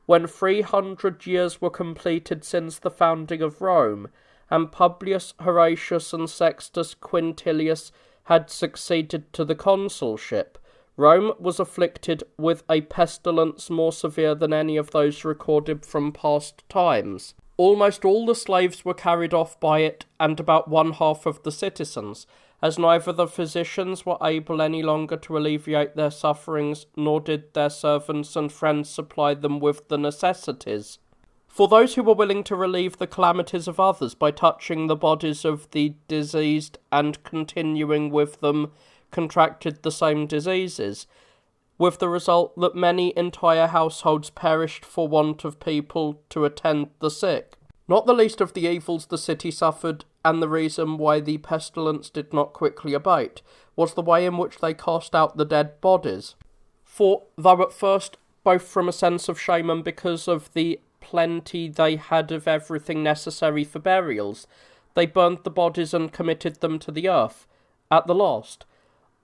when 300 years were completed since the founding of Rome, and Publius Horatius and Sextus Quintilius had succeeded to the consulship, Rome was afflicted with a pestilence more severe than any of those recorded from past times. Almost all the slaves were carried off by it, and about one half of the citizens, as neither the physicians were able any longer to alleviate their sufferings, nor did their servants and friends supply them with the necessities. For those who were willing to relieve the calamities of others by touching the bodies of the diseased and continuing with them, contracted the same diseases, with the result that many entire households perished for want of people to attend the sick. Not the least of the evils the city suffered, and the reason why the pestilence did not quickly abate, was the way in which they cast out the dead bodies. For, though at first, both from a sense of shame and because of the plenty they had of everything necessary for burials, they burnt the bodies and committed them to the earth, at the last,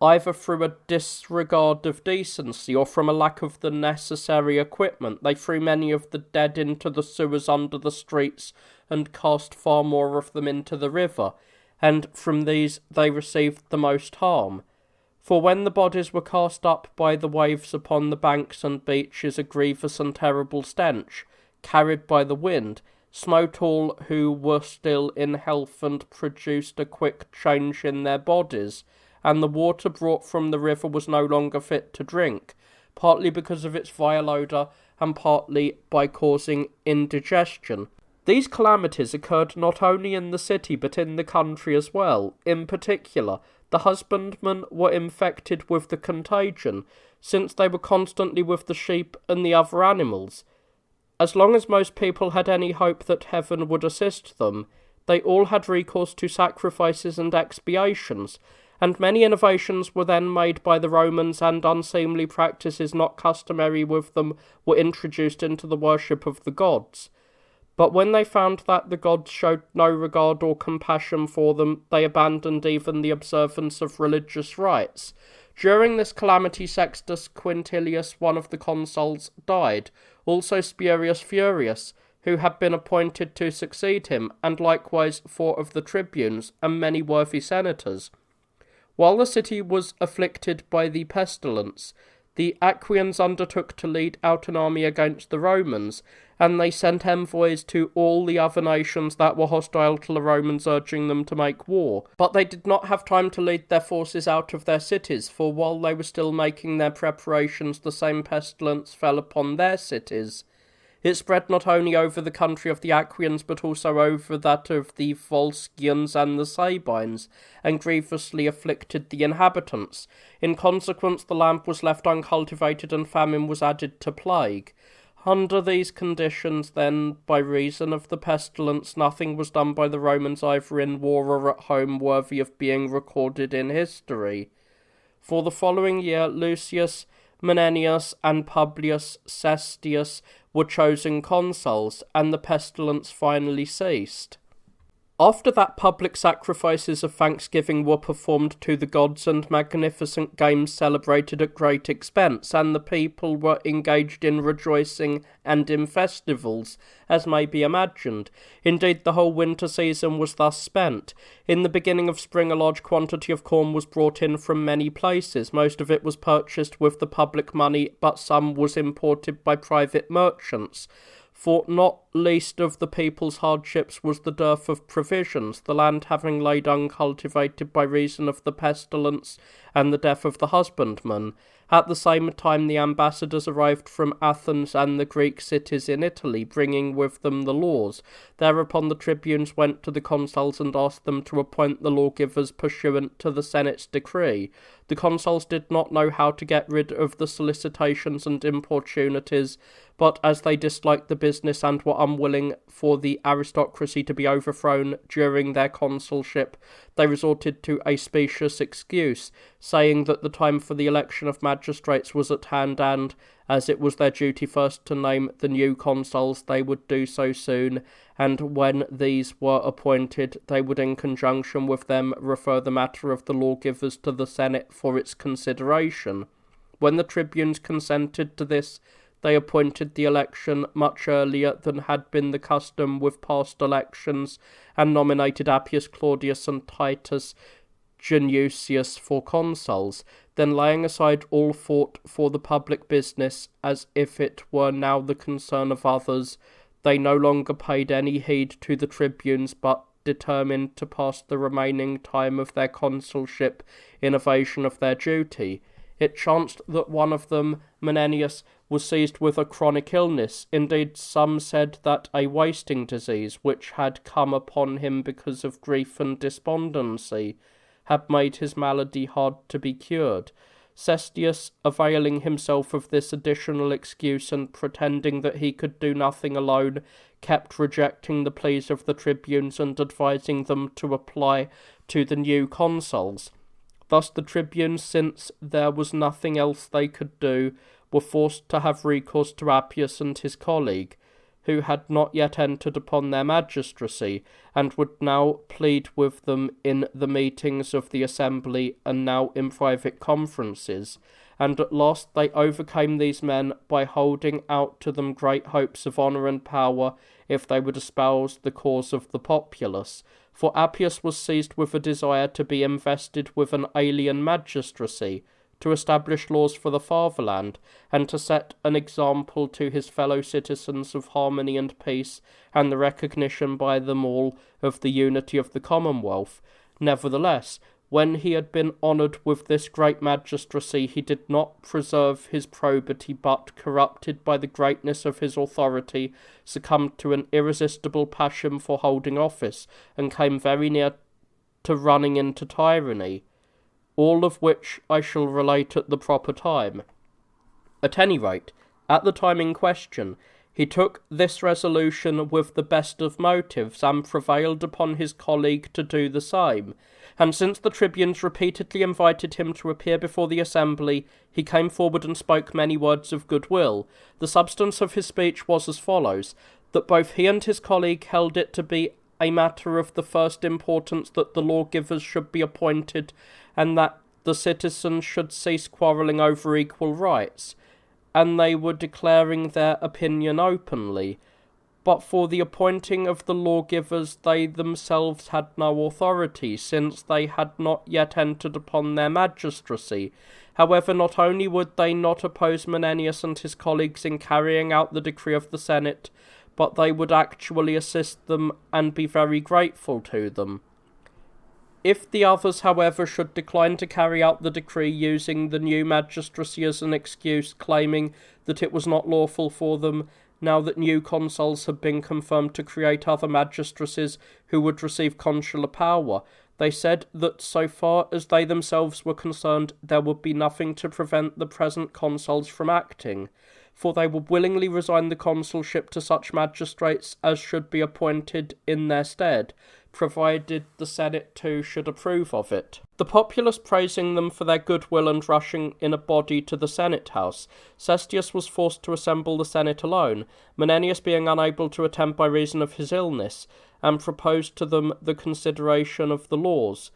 either through a disregard of decency or from a lack of the necessary equipment, they threw many of the dead into the sewers under the streets and cast far more of them into the river, and from these they received the most harm. For when the bodies were cast up by the waves upon the banks and beaches, a grievous and terrible stench, carried by the wind, smote all who were still in health and produced a quick change in their bodies, and the water brought from the river was no longer fit to drink, partly because of its vile odour, and partly by causing indigestion. These calamities occurred not only in the city, but in the country as well. In particular, the husbandmen were infected with the contagion, since they were constantly with the sheep and the other animals. As long as most people had any hope that heaven would assist them, they all had recourse to sacrifices and expiations, and many innovations were then made by the Romans, and unseemly practices not customary with them were introduced into the worship of the gods. But when they found that the gods showed no regard or compassion for them, they abandoned even the observance of religious rites. During this calamity, Sextus Quintilius, one of the consuls, died, also Spurius Furius, who had been appointed to succeed him, and likewise 4 of the tribunes, and many worthy senators. While the city was afflicted by the pestilence, the Aquians undertook to lead out an army against the Romans, and they sent envoys to all the other nations that were hostile to the Romans, urging them to make war. But they did not have time to lead their forces out of their cities, for while they were still making their preparations, the same pestilence fell upon their cities. It spread not only over the country of the Aquians, but also over that of the Volscians and the Sabines, and grievously afflicted the inhabitants. In consequence, the land was left uncultivated, and famine was added to plague. Under these conditions, then, by reason of the pestilence, nothing was done by the Romans either in war or at home worthy of being recorded in history. For the following year, Lucius Menenius and Publius Cestius were chosen consuls, and the pestilence finally ceased. After that, public sacrifices of thanksgiving were performed to the gods and magnificent games celebrated at great expense, and the people were engaged in rejoicing and in festivals, as may be imagined. Indeed, the whole winter season was thus spent. In the beginning of spring, a large quantity of corn was brought in from many places. Most of it was purchased with the public money, but some was imported by private merchants. For not least of the people's hardships was the dearth of provisions, the land having laid uncultivated by reason of the pestilence and the death of the husbandman. At the same time the ambassadors arrived from Athens and the Greek cities in Italy, bringing with them the laws. Thereupon the tribunes went to the consuls and asked them to appoint the lawgivers pursuant to the Senate's decree. The consuls did not know how to get rid of the solicitations and importunities, but as they disliked the business and were unwilling for the aristocracy to be overthrown during their consulship, they resorted to a specious excuse, saying that the time for the election of magistrates was at hand, and, as it was their duty first to name the new consuls, they would do so soon, and when these were appointed, they would in conjunction with them refer the matter of the lawgivers to the Senate for its consideration. When the tribunes consented to this, they appointed the election much earlier than had been the custom with past elections, and nominated Appius Claudius and Titus Dionysus for consuls. Then, laying aside all thought for the public business, as if it were now the concern of others, they no longer paid any heed to the tribunes, but determined to pass the remaining time of their consulship in evasion of their duty. It chanced that one of them, Menenius, was seized with a chronic illness. Indeed, some said that a wasting disease, which had come upon him because of grief and despondency, had made his malady hard to be cured. Cestius, availing himself of this additional excuse and pretending that he could do nothing alone, kept rejecting the pleas of the tribunes and advising them to apply to the new consuls. Thus the tribunes, since there was nothing else they could do, were forced to have recourse to Appius and his colleague, who had not yet entered upon their magistracy, and would now plead with them in the meetings of the assembly and now in private conferences. And at last they overcame these men by holding out to them great hopes of honour and power if they would espouse the cause of the populace. For Appius was seized with a desire to be invested with an alien magistracy, to establish laws for the fatherland, and to set an example to his fellow citizens of harmony and peace, and the recognition by them all of the unity of the commonwealth. Nevertheless, when he had been honoured with this great magistracy, he did not preserve his probity, but, corrupted by the greatness of his authority, succumbed to an irresistible passion for holding office, and came very near to running into tyranny. All of which I shall relate at the proper time. At any rate, at the time in question, he took this resolution with the best of motives, and prevailed upon his colleague to do the same. And since the tribunes repeatedly invited him to appear before the assembly, he came forward and spoke many words of goodwill. The substance of his speech was as follows: that both he and his colleague held it to be a matter of the first importance that the lawgivers should be appointed, and that the citizens should cease quarrelling over equal rights, and they were declaring their opinion openly. But for the appointing of the lawgivers they themselves had no authority, since they had not yet entered upon their magistracy. However, not only would they not oppose Menenius and his colleagues in carrying out the decree of the Senate, but they would actually assist them and be very grateful to them. If the others, however, should decline to carry out the decree, using the new magistracy as an excuse, claiming that it was not lawful for them, now that new consuls had been confirmed, to create other magistracies who would receive consular power, they said that so far as they themselves were concerned, there would be nothing to prevent the present consuls from acting, for they would willingly resign the consulship to such magistrates as should be appointed in their stead, provided the Senate too should approve of it. The populace praising them for their goodwill and rushing in a body to the Senate house, Cestius was forced to assemble the Senate alone, Menenius being unable to attend by reason of his illness, and proposed to them the consideration of the laws.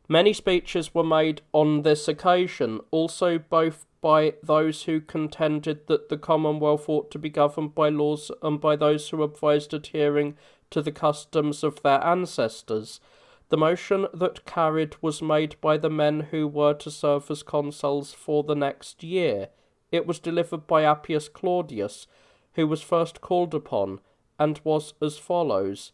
Many speeches were made on this occasion, also both by those who contended that the Commonwealth ought to be governed by laws and by those who advised adhering to the customs of their ancestors. The motion that carried was made by the men who were to serve as consuls for the next year. It was delivered by Appius Claudius, who was first called upon, and was as follows: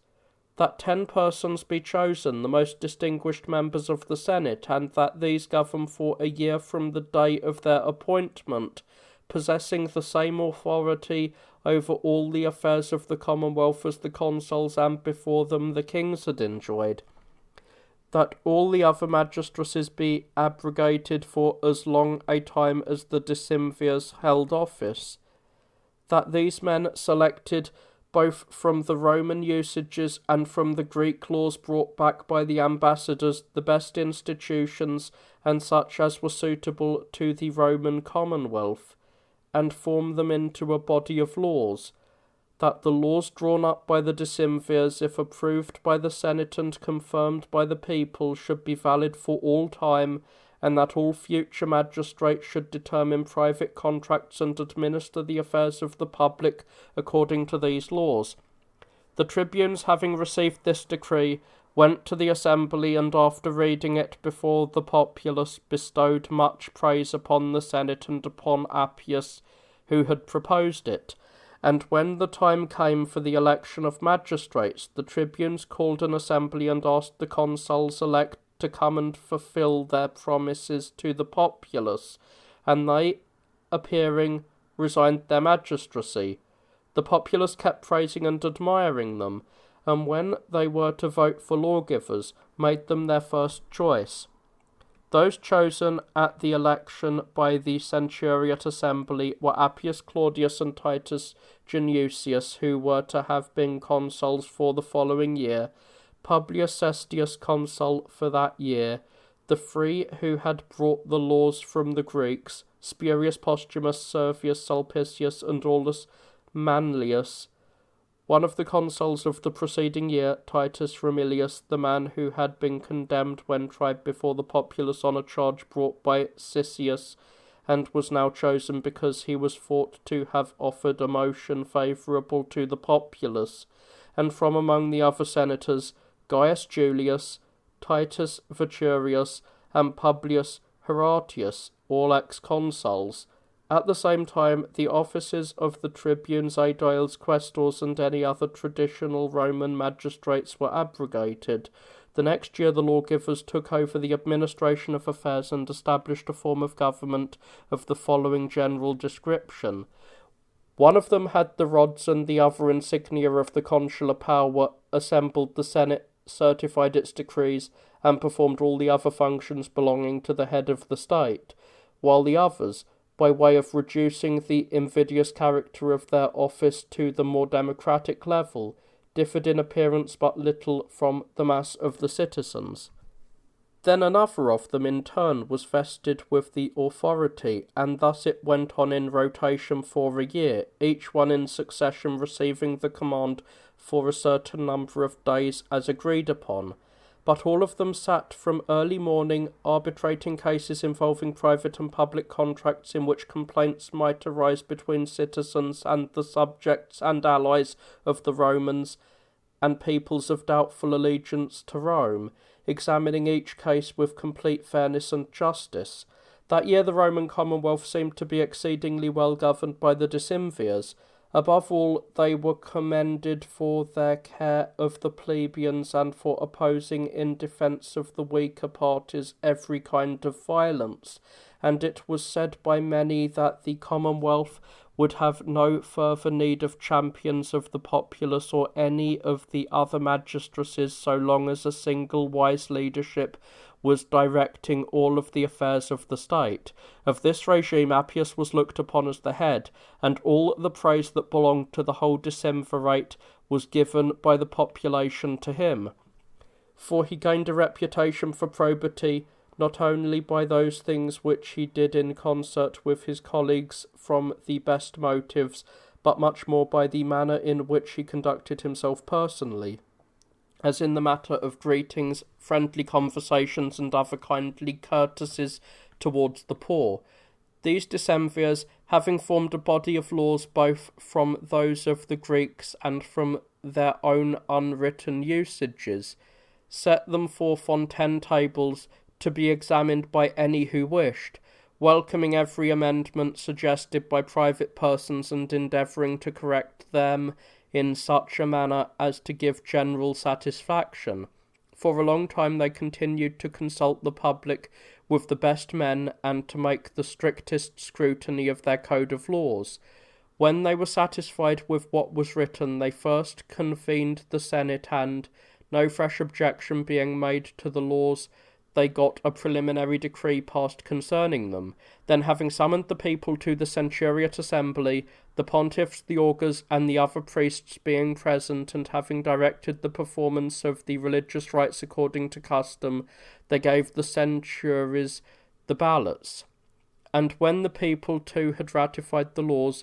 that 10 persons be chosen, the most distinguished members of the Senate, and that these govern for a year from the day of their appointment, possessing the same authority over all the affairs of the Commonwealth as the consuls and before them the kings had enjoyed. That all the other magistracies be abrogated for as long a time as the decemvirs held office. That these men, selected both from the Roman usages and from the Greek laws brought back by the ambassadors, the best institutions and such as were suitable to the Roman Commonwealth, and form them into a body of laws. That the laws drawn up by the decemvirs, if approved by the Senate and confirmed by the people, should be valid for all time, and that all future magistrates should determine private contracts and administer the affairs of the public according to these laws. The tribunes, having received this decree, went to the assembly, and after reading it before the populace, bestowed much praise upon the Senate and upon Appius, who had proposed it. And when the time came for the election of magistrates, the tribunes called an assembly and asked the consuls elect to come and fulfill their promises to the populace, and they, appearing, resigned their magistracy. The populace kept praising and admiring them, and when they were to vote for lawgivers, made them their first choice. Those chosen at the election by the centuriate assembly were Appius Claudius and Titus Dionysus, who were to have been consuls for the following year, Publius Cestius consul for that year, the 3 who had brought the laws from the Greeks, Spurius Posthumus, Servius Sulpicius, and Aulus Manlius, one of the consuls of the preceding year, Titus Romilius, the man who had been condemned when tried before the populace on a charge brought by Cicius, and was now chosen because he was thought to have offered a motion favourable to the populace, and from among the other senators, Gaius Julius, Titus Veturius, and Publius Horatius, all ex-consuls. At the same time, the offices of the tribunes, aediles, quaestors, and any other traditional Roman magistrates were abrogated. The next year the lawgivers took over the administration of affairs and established a form of government of the following general description. One of them had the rods, and the other insignia of the consular power. Assembled the Senate, certified its decrees, and performed all the other functions belonging to the head of the state, while the others, by way of reducing the invidious character of their office to the more democratic level, differed in appearance but little from the mass of the citizens. Then another of them in turn was vested with the authority, and thus it went on in rotation for a year, each one in succession receiving the command for a certain number of days as agreed upon. But all of them sat from early morning, arbitrating cases involving private and public contracts in which complaints might arise between citizens and the subjects and allies of the Romans and peoples of doubtful allegiance to Rome, examining each case with complete fairness and justice. That year the Roman Commonwealth seemed to be exceedingly well governed by the decemvirs. Above all, they were commended for their care of the plebeians and for opposing in defence of the weaker parties every kind of violence, and it was said by many that the Commonwealth would have no further need of champions of the populace or any of the other magistracies so long as a single wise leadership was directing all of the affairs of the state. Of this regime Appius was looked upon as the head, and all the praise that belonged to the whole decemvirate was given by the population to him. for he gained a reputation for probity not only by those things which he did in concert with his colleagues from the best motives, but much more by the manner in which he conducted himself personally, as in the matter of greetings, friendly conversations, and other kindly courtesies towards the poor. These decemvirs, having formed a body of laws both from those of the Greeks and from their own unwritten usages, set them forth on 10 tables to be examined by any who wished, welcoming every amendment suggested by private persons and endeavouring to correct them in such a manner as to give general satisfaction. For a long time they continued to consult the public with the best men and to make the strictest scrutiny of their code of laws. When they were satisfied with what was written, they first convened the Senate, and, no fresh objection being made to the laws, they got a preliminary decree passed concerning them. Then, having summoned the people to the centuriate assembly, the pontiffs, the augurs, and the other priests being present, and having directed the performance of the religious rites according to custom, they gave the centuries the ballots. And when the people too had ratified the laws,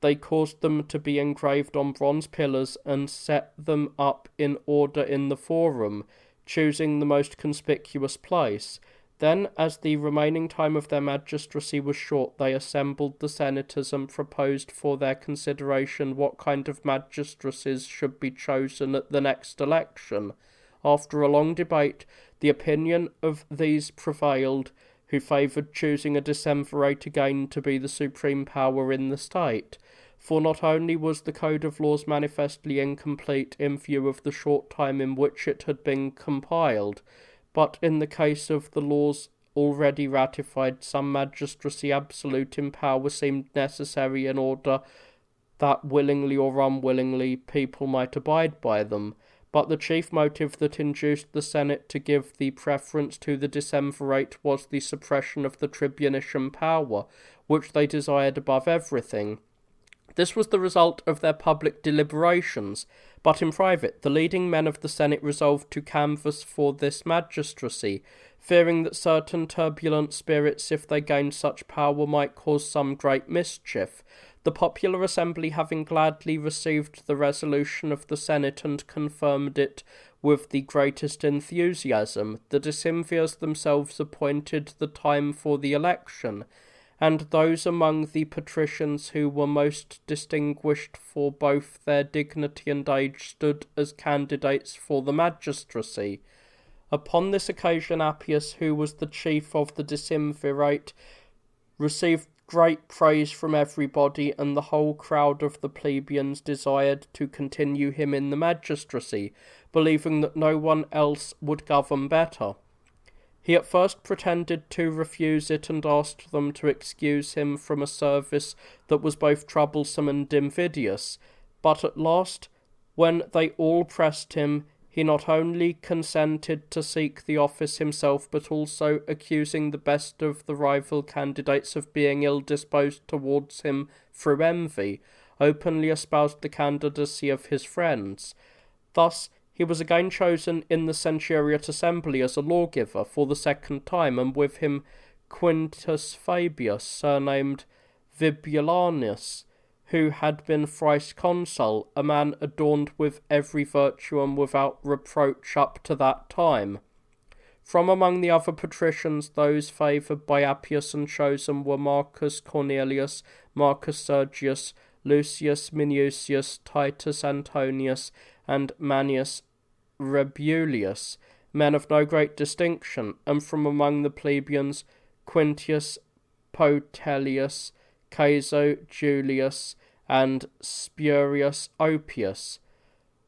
they caused them to be engraved on bronze pillars, and set them up in order in the forum, choosing the most conspicuous place. Then, as the remaining time of their magistracy was short, they assembled the senators and proposed for their consideration what kind of magistracies should be chosen at the next election. After a long debate, the opinion of these prevailed, who favoured choosing a decemvirate again to be the supreme power in the state. For not only was the code of laws manifestly incomplete in view of the short time in which it had been compiled, but in the case of the laws already ratified, some magistracy absolute in power seemed necessary in order that, willingly or unwillingly, people might abide by them. But the chief motive that induced the Senate to give the preference to the decemvirate was the suppression of the tribunician power, which they desired above everything. This was the result of their public deliberations, but in private the leading men of the Senate resolved to canvass for this magistracy, fearing that certain turbulent spirits, if they gained such power, might cause some great mischief. The popular assembly, having gladly received the resolution of the Senate and confirmed it with the greatest enthusiasm, the decemvirs themselves appointed the time for the election, and those among the patricians who were most distinguished for both their dignity and age stood as candidates for the magistracy. Upon this occasion Appius, who was the chief of the decemvirate, received great praise from everybody, and the whole crowd of the plebeians desired to continue him in the magistracy, believing that no one else would govern better. He at first pretended to refuse it, and asked them to excuse him from a service that was both troublesome and invidious, but at last, when they all pressed him, he not only consented to seek the office himself, but also, accusing the best of the rival candidates of being ill-disposed towards him through envy, openly espoused the candidacy of his friends. Thus, he was again chosen in the centuriate assembly as a lawgiver for the second time, and with him Quintus Fabius, surnamed Vibulanus, who had been thrice consul, a man adorned with every virtue and without reproach up to that time. From among the other patricians, those favoured by Appius and chosen were Marcus Cornelius, Marcus Sergius, Lucius Minucius, Titus Antonius, and Manius Rebulius, men of no great distinction, and from among the plebeians Quintius Potellius, Caeso Julius, and Spurius Oppius.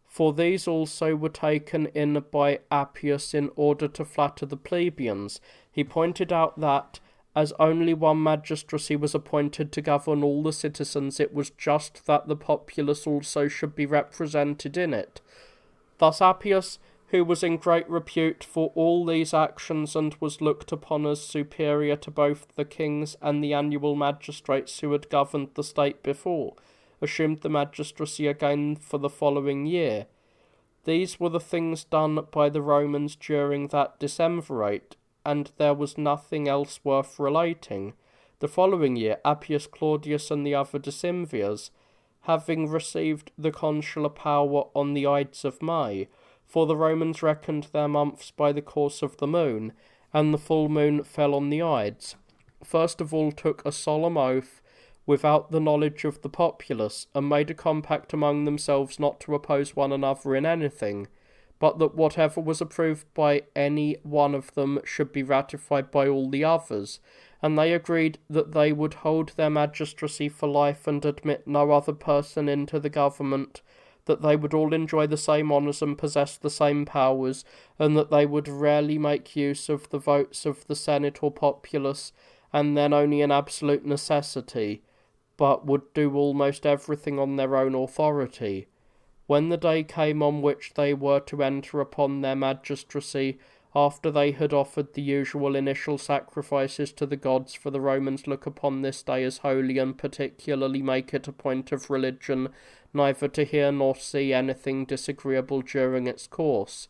For these also were taken in by Appius in order to flatter the plebeians. He pointed out that, as only one magistracy was appointed to govern all the citizens, it was just that the populace also should be represented in it. Thus Appius, who was in great repute for all these actions, and was looked upon as superior to both the kings and the annual magistrates who had governed the state before, assumed the magistracy again for the following year. These were the things done by the Romans during that decemvirate, and there was nothing else worth relating. The following year, Appius Claudius and the other decemvirs, having received the consular power on the Ides of May, for the Romans reckoned their months by the course of the moon, and the full moon fell on the Ides, first of all took a solemn oath, without the knowledge of the populace, and made a compact among themselves not to oppose one another in anything, but that whatever was approved by any one of them should be ratified by all the others, and they agreed that they would hold their magistracy for life and admit no other person into the government, that they would all enjoy the same honours and possess the same powers, and that they would rarely make use of the votes of the Senate or populace, and then only in absolute necessity, but would do almost everything on their own authority. When the day came on which they were to enter upon their magistracy, after they had offered the usual initial sacrifices to the gods, for the Romans look upon this day as holy, and particularly make it a point of religion neither to hear nor see anything disagreeable during its course,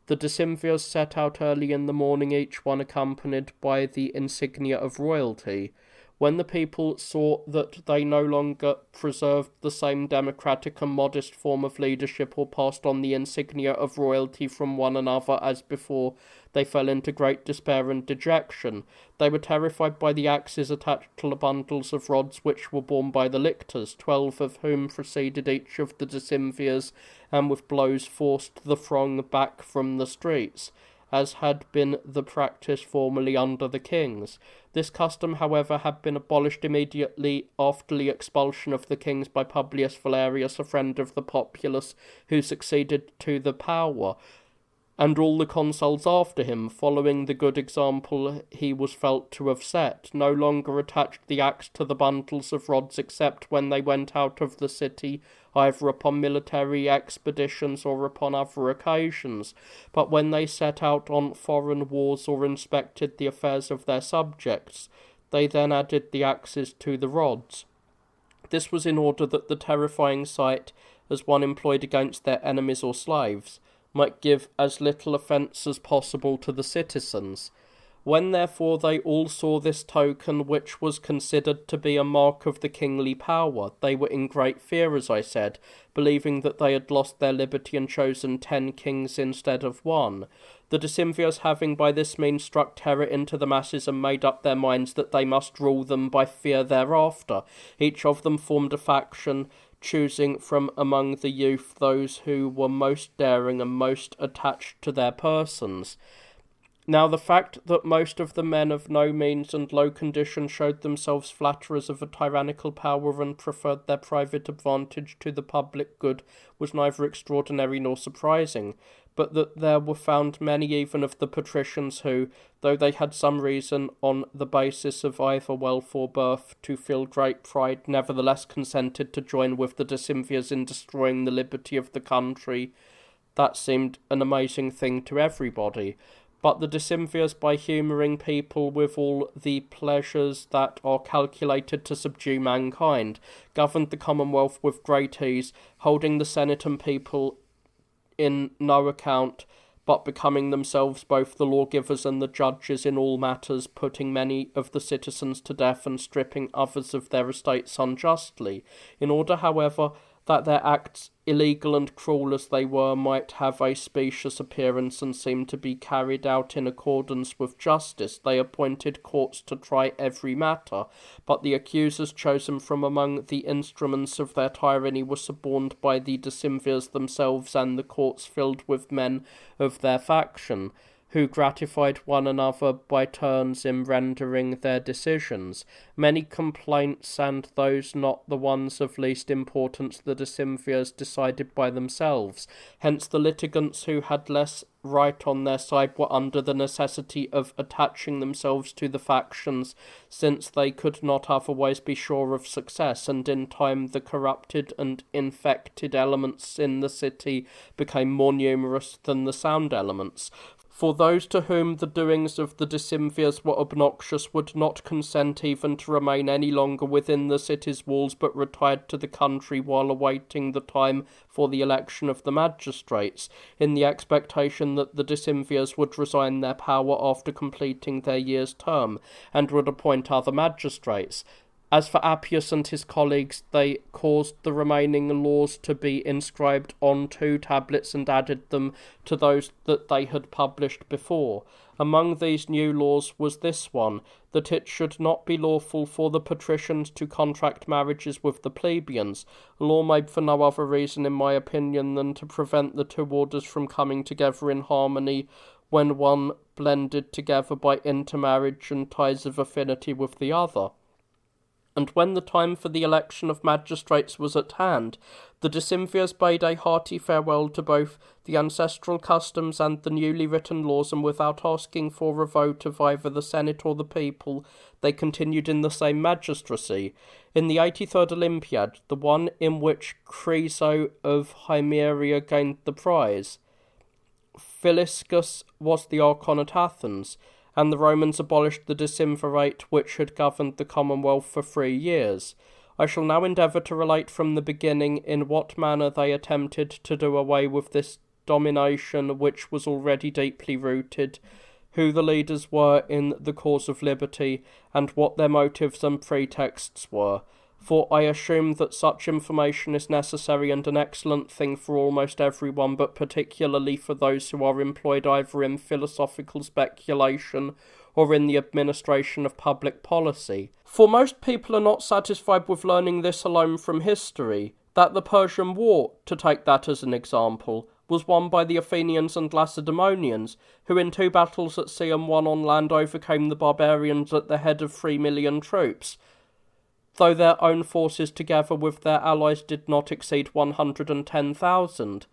the decemvirs set out early in the morning, each one accompanied by the insignia of royalty. When the people saw that they no longer preserved the same democratic and modest form of leadership, or passed on the insignia of royalty from one another as before, they fell into great despair and dejection. They were terrified by the axes attached to the bundles of rods which were borne by the lictors, 12 of whom preceded each of the decemvirs, and with blows forced the throng back from the streets, as had been the practice formerly under the kings. This custom, however, had been abolished immediately after the expulsion of the kings by Publius Valerius, a friend of the populace, who succeeded to the power, and all the consuls after him, following the good example he was felt to have set, no longer attached the axe to the bundles of rods except when they went out of the city, either upon military expeditions or upon other occasions, but when they set out on foreign wars or inspected the affairs of their subjects, they then added the axes to the rods. This was in order that the terrifying sight, as one employed against their enemies or slaves, might give as little offence as possible to the citizens. When therefore they all saw this token, which was considered to be a mark of the kingly power, they were in great fear, as I said, believing that they had lost their liberty and chosen 10 kings instead of one. The decemvirs, having by this means struck terror into the masses and made up their minds that they must rule them by fear thereafter, each of them formed a faction, choosing from among the youth those who were most daring and most attached to their persons. Now the fact that most of the men of no means and low condition showed themselves flatterers of a tyrannical power and preferred their private advantage to the public good was neither extraordinary nor surprising, but that there were found many even of the patricians who, though they had some reason on the basis of either wealth or birth to feel great pride, nevertheless consented to join with the decemvirs in destroying the liberty of the country. That seemed an amazing thing to everybody. But the decemvirs, by humouring people with all the pleasures that are calculated to subdue mankind, governed the commonwealth with great ease, holding the senate and people in no account, but becoming themselves both the lawgivers and the judges in all matters, putting many of the citizens to death and stripping others of their estates unjustly, in order, however, that their acts, illegal and cruel as they were, might have a specious appearance and seem to be carried out in accordance with justice. They appointed courts to try every matter, but the accusers chosen from among the instruments of their tyranny were suborned by the decemvirs themselves, and the courts filled with men of their faction, who gratified one another by turns in rendering their decisions. Many complaints, and those not the ones of least importance, the decemvirs decided by themselves. Hence the litigants who had less right on their side were under the necessity of attaching themselves to the factions, since they could not otherwise be sure of success, and in time the corrupted and infected elements in the city became more numerous than the sound elements. For those to whom the doings of the decemvirs were obnoxious would not consent even to remain any longer within the city's walls, but retired to the country while awaiting the time for the election of the magistrates, in the expectation that the decemvirs would resign their power after completing their year's term, and would appoint other magistrates. As for Appius and his colleagues, they caused the remaining laws to be inscribed on 2 tablets and added them to those that they had published before. Among these new laws was this one, that it should not be lawful for the patricians to contract marriages with the plebeians, a law made for no other reason, in my opinion, than to prevent the 2 orders from coming together in harmony when one blended together by intermarriage and ties of affinity with the other. And when the time for the election of magistrates was at hand, the decemvirs bade a hearty farewell to both the ancestral customs and the newly written laws, and without asking for a vote of either the Senate or the people, they continued in the same magistracy. In the 83rd Olympiad, the one in which Chryso of Hymeria gained the prize, Philiscus was the Archon at Athens, and the Romans abolished the decemvirate which had governed the Commonwealth for 3 years. I shall now endeavour to relate from the beginning in what manner they attempted to do away with this domination which was already deeply rooted, who the leaders were in the cause of liberty, and what their motives and pretexts were. For I assume that such information is necessary and an excellent thing for almost everyone, but particularly for those who are employed either in philosophical speculation or in the administration of public policy. For most people are not satisfied with learning this alone from history, that the Persian War, to take that as an example, was won by the Athenians and Lacedaemonians, who in 2 battles at sea and 1 on land overcame the barbarians at the head of 3 million troops, though their own forces together with their allies did not exceed 110,000.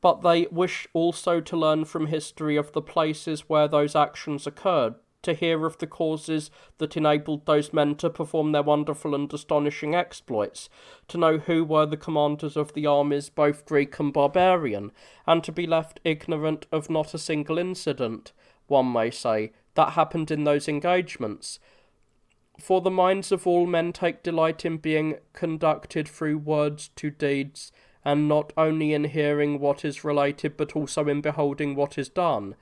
But they wish also to learn from history of the places where those actions occurred, to hear of the causes that enabled those men to perform their wonderful and astonishing exploits, to know who were the commanders of the armies, both Greek and barbarian, and to be left ignorant of not a single incident, one may say, that happened in those engagements. For the minds of all men take delight in being conducted through words to deeds, and not only in hearing what is related, but also in beholding what is done.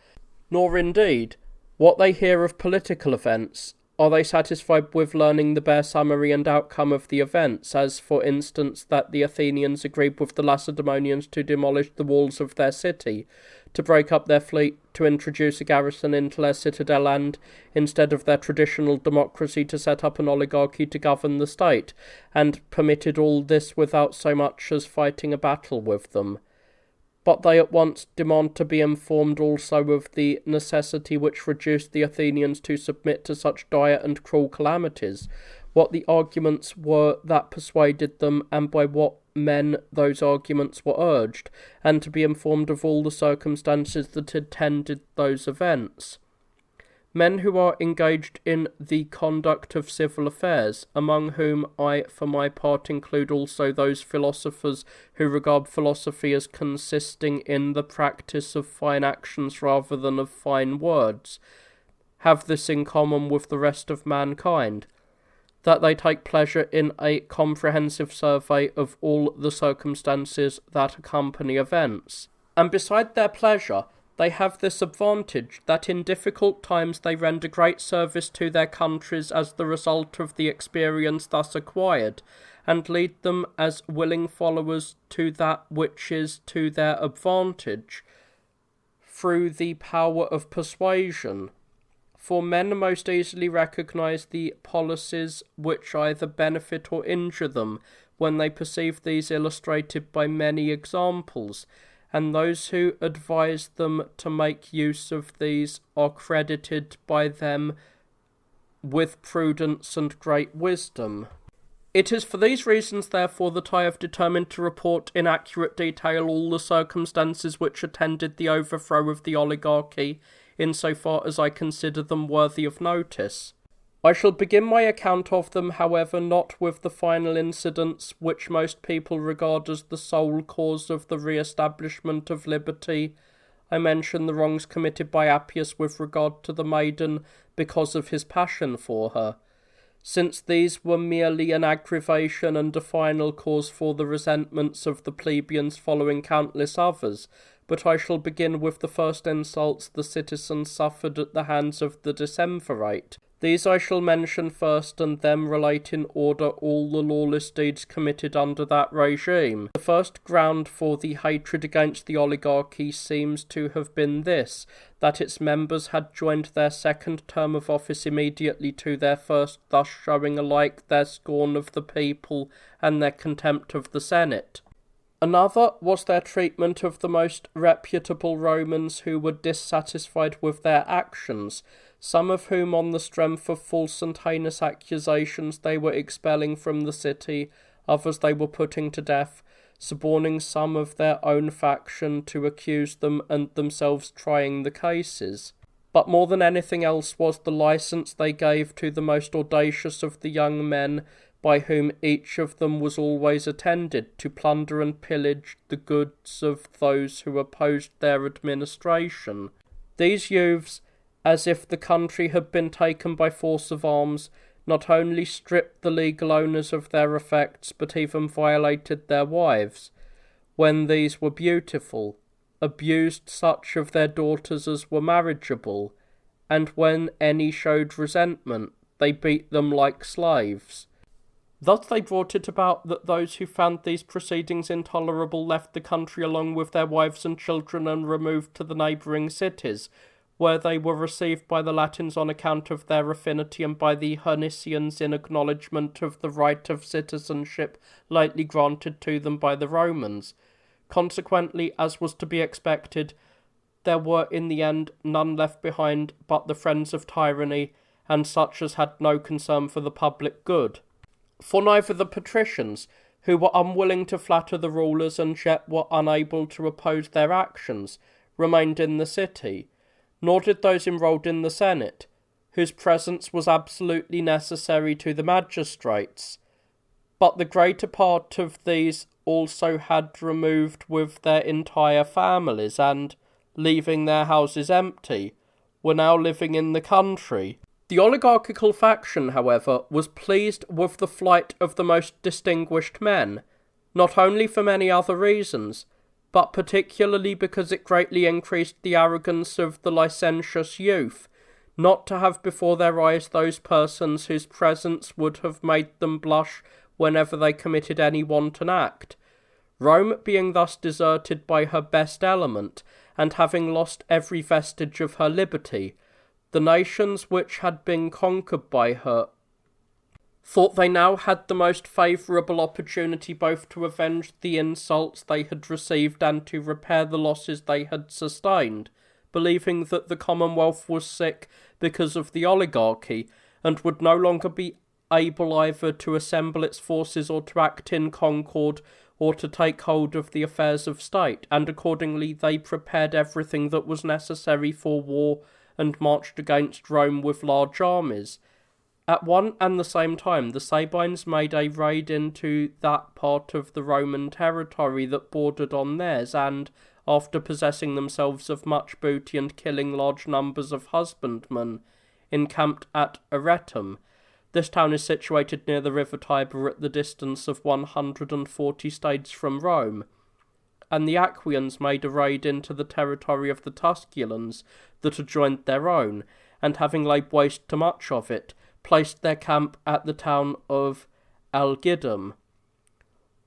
Nor indeed, what they hear of political events, are they satisfied with learning the bare summary and outcome of the events, as, for instance, that the Athenians agreed with the Lacedaemonians to demolish the walls of their city, to break up their fleet, to introduce a garrison into their citadel, and, instead of their traditional democracy, to set up an oligarchy to govern the state, and permitted all this without so much as fighting a battle with them. But they at once demand to be informed also of the necessity which reduced the Athenians to submit to such dire and cruel calamities, what the arguments were that persuaded them, and by what men those arguments were urged, and to be informed of all the circumstances that attended those events. Men who are engaged in the conduct of civil affairs, among whom I for my part include also those philosophers who regard philosophy as consisting in the practice of fine actions rather than of fine words, have this in common with the rest of mankind, that they take pleasure in a comprehensive survey of all the circumstances that accompany events. And beside their pleasure, they have this advantage, that in difficult times they render great service to their countries as the result of the experience thus acquired, and lead them as willing followers to that which is to their advantage, through the power of persuasion. For men most easily recognise the policies which either benefit or injure them, when they perceive these illustrated by many examples, and those who advise them to make use of these are credited by them with prudence and great wisdom. It is for these reasons, therefore, that I have determined to report in accurate detail all the circumstances which attended the overthrow of the oligarchy, in so far as I consider them worthy of notice. I shall begin my account of them, however, not with the final incidents which most people regard as the sole cause of the re-establishment of liberty, I mention the wrongs committed by Appius with regard to the maiden because of his passion for her, since these were merely an aggravation and a final cause for the resentments of the plebeians following countless others. But I shall begin with the first insults the citizens suffered at the hands of the decemvirate. These I shall mention first, and then relate in order all the lawless deeds committed under that regime. The first ground for the hatred against the oligarchy seems to have been this, that its members had joined their second term of office immediately to their first, thus showing alike their scorn of the people and their contempt of the Senate. Another was their treatment of the most reputable Romans who were dissatisfied with their actions, some of whom on the strength of false and heinous accusations they were expelling from the city, others they were putting to death, suborning some of their own faction to accuse them and themselves trying the cases. But more than anything else was the license they gave to the most audacious of the young men, by whom each of them was always attended, to plunder and pillage the goods of those who opposed their administration. These youths, as if the country had been taken by force of arms, not only stripped the legal owners of their effects, but even violated their wives, when these were beautiful, abused such of their daughters as were marriageable, and when any showed resentment, they beat them like slaves. Thus they brought it about that those who found these proceedings intolerable left the country along with their wives and children and removed to the neighbouring cities, where they were received by the Latins on account of their affinity and by the Hernicians in acknowledgment of the right of citizenship lately granted to them by the Romans. Consequently, as was to be expected, there were in the end none left behind but the friends of tyranny, and such as had no concern for the public good. For neither the patricians, who were unwilling to flatter the rulers and yet were unable to oppose their actions, remained in the city, nor did those enrolled in the Senate, whose presence was absolutely necessary to the magistrates. But the greater part of these also had removed with their entire families, and, leaving their houses empty, were now living in the country. The oligarchical faction, however, was pleased with the flight of the most distinguished men, not only for many other reasons, but particularly because it greatly increased the arrogance of the licentious youth, not to have before their eyes those persons whose presence would have made them blush whenever they committed any wanton act. Rome being thus deserted by her best element, and having lost every vestige of her liberty, the nations which had been conquered by her thought they now had the most favourable opportunity both to avenge the insults they had received and to repair the losses they had sustained, believing that the Commonwealth was sick because of the oligarchy, and would no longer be able either to assemble its forces or to act in concord or to take hold of the affairs of state, and accordingly they prepared everything that was necessary for war and marched against Rome with large armies. At one and the same time, the Sabines made a raid into that part of the Roman territory that bordered on theirs, and, after possessing themselves of much booty and killing large numbers of husbandmen, encamped at Aretum. This town is situated near the river Tiber at the distance of 140 stades from Rome. And the Aquians made a raid into the territory of the Tusculans that adjoined their own, and having laid waste to much of it, placed their camp at the town of Algidum.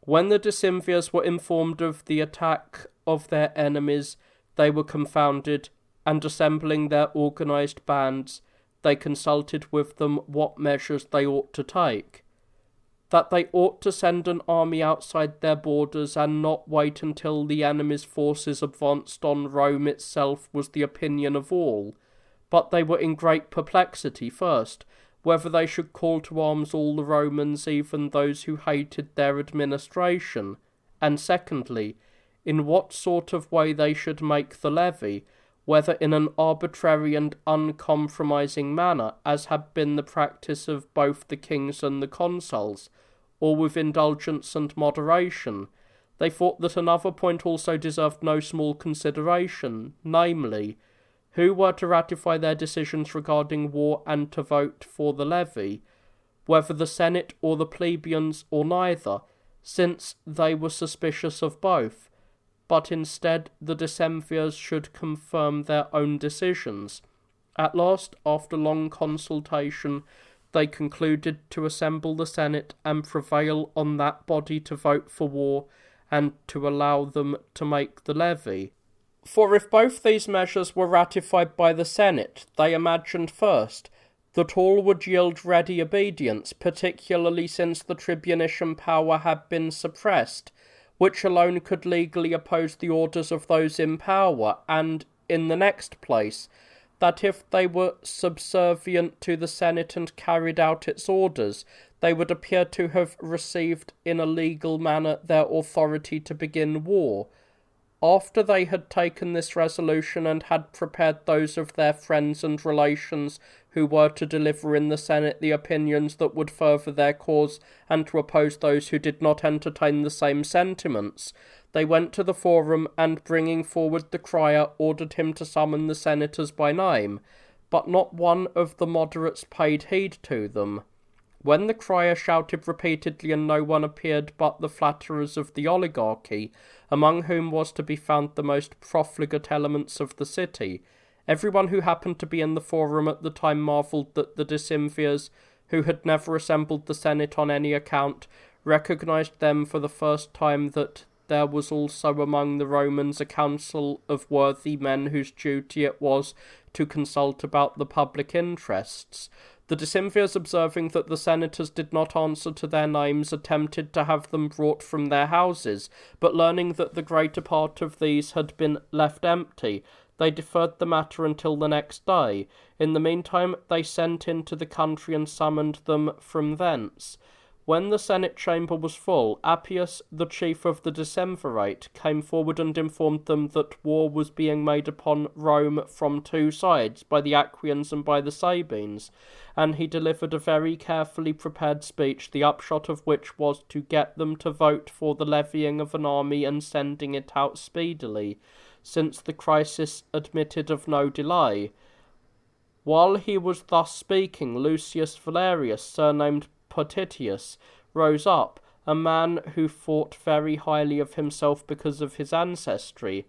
When the Decimvirs were informed of the attack of their enemies, they were confounded, and assembling their organised bands, they consulted with them what measures they ought to take. That they ought to send an army outside their borders and not wait until the enemy's forces advanced on Rome itself was the opinion of all, but they were in great perplexity first, whether they should call to arms all the Romans, even those who hated their administration, and secondly, in what sort of way they should make the levy, whether in an arbitrary and uncompromising manner, as had been the practice of both the kings and the consuls, or with indulgence and moderation, They thought that another point also deserved no small consideration, namely, who were to ratify their decisions regarding war and to vote for the levy, whether the Senate or the plebeians or neither, since they were suspicious of both, but instead the decemvirs should confirm their own decisions. At last, after long consultation, they concluded to assemble the Senate and prevail on that body to vote for war and to allow them to make the levy. For if both these measures were ratified by the Senate, they imagined first that all would yield ready obedience, particularly since the tribunician power had been suppressed, which alone could legally oppose the orders of those in power, and, in the next place, that if they were subservient to the Senate and carried out its orders, they would appear to have received in a legal manner their authority to begin war. After they had taken this resolution and had prepared those of their friends and relations who were to deliver in the Senate the opinions that would further their cause and to oppose those who did not entertain the same sentiments, they went to the forum and, bringing forward the crier, ordered him to summon the senators by name, but not one of the moderates paid heed to them. When the crier shouted repeatedly and no one appeared but the flatterers of the oligarchy, among whom was to be found the most profligate elements of the city, everyone who happened to be in the forum at the time marvelled that the decemvirs, who had never assembled the Senate on any account, recognized them for the first time that there was also among the Romans a council of worthy men whose duty it was to consult about the public interests. The decemvirs, observing that the senators did not answer to their names, attempted to have them brought from their houses, but learning that the greater part of these had been left empty, they deferred the matter until the next day. In the meantime they sent into the country and summoned them from thence. When the Senate chamber was full, Appius, the chief of the decemvirate, came forward and informed them that war was being made upon Rome from two sides, by the Aquians and by the Sabines, and he delivered a very carefully prepared speech, the upshot of which was to get them to vote for the levying of an army and sending it out speedily, since the crisis admitted of no delay. While he was thus speaking, Lucius Valerius, surnamed Potitius, rose up, a man who thought very highly of himself because of his ancestry,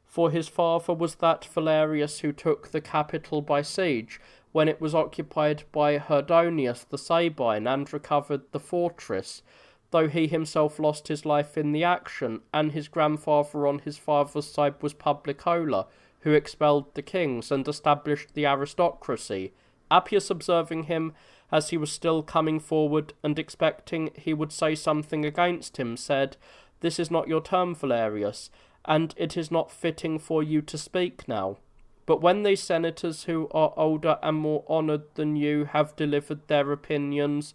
for his father was that Valerius who took the Capitol by siege, when it was occupied by Herdonius the Sabine, and recovered the fortress, though he himself lost his life in the action, and his grandfather on his father's side was Publicola, who expelled the kings and established the aristocracy. Appius, observing him as he was still coming forward, and expecting he would say something against him, said, "This is not your term, Valerius, and it is not fitting for you to speak now. But when these senators who are older and more honoured than you have delivered their opinions,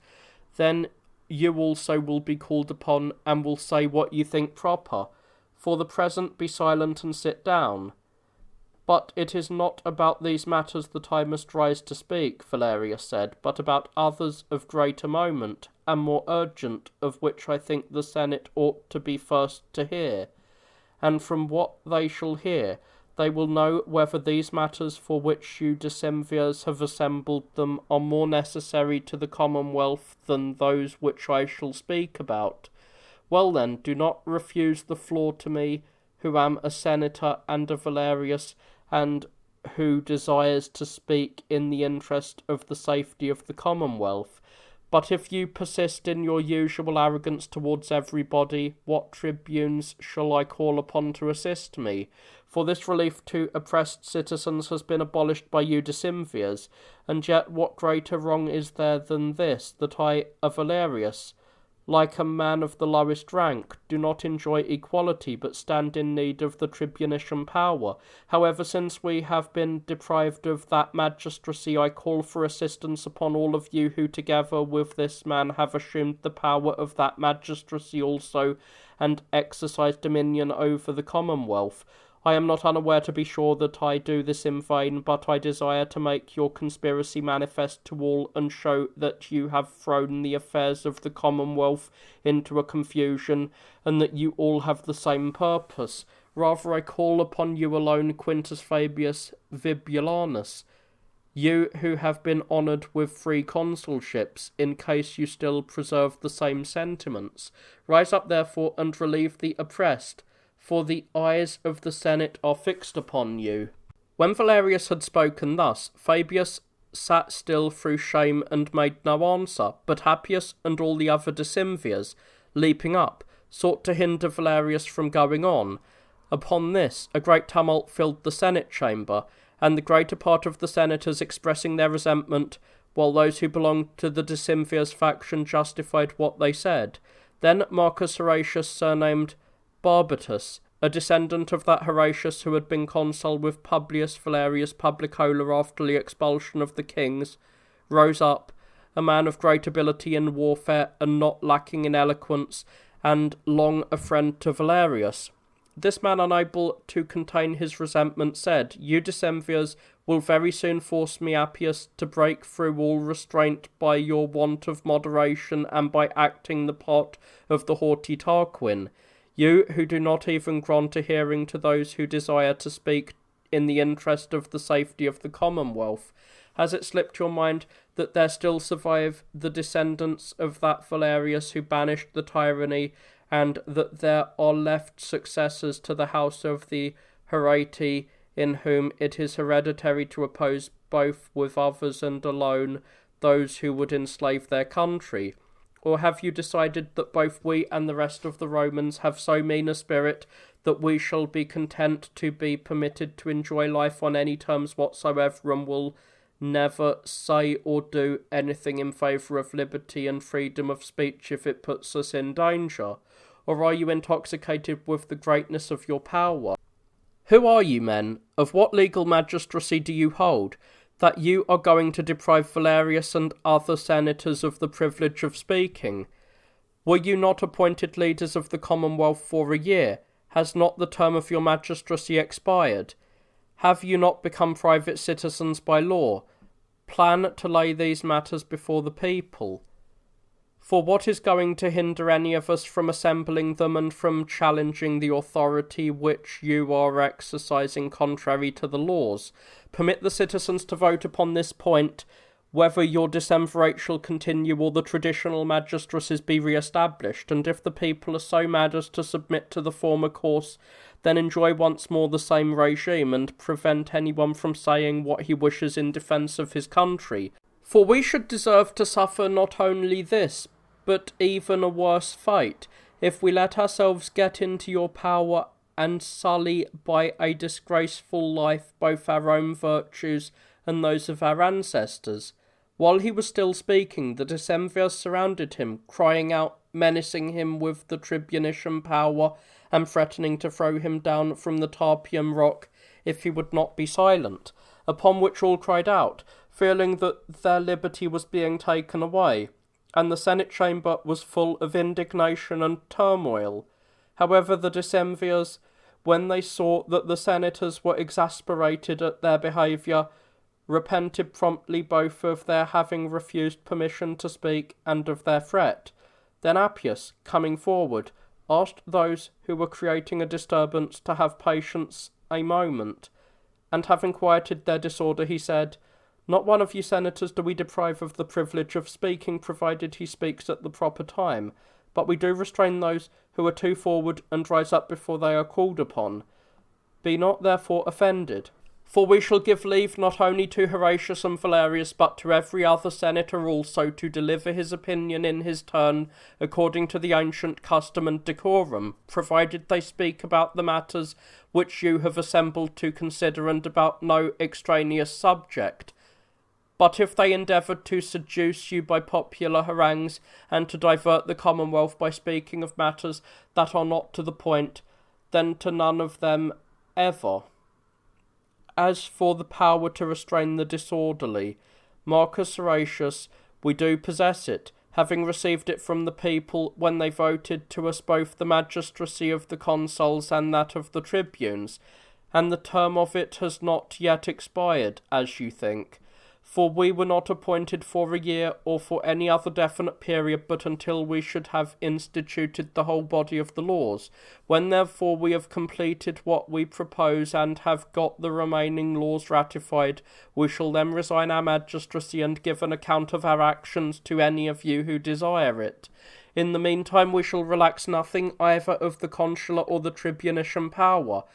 then you also will be called upon and will say what you think proper. For the present be silent and sit down." "But it is not about these matters that I must rise to speak," Valerius said, "but about others of greater moment, and more urgent, of which I think the Senate ought to be first to hear. And from what they shall hear, they will know whether these matters for which you decemvirs have assembled them are more necessary to the Commonwealth than those which I shall speak about. Well then, do not refuse the floor to me, who am a senator and a Valerius, and who desires to speak in the interest of the safety of the Commonwealth. But if you persist in your usual arrogance towards everybody, what tribunes shall I call upon to assist me? For this relief to oppressed citizens has been abolished by you decemvirs, and yet what greater wrong is there than this, that I, a Valerius, like a man of the lowest rank, do not enjoy equality, but stand in need of the tribunician power. However, since we have been deprived of that magistracy, I call for assistance upon all of you who together with this man have assumed the power of that magistracy also, and exercise dominion over the Commonwealth. I am not unaware, to be sure, that I do this in vain, but I desire to make your conspiracy manifest to all, and show that you have thrown the affairs of the Commonwealth into a confusion, and that you all have the same purpose. Rather I call upon you alone, Quintus Fabius Vibulanus, you who have been honoured with 3 consulships, in case you still preserve the same sentiments. Rise up, therefore, and relieve the oppressed, for the eyes of the Senate are fixed upon you. When Valerius had spoken thus, Fabius sat still through shame and made no answer, but Appius and all the other decemvirs, leaping up, sought to hinder Valerius from going on. Upon this, a great tumult filled the Senate chamber, and the greater part of the senators expressing their resentment, while those who belonged to the decemvirs faction justified what they said. Then Marcus Horatius, surnamed Barbatus, a descendant of that Horatius who had been consul with Publius Valerius Publicola after the expulsion of the kings, rose up, a man of great ability in warfare and not lacking in eloquence, and long a friend to Valerius. This man, unable to contain his resentment, said, "You decemvirs will very soon force me, Appius, to break through all restraint by your want of moderation and by acting the part of the haughty Tarquin. You, who do not even grant a hearing to those who desire to speak in the interest of the safety of the Commonwealth. Has it slipped your mind that there still survive the descendants of that Valerius who banished the tyranny, and that there are left successors to the house of the Horatii, in whom it is hereditary to oppose both with others and alone those who would enslave their country? Or have you decided that both we and the rest of the Romans have so mean a spirit that we shall be content to be permitted to enjoy life on any terms whatsoever, and will never say or do anything in favour of liberty and freedom of speech if it puts us in danger? Or are you intoxicated with the greatness of your power? Who are you, men? Of what legal magistracy do you hold, that you are going to deprive Valerius and other senators of the privilege of speaking? Were you not appointed leaders of the Commonwealth for a year? Has not the term of your magistracy expired? Have you not become private citizens by law? Plan to lay these matters before the people. For what is going to hinder any of us from assembling them and from challenging the authority which you are exercising contrary to the laws? Permit the citizens to vote upon this point, whether your decemvirate shall continue or the traditional magistracies be re-established, and if the people are so mad as to submit to the former course, then enjoy once more the same regime, and prevent anyone from saying what he wishes in defence of his country. For we should deserve to suffer not only this, but even a worse fate, if we let ourselves get into your power and sully by a disgraceful life both our own virtues and those of our ancestors." While he was still speaking, the decemvirs surrounded him, crying out, menacing him with the tribunician power, and threatening to throw him down from the Tarpeian rock if he would not be silent, upon which all cried out, feeling that their liberty was being taken away, and the Senate chamber was full of indignation and turmoil. However, the decemvirs, when they saw that the senators were exasperated at their behaviour, repented promptly both of their having refused permission to speak and of their threat. Then Appius, coming forward, asked those who were creating a disturbance to have patience a moment, and having quieted their disorder, he said, "Not one of you senators do we deprive of the privilege of speaking, provided he speaks at the proper time, but we do restrain those who are too forward and rise up before they are called upon. Be not therefore offended. For we shall give leave not only to Horatius and Valerius, but to every other senator also to deliver his opinion in his turn, according to the ancient custom and decorum, provided they speak about the matters which you have assembled to consider, and about no extraneous subject. But if they endeavoured to seduce you by popular harangues, and to divert the Commonwealth by speaking of matters that are not to the point, then to none of them ever. As for the power to restrain the disorderly, Marcus Horatius, we do possess it, having received it from the people when they voted to us both the magistracy of the consuls and that of the tribunes. and the term of it has not yet expired, as you think. For we were not appointed for a year or for any other definite period, but until we should have instituted the whole body of the laws. When therefore we have completed what we propose and have got the remaining laws ratified, we shall then resign our magistracy and give an account of our actions to any of you who desire it. In the meantime we shall relax nothing either of the consular or the tribunician power.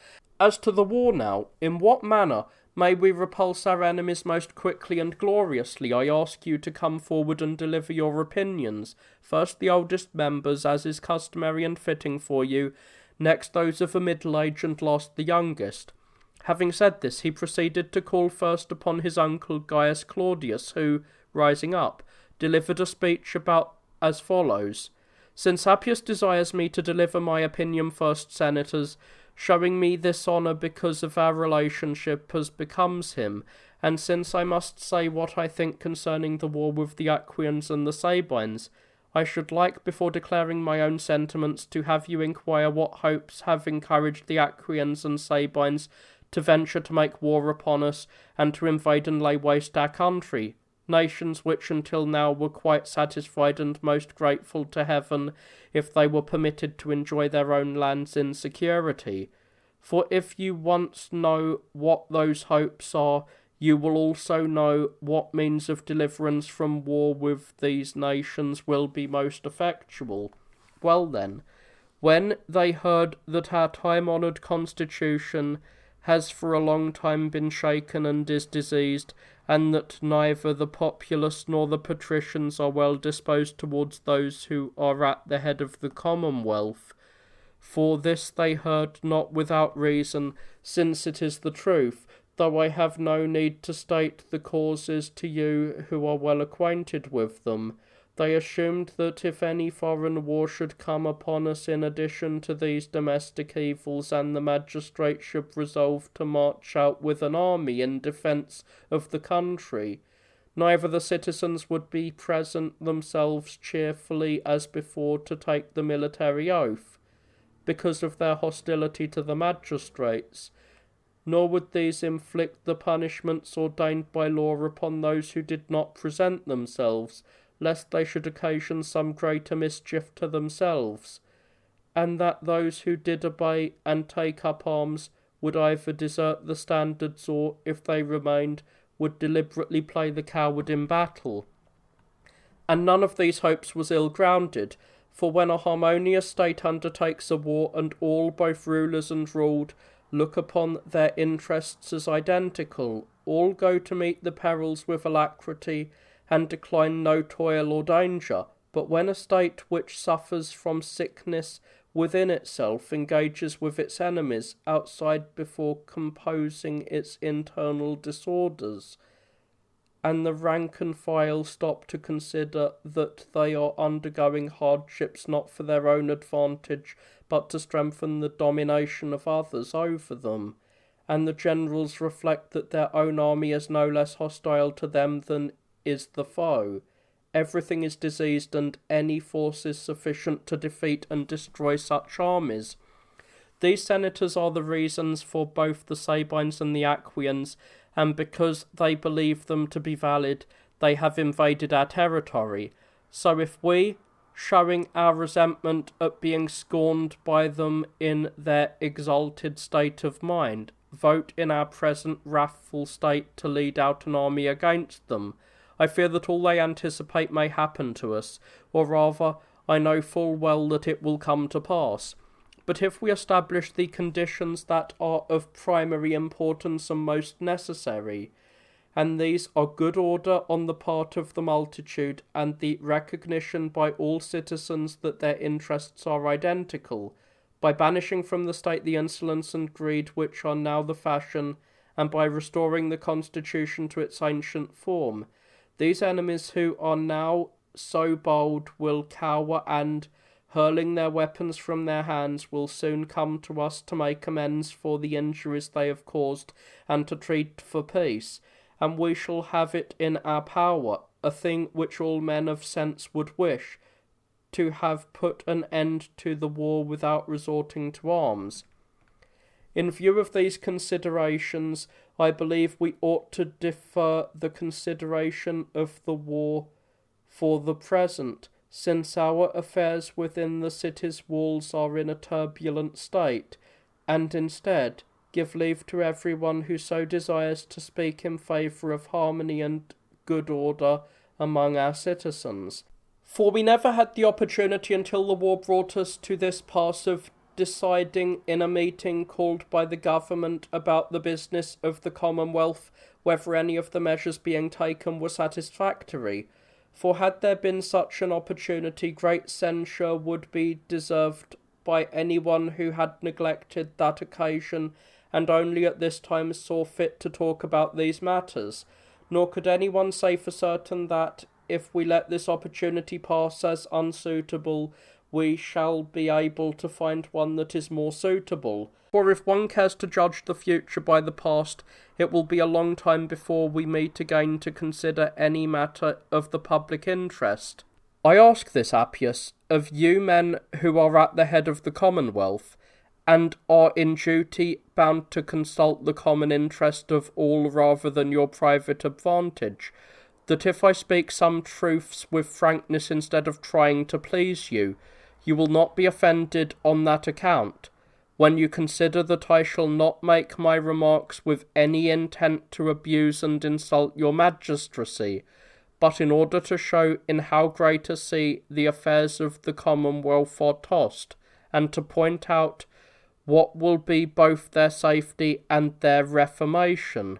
As to the war now, in what manner may we repulse our enemies most quickly and gloriously? I ask you to come forward and deliver your opinions. First the oldest members, as is customary and fitting for you, next those of a middle age, and last the youngest. Having said this, he proceeded to call first upon his uncle Gaius Claudius, who, rising up, delivered a speech about as follows: Since Appius desires me to deliver my opinion first, senators, showing me this honour because of our relationship as becomes him, and since I must say what I think concerning the war with the Aquians and the Sabines, I should like, before declaring my own sentiments, to have you inquire what hopes have encouraged the Aquians and Sabines to venture to make war upon us, and to invade and lay waste our country, nations which until now were quite satisfied and most grateful to heaven if they were permitted to enjoy their own lands in security. For if you once know what those hopes are, you will also know what means of deliverance from war with these nations will be most effectual. Well then, when they heard that our time-honoured constitution has for a long time been shaken and is diseased, and that neither the populace nor the patricians are well disposed towards those who are at the head of the commonwealth. For this they heard not without reason, since it is the truth, though I have no need to state the causes to you who are well acquainted with them. They assumed that if any foreign war should come upon us in addition to these domestic evils, and the magistrate should resolve to march out with an army in defence of the country, neither the citizens would be present themselves cheerfully as before to take the military oath, because of their hostility to the magistrates, nor would these inflict the punishments ordained by law upon those who did not present themselves, lest they should occasion some greater mischief to themselves, and that those who did obey and take up arms would either desert the standards, or, if they remained, would deliberately play the coward in battle. And none of these hopes was ill-grounded, for when a harmonious state undertakes a war, and all, both rulers and ruled, look upon their interests as identical, all go to meet the perils with alacrity, and decline no toil or danger. But when a state which suffers from sickness within itself engages with its enemies outside before composing its internal disorders, and the rank and file stop to consider that they are undergoing hardships not for their own advantage, but to strengthen the domination of others over them, and the generals reflect that their own army is no less hostile to them than is the foe, everything is diseased, and any force is sufficient to defeat and destroy such armies. These senators are the reasons for both the Sabines and the Aquians, and because they believe them to be valid, they have invaded our territory. So if we, showing our resentment at being scorned by them in their exalted state of mind, vote in our present wrathful state to lead out an army against them, I fear that all they anticipate may happen to us, or rather, I know full well that it will come to pass. But if we establish the conditions that are of primary importance and most necessary, and these are good order on the part of the multitude, and the recognition by all citizens that their interests are identical, by banishing from the state the insolence and greed which are now the fashion, and by restoring the constitution to its ancient form, these enemies who are now so bold will cower, and, hurling their weapons from their hands, will soon come to us to make amends for the injuries they have caused, and to treat for peace, and we shall have it in our power, a thing which all men of sense would wish, to have put an end to the war without resorting to arms. In view of these considerations, I believe we ought to defer the consideration of the war for the present, since our affairs within the city's walls are in a turbulent state, and instead give leave to everyone who so desires to speak in favour of harmony and good order among our citizens. For we never had the opportunity until the war brought us to this pass of deciding in a meeting called by the government about the business of the Commonwealth whether any of the measures being taken were satisfactory. For had there been such an opportunity, great censure would be deserved by anyone who had neglected that occasion and only at this time saw fit to talk about these matters. Nor could anyone say for certain that, if we let this opportunity pass as unsuitable, we shall be able to find one that is more suitable. For if one cares to judge the future by the past, it will be a long time before we meet again to consider any matter of the public interest. I ask this, Appius, of you men who are at the head of the Commonwealth, and are in duty bound to consult the common interest of all rather than your private advantage, that if I speak some truths with frankness instead of trying to please you, you will not be offended on that account, when you consider that I shall not make my remarks with any intent to abuse and insult your magistracy, but in order to show in how great a sea the affairs of the Commonwealth are tossed, and to point out what will be both their safety and their reformation.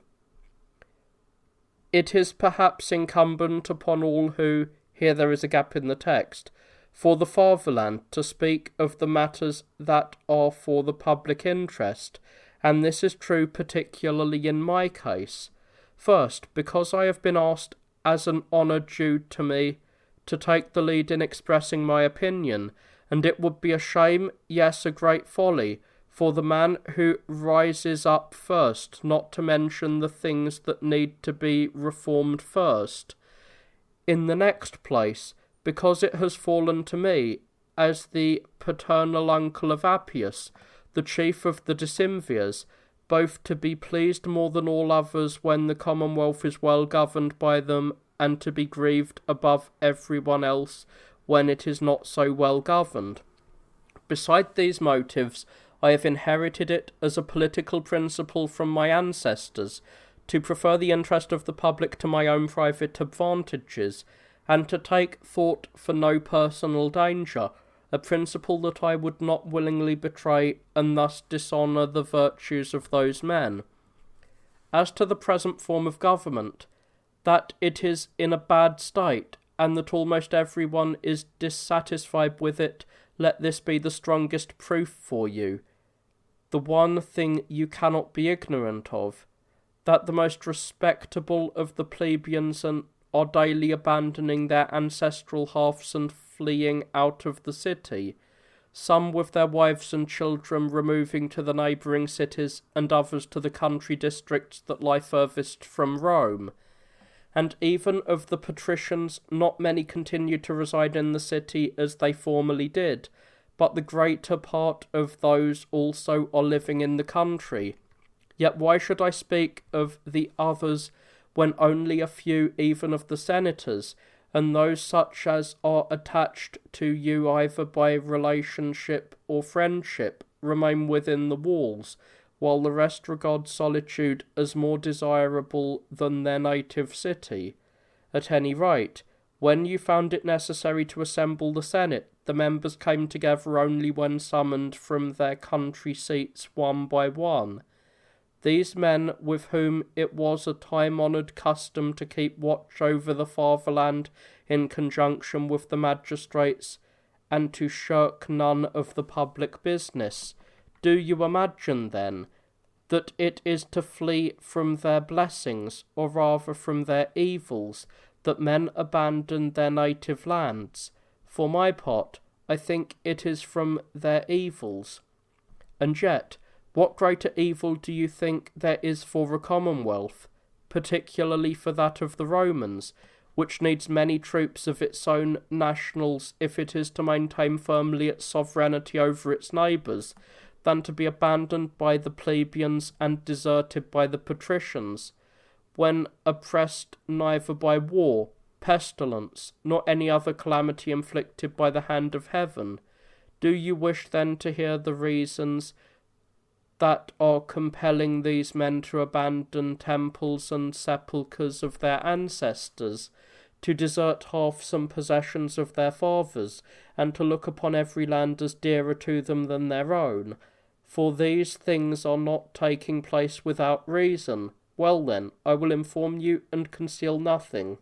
It is perhaps incumbent upon all who, here there is a gap in the text, for the fatherland to speak of the matters that are for the public interest, and this is true particularly in my case. First, because I have been asked as an honour due to me to take the lead in expressing my opinion, and it would be a shame, yes, a great folly, for the man who rises up first not to mention the things that need to be reformed first. In the next place, because it has fallen to me, as the paternal uncle of Appius, the chief of the decemvirs, both to be pleased more than all others when the Commonwealth is well governed by them, and to be grieved above everyone else when it is not so well governed. Beside these motives, I have inherited it as a political principle from my ancestors, to prefer the interest of the public to my own private advantages, and to take thought for no personal danger, a principle that I would not willingly betray, and thus dishonour the virtues of those men. As to the present form of government, that it is in a bad state, and that almost everyone is dissatisfied with it, let this be the strongest proof for you. The one thing you cannot be ignorant of, that the most respectable of the plebeians are daily abandoning their ancestral hearths and fleeing out of the city, some with their wives and children removing to the neighbouring cities, and others to the country districts that lie furthest from Rome. And even of the patricians, not many continue to reside in the city as they formerly did, but the greater part of those also are living in the country. Yet why should I speak of the others when only a few even of the senators, and those such as are attached to you either by relationship or friendship, remain within the walls, while the rest regard solitude as more desirable than their native city? At any rate, when you found it necessary to assemble the Senate, the members came together only when summoned from their country seats one by one. These men, with whom it was a time-honoured custom to keep watch over the fatherland in conjunction with the magistrates, and to shirk none of the public business, do you imagine, then, that it is to flee from their blessings, or rather from their evils, that men abandon their native lands? For my part, I think it is from their evils. And yet, what greater evil do you think there is for a commonwealth, particularly for that of the Romans, which needs many troops of its own nationals if it is to maintain firmly its sovereignty over its neighbours, than to be abandoned by the plebeians and deserted by the patricians, when oppressed neither by war, pestilence, nor any other calamity inflicted by the hand of heaven? Do you wish then to hear the reasons that are compelling these men to abandon temples and sepulchres of their ancestors, to desert half-some possessions of their fathers, and to look upon every land as dearer to them than their own? For these things are not taking place without reason. Well then, I will inform you and conceal nothing.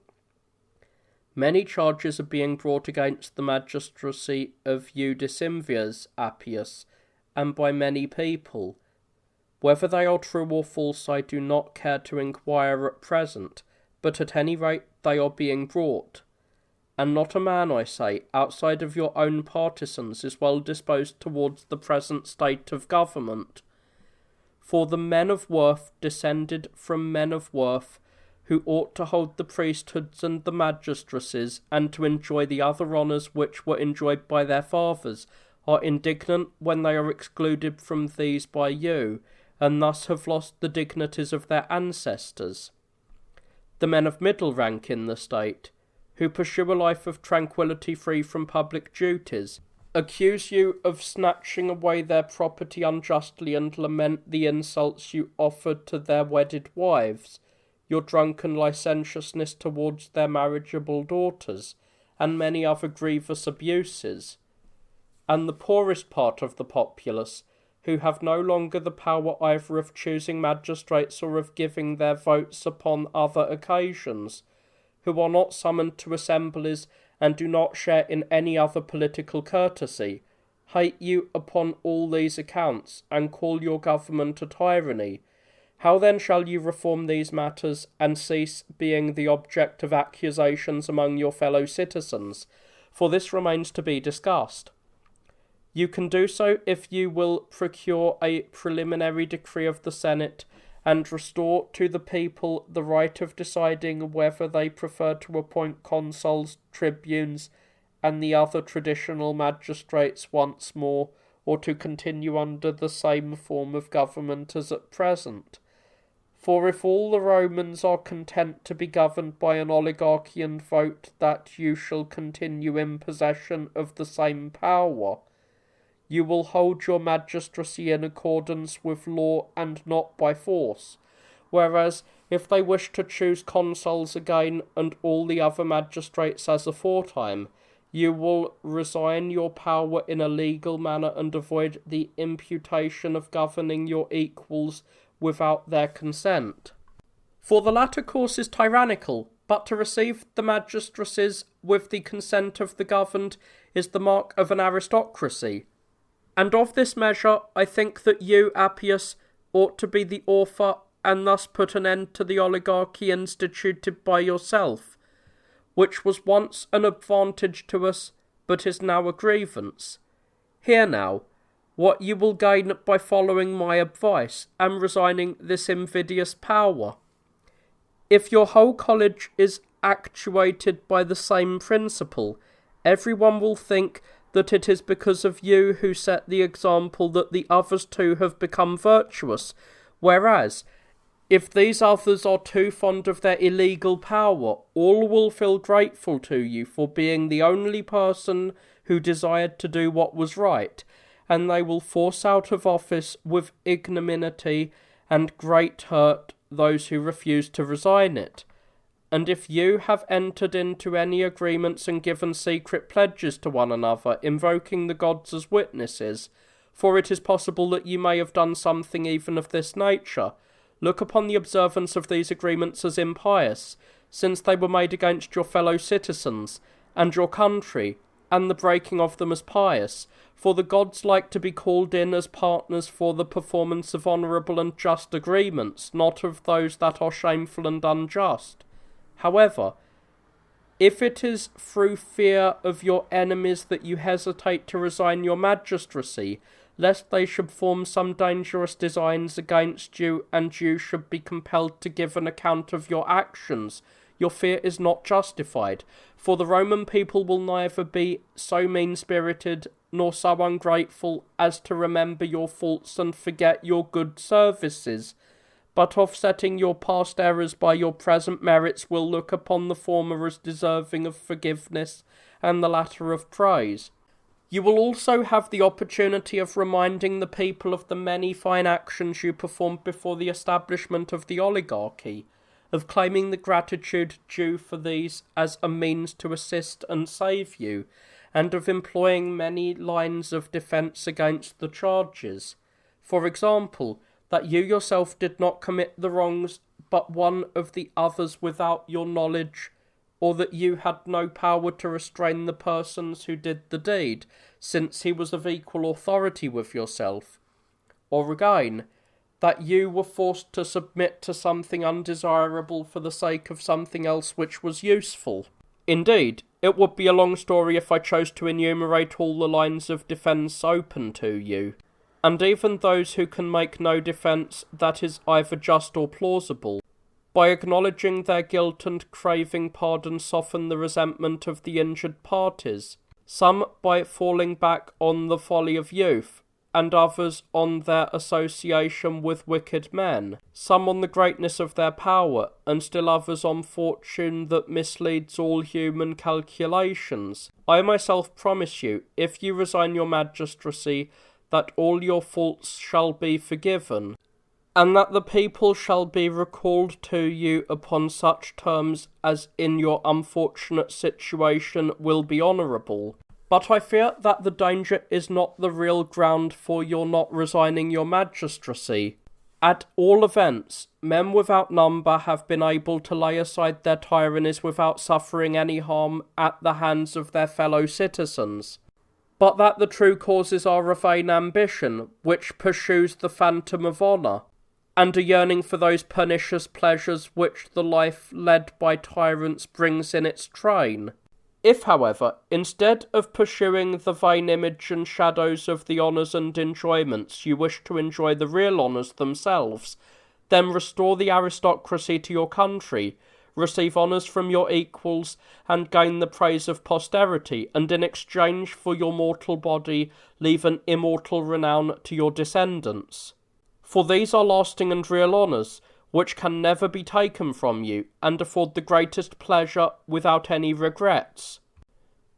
Many charges are being brought against the magistracy of Eudicimvius Appius, and by many people. Whether they are true or false I do not care to inquire at present, but at any rate they are being brought. And not a man, I say, outside of your own partisans is well disposed towards the present state of government. For the men of worth descended from men of worth, who ought to hold the priesthoods and the magistracies, and to enjoy the other honours which were enjoyed by their fathers, are indignant when they are excluded from these by you, and thus have lost the dignities of their ancestors. The men of middle rank in the state, who pursue a life of tranquillity free from public duties, accuse you of snatching away their property unjustly, and lament the insults you offered to their wedded wives, your drunken licentiousness towards their marriageable daughters, and many other grievous abuses. And the poorest part of the populace, who have no longer the power either of choosing magistrates or of giving their votes upon other occasions, who are not summoned to assemblies and do not share in any other political courtesy, hate you upon all these accounts, and call your government a tyranny. How then shall you reform these matters, and cease being the object of accusations among your fellow citizens? For this remains to be discussed. You can do so if you will procure a preliminary decree of the Senate, and restore to the people the right of deciding whether they prefer to appoint consuls, tribunes, and the other traditional magistrates once more, or to continue under the same form of government as at present. For if all the Romans are content to be governed by an oligarchy and vote that you shall continue in possession of the same power, you will hold your magistracy in accordance with law and not by force. Whereas, if they wish to choose consuls again and all the other magistrates as aforetime, you will resign your power in a legal manner and avoid the imputation of governing your equals without their consent. For the latter course is tyrannical, but to receive the magistracies with the consent of the governed is the mark of an aristocracy. And of this measure I think that you, Appius, ought to be the author, and thus put an end to the oligarchy instituted by yourself, which was once an advantage to us, but is now a grievance. Hear now what you will gain by following my advice, and resigning this invidious power. If your whole college is actuated by the same principle, everyone will think that it is because of you who set the example that the others too have become virtuous, whereas, if these others are too fond of their illegal power, all will feel grateful to you for being the only person who desired to do what was right, and they will force out of office with ignominy and great hurt those who refuse to resign it. And if you have entered into any agreements and given secret pledges to one another, invoking the gods as witnesses, for it is possible that you may have done something even of this nature, look upon the observance of these agreements as impious, since they were made against your fellow citizens and your country, and the breaking of them as pious, for the gods like to be called in as partners for the performance of honourable and just agreements, not of those that are shameful and unjust. However, if it is through fear of your enemies that you hesitate to resign your magistracy, lest they should form some dangerous designs against you, and you should be compelled to give an account of your actions, your fear is not justified, for the Roman people will neither be so mean-spirited nor so ungrateful as to remember your faults and forget your good services, but offsetting your past errors by your present merits, will look upon the former as deserving of forgiveness and the latter of praise. You will also have the opportunity of reminding the people of the many fine actions you performed before the establishment of the oligarchy, of claiming the gratitude due for these as a means to assist and save you, and of employing many lines of defence against the charges. For example, that you yourself did not commit the wrongs but one of the others without your knowledge, or that you had no power to restrain the persons who did the deed, since he was of equal authority with yourself. Or again, that you were forced to submit to something undesirable for the sake of something else which was useful. Indeed, it would be a long story if I chose to enumerate all the lines of defence open to you, and even those who can make no defence that is either just or plausible. By acknowledging their guilt and craving pardon, soften the resentment of the injured parties, some by falling back on the folly of youth, and others on their association with wicked men, some on the greatness of their power, and still others on fortune that misleads all human calculations. I myself promise you, if you resign your magistracy, that all your faults shall be forgiven, and that the people shall be recalled to you upon such terms as in your unfortunate situation will be honourable. But I fear that the danger is not the real ground for your not resigning your magistracy. At all events, men without number have been able to lay aside their tyrannies without suffering any harm at the hands of their fellow citizens. But that the true causes are a vain ambition, which pursues the phantom of honour, and a yearning for those pernicious pleasures which the life led by tyrants brings in its train. If, however, instead of pursuing the vain image and shadows of the honours and enjoyments, you wish to enjoy the real honours themselves, then restore the aristocracy to your country, receive honours from your equals, and gain the praise of posterity, and in exchange for your mortal body leave an immortal renown to your descendants. For these are lasting and real honours, which can never be taken from you, and afford the greatest pleasure without any regrets.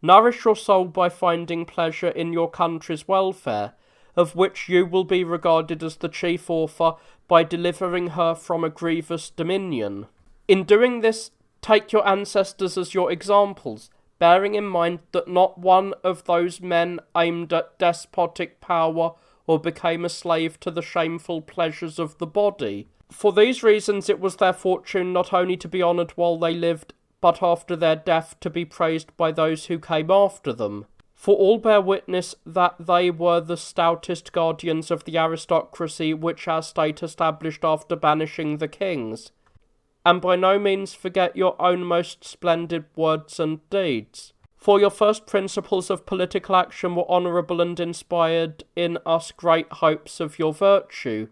Nourish your soul by finding pleasure in your country's welfare, of which you will be regarded as the chief author by delivering her from a grievous dominion. In doing this, take your ancestors as your examples, bearing in mind that not one of those men aimed at despotic power or became a slave to the shameful pleasures of the body. For these reasons it was their fortune not only to be honoured while they lived, but after their death to be praised by those who came after them. For all bear witness that they were the stoutest guardians of the aristocracy which our state established after banishing the kings, and by no means forget your own most splendid words and deeds. For your first principles of political action were honourable and inspired in us great hopes of your virtue,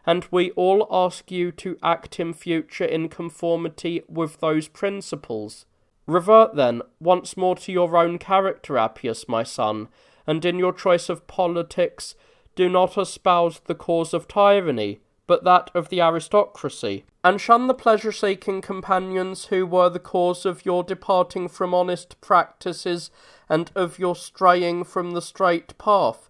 and we all ask you to act in future in conformity with those principles. Revert then once more to your own character, Appius, my son, and in your choice of politics do not espouse the cause of tyranny, but that of the aristocracy, and shun the pleasure-seeking companions who were the cause of your departing from honest practices and of your straying from the straight path.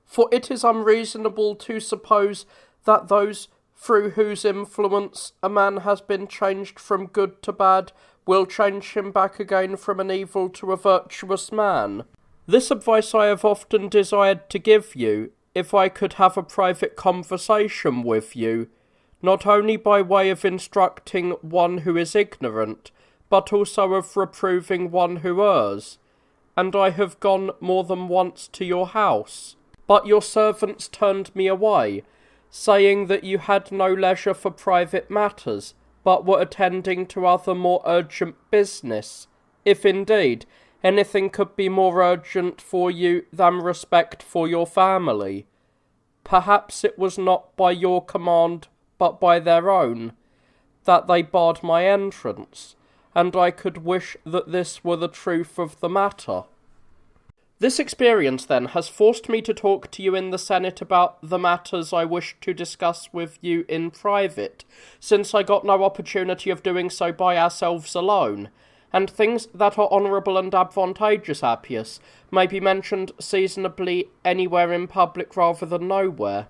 For it is unreasonable to suppose that those through whose influence a man has been changed from good to bad will change him back again from an evil to a virtuous man. This advice I have often desired to give you, if I could have a private conversation with you, not only by way of instructing one who is ignorant, but also of reproving one who errs. And I have gone more than once to your house, but your servants turned me away, saying that you had no leisure for private matters, but were attending to other more urgent business, if indeed anything could be more urgent for you than respect for your family. Perhaps it was not by your command, but by their own, that they barred my entrance, and I could wish that this were the truth of the matter. This experience, then, has forced me to talk to you in the Senate about the matters I wish to discuss with you in private, since I got no opportunity of doing so by ourselves alone, and things that are honourable and advantageous, Appius, may be mentioned seasonably anywhere in public rather than nowhere.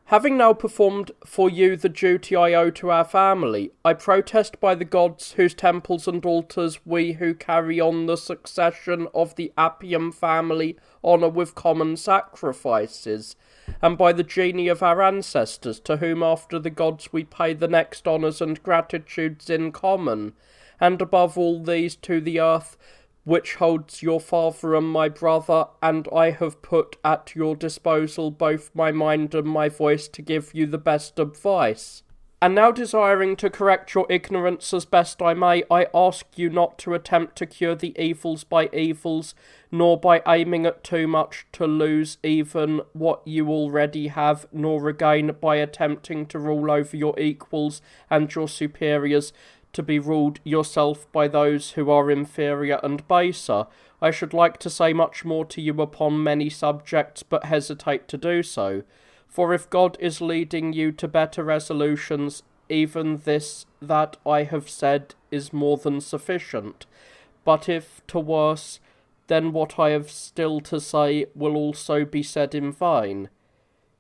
Having now performed for you the duty I owe to our family, I protest by the gods whose temples and altars we who carry on the succession of the Appian family honour with common sacrifices, and by the genii of our ancestors, to whom after the gods we pay the next honours and gratitudes in common, and above all these to the earth, which holds your father and my brother, and I have put at your disposal both my mind and my voice to give you the best advice. And now, desiring to correct your ignorance as best I may, I ask you not to attempt to cure the evils by evils, nor by aiming at too much to lose even what you already have, nor regain by attempting to rule over your equals and your superiors, to be ruled yourself by those who are inferior and baser. I should like to say much more to you upon many subjects, but hesitate to do so. For if God is leading you to better resolutions, even this that I have said is more than sufficient. But if to worse, then what I have still to say will also be said in vain.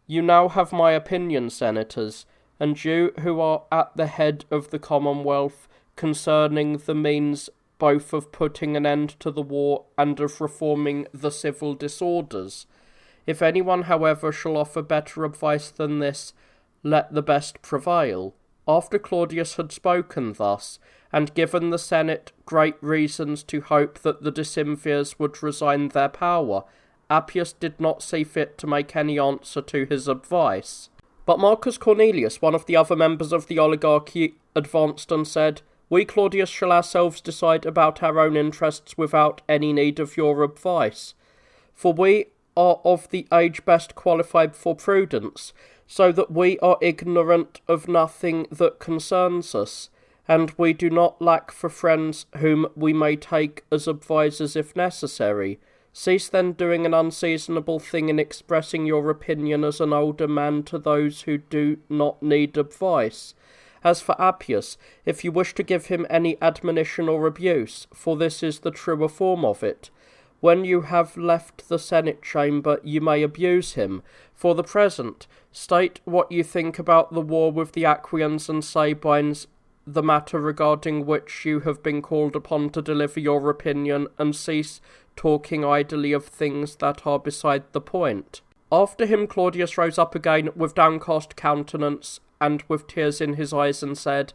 You now have my opinion, senators, and you who are at the head of the Commonwealth, concerning the means both of putting an end to the war and of reforming the civil disorders. If anyone, however, shall offer better advice than this, let the best prevail. After Claudius had spoken thus, and given the Senate great reasons to hope that the decemvirs would resign their power, Appius did not see fit to make any answer to his advice. But Marcus Cornelius, one of the other members of the oligarchy, advanced and said, "We, Claudius, shall ourselves decide about our own interests without any need of your advice. For we are of the age best qualified for prudence, so that we are ignorant of nothing that concerns us, and we do not lack for friends whom we may take as advisers if necessary. Cease then doing an unseasonable thing in expressing your opinion as an older man to those who do not need advice. As for Appius, if you wish to give him any admonition or abuse, for this is the truer form of it, when you have left the Senate chamber you may abuse him. For the present, state what you think about the war with the Aquians and Sabines, the matter regarding which you have been called upon to deliver your opinion, and cease talking idly of things that are beside the point." After him Claudius rose up again with downcast countenance and with tears in his eyes, and said,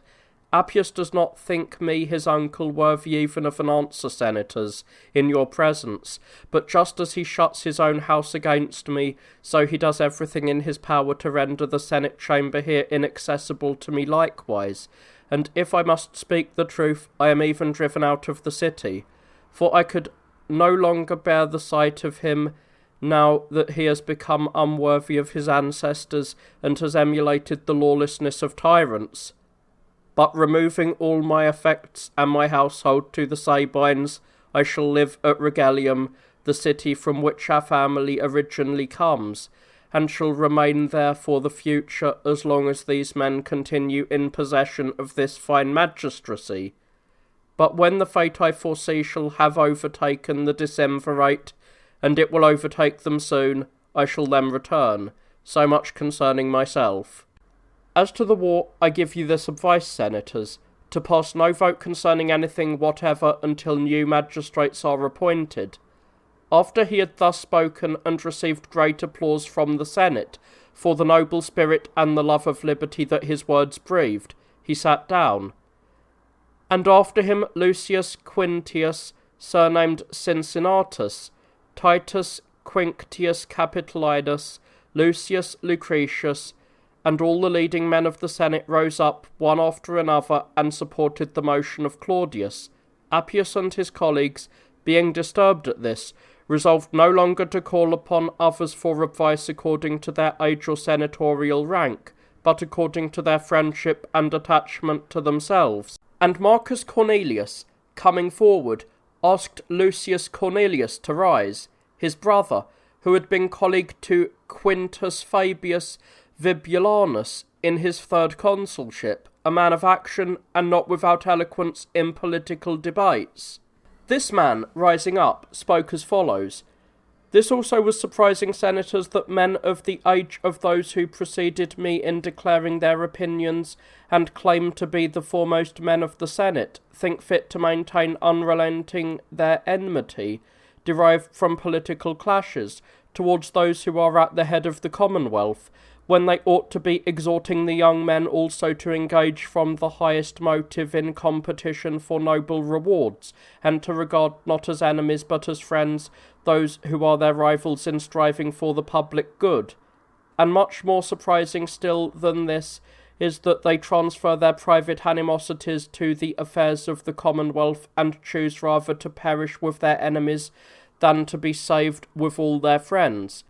"Appius does not think me, his uncle, worthy even of an answer, senators, in your presence, but just as he shuts his own house against me, so he does everything in his power to render the Senate chamber here inaccessible to me likewise, and if I must speak the truth, I am even driven out of the city, for I could no longer bear the sight of him, now that he has become unworthy of his ancestors and has emulated the lawlessness of tyrants. But removing all my effects and my household to the Sabines, I shall live at Regalium, the city from which our family originally comes, and shall remain there for the future as long as these men continue in possession of this fine magistracy. But when the fate I foresee shall have overtaken the decemvirate, and it will overtake them soon, I shall then return. So much concerning myself. As to the war, I give you this advice, senators, to pass no vote concerning anything whatever until new magistrates are appointed." After he had thus spoken and received great applause from the Senate, for the noble spirit and the love of liberty that his words breathed, he sat down. And after him Lucius Quintius, surnamed Cincinnatus, Titus Quinctius Capitolinus, Lucius Lucretius, and all the leading men of the Senate rose up, one after another, and supported the motion of Claudius. Appius and his colleagues, being disturbed at this, resolved no longer to call upon others for advice according to their age or senatorial rank, but according to their friendship and attachment to themselves. And Marcus Cornelius, coming forward, asked Lucius Cornelius to rise. his brother, who had been colleague to Quintus Fabius Vibulanus in his third consulship, a man of action and not without eloquence in political debates. This man, rising up, spoke as follows: "This also was surprising, senators, that men of the age of those who preceded me in declaring their opinions and claim to be the foremost men of the Senate think fit to maintain unrelenting their enmity, derived from political clashes, towards those who are at the head of the Commonwealth, when they ought to be exhorting the young men also to engage from the highest motive in competition for noble rewards, and to regard not as enemies but as friends those who are their rivals in striving for the public good. And much more surprising still than this is that they transfer their private animosities to the affairs of the Commonwealth, and choose rather to perish with their enemies than to be saved with all their friends.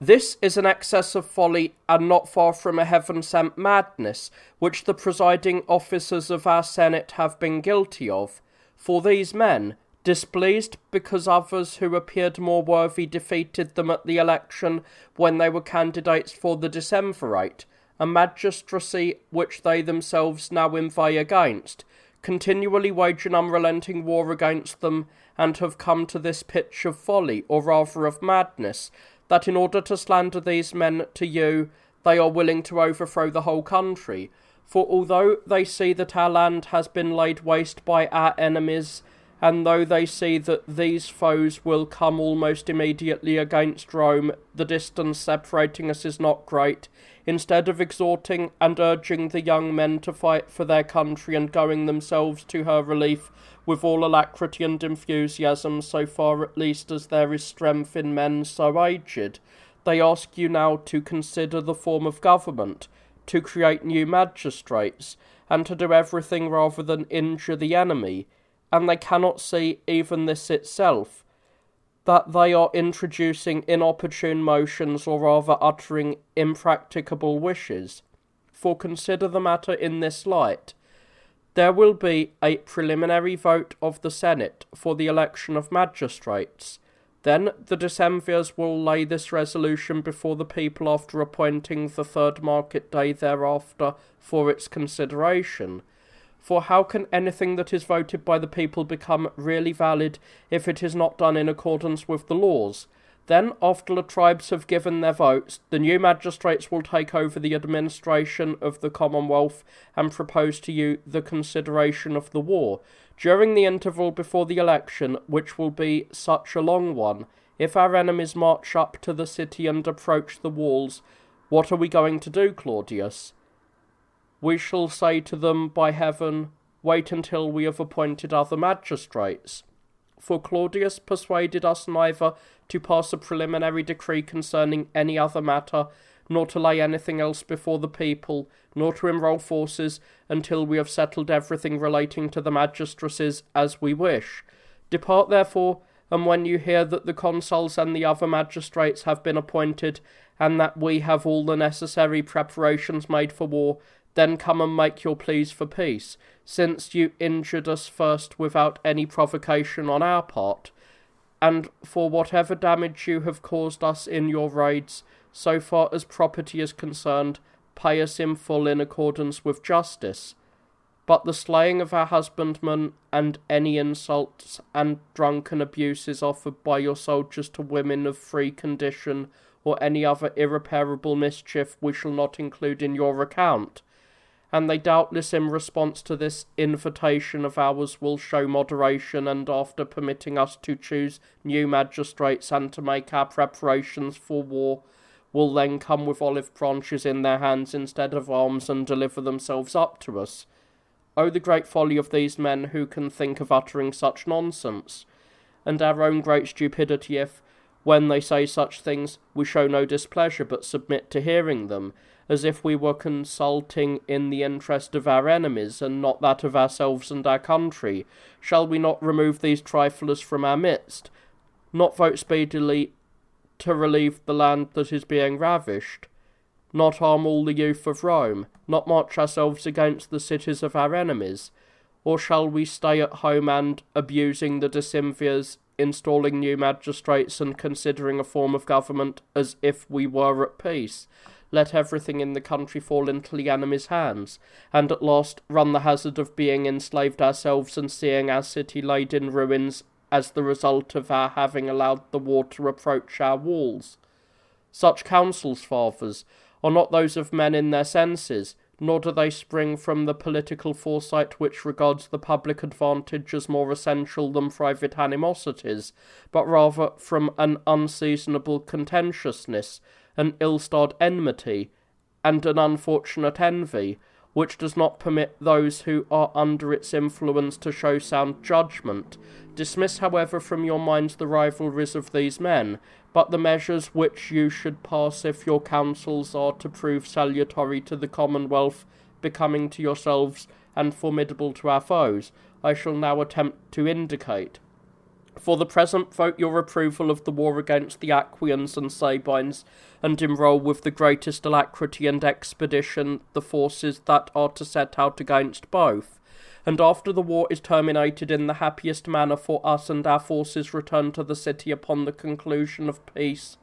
This is an excess of folly, and not far from a heaven-sent madness, which the presiding officers of our Senate have been guilty of. For these men, displeased because others who appeared more worthy defeated them at the election when they were candidates for the decemvirate, a magistracy which they themselves now inveigh against, continually wage an unrelenting war against them, and have come to this pitch of folly, or rather of madness, that in order to slander these men to you, they are willing to overthrow the whole country. For although they see that our land has been laid waste by our enemies, and though they see that these foes will come almost immediately against Rome, the distance separating us is not great. Instead of exhorting and urging the young men to fight for their country and going themselves to her relief with all alacrity and enthusiasm, so far at least as there is strength in men so aged, they ask you now to consider the form of government, to create new magistrates, and to do everything rather than injure the enemy, and they cannot see even this itself, that they are introducing inopportune motions, or rather uttering impracticable wishes. For consider the matter in this light. There will be a preliminary vote of the Senate for the election of magistrates. Then the decemvirs will lay this resolution before the people after appointing the third market day thereafter for its consideration. For how can anything that is voted by the people become really valid if it is not done in accordance with the laws? Then, after the tribes have given their votes, the new magistrates will take over the administration of the Commonwealth and propose to you the consideration of the war. During the interval before the election, which will be such a long one, if our enemies march up to the city and approach the walls, what are we going to do, Claudius? We shall say to them, by heaven, wait until we have appointed other magistrates. For Claudius persuaded us neither to pass a preliminary decree concerning any other matter, nor to lay anything else before the people, nor to enroll forces, until we have settled everything relating to the magistracies as we wish. Depart therefore, and when you hear that the consuls and the other magistrates have been appointed, and that we have all the necessary preparations made for war, then come and make your pleas for peace, since you injured us first without any provocation on our part, and for whatever damage you have caused us in your raids, so far as property is concerned, pay us in full in accordance with justice. But the slaying of our husbandmen, and any insults and drunken abuses offered by your soldiers to women of free condition, or any other irreparable mischief, we shall not include in your account. And they doubtless in response to this invitation of ours will show moderation, and after permitting us to choose new magistrates and to make our preparations for war, will then come with olive branches in their hands instead of arms and deliver themselves up to us. Oh, the great folly of these men who can think of uttering such nonsense, and our own great stupidity if, when they say such things, we show no displeasure but submit to hearing them, as if we were consulting in the interest of our enemies, and not that of ourselves and our country. Shall we not remove these triflers from our midst, not vote speedily to relieve the land that is being ravished, not arm all the youth of Rome, not march ourselves against the cities of our enemies? Or shall we stay at home and, abusing the decemvirs installing new magistrates and considering a form of government as if we were at peace, let everything in the country fall into the enemy's hands, and at last run the hazard of being enslaved ourselves and seeing our city laid in ruins as the result of our having allowed the war to approach our walls. Such counsels, fathers, are not those of men in their senses, nor do they spring from the political foresight which regards the public advantage as more essential than private animosities, but rather from an unseasonable contentiousness, an ill-starred enmity, and an unfortunate envy, which does not permit those who are under its influence to show sound judgment. Dismiss, however, from your minds the rivalries of these men, but the measures which you should pass if your counsels are to prove salutary to the Commonwealth, becoming to yourselves, and formidable to our foes, I shall now attempt to indicate. For the present, vote your approval of the war against the Aquians and Sabines, and enrol with the greatest alacrity and expedition the forces that are to set out against both. And after the war is terminated in the happiest manner for us and our forces return to the city upon the conclusion of peace,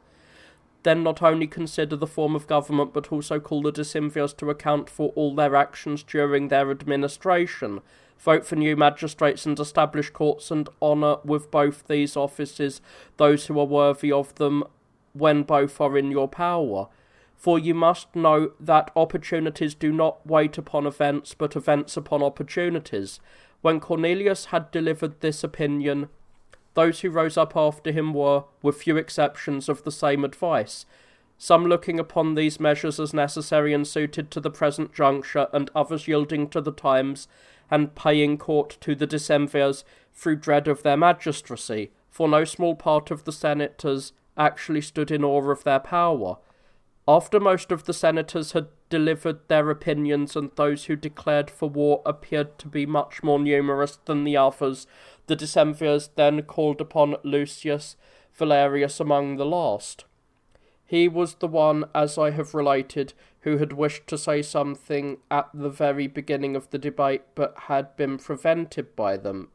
then not only consider the form of government, but also call the decemvirs to account for all their actions during their administration. Vote for new magistrates and establish courts, and honour with both these offices those who are worthy of them when both are in your power. For you must know that opportunities do not wait upon events, but events upon opportunities. When Cornelius had delivered this opinion, those who rose up after him were, with few exceptions, of the same advice, some looking upon these measures as necessary and suited to the present juncture, and others yielding to the times, and paying court to the decemvirs through dread of their magistracy, for no small part of the senators actually stood in awe of their power. After most of the senators had delivered their opinions, and those who declared for war appeared to be much more numerous than the others, the decemvirs then called upon Lucius Valerius among the last. He was the one, as I have related, who had wished to say something at the very beginning of the debate, but had been prevented by them.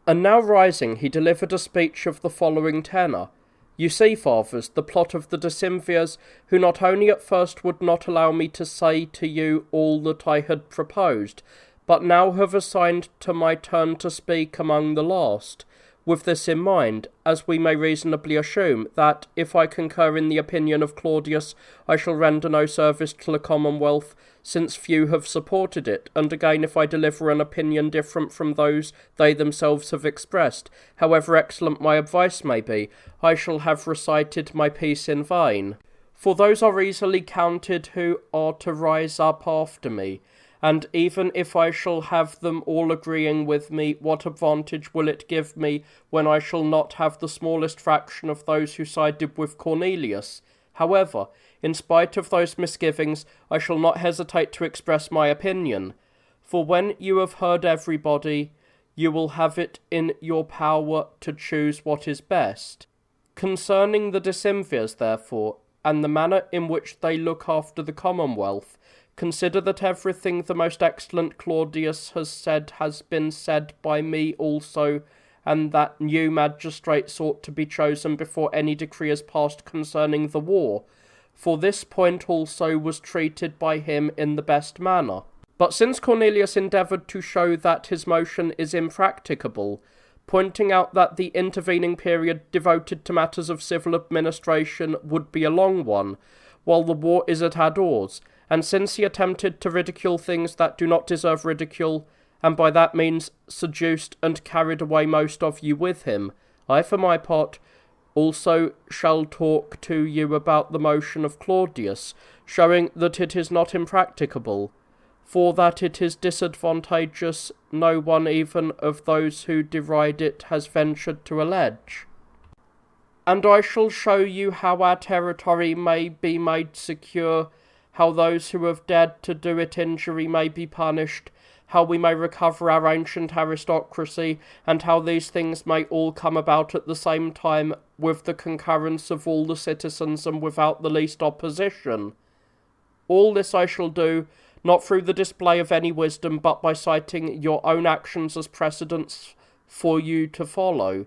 And now rising, he delivered a speech of the following tenor. You see, fathers, the plot of the decemvirs, who not only at first would not allow me to say to you all that I had proposed, but now have assigned to my turn to speak among the last. With this in mind, as we may reasonably assume that, if I concur in the opinion of Claudius, I shall render no service to the Commonwealth, since few have supported it, and again if I deliver an opinion different from those they themselves have expressed, however excellent my advice may be, I shall have recited my piece in vain. For those are easily counted who are to rise up after me, and even if I shall have them all agreeing with me, what advantage will it give me when I shall not have the smallest fraction of those who sided with Cornelius? However, in spite of those misgivings, I shall not hesitate to express my opinion, for when you have heard everybody, you will have it in your power to choose what is best. Concerning the decemvirs, therefore, and the manner in which they look after the Commonwealth, consider that everything the most excellent Claudius has said has been said by me also, and that new magistrates ought to be chosen before any decree is passed concerning the war, for this point also was treated by him in the best manner. But since Cornelius endeavoured to show that his motion is impracticable, pointing out that the intervening period devoted to matters of civil administration would be a long one, while the war is at our doors, and since he attempted to ridicule things that do not deserve ridicule, and by that means seduced and carried away most of you with him, I for my part also shall talk to you about the motion of Claudius, showing that it is not impracticable, for that it is disadvantageous no one even of those who deride it has ventured to allege. And I shall show you how our territory may be made secure, how those who have dared to do it injury may be punished, how we may recover our ancient aristocracy, and how these things may all come about at the same time, with the concurrence of all the citizens and without the least opposition. All this I shall do, not through the display of any wisdom, but by citing your own actions as precedents for you to follow.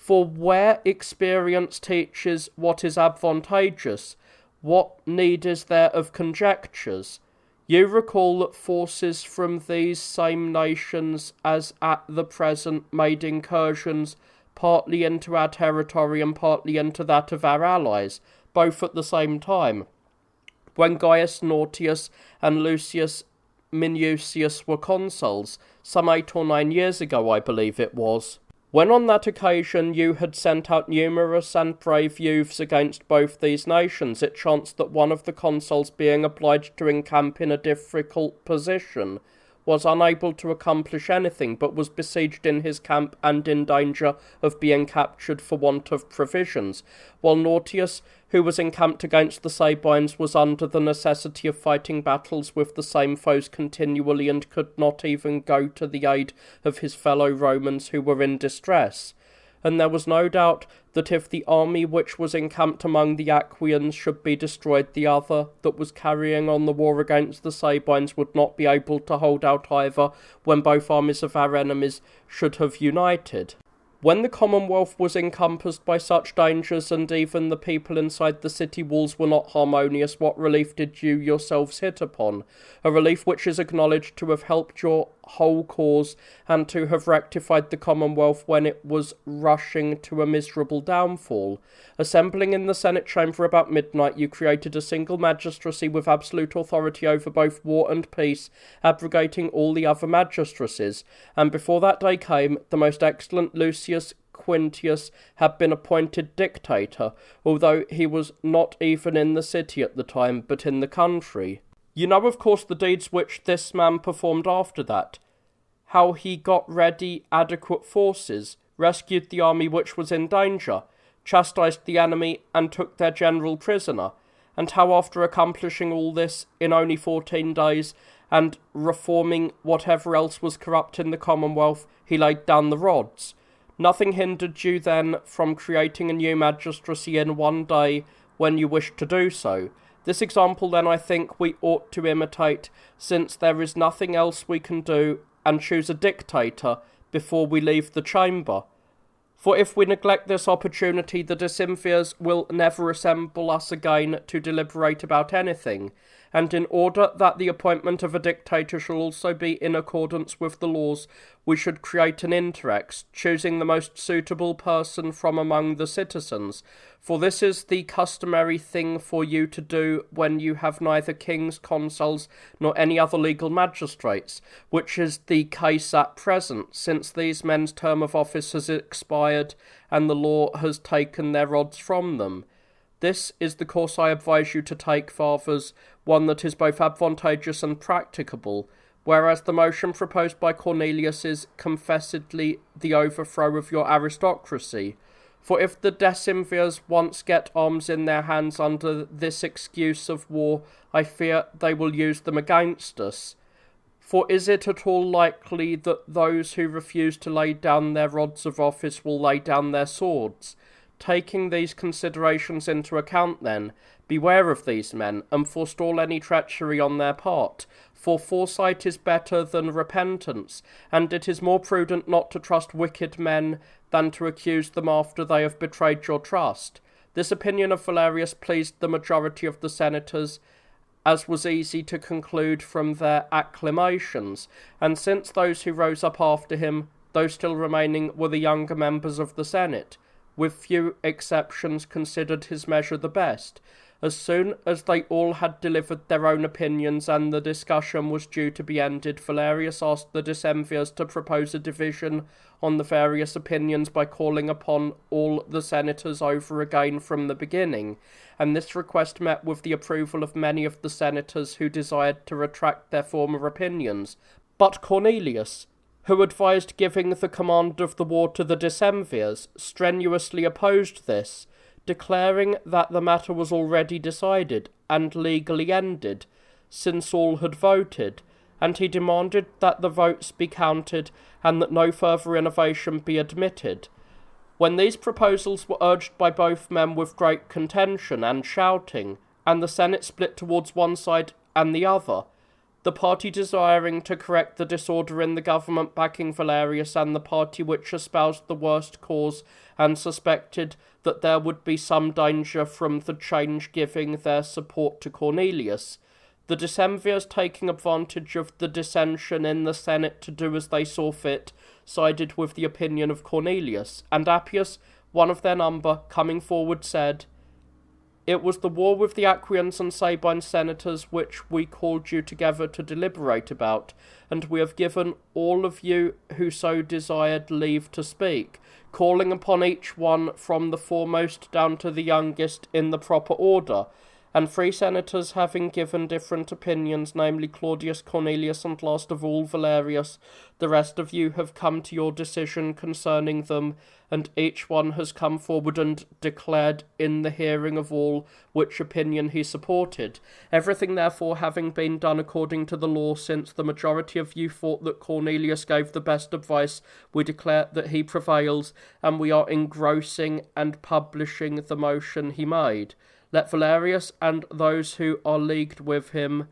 For where experience teaches what is advantageous, what need is there of conjectures? You recall that forces from these same nations as at the present made incursions partly into our territory and partly into that of our allies, both at the same time. When Gaius Nautius and Lucius Minucius were consuls, some 8 or 9 years ago, I believe it was. When on that occasion you had sent out numerous and brave youths against both these nations, it chanced that one of the consuls, being obliged to encamp in a difficult position, was unable to accomplish anything, but was besieged in his camp and in danger of being captured for want of provisions, while Nautius, who was encamped against the Sabines, was under the necessity of fighting battles with the same foes continually, and could not even go to the aid of his fellow Romans who were in distress. And there was no doubt that if the army which was encamped among the Aquians should be destroyed, the other, that was carrying on the war against the Sabines, would not be able to hold out either when both armies of our enemies should have united. When the Commonwealth was encompassed by such dangers, and even the people inside the city walls were not harmonious, what relief did you yourselves hit upon? A relief which is acknowledged to have helped your whole cause, and to have rectified the Commonwealth when it was rushing to a miserable downfall. Assembling in the Senate chamber about midnight, you created a single magistracy with absolute authority over both war and peace, abrogating all the other magistracies, and before that day came, the most excellent Lucius Quintius had been appointed dictator, although he was not even in the city at the time, but in the country. You know, of course, the deeds which this man performed after that, how he got ready adequate forces, rescued the army which was in danger, chastised the enemy, and took their general prisoner, and how after accomplishing all this in only 14 days, and reforming whatever else was corrupt in the Commonwealth, he laid down the rods. Nothing hindered you then from creating a new magistracy in one day when you wished to do so. This example then I think we ought to imitate, since there is nothing else we can do, and choose a dictator before we leave the chamber. For if we neglect this opportunity, the decemvirs will never assemble us again to deliberate about anything, and in order that the appointment of a dictator shall also be in accordance with the laws, we should create an interrex, choosing the most suitable person from among the citizens, for this is the customary thing for you to do when you have neither kings, consuls, nor any other legal magistrates, which is the case at present, since these men's term of office has expired, and the law has taken their rods from them. This is the course I advise you to take, fathers, one that is both advantageous and practicable, whereas the motion proposed by Cornelius is confessedly the overthrow of your aristocracy. For if the decemvirs once get arms in their hands under this excuse of war, I fear they will use them against us. For is it at all likely that those who refuse to lay down their rods of office will lay down their swords? Taking these considerations into account, then, beware of these men, and forestall any treachery on their part, for foresight is better than repentance, and it is more prudent not to trust wicked men than to accuse them after they have betrayed your trust. This opinion of Valerius pleased the majority of the senators, as was easy to conclude from their acclamations, and since those who rose up after him, those still remaining, were the younger members of the Senate, with few exceptions, considered his measure the best. As soon as they all had delivered their own opinions and the discussion was due to be ended, Valerius asked the decemvirs to propose a division on the various opinions by calling upon all the senators over again from the beginning, and this request met with the approval of many of the senators who desired to retract their former opinions. But Cornelius, who advised giving the command of the war to the decemvirs, strenuously opposed this, declaring that the matter was already decided and legally ended, since all had voted, and he demanded that the votes be counted and that no further innovation be admitted. When these proposals were urged by both men with great contention and shouting, and the Senate split towards one side and the other, the party desiring to correct the disorder in the government backing Valerius, and the party which espoused the worst cause and suspected that there would be some danger from the change, giving their support to Cornelius. The Decemvirs, taking advantage of the dissension in the Senate to do as they saw fit, sided with the opinion of Cornelius, and Appius, one of their number, coming forward, said, "It was the war with the Aquians and Sabine senators which we called you together to deliberate about, and we have given all of you who so desired leave to speak, calling upon each one from the foremost down to the youngest in the proper order. And 3 senators having given different opinions, namely Claudius, Cornelius, and last of all Valerius, the rest of you have come to your decision concerning them, and each one has come forward and declared in the hearing of all which opinion he supported. Everything therefore having been done according to the law, since the majority of you thought that Cornelius gave the best advice, we declare that he prevails, and we are engrossing and publishing the motion he made. Let Valerius and those who are leagued with him,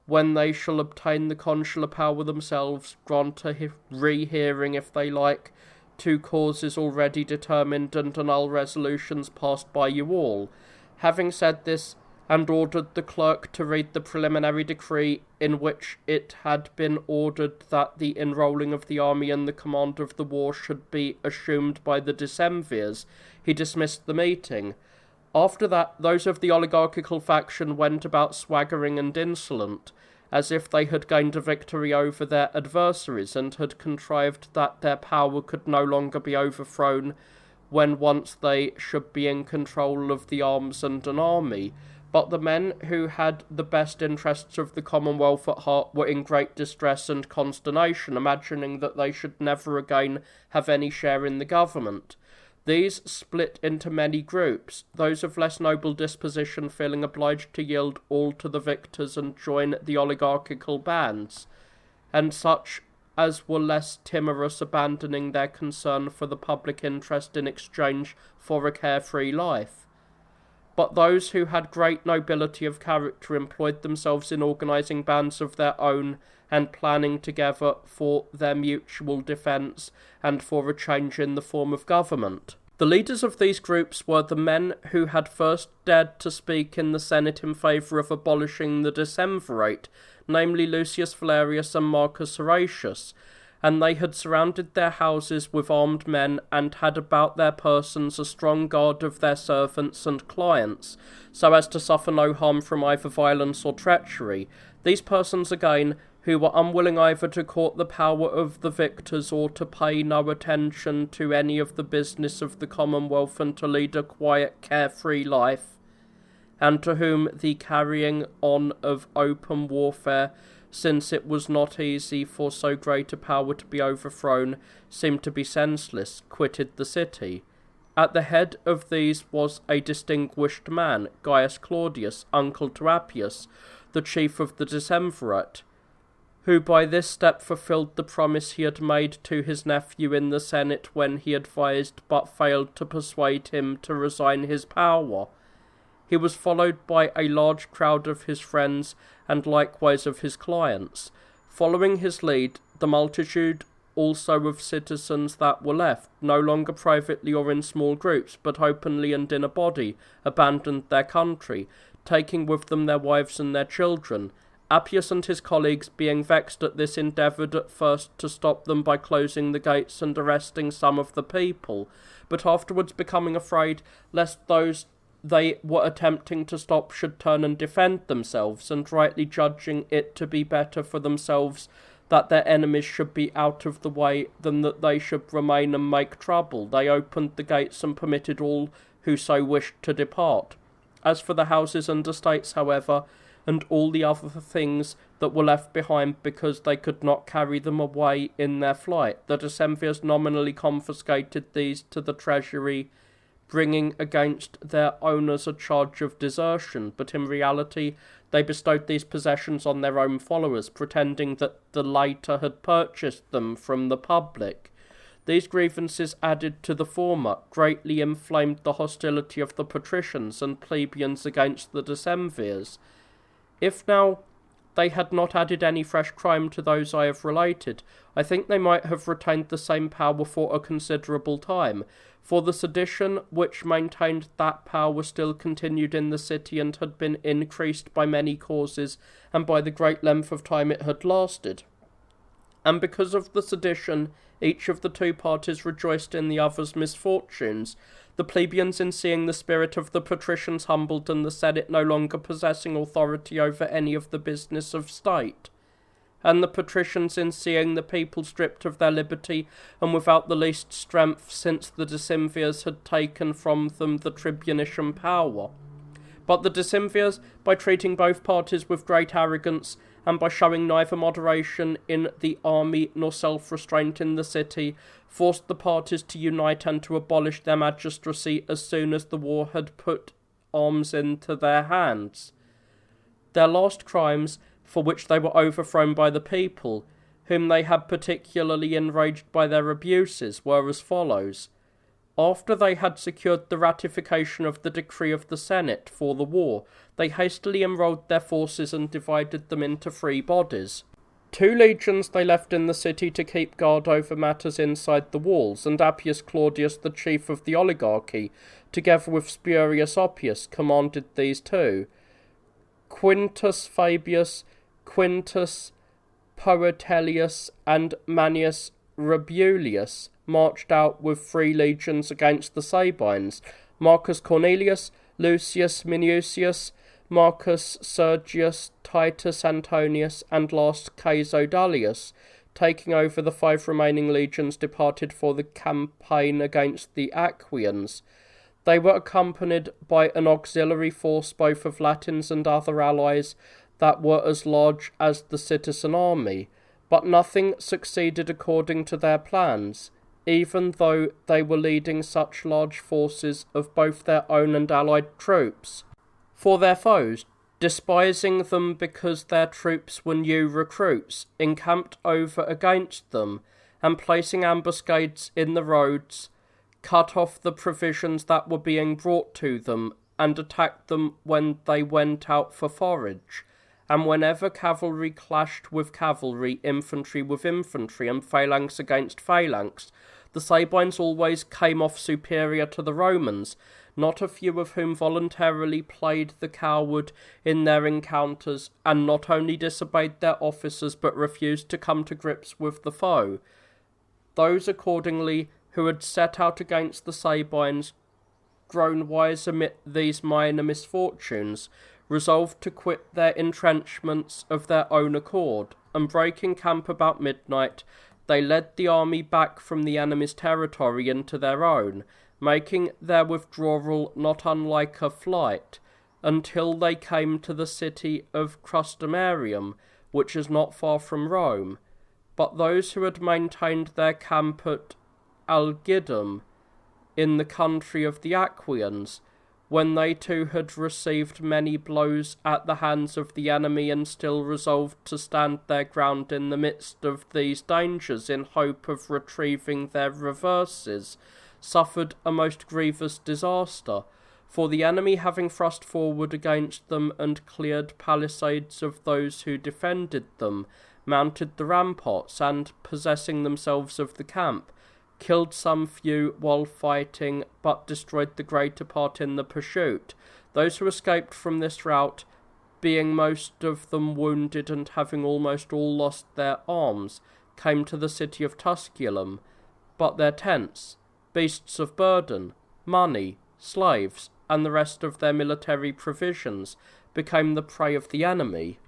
when they shall obtain the consular power themselves, grant a rehearing if they like, to causes already determined, and annul resolutions passed by you all." Having said this, and ordered the clerk to read the preliminary decree, in which it had been ordered that the enrolling of the army and the command of the war should be assumed by the Decemvirs, he dismissed the meeting. After that, those of the oligarchical faction went about swaggering and insolent, as if they had gained a victory over their adversaries, and had contrived that their power could no longer be overthrown when once they should be in control of the arms and an army. But the men who had the best interests of the Commonwealth at heart were in great distress and consternation, imagining that they should never again have any share in the government. These split into many groups, those of less noble disposition feeling obliged to yield all to the victors and join the oligarchical bands, and such as were less timorous abandoning their concern for the public interest in exchange for a carefree life. But those who had great nobility of character employed themselves in organising bands of their own and planning together for their mutual defence and for a change in the form of government. The leaders of these groups were the men who had first dared to speak in the Senate in favour of abolishing the decemvirate, namely Lucius Valerius and Marcus Horatius, and they had surrounded their houses with armed men, and had about their persons a strong guard of their servants and clients, so as to suffer no harm from either violence or treachery. These persons again, who were unwilling either to court the power of the victors or to pay no attention to any of the business of the Commonwealth, and to lead a quiet, carefree life, and to whom the carrying on of open warfare, since it was not easy for so great a power to be overthrown, seemed to be senseless, quitted the city. At the head of these was a distinguished man, Gaius Claudius, uncle to Appius, the chief of the decemvirate, who by this step fulfilled the promise he had made to his nephew in the Senate when he advised but failed to persuade him to resign his power. He was followed by a large crowd of his friends and likewise of his clients. Following his lead, the multitude also of citizens that were left, no longer privately or in small groups, but openly and in a body, abandoned their country, taking with them their wives and their children. Appius and his colleagues, being vexed at this, endeavoured at first to stop them by closing the gates and arresting some of the people, but afterwards becoming afraid lest those they were attempting to stop should turn and defend themselves, and rightly judging it to be better for themselves that their enemies should be out of the way than that they should remain and make trouble, they opened the gates and permitted all who so wished to depart. As for the houses and estates, however, and all the other things that were left behind because they could not carry them away in their flight, the decemvirs nominally confiscated these to the treasury, bringing against their owners a charge of desertion, but in reality they bestowed these possessions on their own followers, pretending that the latter had purchased them from the public. These grievances, added to the former, greatly inflamed the hostility of the patricians and plebeians against the decemvirs. If now they had not added any fresh crime to those I have related, I think they might have retained the same power for a considerable time, for the sedition which maintained that power still continued in the city and had been increased by many causes and by the great length of time it had lasted. And because of the sedition, each of the two parties rejoiced in the other's misfortunes, the plebeians in seeing the spirit of the patricians humbled and the Senate no longer possessing authority over any of the business of state, and the patricians in seeing the people stripped of their liberty and without the least strength, since the decemvirs had taken from them the tribunician power. But the decemvirs, by treating both parties with great arrogance, and by showing neither moderation in the army nor self-restraint in the city, forced the parties to unite and to abolish their magistracy as soon as the war had put arms into their hands. Their last crimes, for which they were overthrown by the people, whom they had particularly enraged by their abuses, were as follows. After they had secured the ratification of the decree of the Senate for the war, they hastily enrolled their forces and divided them into 3 bodies. 2 legions they left in the city to keep guard over matters inside the walls, and Appius Claudius, the chief of the oligarchy, together with Spurius Oppius, commanded these 2. Quintus Fabius, Quintus Poetelius, and Manius Rebulius marched out with 3 legions against the Sabines, Marcus Cornelius, Lucius Minucius, Marcus Sergius, Titus Antonius, and last Caeso Dullius, taking over the 5 remaining legions departed for the campaign against the Aquians. They were accompanied by an auxiliary force both of Latins and other allies that were as large as the citizen army, but nothing succeeded according to their plans, even though they were leading such large forces of both their own and allied troops. For their foes, despising them because their troops were new recruits, encamped over against them, and placing ambuscades in the roads, cut off the provisions that were being brought to them, and attacked them when they went out for forage. And whenever cavalry clashed with cavalry, infantry with infantry, and phalanx against phalanx, the Sabines always came off superior to the Romans, not a few of whom voluntarily played the coward in their encounters, and not only disobeyed their officers but refused to come to grips with the foe. Those, accordingly, who had set out against the Sabines, grown wise amid these minor misfortunes, resolved to quit their entrenchments of their own accord, and breaking camp about midnight, they led the army back from the enemy's territory into their own, making their withdrawal not unlike a flight, until they came to the city of Crustumerium, which is not far from Rome. But those who had maintained their camp at Algidum, in the country of the Aquians, when they too had received many blows at the hands of the enemy and still resolved to stand their ground in the midst of these dangers in hope of retrieving their reverses, suffered a most grievous disaster, for the enemy having thrust forward against them and cleared palisades of those who defended them, mounted the ramparts, and, possessing themselves of the camp, killed some few while fighting, but destroyed the greater part in the pursuit. Those who escaped from this rout, being most of them wounded and having almost all lost their arms, came to the city of Tusculum, but their tents, beasts of burden, money, slaves, and the rest of their military provisions became the prey of the enemy.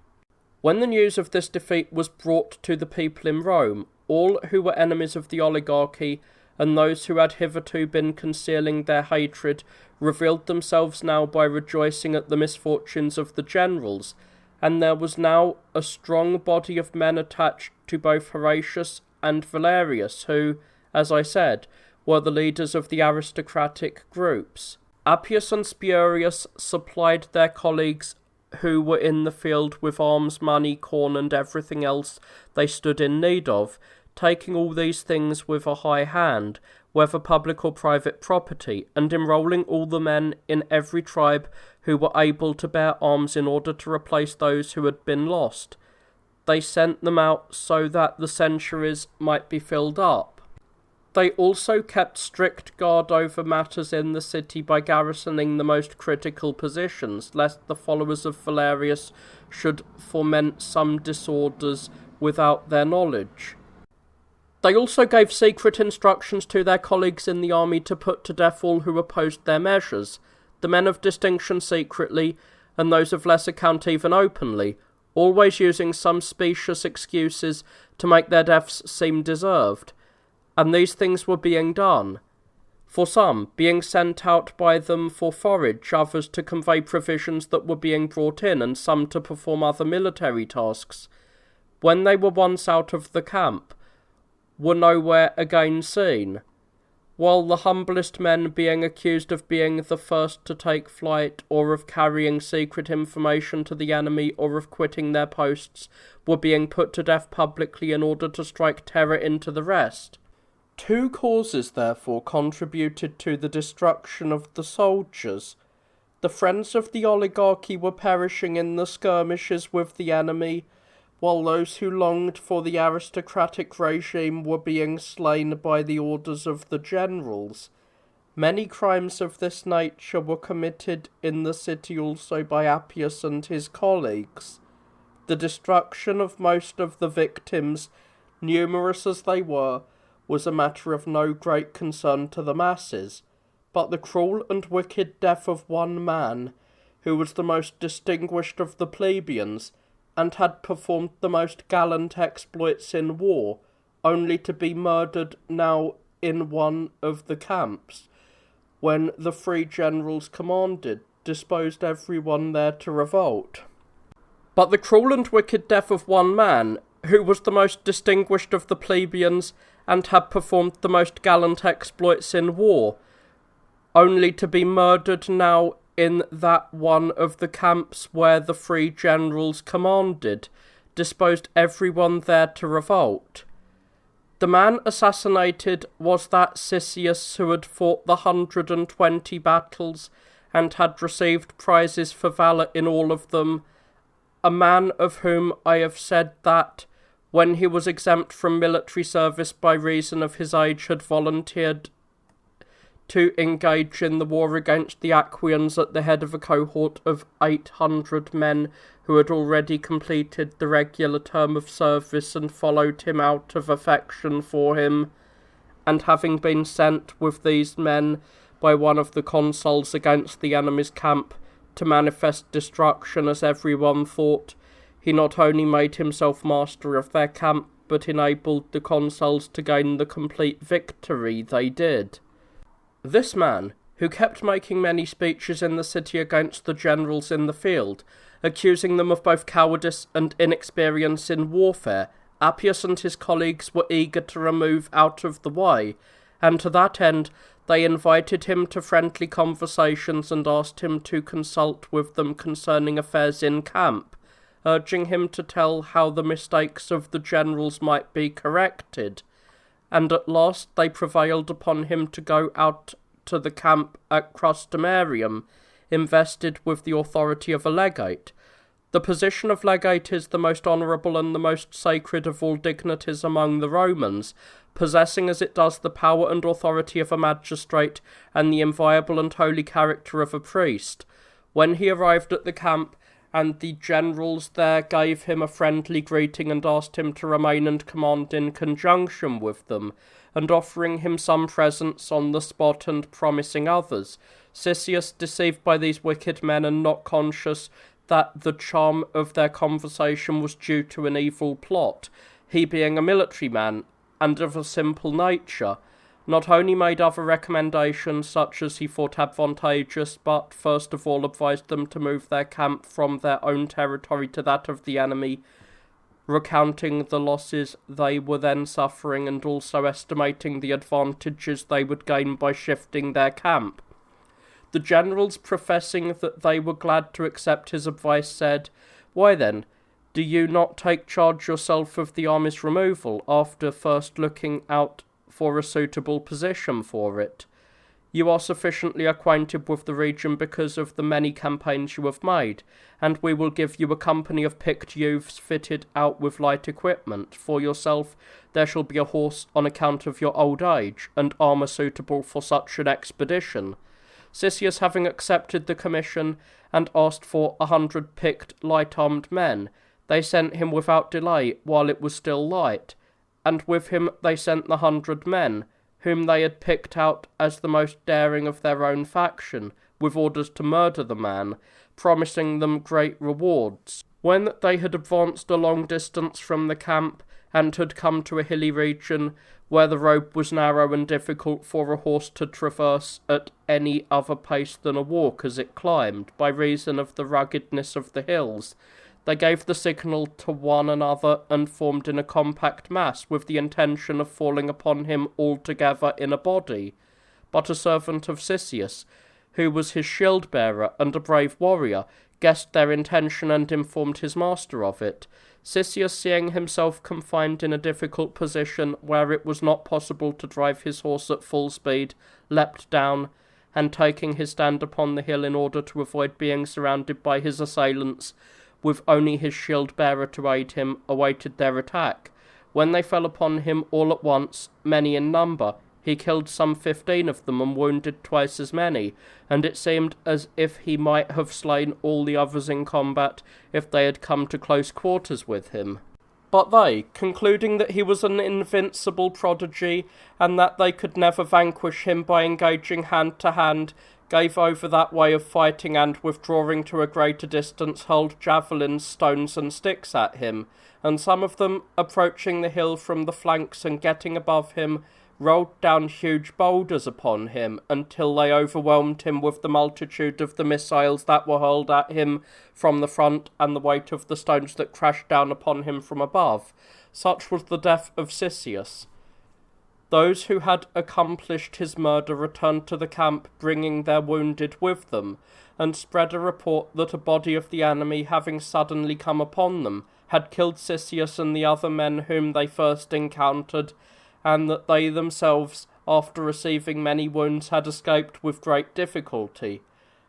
When the news of this defeat was brought to the people in Rome, all who were enemies of the oligarchy, and those who had hitherto been concealing their hatred, revealed themselves now by rejoicing at the misfortunes of the generals, and there was now a strong body of men attached to both Horatius and Valerius, who, as I said, were the leaders of the aristocratic groups. Appius and Spurius supplied their colleagues who were in the field with arms, money, corn, and everything else they stood in need of, taking all these things with a high hand, whether public or private property, and enrolling all the men in every tribe who were able to bear arms in order to replace those who had been lost. They sent them out so that the centuries might be filled up. They also kept strict guard over matters in the city by garrisoning the most critical positions, lest the followers of Valerius should foment some disorders without their knowledge. They also gave secret instructions to their colleagues in the army to put to death all who opposed their measures, the men of distinction secretly, and those of less account even openly, always using some specious excuses to make their deaths seem deserved. And these things were being done. For some, being sent out by them for forage, others to convey provisions that were being brought in, and some to perform other military tasks. When they were once out of the camp, were nowhere again seen, while the humblest men, being accused of being the first to take flight, or of carrying secret information to the enemy, or of quitting their posts, were being put to death publicly in order to strike terror into the rest. 2 causes, therefore, contributed to the destruction of the soldiers. The friends of the oligarchy were perishing in the skirmishes with the enemy, while those who longed for the aristocratic regime were being slain by the orders of the generals. Many crimes of this nature were committed in the city also by Appius and his colleagues. The destruction of most of the victims, numerous as they were, was a matter of no great concern to the masses, but the cruel and wicked death of one man, who was the most distinguished of the plebeians, and had performed the most gallant exploits in war, only to be murdered now in one of the camps, when the 3 generals commanded, disposed everyone there to revolt. But the cruel and wicked death of one man, who was the most distinguished of the plebeians, and had performed the most gallant exploits in war, only to be murdered now in that one of the camps where the 3 generals commanded, disposed everyone there to revolt. The man assassinated was that Cisseus who had fought the 120 battles, and had received prizes for valour in all of them, a man of whom I have said that, when he was exempt from military service by reason of his age, had volunteered to engage in the war against the Aquians at the head of a cohort of 800 men who had already completed the regular term of service and followed him out of affection for him, and having been sent with these men by one of the consuls against the enemy's camp to manifest destruction, as everyone thought, he not only made himself master of their camp, but enabled the consuls to gain the complete victory they did. This man, who kept making many speeches in the city against the generals in the field, accusing them of both cowardice and inexperience in warfare, Appius and his colleagues were eager to remove out of the way, and to that end they invited him to friendly conversations and asked him to consult with them concerning affairs in camp, urging him to tell how the mistakes of the generals might be corrected, and at last they prevailed upon him to go out to the camp at Crustumerium, invested with the authority of a legate. The position of legate is the most honourable and the most sacred of all dignities among the Romans, possessing as it does the power and authority of a magistrate and the inviolable and holy character of a priest. When he arrived at the camp, and the generals there gave him a friendly greeting and asked him to remain and command in conjunction with them, and offering him some presents on the spot and promising others, Cisseus, deceived by these wicked men and not conscious that the charm of their conversation was due to an evil plot, he being a military man and of a simple nature, not only made other recommendations such as he thought advantageous, but first of all advised them to move their camp from their own territory to that of the enemy, recounting the losses they were then suffering and also estimating the advantages they would gain by shifting their camp. The generals, professing that they were glad to accept his advice, said, "Why then, do you not take charge yourself of the army's removal, after first looking out for a suitable position for it. You are sufficiently acquainted with the region because of the many campaigns you have made, and we will give you a company of picked youths fitted out with light equipment. For yourself there shall be a horse on account of your old age, and armour suitable for such an expedition." Cisseus, having accepted the commission and asked for 100 picked light-armed men, they sent him without delay while it was still light, and with him they sent the 100 men, whom they had picked out as the most daring of their own faction, with orders to murder the man, promising them great rewards. When they had advanced a long distance from the camp, and had come to a hilly region, where the road was narrow and difficult for a horse to traverse at any other pace than a walk as it climbed, by reason of the ruggedness of the hills, they gave the signal to one another, and formed in a compact mass, with the intention of falling upon him all together in a body. But a servant of Cisseus, who was his shield-bearer and a brave warrior, guessed their intention and informed his master of it. Cisseus, seeing himself confined in a difficult position where it was not possible to drive his horse at full speed, leapt down, and taking his stand upon the hill in order to avoid being surrounded by his assailants, with only his shield-bearer to aid him, awaited their attack. When they fell upon him all at once, many in number, he killed some 15 of them and wounded twice as many, and it seemed as if he might have slain all the others in combat if they had come to close quarters with him. But they, concluding that he was an invincible prodigy, and that they could never vanquish him by engaging hand to hand, gave over that way of fighting, and, withdrawing to a greater distance, hurled javelins, stones, and sticks at him, and some of them, approaching the hill from the flanks and getting above him, rolled down huge boulders upon him, until they overwhelmed him with the multitude of the missiles that were hurled at him from the front, and the weight of the stones that crashed down upon him from above. Such was the death of Cisseus. Those who had accomplished his murder returned to the camp, bringing their wounded with them, and spread a report that a body of the enemy, having suddenly come upon them, had killed Cisseus and the other men whom they first encountered, and that they themselves, after receiving many wounds, had escaped with great difficulty,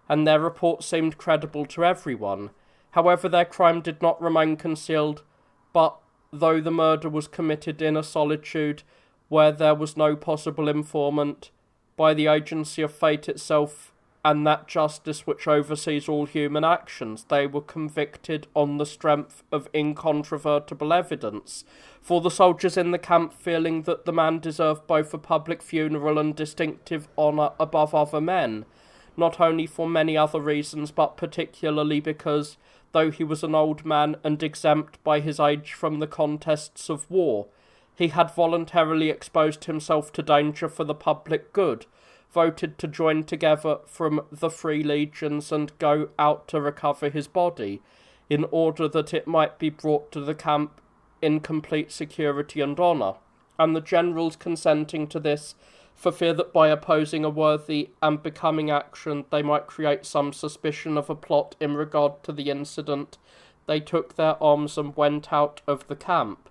and their report seemed credible to everyone. However, their crime did not remain concealed, but, though the murder was committed in a solitude where there was no possible informant, by the agency of fate itself and that justice which oversees all human actions, they were convicted on the strength of incontrovertible evidence. For the soldiers in the camp, feeling that the man deserved both a public funeral and distinctive honour above other men, not only for many other reasons, but particularly because, though he was an old man and exempt by his age from the contests of war, he had voluntarily exposed himself to danger for the public good, voted to join together from the free legions and go out to recover his body, in order that it might be brought to the camp in complete security and honour, and the generals consenting to this, for fear that by opposing a worthy and becoming action they might create some suspicion of a plot in regard to the incident, they took their arms and went out of the camp.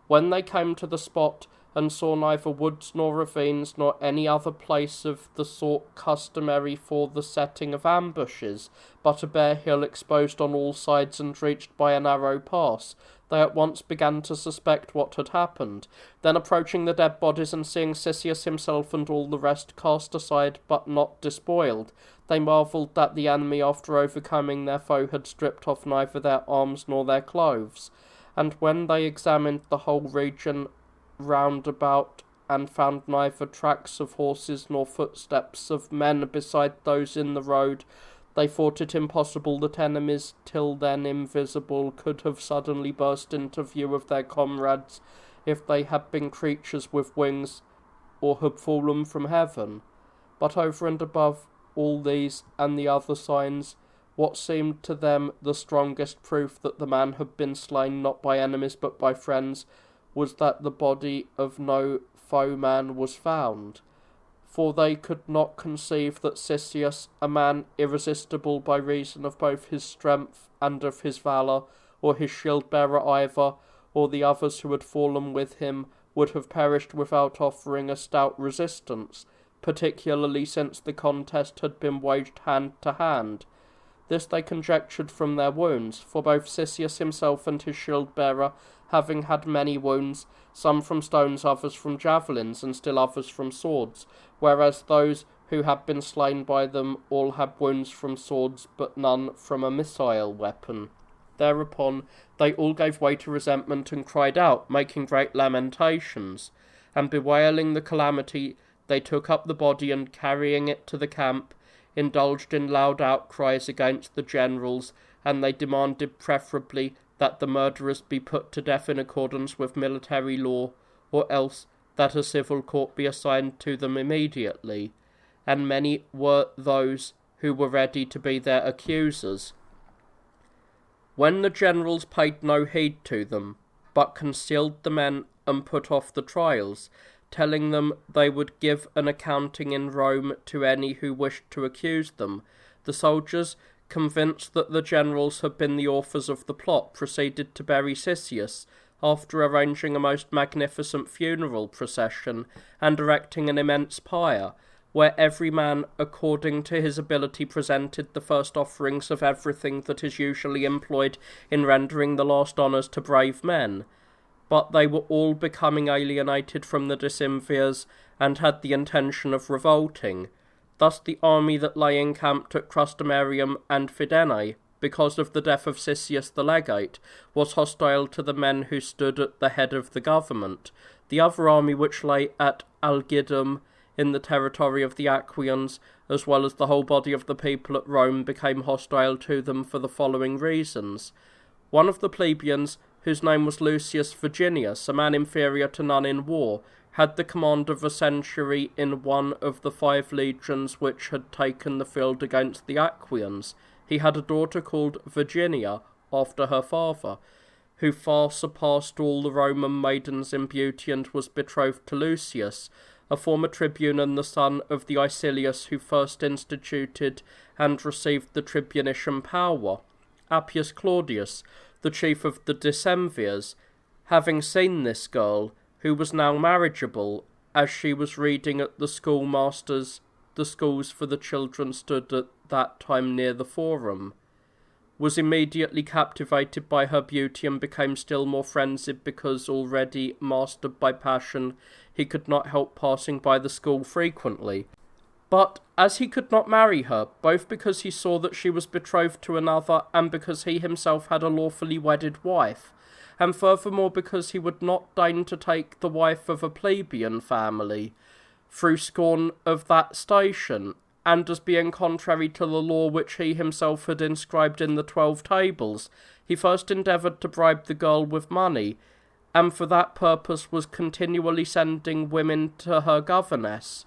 When they came to the spot, and saw neither woods nor ravines nor any other place of the sort customary for the setting of ambushes, but a bare hill exposed on all sides and reached by a narrow pass, they at once began to suspect what had happened. Then, approaching the dead bodies and seeing Cisseus himself and all the rest cast aside but not despoiled, they marvelled that the enemy, after overcoming their foe, had stripped off neither their arms nor their clothes. And when they examined the whole region round about, and found neither tracks of horses nor footsteps of men beside those in the road, they thought it impossible that enemies, till then invisible, could have suddenly burst into view of their comrades, if they had been creatures with wings, or had fallen from heaven. But over and above all these and the other signs, what seemed to them the strongest proof that the man had been slain not by enemies but by friends, was that the body of no foeman was found. For they could not conceive that Cisseus, a man irresistible by reason of both his strength and of his valour, or his shield-bearer either, or the others who had fallen with him, would have perished without offering a stout resistance, particularly since the contest had been waged hand to hand. This they conjectured from their wounds, for both Cisseus himself and his shield-bearer having had many wounds, some from stones, others from javelins, and still others from swords, whereas those who had been slain by them all had wounds from swords, but none from a missile weapon. Thereupon they all gave way to resentment and cried out, making great lamentations, and bewailing the calamity, they took up the body and, carrying it to the camp, indulged in loud outcries against the generals, and they demanded preferably that the murderers be put to death in accordance with military law, or else that a civil court be assigned to them immediately, and many were those who were ready to be their accusers. When the generals paid no heed to them, but concealed the men and put off the trials, telling them they would give an accounting in Rome to any who wished to accuse them, the soldiers, convinced that the generals had been the authors of the plot, proceeded to bury Cisseus, after arranging a most magnificent funeral procession and erecting an immense pyre, where every man, according to his ability, presented the first offerings of everything that is usually employed in rendering the last honours to brave men. But they were all becoming alienated from the decemvirs, and had the intention of revolting. Thus the army that lay encamped at Crustumerium and Fidenae, because of the death of Cisseus the legate, was hostile to the men who stood at the head of the government. The other army, which lay at Algidum, in the territory of the Aquians, as well as the whole body of the people at Rome, became hostile to them for the following reasons. One of the plebeians, whose name was Lucius Virginius, a man inferior to none in war, had the command of a century in one of the 5 legions which had taken the field against the Aquians. He had a daughter called Virginia, after her father, who far surpassed all the Roman maidens in beauty, and was betrothed to Lucius, a former tribune and the son of the Icilius who first instituted and received the tribunician power. Appius Claudius, the chief of the decemvirs, having seen this girl, who was now marriageable, as she was reading at the schoolmaster's, the schools for the children stood at that time near the Forum, was immediately captivated by her beauty, and became still more frenzied because, already mastered by passion, he could not help passing by the school frequently. But as he could not marry her, both because he saw that she was betrothed to another, and because he himself had a lawfully wedded wife, and furthermore because he would not deign to take the wife of a plebeian family, through scorn of that station, and as being contrary to the law which he himself had inscribed in the 12 tables, he first endeavoured to bribe the girl with money, and for that purpose was continually sending women to her governess,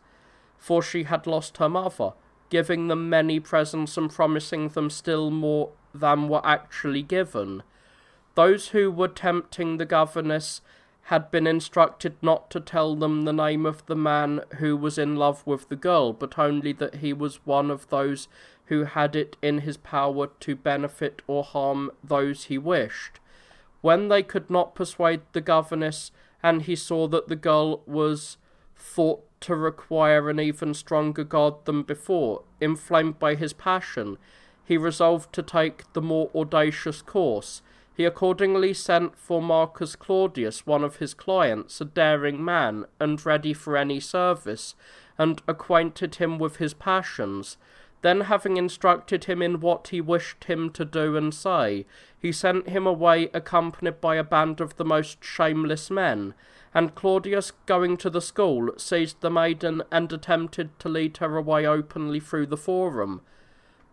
for she had lost her mother, giving them many presents and promising them still more than were actually given. Those who were tempting the governess had been instructed not to tell them the name of the man who was in love with the girl, but only that he was one of those who had it in his power to benefit or harm those he wished. When they could not persuade the governess, and he saw that the girl was thought to require an even stronger guard than before, inflamed by his passion, he resolved to take the more audacious course. He accordingly sent for Marcus Claudius, one of his clients, a daring man, and ready for any service, and acquainted him with his passions. Then, having instructed him in what he wished him to do and say, he sent him away accompanied by a band of the most shameless men, and Claudius, going to the school, seized the maiden and attempted to lead her away openly through the forum.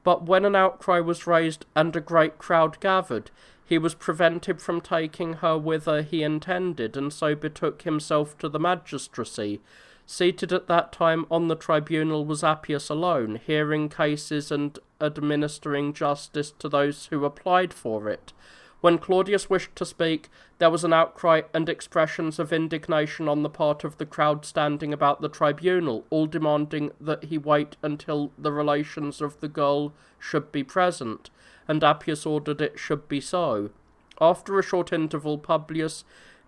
But when an outcry was raised and a great crowd gathered, he was prevented from taking her whither he intended, and so betook himself to the magistracy. Seated at that time on the tribunal was Appius alone, hearing cases and administering justice to those who applied for it. When Claudius wished to speak, there was an outcry and expressions of indignation on the part of the crowd standing about the tribunal, all demanding that he wait until the relations of the girl should be present, and Appius ordered it should be so. After a short interval, Publius,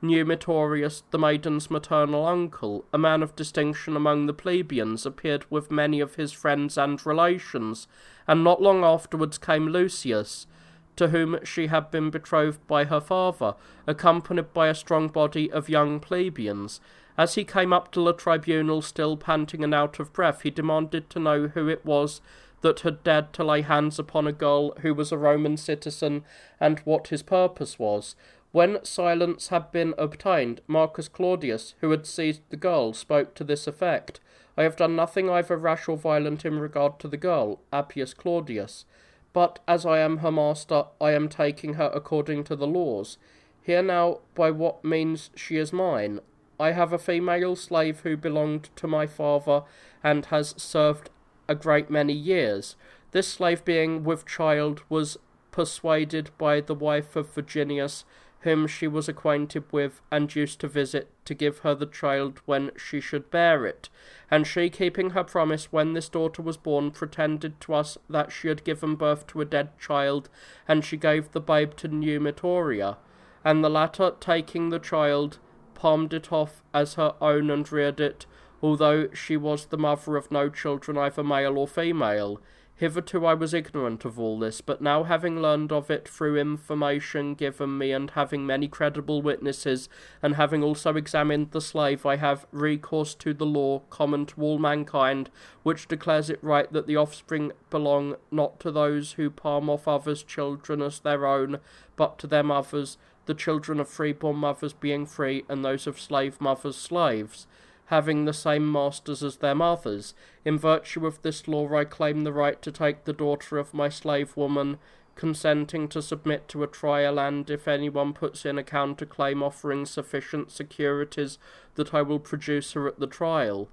Numitorius, the maiden's maternal uncle, a man of distinction among the plebeians, appeared with many of his friends and relations, and not long afterwards came Lucius, to whom she had been betrothed by her father, accompanied by a strong body of young plebeians. As he came up to the tribunal, still panting and out of breath, he demanded to know who it was that had dared to lay hands upon a girl who was a Roman citizen, and what his purpose was. When silence had been obtained, Marcus Claudius, who had seized the girl, spoke to this effect: "I have done nothing either rash or violent in regard to the girl, Appius Claudius, but as I am her master, I am taking her according to the laws. Hear now by what means she is mine. I have a female slave who belonged to my father, and has served a great many years. This slave, being with child, was persuaded by the wife of Virginius, whom she was acquainted with, and used to visit, to give her the child when she should bear it. And she, keeping her promise, when this daughter was born, pretended to us that she had given birth to a dead child, and she gave the babe to Numitoria. And the latter, taking the child, palmed it off as her own and reared it, although she was the mother of no children, either male or female. Hitherto I was ignorant of all this, but now, having learned of it through information given me, and having many credible witnesses, and having also examined the slave, I have recourse to the law common to all mankind, which declares it right that the offspring belong not to those who palm off others' children as their own, but to their mothers, the children of freeborn mothers being free, and those of slave mothers slaves, having the same masters as their mothers. In virtue of this law I claim the right to take the daughter of my slave woman, consenting to submit to a trial, and if anyone puts in a counter-claim offering sufficient securities, that I will produce her at the trial.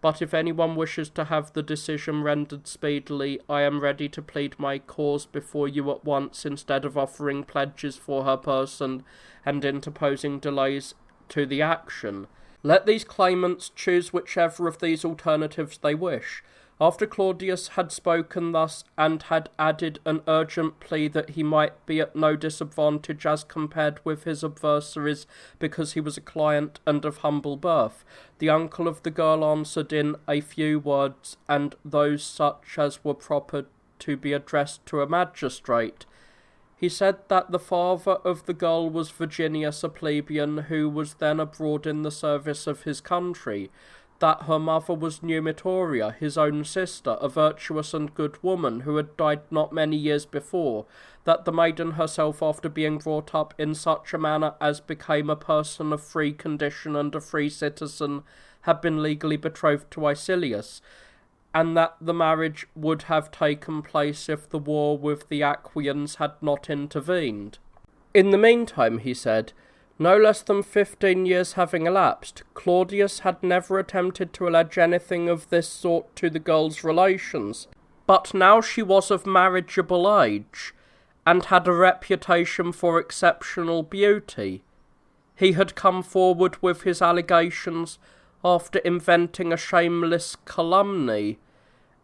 But if anyone wishes to have the decision rendered speedily, I am ready to plead my cause before you at once, instead of offering pledges for her person, and interposing delays to the action. Let these claimants choose whichever of these alternatives they wish." After Claudius had spoken thus, and had added an urgent plea that he might be at no disadvantage as compared with his adversaries, because he was a client and of humble birth, the uncle of the girl answered in a few words, and those such as were proper to be addressed to a magistrate. He said that the father of the girl was Virginius, a plebeian, who was then abroad in the service of his country, that her mother was Numitoria, his own sister, a virtuous and good woman, who had died not many years before, that the maiden herself, after being brought up in such a manner as became a person of free condition and a free citizen, had been legally betrothed to Icilius, and that the marriage would have taken place if the war with the Aquians had not intervened. In the meantime, he said, no less than 15 years having elapsed, Claudius had never attempted to allege anything of this sort to the girl's relations, but now she was of marriageable age, and had a reputation for exceptional beauty. He had come forward with his allegations after inventing a shameless calumny,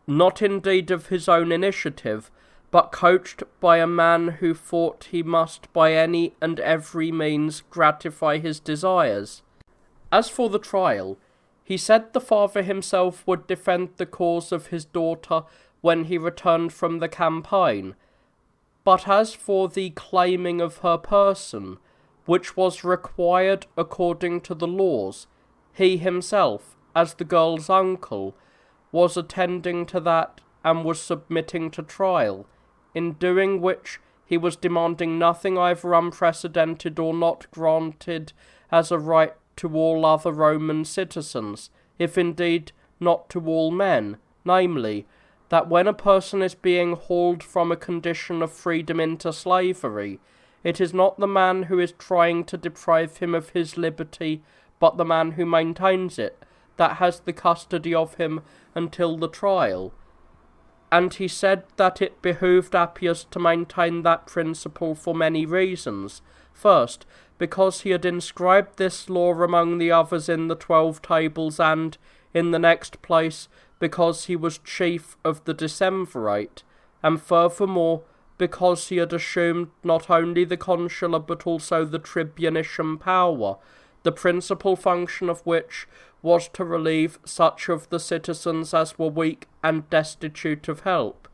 not indeed of his own initiative, but coached by a man who thought he must by any and every means gratify his desires. As for the trial, he said the father himself would defend the cause of his daughter when he returned from the campaign, but as for the claiming of her person, which was required according to the laws, he himself, as the girl's uncle, was attending to that and was submitting to trial, in doing which he was demanding nothing either unprecedented or not granted as a right to all other Roman citizens, if indeed not to all men, namely, that when a person is being hauled from a condition of freedom into slavery, it is not the man who is trying to deprive him of his liberty, but the man who maintains it, that has the custody of him until the trial. And he said that it behooved Appius to maintain that principle for many reasons. First, because he had inscribed this law among the others in the 12 tables, and, in the next place, because he was chief of the decemvirate, and furthermore, because he had assumed not only the consular but also the tribunician power, the principal function of which was to relieve such of the citizens as were weak and destitute of help.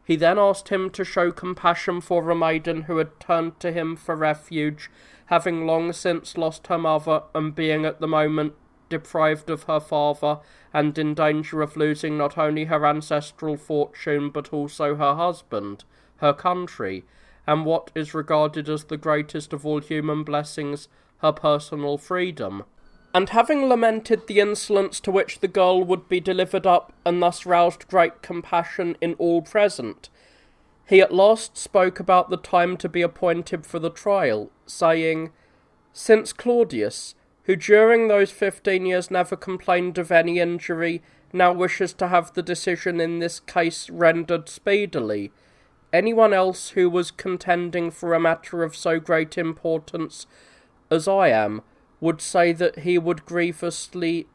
He then asked him to show compassion for a maiden who had turned to him for refuge, having long since lost her mother and being at the moment deprived of her father and in danger of losing not only her ancestral fortune but also her husband, her country, and what is regarded as the greatest of all human blessings, her personal freedom. And having lamented the insolence to which the girl would be delivered up, and thus roused great compassion in all present, he at last spoke about the time to be appointed for the trial, saying, "Since Claudius, who during those 15 years never complained of any injury, now wishes to have the decision in this case rendered speedily, anyone else who was contending for a matter of so great importance as I am would say that he would grievously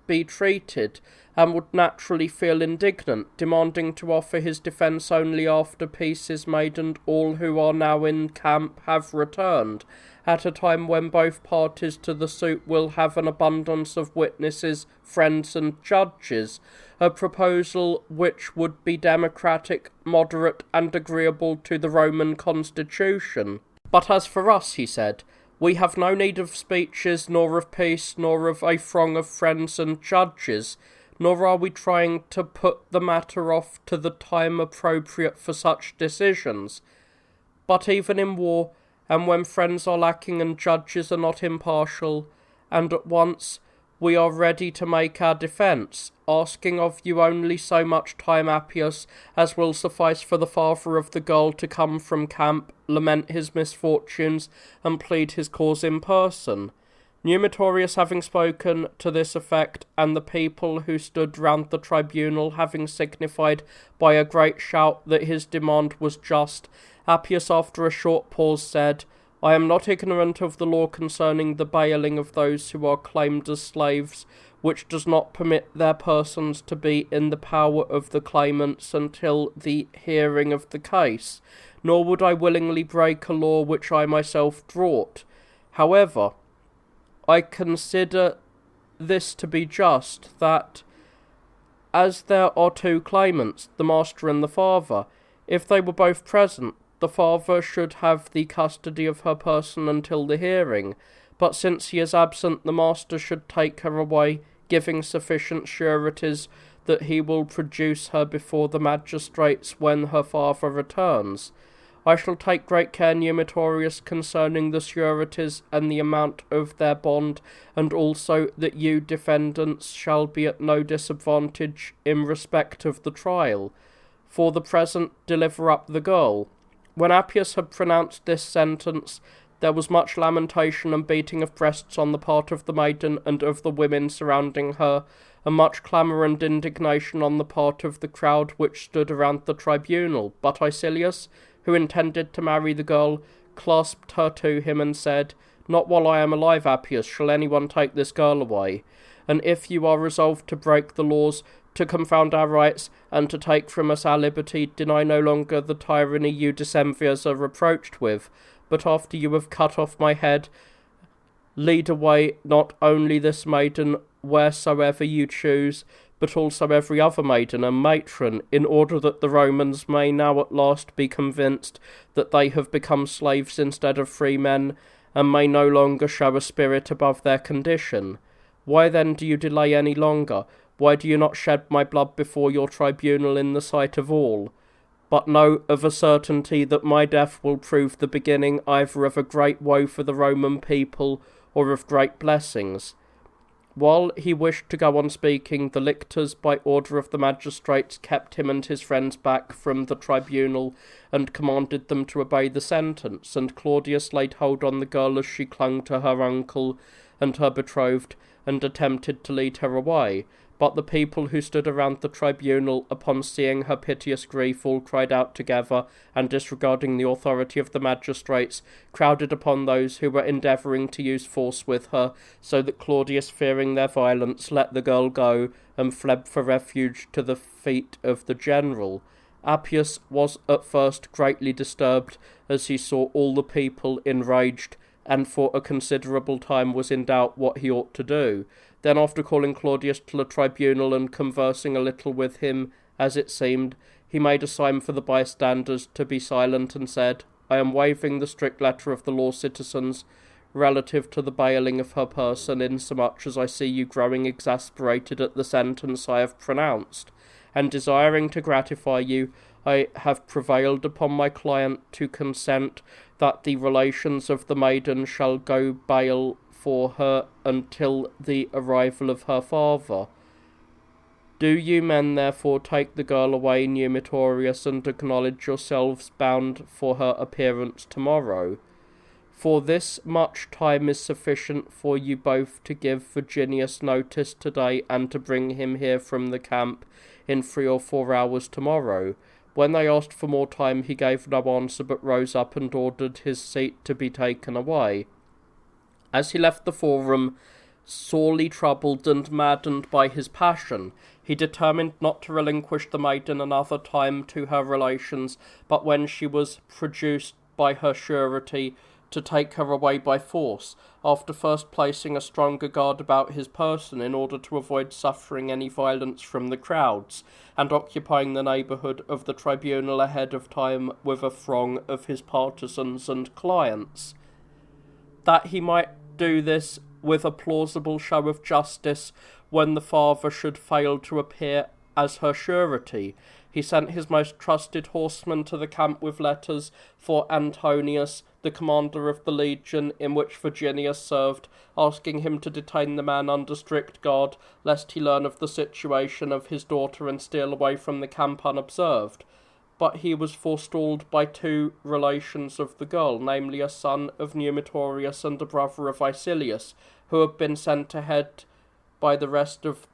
be treated, and would naturally feel indignant, demanding to offer his defence only after peace is made and all who are now in camp have returned, at a time when both parties to the suit will have an abundance of witnesses, friends, and judges, a proposal which would be democratic, moderate, and agreeable to the Roman constitution. But as for us," he said, "we have no need of speeches, nor of peace, nor of a throng of friends and judges, nor are we trying to put the matter off to the time appropriate for such decisions. But even in war, and when friends are lacking and judges are not impartial, and at once we are ready to make our defence, asking of you only so much time, Appius, as will suffice for the father of the girl to come from camp, lament his misfortunes, and plead his cause in person." Numitorius having spoken to this effect, and the people who stood round the tribunal having signified by a great shout that his demand was just, Appius after a short pause said, "I am not ignorant of the law concerning the bailing of those who are claimed as slaves, which does not permit their persons to be in the power of the claimants until the hearing of the case, nor would I willingly break a law which I myself wrought. However, I consider this to be just, that, as there are two claimants, the master and the father, if they were both present, the father should have the custody of her person until the hearing, but since he is absent, the master should take her away, giving sufficient sureties that he will produce her before the magistrates when her father returns. I shall take great care, Numitorius, concerning the sureties and the amount of their bond, and also that you defendants shall be at no disadvantage in respect of the trial. For the present, deliver up the girl." When Appius had pronounced this sentence, there was much lamentation and beating of breasts on the part of the maiden and of the women surrounding her, and much clamour and indignation on the part of the crowd which stood around the tribunal. But Icilius, who intended to marry the girl, clasped her to him and said, "Not while I am alive, Appius, shall anyone take this girl away. And if you are resolved to break the laws, to confound our rights, and to take from us our liberty, deny no longer the tyranny you decemvirs are reproached with, but after you have cut off my head, lead away not only this maiden wheresoever you choose, but also every other maiden and matron, in order that the Romans may now at last be convinced that they have become slaves instead of free men, and may no longer show a spirit above their condition. Why then do you delay any longer? Why do you not shed my blood before your tribunal in the sight of all? But know of a certainty that my death will prove the beginning either of a great woe for the Roman people, or of great blessings." While he wished to go on speaking, the lictors, by order of the magistrates, kept him and his friends back from the tribunal, and commanded them to obey the sentence, and Claudius laid hold on the girl as she clung to her uncle and her betrothed, and attempted to lead her away. But the people who stood around the tribunal, upon seeing her piteous grief, all cried out together, and disregarding the authority of the magistrates, crowded upon those who were endeavouring to use force with her, so that Claudius, fearing their violence, let the girl go, and fled for refuge to the feet of the general. Appius was at first greatly disturbed as he saw all the people enraged, and for a considerable time was in doubt what he ought to do. Then, after calling Claudius to the tribunal and conversing a little with him, as it seemed, he made a sign for the bystanders to be silent and said, "I am waiving the strict letter of the law, citizens, relative to the bailing of her person, insomuch as I see you growing exasperated at the sentence I have pronounced, and desiring to gratify you, I have prevailed upon my client to consent that the relations of the maiden shall go bail for her until the arrival of her father. Do you men therefore take the girl away, Numitorius, and acknowledge yourselves bound for her appearance tomorrow. For this much time is sufficient for you both to give Virginius notice today, and to bring him here from the camp in 3 or 4 hours tomorrow." When they asked for more time, he gave no answer, but rose up and ordered his seat to be taken away. As he left the forum, sorely troubled and maddened by his passion, he determined not to relinquish the maiden another time to her relations, but when she was produced by her surety, to take her away by force, after first placing a stronger guard about his person in order to avoid suffering any violence from the crowds, and occupying the neighbourhood of the tribunal ahead of time with a throng of his partisans and clients. That he might do this with a plausible show of justice when the father should fail to appear as her surety, he sent his most trusted horseman to the camp with letters for Antonius, the commander of the legion in which Virginius served, asking him to detain the man under strict guard, lest he learn of the situation of his daughter and steal away from the camp unobserved. But he was forestalled by 2 relations of the girl, namely a son of Numitorius and a brother of Icilius, who had been sent ahead by the rest of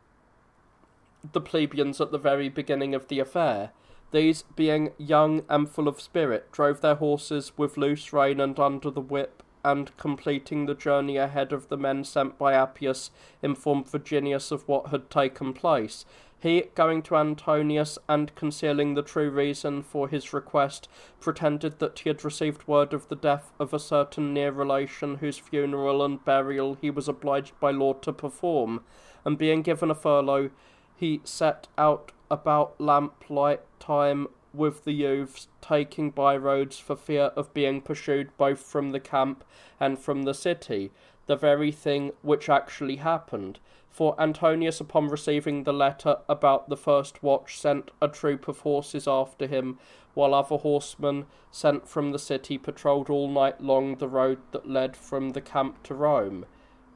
the plebeians at the very beginning of the affair. These, being young and full of spirit, drove their horses with loose rein and under the whip, and, completing the journey ahead of the men sent by Appius, informed Virginius of what had taken place. He, going to Antonius and concealing the true reason for his request, pretended that he had received word of the death of a certain near relation whose funeral and burial he was obliged by law to perform, and being given a furlough, he set out about lamplight time with the youths, taking by roads for fear of being pursued both from the camp and from the city, the very thing which actually happened. For Antonius, upon receiving the letter about the first watch, sent a troop of horses after him, while other horsemen sent from the city patrolled all night long the road that led from the camp to Rome.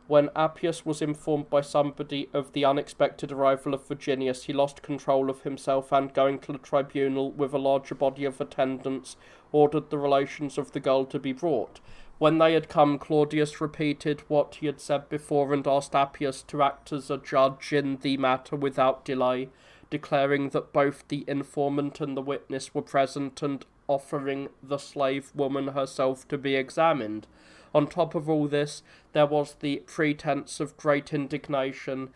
When Appius was informed by somebody of the unexpected arrival of Virginius, he lost control of himself, and, going to the tribunal with a larger body of attendants, ordered the relations of the girl to be brought. When they had come, Claudius repeated what he had said before, and asked Appius to act as a judge in the matter without delay, declaring that both the informant and the witness were present, and offering the slave woman herself to be examined. On top of all this, there was the pretence of great indignation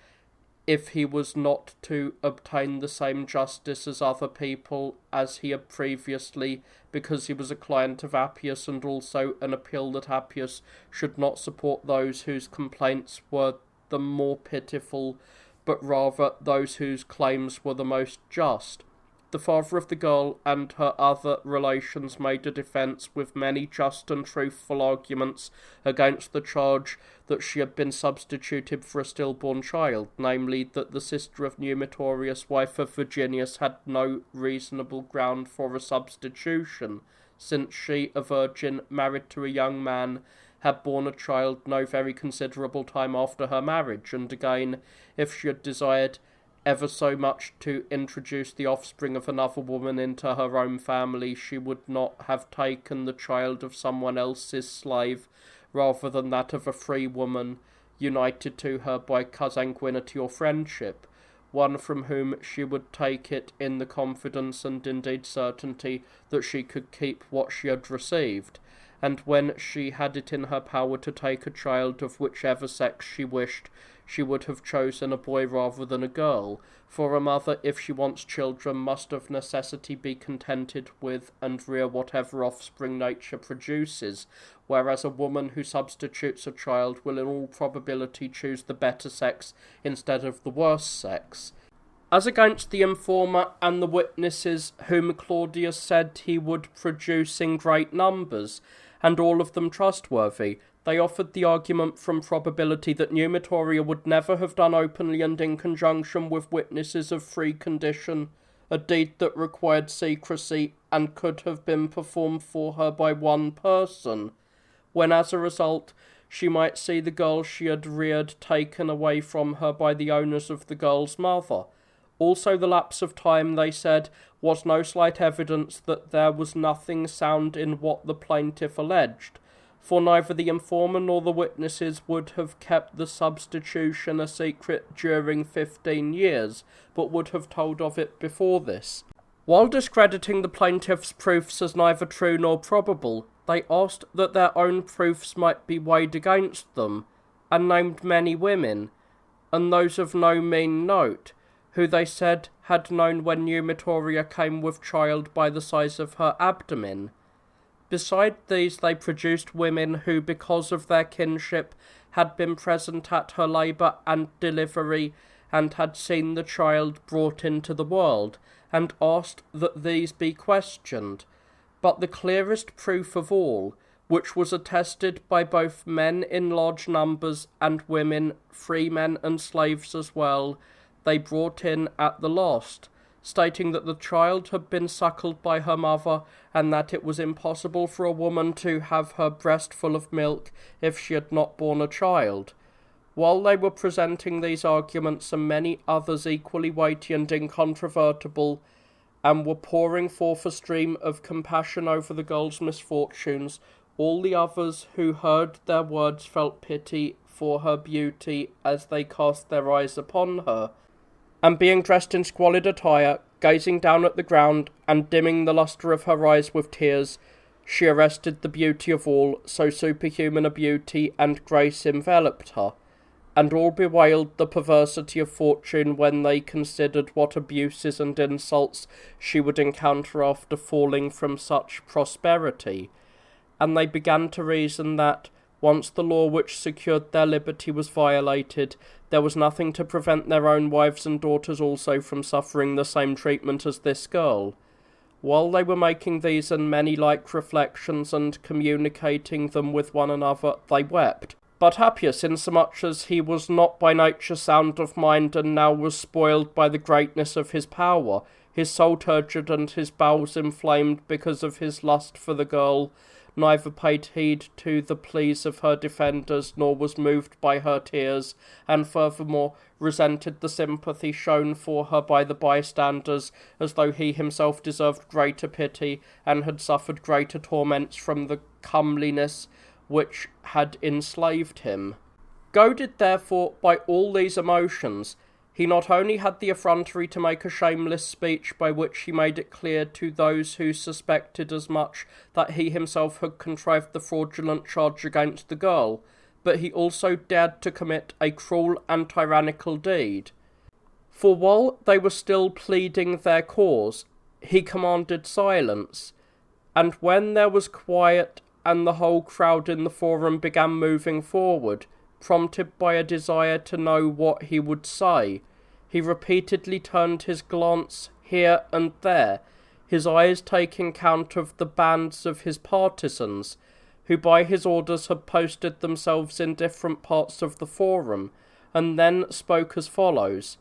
if he was not to obtain the same justice as other people as he had previously, because he was a client of Appius, and also an appeal that Appius should not support those whose complaints were the more pitiful, but rather those whose claims were the most just. The father of the girl and her other relations made a defence with many just and truthful arguments against the charge that she had been substituted for a stillborn child, namely, that the sister of Numitorius, wife of Virginius, had no reasonable ground for a substitution, since she, a virgin, married to a young man, had borne a child no very considerable time after her marriage, and again, if she had desired ever so much to introduce the offspring of another woman into her own family, she would not have taken the child of someone else's slave rather than that of a free woman, united to her by consanguinity or friendship, one from whom she would take it in the confidence and indeed certainty that she could keep what she had received, and when she had it in her power to take a child of whichever sex she wished, she would have chosen a boy rather than a girl, for a mother, if she wants children, must of necessity be contented with and rear whatever offspring nature produces, whereas a woman who substitutes a child will in all probability choose the better sex instead of the worse sex. As against the informer and the witnesses whom Claudius said he would produce in great numbers, and all of them trustworthy, they offered the argument from probability that Numitoria would never have done openly and in conjunction with witnesses of free condition a deed that required secrecy and could have been performed for her by one person, when as a result she might see the girl she had reared taken away from her by the owners of the girl's mother. Also the lapse of time, they said, was no slight evidence that there was nothing sound in what the plaintiff alleged, for neither the informer nor the witnesses would have kept the substitution a secret during 15 years, but would have told of it before this. While discrediting the plaintiff's proofs as neither true nor probable, they asked that their own proofs might be weighed against them, and named many women, and those of no mean note, who they said had known when Numitoria came with child by the size of her abdomen. Beside these they produced women who, because of their kinship, had been present at her labour and delivery, and had seen the child brought into the world, and asked that these be questioned. But the clearest proof of all, which was attested by both men in large numbers and women, free men and slaves as well, they brought in at the last, stating that the child had been suckled by her mother, and that it was impossible for a woman to have her breast full of milk if she had not borne a child. While they were presenting these arguments and many others equally weighty and incontrovertible, and were pouring forth a stream of compassion over the girl's misfortunes, all the others who heard their words felt pity for her beauty as they cast their eyes upon her, and being dressed in squalid attire, gazing down at the ground, and dimming the lustre of her eyes with tears, she arrested the beauty of all, so superhuman a beauty and grace enveloped her, and all bewailed the perversity of fortune when they considered what abuses and insults she would encounter after falling from such prosperity, and they began to reason that, once the law which secured their liberty was violated, there was nothing to prevent their own wives and daughters also from suffering the same treatment as this girl. While they were making these and many like reflections and communicating them with one another, they wept. But Appius, insomuch as he was not by nature sound of mind, and now was spoiled by the greatness of his power, his soul turgid and his bowels inflamed because of his lust for the girl, neither paid heed to the pleas of her defenders, nor was moved by her tears, and furthermore resented the sympathy shown for her by the bystanders, as though he himself deserved greater pity, and had suffered greater torments from the comeliness which had enslaved him. Goaded, therefore, by all these emotions, he not only had the effrontery to make a shameless speech by which he made it clear to those who suspected as much that he himself had contrived the fraudulent charge against the girl, but he also dared to commit a cruel and tyrannical deed. For while they were still pleading their cause, he commanded silence, and when there was quiet and the whole crowd in the forum began moving forward, prompted by a desire to know what he would say, he repeatedly turned his glance here and there, his eyes taking count of the bands of his partisans, who by his orders had posted themselves in different parts of the forum, and then spoke as follows: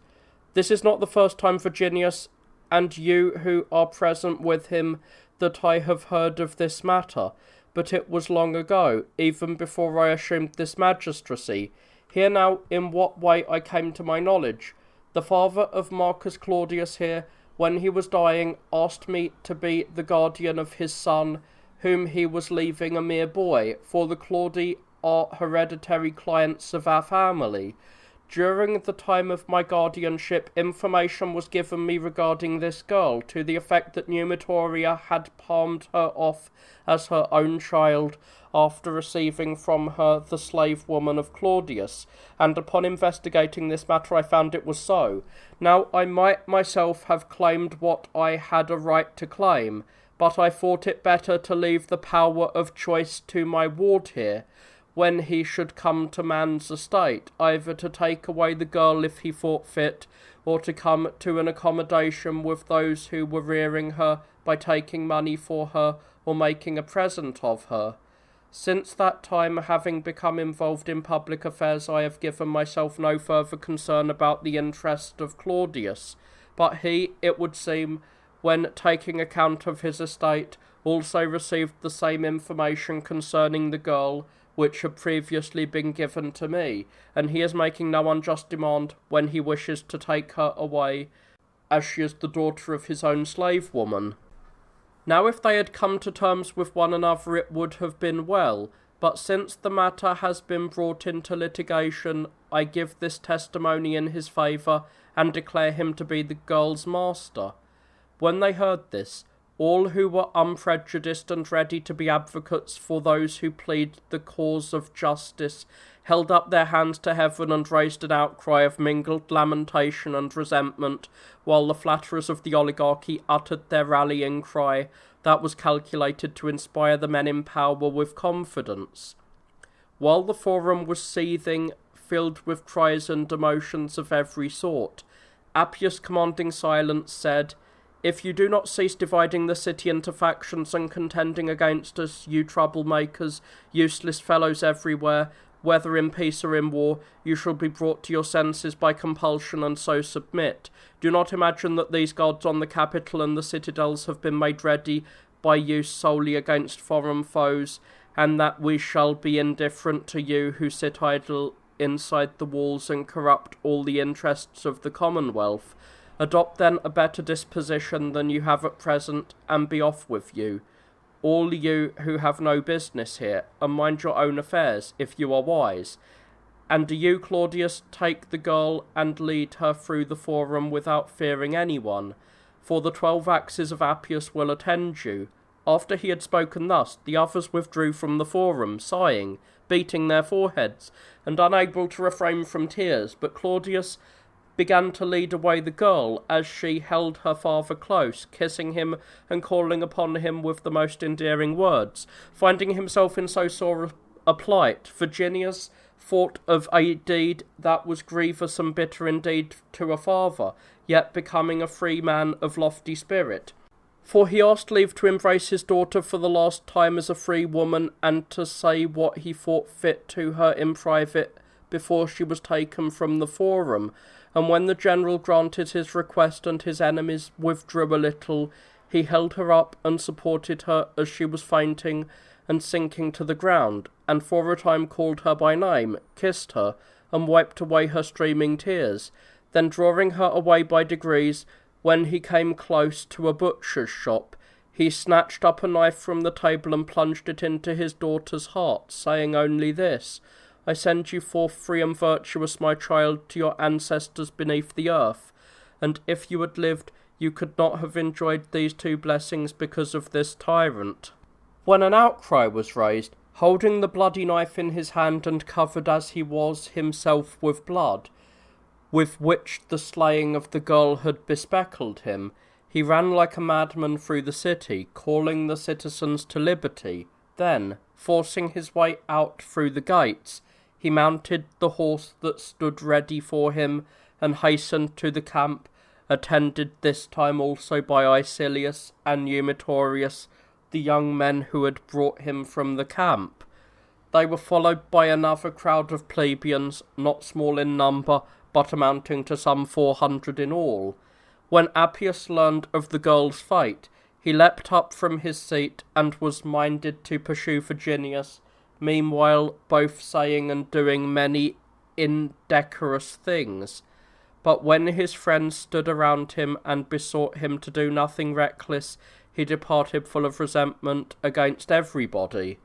"This is not the first time, Virginius, and you who are present with him, that I have heard of this matter, but it was long ago, even before I assumed this magistracy. Hear now in what way I came to my knowledge. The father of Marcus Claudius here, when he was dying, asked me to be the guardian of his son, whom he was leaving a mere boy, for the Claudi are hereditary clients of our family. During the time of my guardianship, information was given me regarding this girl, to the effect that Numitoria had palmed her off as her own child after receiving from her the slave woman of Claudius, and upon investigating this matter I found it was so. Now I might myself have claimed what I had a right to claim, but I thought it better to leave the power of choice to my ward here, when he should come to man's estate, either to take away the girl if he thought fit, or to come to an accommodation with those who were rearing her by taking money for her or making a present of her. Since that time, having become involved in public affairs, I have given myself no further concern about the interest of Claudius, but he, it would seem, when taking account of his estate, also received the same information concerning the girl which had previously been given to me, and he is making no unjust demand when he wishes to take her away, as she is the daughter of his own slave woman. Now if they had come to terms with one another it would have been well, but since the matter has been brought into litigation, I give this testimony in his favour, and declare him to be the girl's master. When they heard this, all who were unprejudiced and ready to be advocates for those who plead the cause of justice held up their hands to heaven and raised an outcry of mingled lamentation and resentment, while the flatterers of the oligarchy uttered their rallying cry that was calculated to inspire the men in power with confidence. While the forum was seething, filled with cries and emotions of every sort, Appius, commanding silence, said, "If you do not cease dividing the city into factions and contending against us, you troublemakers, useless fellows everywhere, whether in peace or in war, you shall be brought to your senses by compulsion and so submit. Do not imagine that these guards on the capital and the citadels have been made ready by you solely against foreign foes, and that we shall be indifferent to you who sit idle inside the walls and corrupt all the interests of the Commonwealth. Adopt then a better disposition than you have at present, and be off with you, all you who have no business here, and mind your own affairs, if you are wise. And do you, Claudius, take the girl and lead her through the forum without fearing anyone, for the 12 axes of Appius will attend you." After he had spoken thus, the others withdrew from the forum, sighing, beating their foreheads, and unable to refrain from tears, but Claudius began to lead away the girl, as she held her father close, kissing him and calling upon him with the most endearing words. Finding himself in so sore a plight, Virginius thought of a deed that was grievous and bitter indeed to a father, yet becoming a free man of lofty spirit. For he asked leave to embrace his daughter for the last time as a free woman, and to say what he thought fit to her in private before she was taken from the forum. And when the general granted his request and his enemies withdrew a little, he held her up and supported her as she was fainting and sinking to the ground, and for a time called her by name, kissed her, and wiped away her streaming tears. Then drawing her away by degrees, when he came close to a butcher's shop, he snatched up a knife from the table and plunged it into his daughter's heart, saying only this, "I send you forth free and virtuous, my child, to your ancestors beneath the earth, and if you had lived, you could not have enjoyed these two blessings because of this tyrant." When an outcry was raised, holding the bloody knife in his hand and covered as he was himself with blood, with which the slaying of the girl had bespeckled him, he ran like a madman through the city, calling the citizens to liberty. Then, forcing his way out through the gates, he mounted the horse that stood ready for him, and hastened to the camp, attended this time also by Icilius and Numitorius, the young men who had brought him from the camp. They were followed by another crowd of plebeians, not small in number, but amounting to some 400 in all. When Appius learned of the girl's fate, he leapt up from his seat, and was minded to pursue Virginius, meanwhile both saying and doing many indecorous things. But when his friends stood around him and besought him to do nothing reckless, he departed full of resentment against everybody.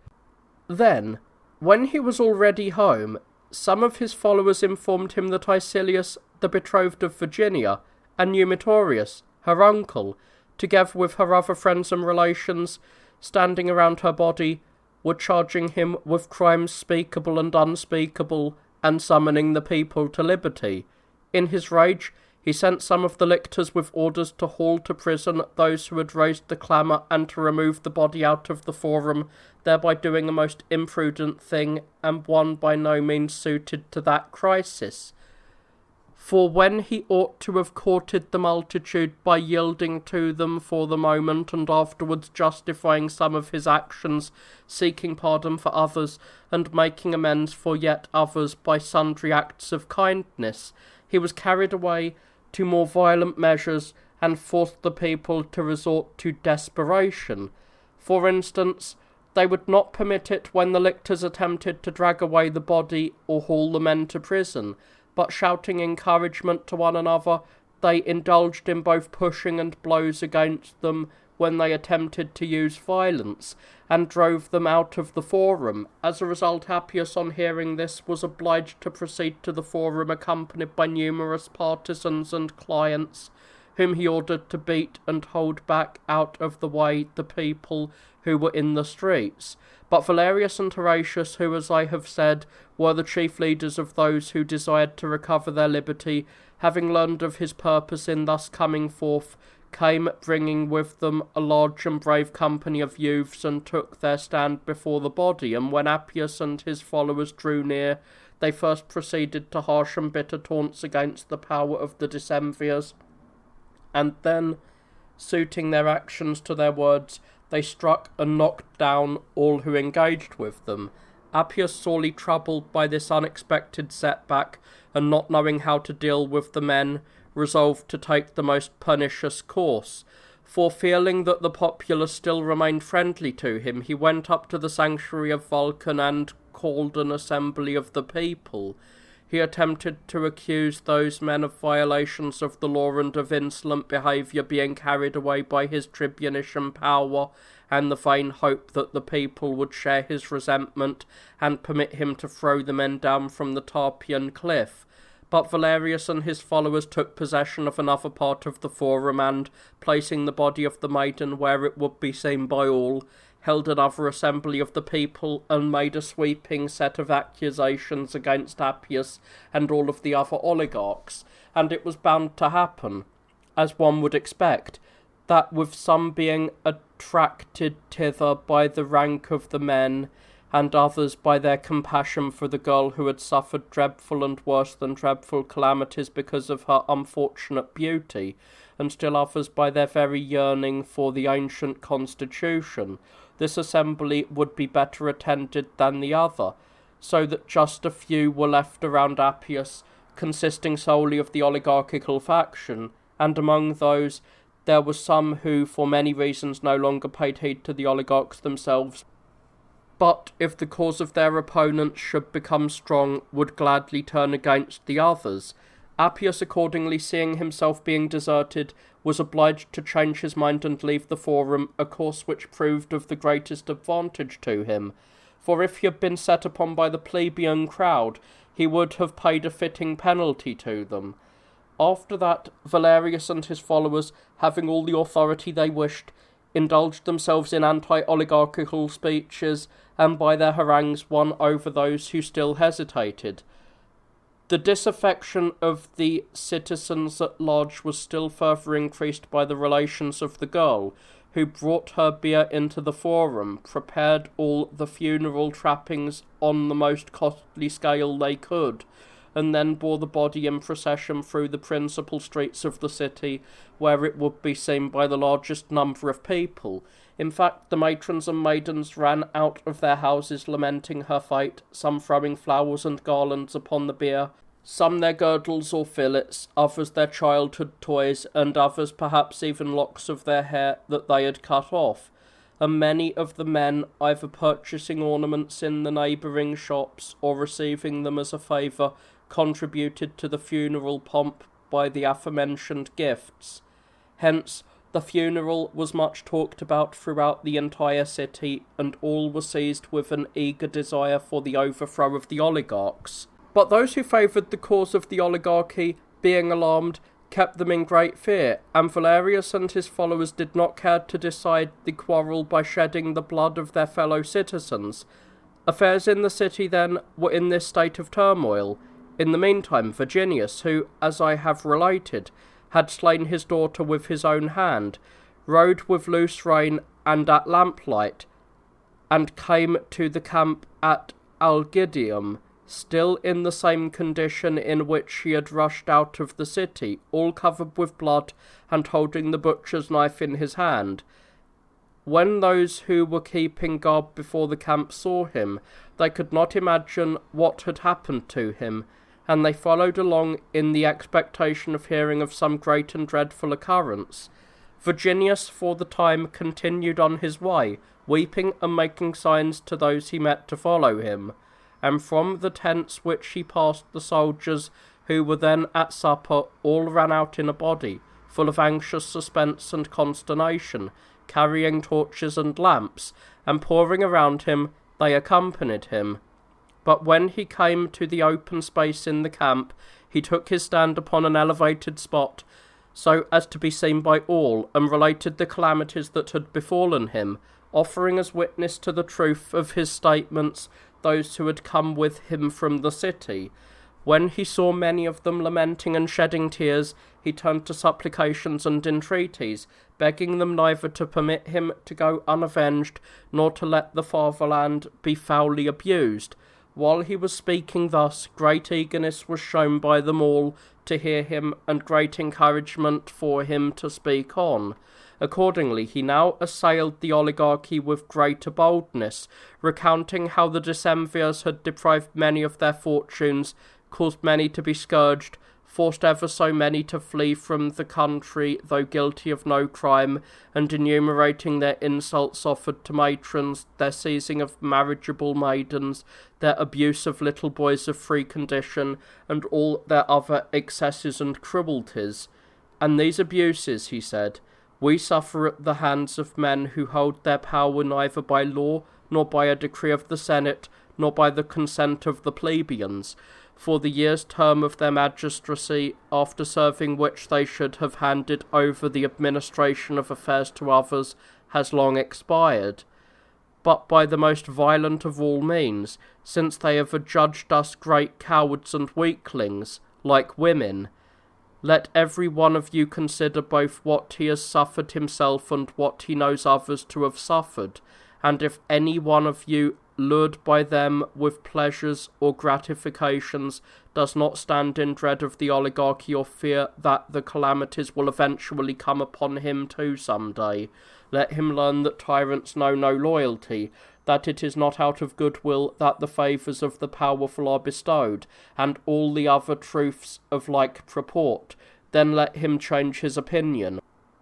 Then, when he was already home, Some of his followers informed him that Icilius, the betrothed of Virginia, and Numitorius, her uncle, together with her other friends and relations, standing around her body, were charging him with crimes speakable and unspeakable, and summoning the people to liberty. In his rage, he sent some of the lictors with orders to haul to prison those who had raised the clamour and to remove the body out of the forum, thereby doing a most imprudent thing, and one by no means suited to that crisis. For when he ought to have courted the multitude by yielding to them for the moment, and afterwards justifying some of his actions, seeking pardon for others, and making amends for yet others by sundry acts of kindness, he was carried away to more violent measures, and forced the people to resort to desperation. For instance, they would not permit it when the lictors attempted to drag away the body or haul the men to prison, but shouting encouragement to one another, they indulged in both pushing and blows against them when they attempted to use violence, and drove them out of the forum. As a result, Appius, on hearing this, was obliged to proceed to the forum accompanied by numerous partisans and clients, whom he ordered to beat and hold back out of the way the people who were in the streets. But Valerius and Horatius, who, as I have said, were the chief leaders of those who desired to recover their liberty, having learned of his purpose in thus coming forth, came bringing with them a large and brave company of youths, and took their stand before the body. And when Appius and his followers drew near, they first proceeded to harsh and bitter taunts against the power of the decemvirs, and then, suiting their actions to their words, they struck and knocked down all who engaged with them. Appius, sorely troubled by this unexpected setback, and not knowing how to deal with the men, resolved to take the most pernicious course. For feeling that the populace still remained friendly to him, he went up to the sanctuary of Vulcan and called an assembly of the people. He attempted to accuse those men of violations of the law and of insolent behaviour, being carried away by his tribunician power, and the vain hope that the people would share his resentment, and permit him to throw the men down from the Tarpeian cliff. But Valerius and his followers took possession of another part of the forum, and, placing the body of the maiden where it would be seen by all, held another assembly of the people, and made a sweeping set of accusations against Appius and all of the other oligarchs. And it was bound to happen, as one would expect, that with some being attracted thither by the rank of the men, and others by their compassion for the girl who had suffered dreadful and worse than dreadful calamities because of her unfortunate beauty, and still others by their very yearning for the ancient constitution, this assembly would be better attended than the other, so that just a few were left around Appius, consisting solely of the oligarchical faction, and among those there were some who, for many reasons, no longer paid heed to the oligarchs themselves, but, if the cause of their opponents should become strong, would gladly turn against the others. Appius, accordingly, seeing himself being deserted, was obliged to change his mind and leave the forum, a course which proved of the greatest advantage to him. For if he had been set upon by the plebeian crowd, he would have paid a fitting penalty to them. After that, Valerius and his followers, having all the authority they wished, indulged themselves in anti-oligarchical speeches, and by their harangues won over those who still hesitated. The disaffection of the citizens at large was still further increased by the relations of the girl, who brought her bier into the forum, prepared all the funeral trappings on the most costly scale they could, and then bore the body in procession through the principal streets of the city, where it would be seen by the largest number of people. In fact, the matrons and maidens ran out of their houses lamenting her fate, some throwing flowers and garlands upon the bier, some their girdles or fillets, others their childhood toys, and others perhaps even locks of their hair that they had cut off. And many of the men, either purchasing ornaments in the neighbouring shops or receiving them as a favour, contributed to the funeral pomp by the aforementioned gifts. Hence, the funeral was much talked about throughout the entire city, and all were seized with an eager desire for the overthrow of the oligarchs. But those who favoured the cause of the oligarchy, being alarmed, kept them in great fear, and Valerius and his followers did not care to decide the quarrel by shedding the blood of their fellow citizens. Affairs in the city then were in this state of turmoil. In the meantime, Virginius, who, as I have related, had slain his daughter with his own hand, rode with loose rein and at lamplight, and came to the camp at Algidium, still in the same condition in which he had rushed out of the city, all covered with blood, and holding the butcher's knife in his hand. When those who were keeping guard before the camp saw him, they could not imagine what had happened to him, and they followed along in the expectation of hearing of some great and dreadful occurrence. Virginius for the time continued on his way, weeping and making signs to those he met to follow him. And from the tents which he passed, the soldiers, who were then at supper, all ran out in a body, full of anxious suspense and consternation, carrying torches and lamps, and pouring around him, they accompanied him. But when he came to the open space in the camp, he took his stand upon an elevated spot, so as to be seen by all, and related the calamities that had befallen him, offering as witness to the truth of his statements those who had come with him from the city. When he saw many of them lamenting and shedding tears, he turned to supplications and entreaties, begging them neither to permit him to go unavenged, nor to let the fatherland be foully abused. While he was speaking thus, great eagerness was shown by them all to hear him, and great encouragement for him to speak on. Accordingly, he now assailed the oligarchy with greater boldness, recounting how the decemvirs had deprived many of their fortunes, caused many to be scourged, forced ever so many to flee from the country, though guilty of no crime, and enumerating their insults offered to matrons, their seizing of marriageable maidens, their abuse of little boys of free condition, and all their other excesses and cruelties. And these abuses, he said, we suffer at the hands of men who hold their power neither by law, nor by a decree of the Senate, nor by the consent of the plebeians, for the year's term of their magistracy, after serving which they should have handed over the administration of affairs to others, has long expired, but by the most violent of all means, since they have adjudged us great cowards and weaklings, like women. Let every one of you consider both what he has suffered himself and what he knows others to have suffered, and if any one of you, lured by them with pleasures or gratifications, does not stand in dread of the oligarchy or fear that the calamities will eventually come upon him too some day, let him learn that tyrants know no loyalty, that it is not out of goodwill that the favours of the powerful are bestowed, and all the other truths of like purport. Then let him change his opinion,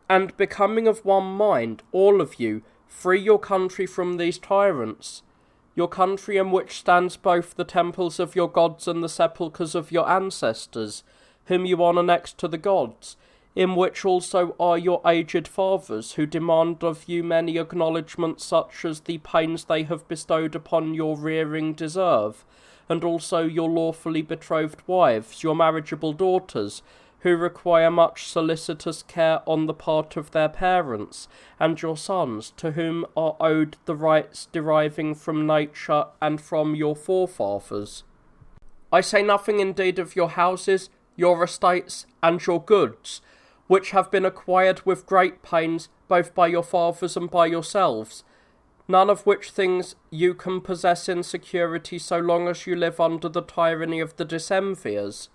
and becoming of one mind, all of you, free your country from these tyrants, your country in which stands both the temples of your gods and the sepulchres of your ancestors, whom you honour next to the gods, in which also are your aged fathers, who demand of you many acknowledgments such as the pains they have bestowed upon your rearing deserve, and also your lawfully betrothed wives, your marriageable daughters, who require much solicitous care on the part of their parents, and your sons, to whom are owed the rights deriving from nature and from your forefathers. I say nothing indeed of your houses, your estates, and your goods, which have been acquired with great pains, both by your fathers and by yourselves, none of which things you can possess in security so long as you live under the tyranny of the decemvirs.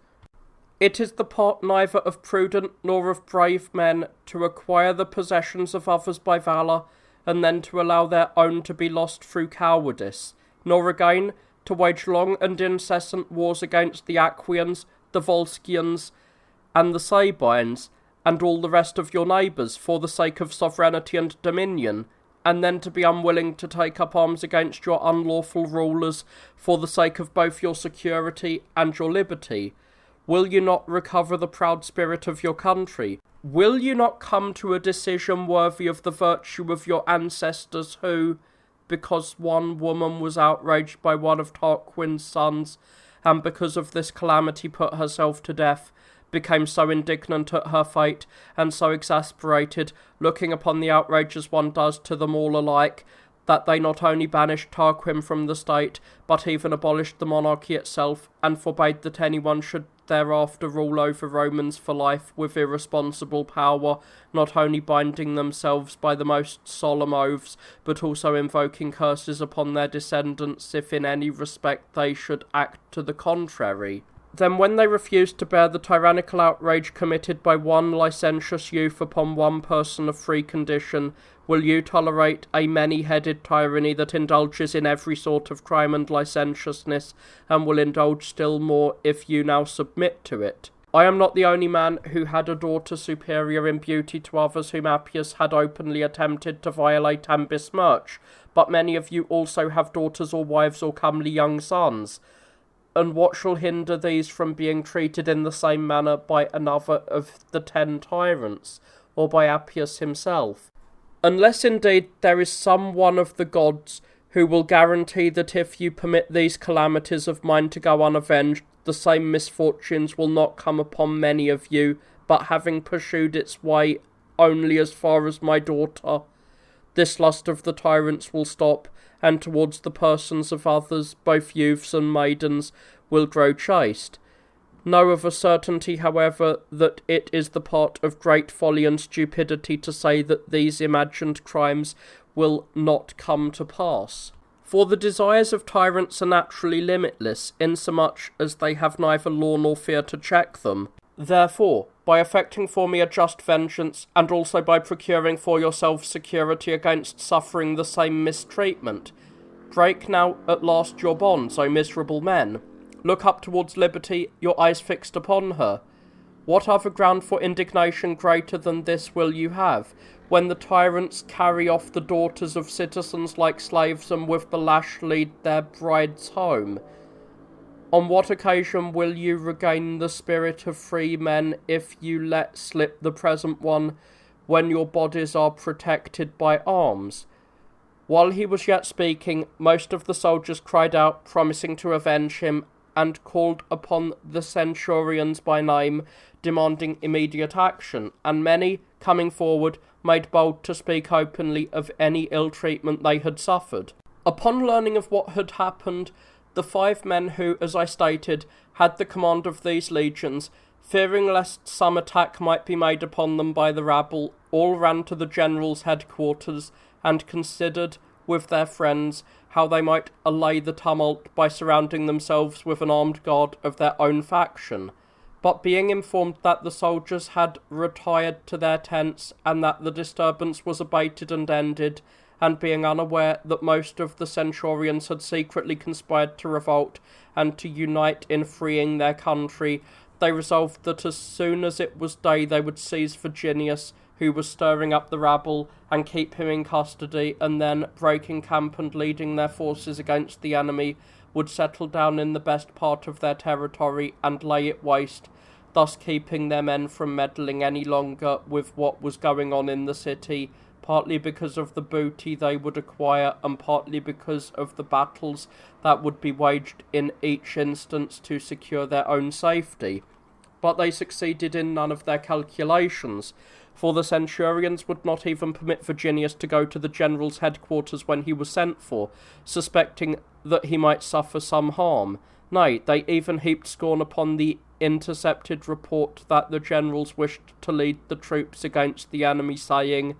It is the part neither of prudent nor of brave men to acquire the possessions of others by valour, and then to allow their own to be lost through cowardice, nor again to wage long and incessant wars against the Aquians, the Volscians, and the Sabines, and all the rest of your neighbours, for the sake of sovereignty and dominion, and then to be unwilling to take up arms against your unlawful rulers, for the sake of both your security and your liberty. Will you not recover the proud spirit of your country? Will you not come to a decision worthy of the virtue of your ancestors who, because one woman was outraged by one of Tarquin's sons, and because of this calamity put herself to death, became so indignant at her fate, and so exasperated, looking upon the outrage as one does to them all alike, that they not only banished Tarquin from the state, but even abolished the monarchy itself, and forbade that anyone should thereafter rule over Romans for life with irresponsible power, not only binding themselves by the most solemn oaths, but also invoking curses upon their descendants if in any respect they should act to the contrary. Then when they refused to bear the tyrannical outrage committed by one licentious youth upon one person of free condition, will you tolerate a many-headed tyranny that indulges in every sort of crime and licentiousness, and will indulge still more if you now submit to it? I am not the only man who had a daughter superior in beauty to others whom Appius had openly attempted to violate and besmirch, but many of you also have daughters or wives or comely young sons. And what shall hinder these from being treated in the same manner by another of the 10 tyrants, or by Appius himself? Unless indeed there is some one of the gods who will guarantee that if you permit these calamities of mine to go unavenged, the same misfortunes will not come upon many of you, but having pursued its way only as far as my daughter, this lust of the tyrants will stop, and towards the persons of others, both youths and maidens, will grow chaste. Know of a certainty, however, that it is the part of great folly and stupidity to say that these imagined crimes will not come to pass. For the desires of tyrants are naturally limitless, insomuch as they have neither law nor fear to check them. Therefore, by effecting for me a just vengeance, and also by procuring for yourselves security against suffering the same mistreatment, break now at last your bonds, O miserable men. Look up towards liberty, your eyes fixed upon her. What other ground for indignation greater than this will you have, when the tyrants carry off the daughters of citizens like slaves, and with the lash lead their brides home? On what occasion will you regain the spirit of free men if you let slip the present one, when your bodies are protected by arms? While he was yet speaking, most of the soldiers cried out, promising to avenge him, and called upon the centurions by name, demanding immediate action, and many, coming forward, made bold to speak openly of any ill treatment they had suffered. Upon learning of what had happened, the 5 men who, as I stated, had the command of these legions, fearing lest some attack might be made upon them by the rabble, all ran to the general's headquarters, and considered, with their friends, how they might allay the tumult by surrounding themselves with an armed guard of their own faction. But being informed that the soldiers had retired to their tents, and that the disturbance was abated and ended, and being unaware that most of the centurions had secretly conspired to revolt and to unite in freeing their country, they resolved that as soon as it was day they would seize Virginius, who was stirring up the rabble, and keep him in custody, and then, breaking camp and leading their forces against the enemy, would settle down in the best part of their territory and lay it waste, thus keeping their men from meddling any longer with what was going on in the city, partly because of the booty they would acquire, and partly because of the battles that would be waged in each instance to secure their own safety. But they succeeded in none of their calculations, for the centurions would not even permit Virginius to go to the general's headquarters when he was sent for, suspecting that he might suffer some harm. Nay, they even heaped scorn upon the intercepted report that the generals wished to lead the troops against the enemy, saying,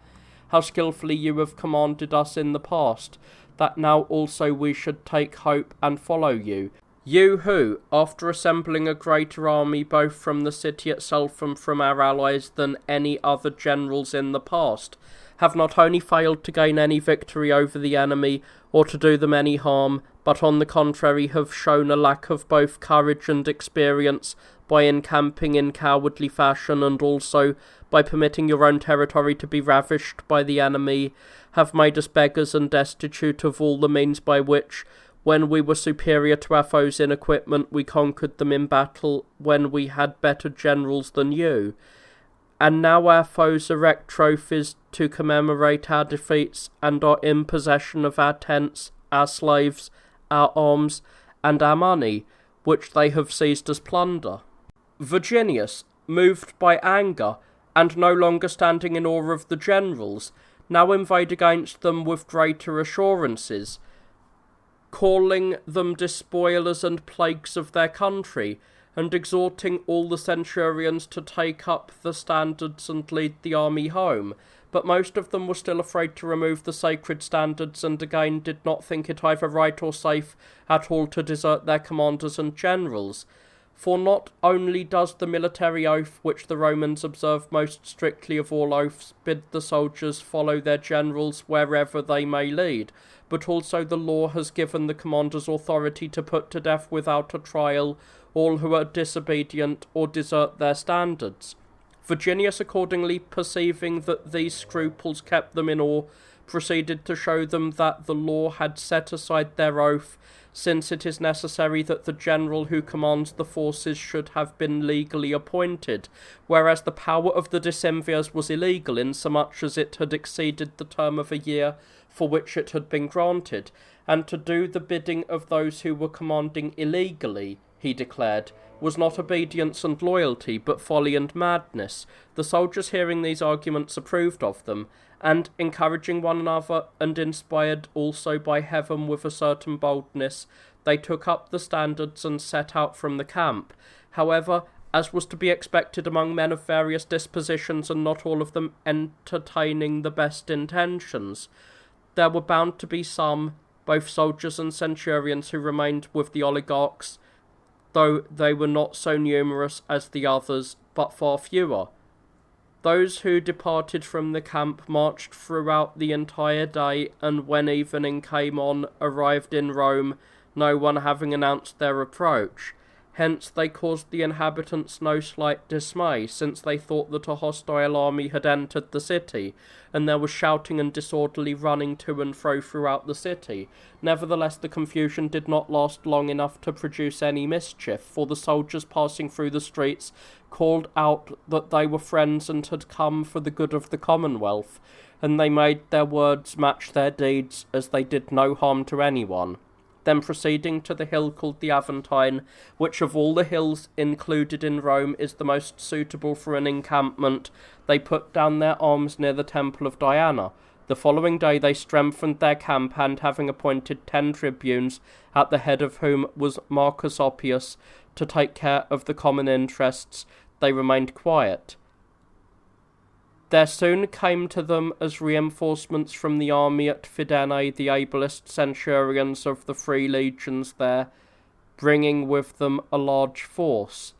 "How skilfully you have commanded us in the past, that now also we should take hope and follow you. You who, after assembling a greater army both from the city itself and from our allies than any other generals in the past, have not only failed to gain any victory over the enemy, or to do them any harm, but on the contrary have shown a lack of both courage and experience by encamping in cowardly fashion, and also by permitting your own territory to be ravished by the enemy, have made us beggars and destitute of all the means by which, when we were superior to our foes in equipment, we conquered them in battle when we had better generals than you. And now our foes erect trophies to commemorate our defeats, and are in possession of our tents, our slaves, our arms, and our money. which they have seized as plunder. Virginius, moved by anger, and no longer standing in awe of the generals, now inveighed against them with greater assurances, calling them despoilers and plagues of their country, and exhorting all the centurions to take up the standards and lead the army home. But most of them were still afraid to remove the sacred standards, and again did not think it either right or safe at all to desert their commanders and generals. For not only does the military oath, which the Romans observe most strictly of all oaths, bid the soldiers follow their generals wherever they may lead, but also the law has given the commanders authority to put to death without a trial all who are disobedient or desert their standards. Virginius, accordingly, perceiving that these scruples kept them in awe, proceeded to show them that the law had set aside their oath, since it is necessary that the general who commands the forces should have been legally appointed, whereas the power of the decemvirs was illegal, insomuch as it had exceeded the term of a year for which it had been granted, and to do the bidding of those who were commanding illegally, he declared, was not obedience and loyalty, but folly and madness. The soldiers, hearing these arguments, approved of them, and, encouraging one another, and inspired also by heaven with a certain boldness, they took up the standards and set out from the camp. However, as was to be expected among men of various dispositions, and not all of them entertaining the best intentions, there were bound to be some, both soldiers and centurions, who remained with the oligarchs, though they were not so numerous as the others, but far fewer. Those who departed from the camp marched throughout the entire day, and when evening came on, arrived in Rome, no one having announced their approach. Hence they caused the inhabitants no slight dismay, since they thought that a hostile army had entered the city, and there was shouting and disorderly running to and fro throughout the city. Nevertheless, the confusion did not last long enough to produce any mischief, for the soldiers passing through the streets called out that they were friends and had come for the good of the commonwealth, and they made their words match their deeds, as they did no harm to anyone. Then proceeding to the hill called the Aventine, which of all the hills included in Rome is the most suitable for an encampment, they put down their arms near the temple of Diana. The following day they strengthened their camp, and having appointed 10 tribunes, at the head of whom was Marcus Oppius, to take care of the common interests, they remained quiet. There soon came to them as reinforcements from the army at Fidenae the ablest centurions of the 3 legions there, bringing with them a large force.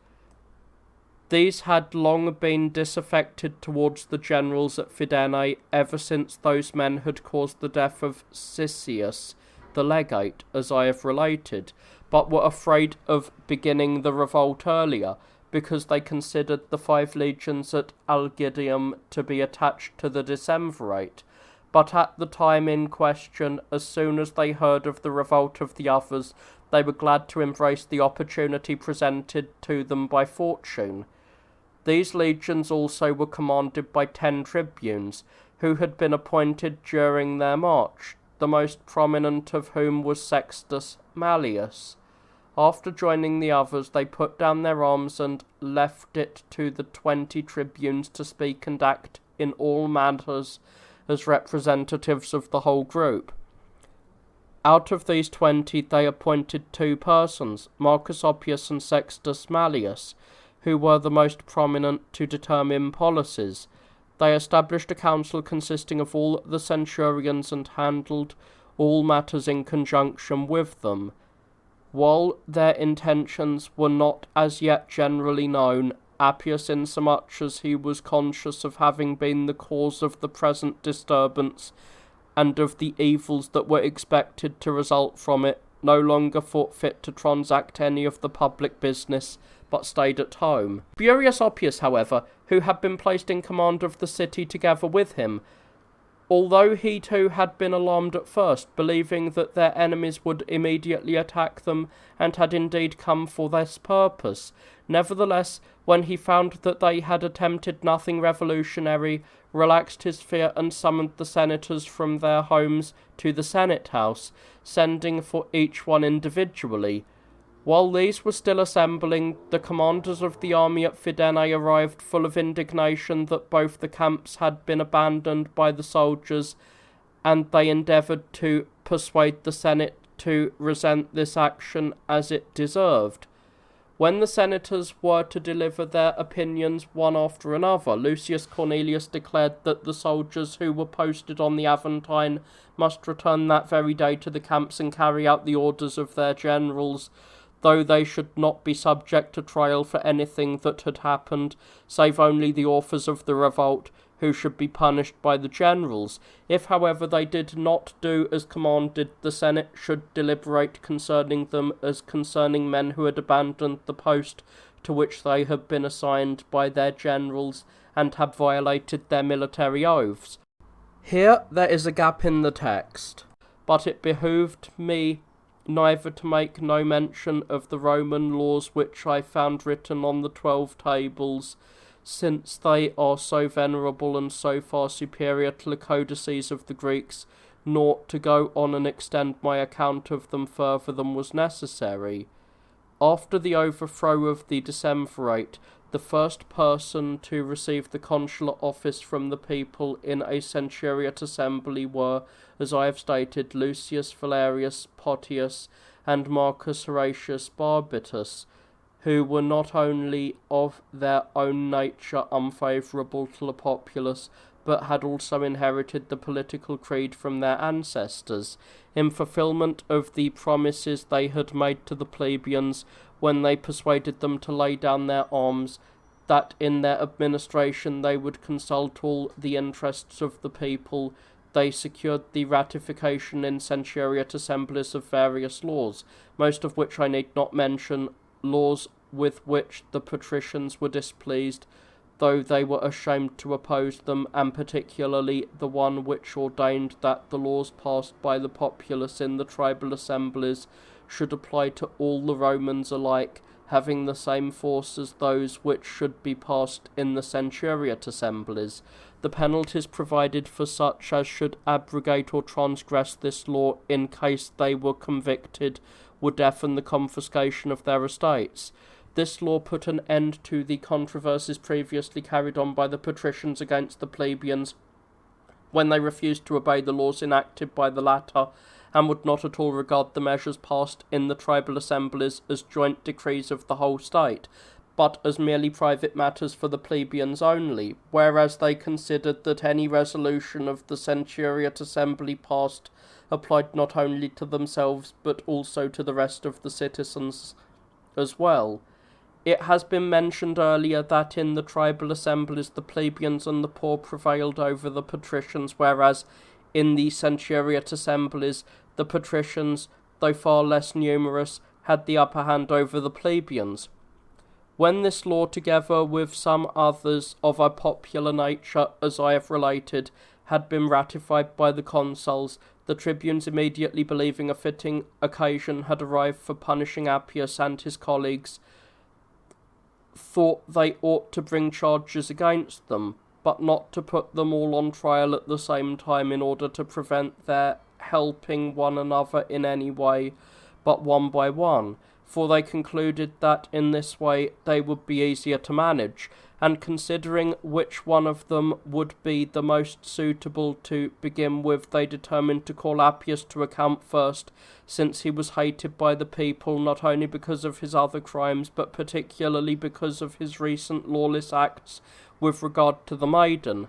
These had long been disaffected towards the generals at Fidenae, ever since those men had caused the death of Cicius, the legate, as I have related, but were afraid of beginning the revolt earlier, because they considered the 5 legions at Algidium to be attached to the decemvirate. But at the time in question, as soon as they heard of the revolt of the others, they were glad to embrace the opportunity presented to them by fortune. These legions also were commanded by 10 tribunes, who had been appointed during their march, the most prominent of whom was Sextus Malleus. After joining the others, they put down their arms and left it to the 20 tribunes to speak and act in all matters as representatives of the whole group. Out of these 20 they appointed 2 persons, Marcus Oppius and Sextus Malleus, who were the most prominent to determine policies. They established a council consisting of all the centurions and handled all matters in conjunction with them. While their intentions were not as yet generally known, Appius, insomuch as he was conscious of having been the cause of the present disturbance, and of the evils that were expected to result from it, no longer thought fit to transact any of the public business, but stayed at home. Spurius Oppius, however, who had been placed in command of the city together with him, although he too had been alarmed at first, believing that their enemies would immediately attack them, and had indeed come for this purpose, nevertheless, when he found that they had attempted nothing revolutionary, relaxed his fear and summoned the senators from their homes to the Senate House, sending for each one individually. While these were still assembling, the commanders of the army at Fidenae arrived full of indignation that both the camps had been abandoned by the soldiers, and they endeavoured to persuade the Senate to resent this action as it deserved. When the senators were to deliver their opinions one after another, Lucius Cornelius declared that the soldiers who were posted on the Aventine must return that very day to the camps and carry out the orders of their generals, though they should not be subject to trial for anything that had happened, save only the authors of the revolt, who should be punished by the generals. If, however, they did not do as commanded, the Senate should deliberate concerning them as concerning men who had abandoned the post to which they had been assigned by their generals and had violated their military oaths. Here there is a gap in the text, but it behooved me neither to make no mention of the Roman laws which I found written on the 12 tables, since they are so venerable and so far superior to the codices of the Greeks, nor to go on and extend my account of them further than was necessary. After the overthrow of the decemvirate, the first person to receive the consular office from the people in a centuriate assembly were, as I have stated, Lucius Valerius Potius and Marcus Horatius Barbitus, who were not only of their own nature unfavourable to the populace, but had also inherited the political creed from their ancestors, in fulfilment of the promises they had made to the plebeians when they persuaded them to lay down their arms, that in their administration they would consult all the interests of the people. They secured the ratification in centuriate assemblies of various laws, most of which I need not mention, laws with which the patricians were displeased, though they were ashamed to oppose them, and particularly the one which ordained that the laws passed by the populace in the tribal assemblies should apply to all the Romans alike, having the same force as those which should be passed in the centuriate assemblies. The penalties provided for such as should abrogate or transgress this law in case they were convicted were death and the confiscation of their estates. This law put an end to the controversies previously carried on by the patricians against the plebeians when they refused to obey the laws enacted by the latter, and would not at all regard the measures passed in the tribal assemblies as joint decrees of the whole state, but as merely private matters for the plebeians only, whereas they considered that any resolution of the centuriate assembly passed applied not only to themselves but also to the rest of the citizens as well. It has been mentioned earlier that in the tribal assemblies the plebeians and the poor prevailed over the patricians, whereas in the centuriate assemblies the patricians, though far less numerous, had the upper hand over the plebeians. When this law, together with some others of a popular nature, as I have related, had been ratified by the consuls, the tribunes, immediately believing a fitting occasion had arrived for punishing Appius and his colleagues, thought they ought to bring charges against them, but not to put them all on trial at the same time in order to prevent their helping one another in any way, but one by one, for they concluded that in this way they would be easier to manage, and considering which one of them would be the most suitable to begin with, they determined to call Appius to account first, since he was hated by the people not only because of his other crimes, but particularly because of his recent lawless acts with regard to the maiden.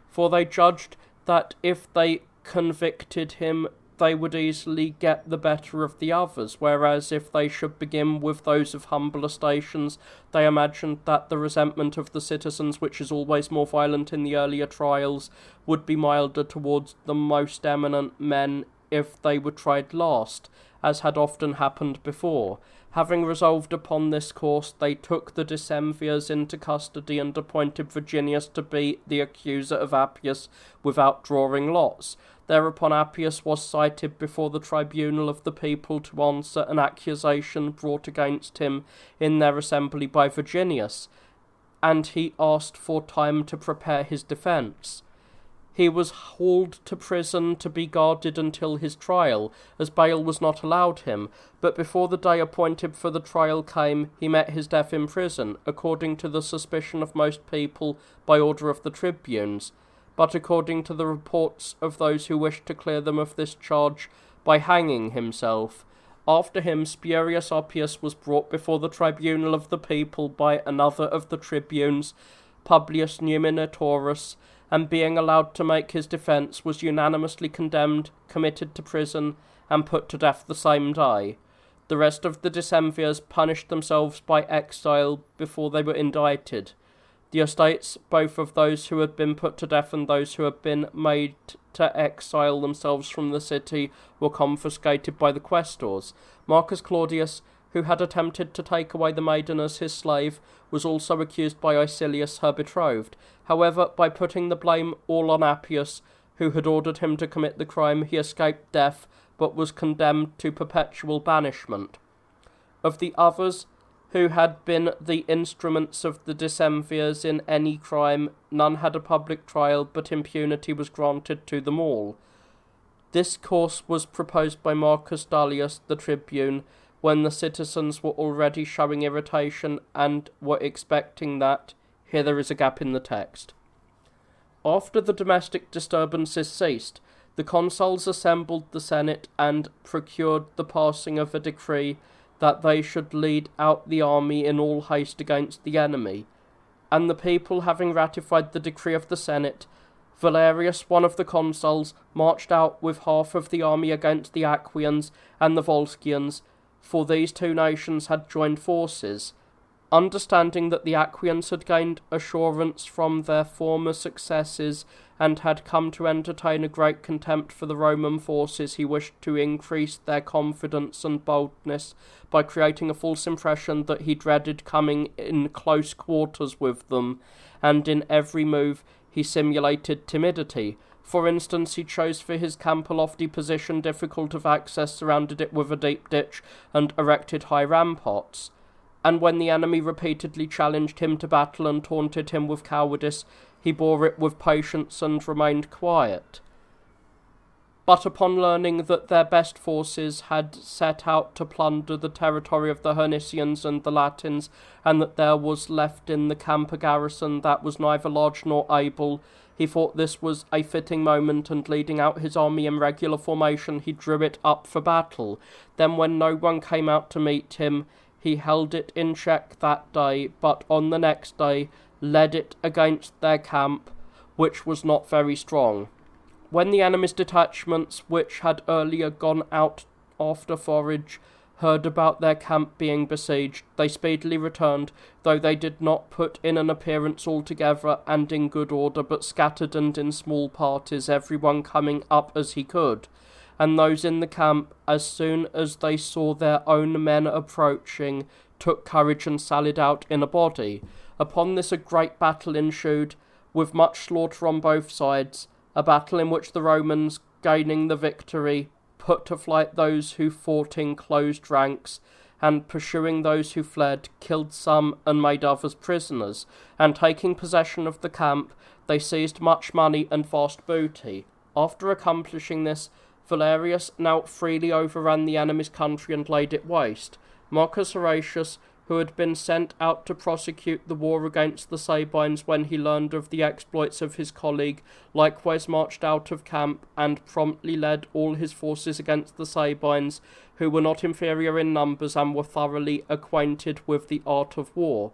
For they judged that if they convicted him, they would easily get the better of the others, whereas if they should begin with those of humbler stations, they imagined that the resentment of the citizens, which is always more violent in the earlier trials, would be milder towards the most eminent men if they were tried last, as had often happened before. Having resolved upon this course, they took the decemvirs into custody and appointed Virginius to be the accuser of Appius without drawing lots. Thereupon Appius was cited before the tribunal of the people to answer an accusation brought against him in their assembly by Virginius, and he asked for time to prepare his defence. He was hauled to prison to be guarded until his trial, as bail was not allowed him, but before the day appointed for the trial came, he met his death in prison, according to the suspicion of most people by order of the tribunes, but according to the reports of those who wished to clear them of this charge, by hanging himself. After him, Spurius Oppius was brought before the tribunal of the people by another of the tribunes, Publius Numinatorus, and being allowed to make his defence, was unanimously condemned, committed to prison, and put to death the same day. The rest of the decemvirs punished themselves by exile before they were indicted. The estates, both of those who had been put to death and those who had been made to exile themselves from the city, were confiscated by the quaestors. Marcus Claudius, who had attempted to take away the maiden as his slave, was also accused by Icilius, her betrothed. However, by putting the blame all on Appius, who had ordered him to commit the crime, he escaped death, but was condemned to perpetual banishment. Of the others, who had been the instruments of the decemvirs in any crime, none had a public trial, but impunity was granted to them all. This course was proposed by Marcus Dullius, the tribune, when the citizens were already showing irritation and were expecting that. Here there is a gap in the text. After the domestic disturbances ceased, the consuls assembled the Senate and procured the passing of a decree that they should lead out the army in all haste against the enemy. And the people having ratified the decree of the Senate, Valerius, one of the consuls, marched out with half of the army against the Aquians and the Volscians, for these two nations had joined forces. Understanding that the Aquians had gained assurance from their former successes and had come to entertain a great contempt for the Roman forces, he wished to increase their confidence and boldness by creating a false impression that he dreaded coming in close quarters with them, and in every move he simulated timidity. For instance, he chose for his camp a lofty position difficult of access, surrounded it with a deep ditch, and erected high ramparts. And when the enemy repeatedly challenged him to battle and taunted him with cowardice, he bore it with patience and remained quiet. But upon learning that their best forces had set out to plunder the territory of the Hernicians and the Latins, and that there was left in the camp a garrison that was neither large nor able, he thought this was a fitting moment, and leading out his army in regular formation, he drew it up for battle. Then, when no one came out to meet him, he held it in check that day, but on the next day led it against their camp, which was not very strong. When the enemy's detachments, which had earlier gone out after forage, heard about their camp being besieged, they speedily returned, though they did not put in an appearance altogether and in good order, but scattered and in small parties, every one coming up as he could. And those in the camp, as soon as they saw their own men approaching, took courage and sallied out in a body. Upon this a great battle ensued, with much slaughter on both sides, a battle in which the Romans, gaining the victory, put to flight those who fought in closed ranks, and pursuing those who fled, killed some and made others prisoners, and taking possession of the camp, they seized much money and vast booty. After accomplishing this, Valerius now freely overran the enemy's country and laid it waste. Marcus Horatius, who had been sent out to prosecute the war against the Sabines when he learned of the exploits of his colleague, likewise marched out of camp and promptly led all his forces against the Sabines, who were not inferior in numbers and were thoroughly acquainted with the art of war.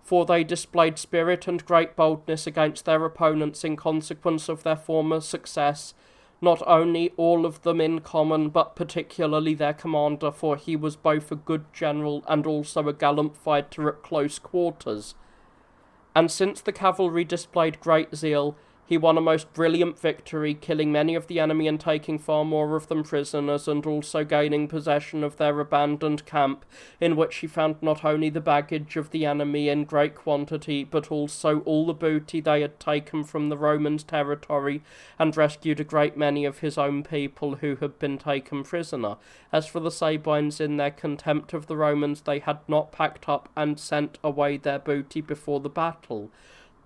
For they displayed spirit and great boldness against their opponents in consequence of their former success, not only all of them in common, but particularly their commander, for he was both a good general and also a gallant fighter at close quarters. And since the cavalry displayed great zeal, he won a most brilliant victory, killing many of the enemy and taking far more of them prisoners, and also gaining possession of their abandoned camp, in which he found not only the baggage of the enemy in great quantity, but also all the booty they had taken from the Romans' territory, and rescued a great many of his own people who had been taken prisoner. As for the Sabines, in their contempt of the Romans, they had not packed up and sent away their booty before the battle.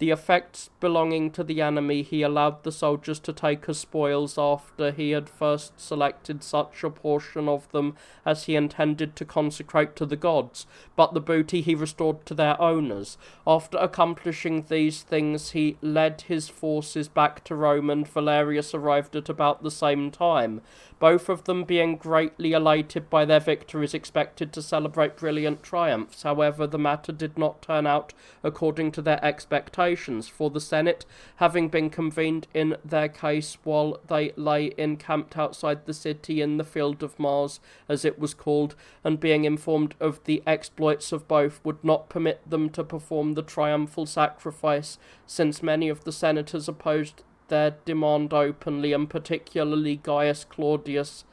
The effects belonging to the enemy he allowed the soldiers to take as spoils after he had first selected such a portion of them as he intended to consecrate to the gods, but the booty he restored to their owners. After accomplishing these things, he led his forces back to Rome, and Valerius arrived at about the same time. Both of them, being greatly elated by their victories, expected to celebrate brilliant triumphs. However, the matter did not turn out according to their expectations, for the Senate, having been convened in their case while they lay encamped outside the city in the Field of Mars, as it was called, and being informed of the exploits of both, would not permit them to perform the triumphal sacrifice, since many of the senators opposed their demand openly, and particularly Gaius Claudius,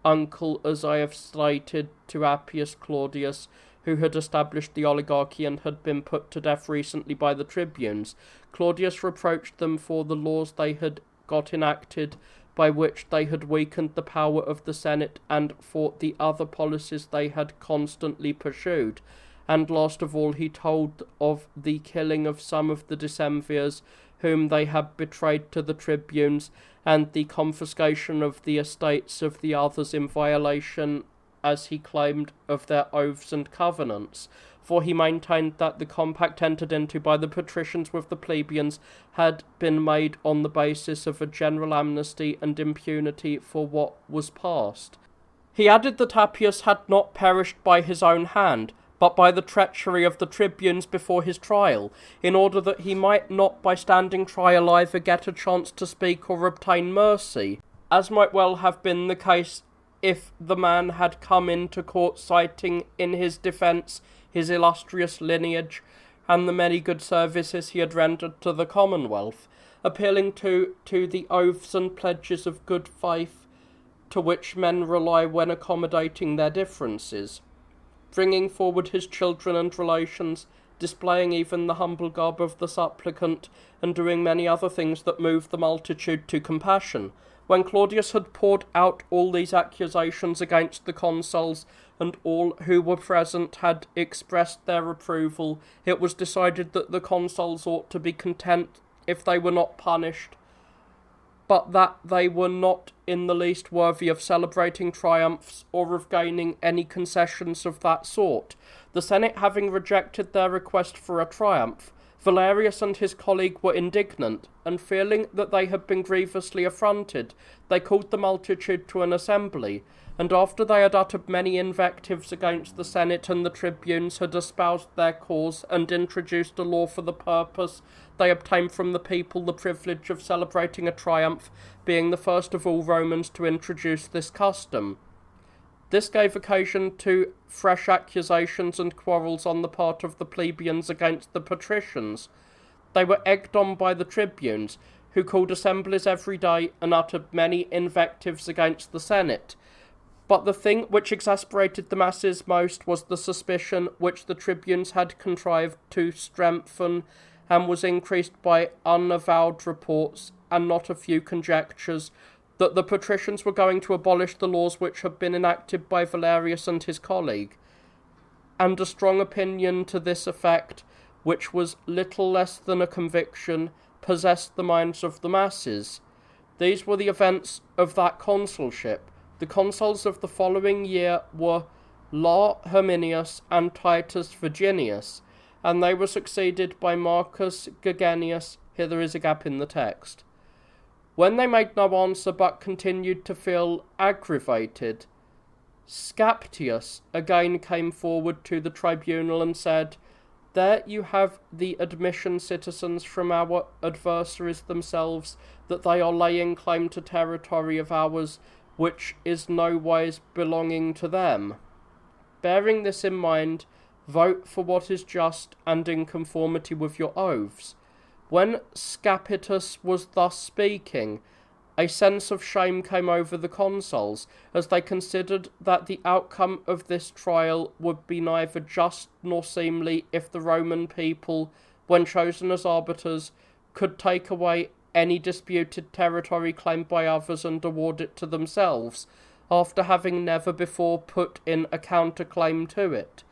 uncle, as I have stated, to Appius Claudius, who had established the oligarchy and had been put to death recently by the tribunes. Claudius reproached them for the laws they had got enacted, by which they had weakened the power of the Senate, and for the other policies they had constantly pursued. And last of all, he told of the killing of some of the decemvirs whom they had betrayed to the tribunes, and the confiscation of the estates of the others in violation, as he claimed, of their oaths and covenants. For he maintained that the compact entered into by the patricians with the plebeians had been made on the basis of a general amnesty and impunity for what was past. He added that Appius had not perished by his own hand, but by the treachery of the tribunes before his trial, in order that he might not by standing trial either get a chance to speak or obtain mercy, as might well have been the case if the man had come into court citing in his defence his illustrious lineage and the many good services he had rendered to the Commonwealth, appealing to the oaths and pledges of good faith to which men rely when accommodating their differences, bringing forward his children and relations, displaying even the humble garb of the supplicant, and doing many other things that moved the multitude to compassion. When Claudius had poured out all these accusations against the consuls, and all who were present had expressed their approval, it was decided that the consuls ought to be content if they were not punished, but that they were not in the least worthy of celebrating triumphs or of gaining any concessions of that sort. The Senate having rejected their request for a triumph, Valerius and his colleague were indignant, and feeling that they had been grievously affronted, they called the multitude to an assembly, and after they had uttered many invectives against the Senate and the tribunes, had espoused their cause, and introduced a law for the purpose, they obtained from the people the privilege of celebrating a triumph, being the first of all Romans to introduce this custom. This gave occasion to fresh accusations and quarrels on the part of the plebeians against the patricians. They were egged on by the tribunes, who called assemblies every day and uttered many invectives against the Senate. But the thing which exasperated the masses most was the suspicion which the tribunes had contrived to strengthen, and was increased by unavowed reports and not a few conjectures, that the patricians were going to abolish the laws which had been enacted by Valerius and his colleague, and a strong opinion to this effect, which was little less than a conviction, possessed the minds of the masses. These were the events of that consulship. The consuls of the following year were Herminius and Titus Virginius, and they were succeeded by Marcus Gagenius. Here there is a gap in the text. When they made no answer but continued to feel aggravated, Scaptius again came forward to the tribunal and said, "There you have the admission, citizens, from our adversaries themselves, that they are laying claim to territory of ours, which is no wise belonging to them. Bearing this in mind, vote for what is just and in conformity with your oaths." When Scapitus was thus speaking, a sense of shame came over the consuls, as they considered that the outcome of this trial would be neither just nor seemly if the Roman people, when chosen as arbiters, could take away any disputed territory claimed by others and award it to themselves, after having never before put in a counterclaim to it.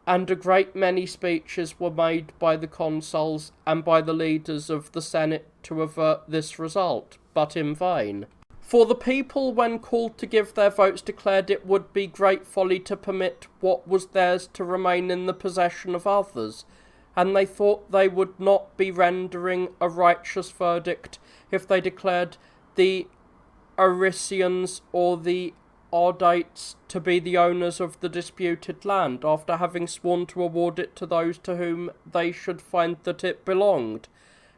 and a great many speeches were made by the consuls and by the leaders of the Senate to avert this result, but in vain. For the people, when called to give their votes, declared it would be great folly to permit what was theirs to remain in the possession of others, and they thought they would not be rendering a righteous verdict if they declared the Aricians or the Ardates to be the owners of the disputed land, after having sworn to award it to those to whom they should find that it belonged.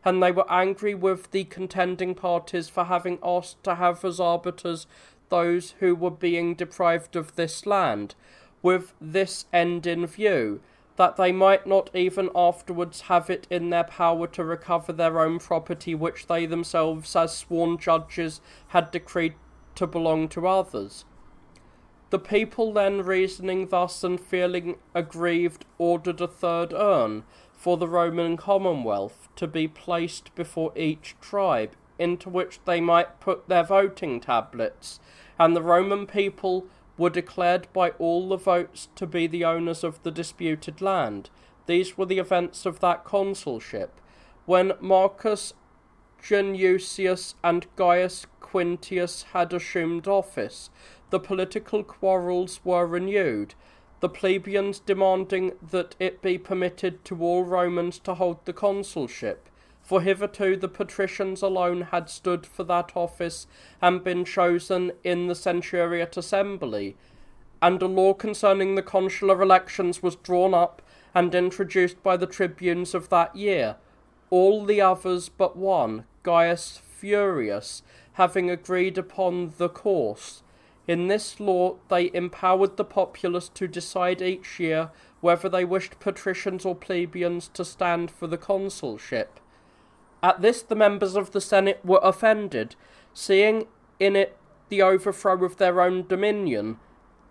And they were angry with the contending parties for having asked to have as arbiters those who were being deprived of this land, with this end in view, that they might not even afterwards have it in their power to recover their own property, which they themselves, as sworn judges, had decreed to belong to others. The people then, reasoning thus and feeling aggrieved, ordered a third urn for the Roman Commonwealth to be placed before each tribe, into which they might put their voting tablets, and the Roman people were declared by all the votes to be the owners of the disputed land. These were the events of that consulship. When Marcus Dionysus and Gaius Quintius had assumed office, the political quarrels were renewed, the plebeians demanding that it be permitted to all Romans to hold the consulship, for hitherto the patricians alone had stood for that office and been chosen in the centuriate assembly, and a law concerning the consular elections was drawn up and introduced by the tribunes of that year, all the others but one, Gaius Furius, having agreed upon the course. In this law they empowered the populace to decide each year whether they wished patricians or plebeians to stand for the consulship. At this the members of the Senate were offended, seeing in it the overthrow of their own dominion,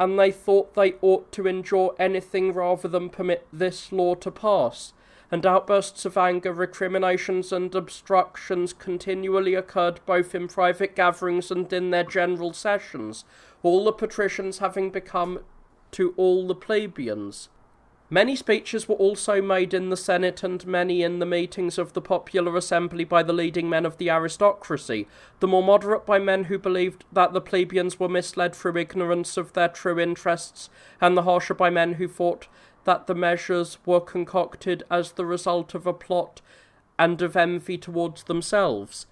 and they thought they ought to endure anything rather than permit this law to pass, and outbursts of anger, recriminations, and obstructions continually occurred both in private gatherings and in their general sessions, all the patricians having become to all the plebeians. Many speeches were also made in the Senate and many in the meetings of the popular assembly by the leading men of the aristocracy, the more moderate by men who believed that the plebeians were misled through ignorance of their true interests, and the harsher by men who thought that the measures were concocted as the result of a plot and of envy towards themselves.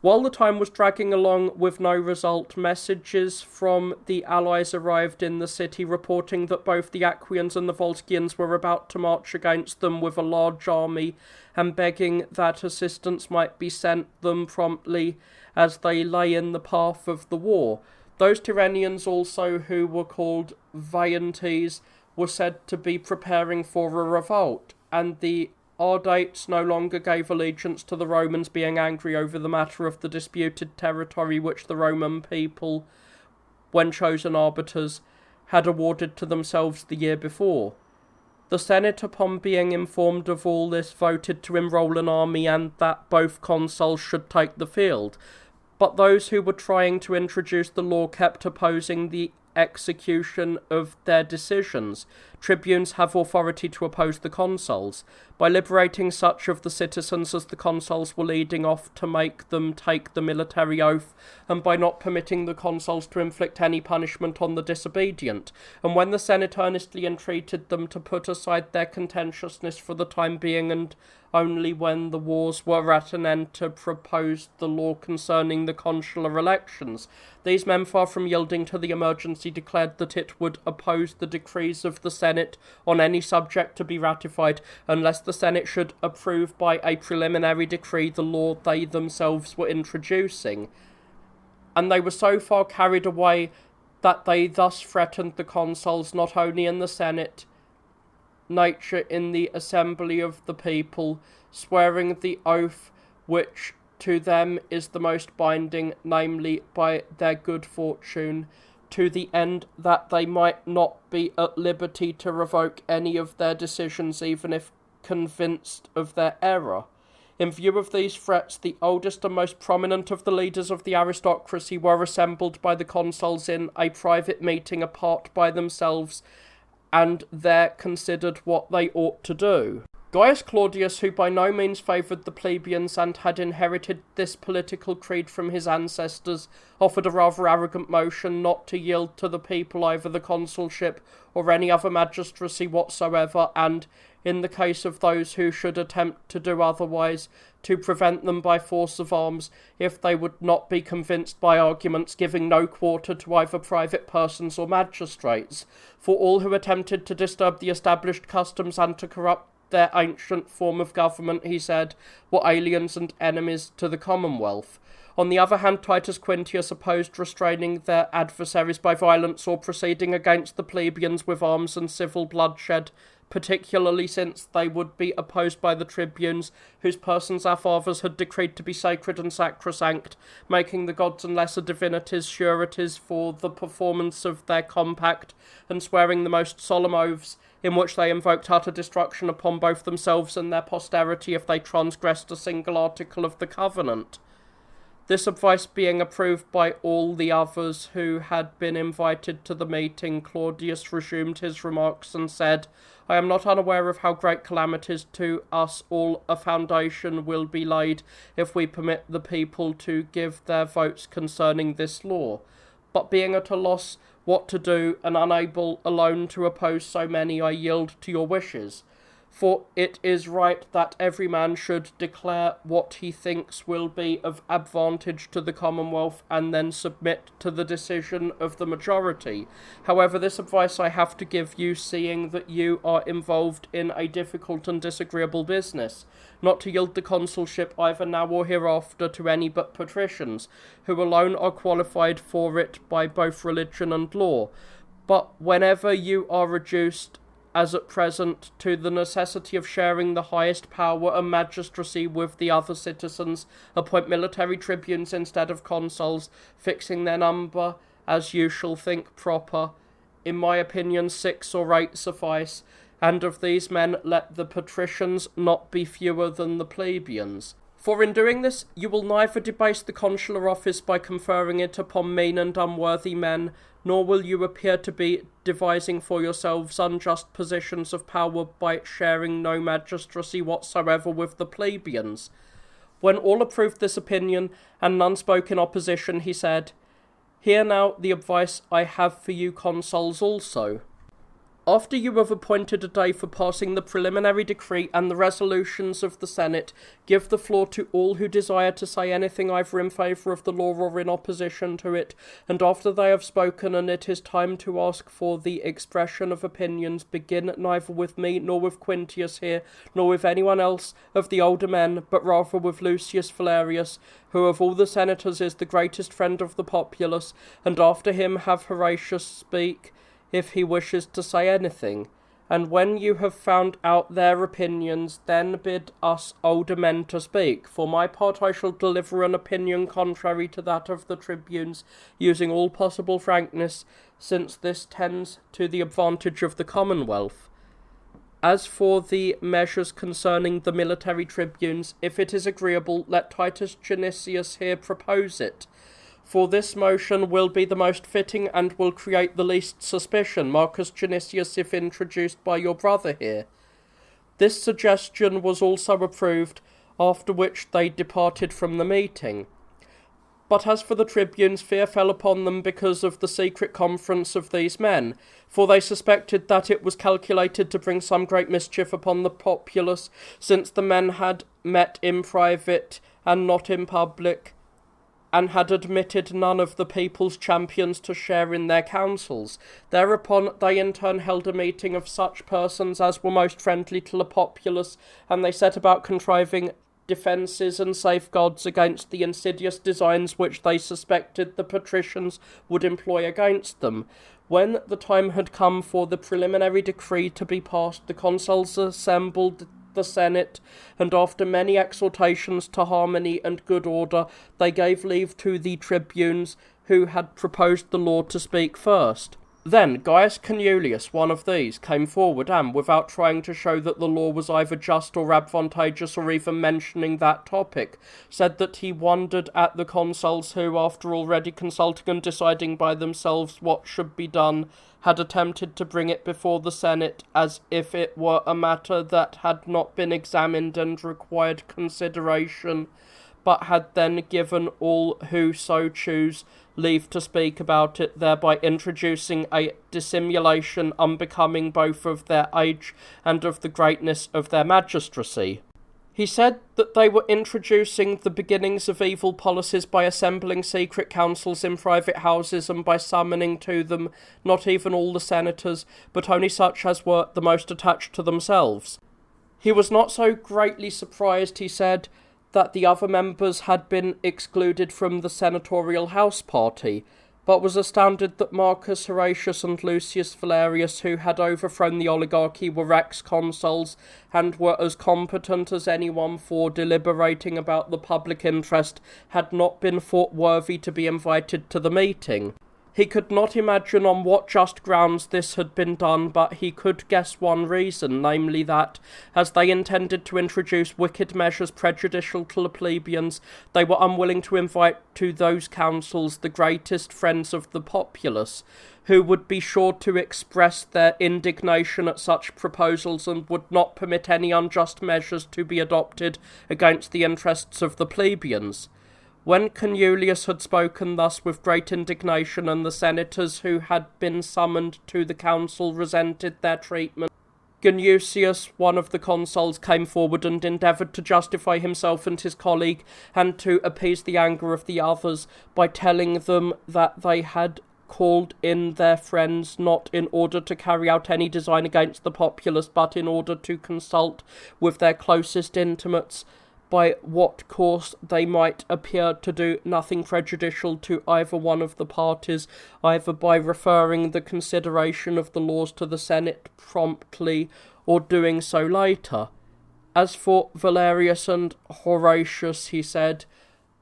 While the time was dragging along with no result, messages from the allies arrived in the city reporting that both the Aquians and the Volscians were about to march against them with a large army, and begging that assistance might be sent them promptly as they lay in the path of the war. Those Tyrrhenians also, who were called Veientes, were said to be preparing for a revolt, and the Ardates no longer gave allegiance to the Romans, being angry over the matter of the disputed territory which the Roman people, when chosen arbiters, had awarded to themselves the year before. The Senate, upon being informed of all this, voted to enrol an army and that both consuls should take the field, but those who were trying to introduce the law kept opposing the execution of their decisions. Tribunes have authority to oppose the consuls. By liberating such of the citizens as the consuls were leading off to make them take the military oath, and by not permitting the consuls to inflict any punishment on the disobedient, and when the Senate earnestly entreated them to put aside their contentiousness for the time being, and only when the wars were at an end to propose the law concerning the consular elections, these men, far from yielding to the emergency, declared that it would oppose the decrees of the Senate on any subject to be ratified, unless the Senate should approve by a preliminary decree the law they themselves were introducing. And they were so far carried away that they thus threatened the consuls not only in the Senate, nature in the assembly of the people, swearing the oath which to them is the most binding, namely by their good fortune, to the end that they might not be at liberty to revoke any of their decisions, even if convinced of their error. In view of these threats, the oldest and most prominent of the leaders of the aristocracy were assembled by the consuls in a private meeting apart by themselves, and there considered what they ought to do. Gaius Claudius, who by no means favoured the plebeians and had inherited this political creed from his ancestors, offered a rather arrogant motion not to yield to the people either the consulship or any other magistracy whatsoever, and, in the case of those who should attempt to do otherwise, to prevent them by force of arms, if they would not be convinced by arguments, giving no quarter to either private persons or magistrates. For all who attempted to disturb the established customs and to corrupt their ancient form of government, he said, were aliens and enemies to the Commonwealth. On the other hand, Titus Quintius opposed restraining their adversaries by violence or proceeding against the plebeians with arms and civil bloodshed, particularly since they would be opposed by the tribunes, whose persons our fathers had decreed to be sacred and sacrosanct, making the gods and lesser divinities sureties for the performance of their compact, and swearing the most solemn oaths, in which they invoked utter destruction upon both themselves and their posterity if they transgressed a single article of the covenant. This advice being approved by all the others who had been invited to the meeting, Claudius resumed his remarks and said, I am not unaware of how great calamities to us all a foundation will be laid if we permit the people to give their votes concerning this law. But being at a loss what to do, and unable alone to oppose so many, I yield to your wishes. For it is right that every man should declare what he thinks will be of advantage to the Commonwealth, and then submit to the decision of the majority. However, this advice I have to give you, seeing that you are involved in a difficult and disagreeable business, not to yield the consulship either now or hereafter to any but patricians, who alone are qualified for it by both religion and law. But whenever you are reduced, as at present, to the necessity of sharing the highest power and magistracy with the other citizens, appoint military tribunes instead of consuls, fixing their number as you shall think proper. In my opinion, 6 or 8 suffice, and of these men let the patricians not be fewer than the plebeians. For in doing this, you will neither debase the consular office by conferring it upon mean and unworthy men, nor will you appear to be devising for yourselves unjust positions of power by sharing no magistracy whatsoever with the plebeians. When all approved this opinion, and none spoke in opposition, he said, Hear now the advice I have for you consuls also. After you have appointed a day for passing the preliminary decree and the resolutions of the Senate, give the floor to all who desire to say anything either in favour of the law or in opposition to it, and after they have spoken and it is time to ask for the expression of opinions, begin neither with me nor with Quintius here, nor with anyone else of the older men, but rather with Lucius Valerius, who of all the senators is the greatest friend of the populace, and after him have Horatius speak, if he wishes to say anything, and when you have found out their opinions, then bid us older men to speak. For my part, I shall deliver an opinion contrary to that of the tribunes, using all possible frankness, since this tends to the advantage of the Commonwealth. As for the measures concerning the military tribunes, if it is agreeable, let Titus Dionysus here propose it. For this motion will be the most fitting and will create the least suspicion, Marcus Dionysius, if introduced by your brother here. This suggestion was also approved, after which they departed from the meeting. But as for the tribunes, fear fell upon them because of the secret conference of these men, for they suspected that it was calculated to bring some great mischief upon the populace, since the men had met in private and not in public, and had admitted none of the people's champions to share in their councils. Thereupon they in turn held a meeting of such persons as were most friendly to the populace, and they set about contriving defences and safeguards against the insidious designs which they suspected the patricians would employ against them. When the time had come for the preliminary decree to be passed, the consuls assembled the Senate, and after many exhortations to harmony and good order, they gave leave to the tribunes who had proposed the law to speak first. Then Gaius Canulius, one of these, came forward and, without trying to show that the law was either just or advantageous or even mentioning that topic, said that he wondered at the consuls who, after already consulting and deciding by themselves what should be done, had attempted to bring it before the Senate as if it were a matter that had not been examined and required consideration, but had then given all who so choose leave to speak about it, thereby introducing a dissimulation unbecoming both of their age and of the greatness of their magistracy. He said that they were introducing the beginnings of evil policies by assembling secret councils in private houses and by summoning to them not even all the senators, but only such as were the most attached to themselves. He was not so greatly surprised, he said, that the other members had been excluded from the senatorial house party, but was astounded that Marcus Horatius and Lucius Valerius, who had overthrown the oligarchy, were ex-consuls and were as competent as anyone for deliberating about the public interest, had not been thought worthy to be invited to the meeting. He could not imagine on what just grounds this had been done, but he could guess one reason, namely that, as they intended to introduce wicked measures prejudicial to the plebeians, they were unwilling to invite to those councils the greatest friends of the populace, who would be sure to express their indignation at such proposals and would not permit any unjust measures to be adopted against the interests of the plebeians. When Canulius had spoken thus with great indignation, and the senators who had been summoned to the council resented their treatment, Dionysus, one of the consuls, came forward and endeavoured to justify himself and his colleague, and to appease the anger of the others, by telling them that they had called in their friends not in order to carry out any design against the populace, but in order to consult with their closest intimates by what course they might appear to do nothing prejudicial to either one of the parties, either by referring the consideration of the laws to the Senate promptly, or doing so later. As for Valerius and Horatius, he said,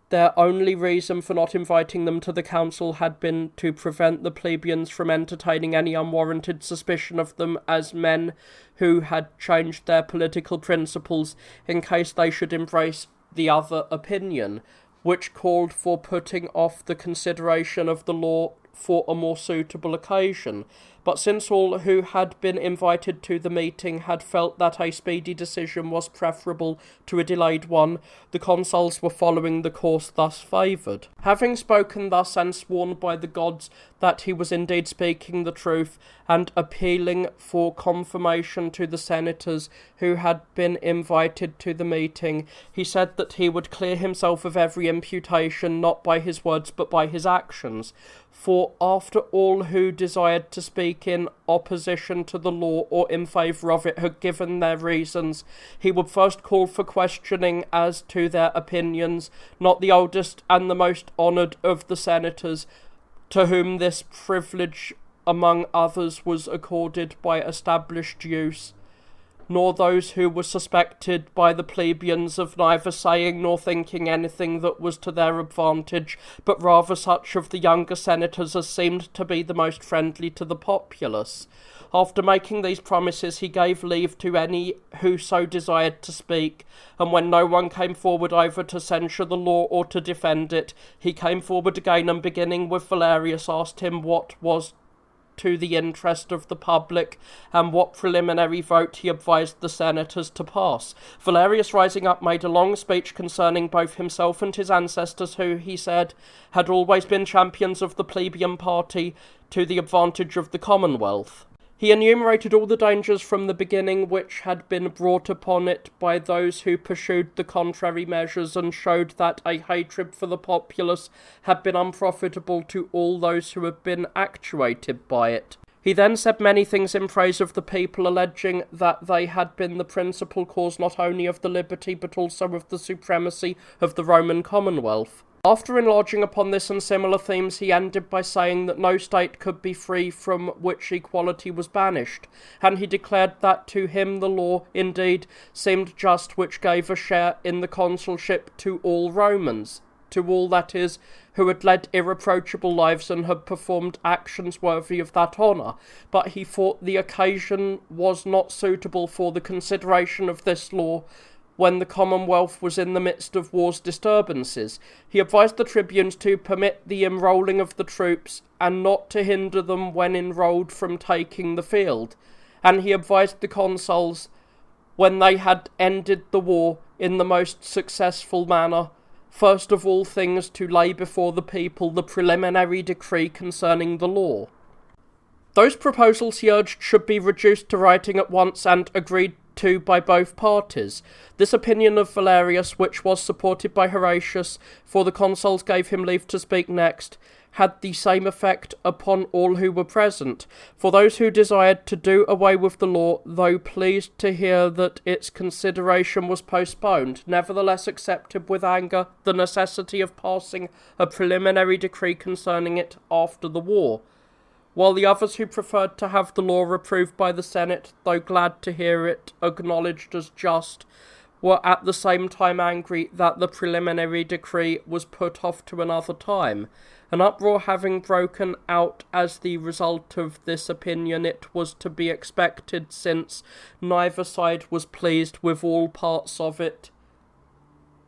their only reason for not inviting them to the council had been to prevent the plebeians from entertaining any unwarranted suspicion of them as men who had changed their political principles in case they should embrace the other opinion, which called for putting off the consideration of the law for a more suitable occasion. But since all who had been invited to the meeting had felt that a speedy decision was preferable to a delayed one, the consuls were following the course thus favoured. Having spoken thus and sworn by the gods that he was indeed speaking the truth, and appealing for confirmation to the senators who had been invited to the meeting, he said that he would clear himself of every imputation, not by his words but by his actions. For after all who desired to speak in opposition to the law or in favour of it had given their reasons, he would first call for questioning as to their opinions, not the oldest and the most honoured of the senators, to whom this privilege among others was accorded by established use, nor those who were suspected by the plebeians of neither saying nor thinking anything that was to their advantage, but rather such of the younger senators as seemed to be the most friendly to the populace. After making these promises, he gave leave to any who so desired to speak, and when no one came forward either to censure the law or to defend it, he came forward again, and beginning with Valerius, asked him what was to the interest of the public, and what preliminary vote he advised the senators to pass. Valerius, rising up, made a long speech concerning both himself and his ancestors, who, he said, had always been champions of the plebeian party to the advantage of the commonwealth. He enumerated all the dangers from the beginning which had been brought upon it by those who pursued the contrary measures, and showed that a hatred for the populace had been unprofitable to all those who had been actuated by it. He then said many things in praise of the people, alleging that they had been the principal cause not only of the liberty but also of the supremacy of the Roman Commonwealth. After enlarging upon this and similar themes, he ended by saying that no state could be free from which equality was banished, and he declared that to him the law, indeed, seemed just which gave a share in the consulship to all Romans, to all, that is, who had led irreproachable lives and had performed actions worthy of that honour, but he thought the occasion was not suitable for the consideration of this law when the Commonwealth was in the midst of war's disturbances. He advised the tribunes to permit the enrolling of the troops and not to hinder them when enrolled from taking the field, and he advised the consuls, when they had ended the war in the most successful manner, first of all things to lay before the people the preliminary decree concerning the law. Those proposals he urged should be reduced to writing at once and agreed to by both parties. This opinion of Valerius, which was supported by Horatius, for the consuls gave him leave to speak next, had the same effect upon all who were present, for those who desired to do away with the law, though pleased to hear that its consideration was postponed, nevertheless accepted with anger the necessity of passing a preliminary decree concerning it after the war, while the others who preferred to have the law approved by the Senate, though glad to hear it acknowledged as just, were at the same time angry that the preliminary decree was put off to another time. An uproar having broken out as the result of this opinion, it was to be expected, since neither side was pleased with all parts of it.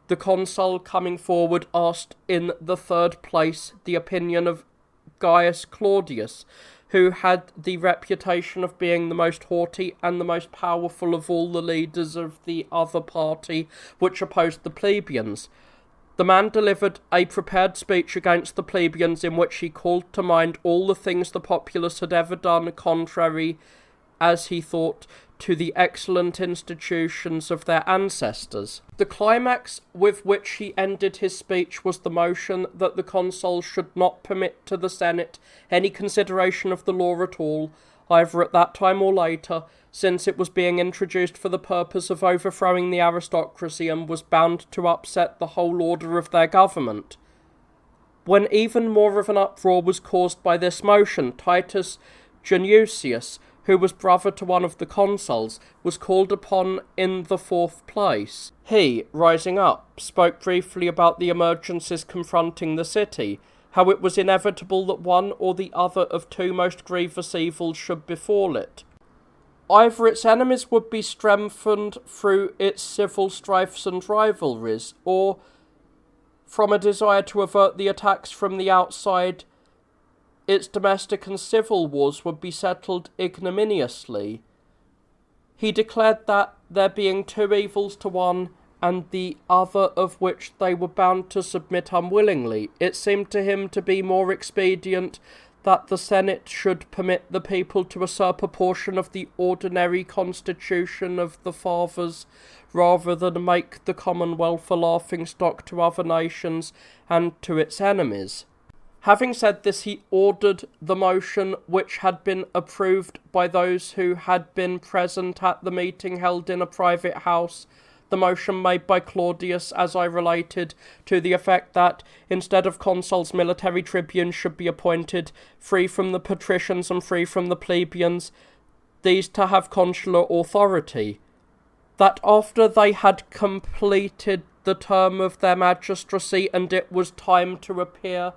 The consul, coming forward, asked in the third place the opinion of Gaius Claudius, who had the reputation of being the most haughty and the most powerful of all the leaders of the other party which opposed the plebeians. The man delivered a prepared speech against the plebeians, in which he called to mind all the things the populace had ever done contrary, as he thought, to the excellent institutions of their ancestors. The climax with which he ended his speech was the motion that the consuls should not permit to the Senate any consideration of the law at all, either at that time or later, since it was being introduced for the purpose of overthrowing the aristocracy and was bound to upset the whole order of their government. When even more of an uproar was caused by this motion, Titus Dionysus, who was brother to one of the consuls, was called upon in the fourth place. He, rising up, spoke briefly about the emergencies confronting the city, how it was inevitable that one or the other of two most grievous evils should befall it. Either its enemies would be strengthened through its civil strifes and rivalries, or, from a desire to avert the attacks from the outside, its domestic and civil wars would be settled ignominiously. He declared that, there being two evils to one, and the other of which they were bound to submit unwillingly, it seemed to him to be more expedient that the Senate should permit the people to usurp a portion of the ordinary constitution of the fathers, rather than make the Commonwealth a laughing-stock to other nations and to its enemies. Having said this, he ordered the motion, which had been approved by those who had been present at the meeting held in a private house, the motion made by Claudius, as I related, to the effect that, instead of consuls, military tribunes should be appointed, free from the patricians and free from the plebeians, these to have consular authority. That after they had completed the term of their magistracy, and it was time to appear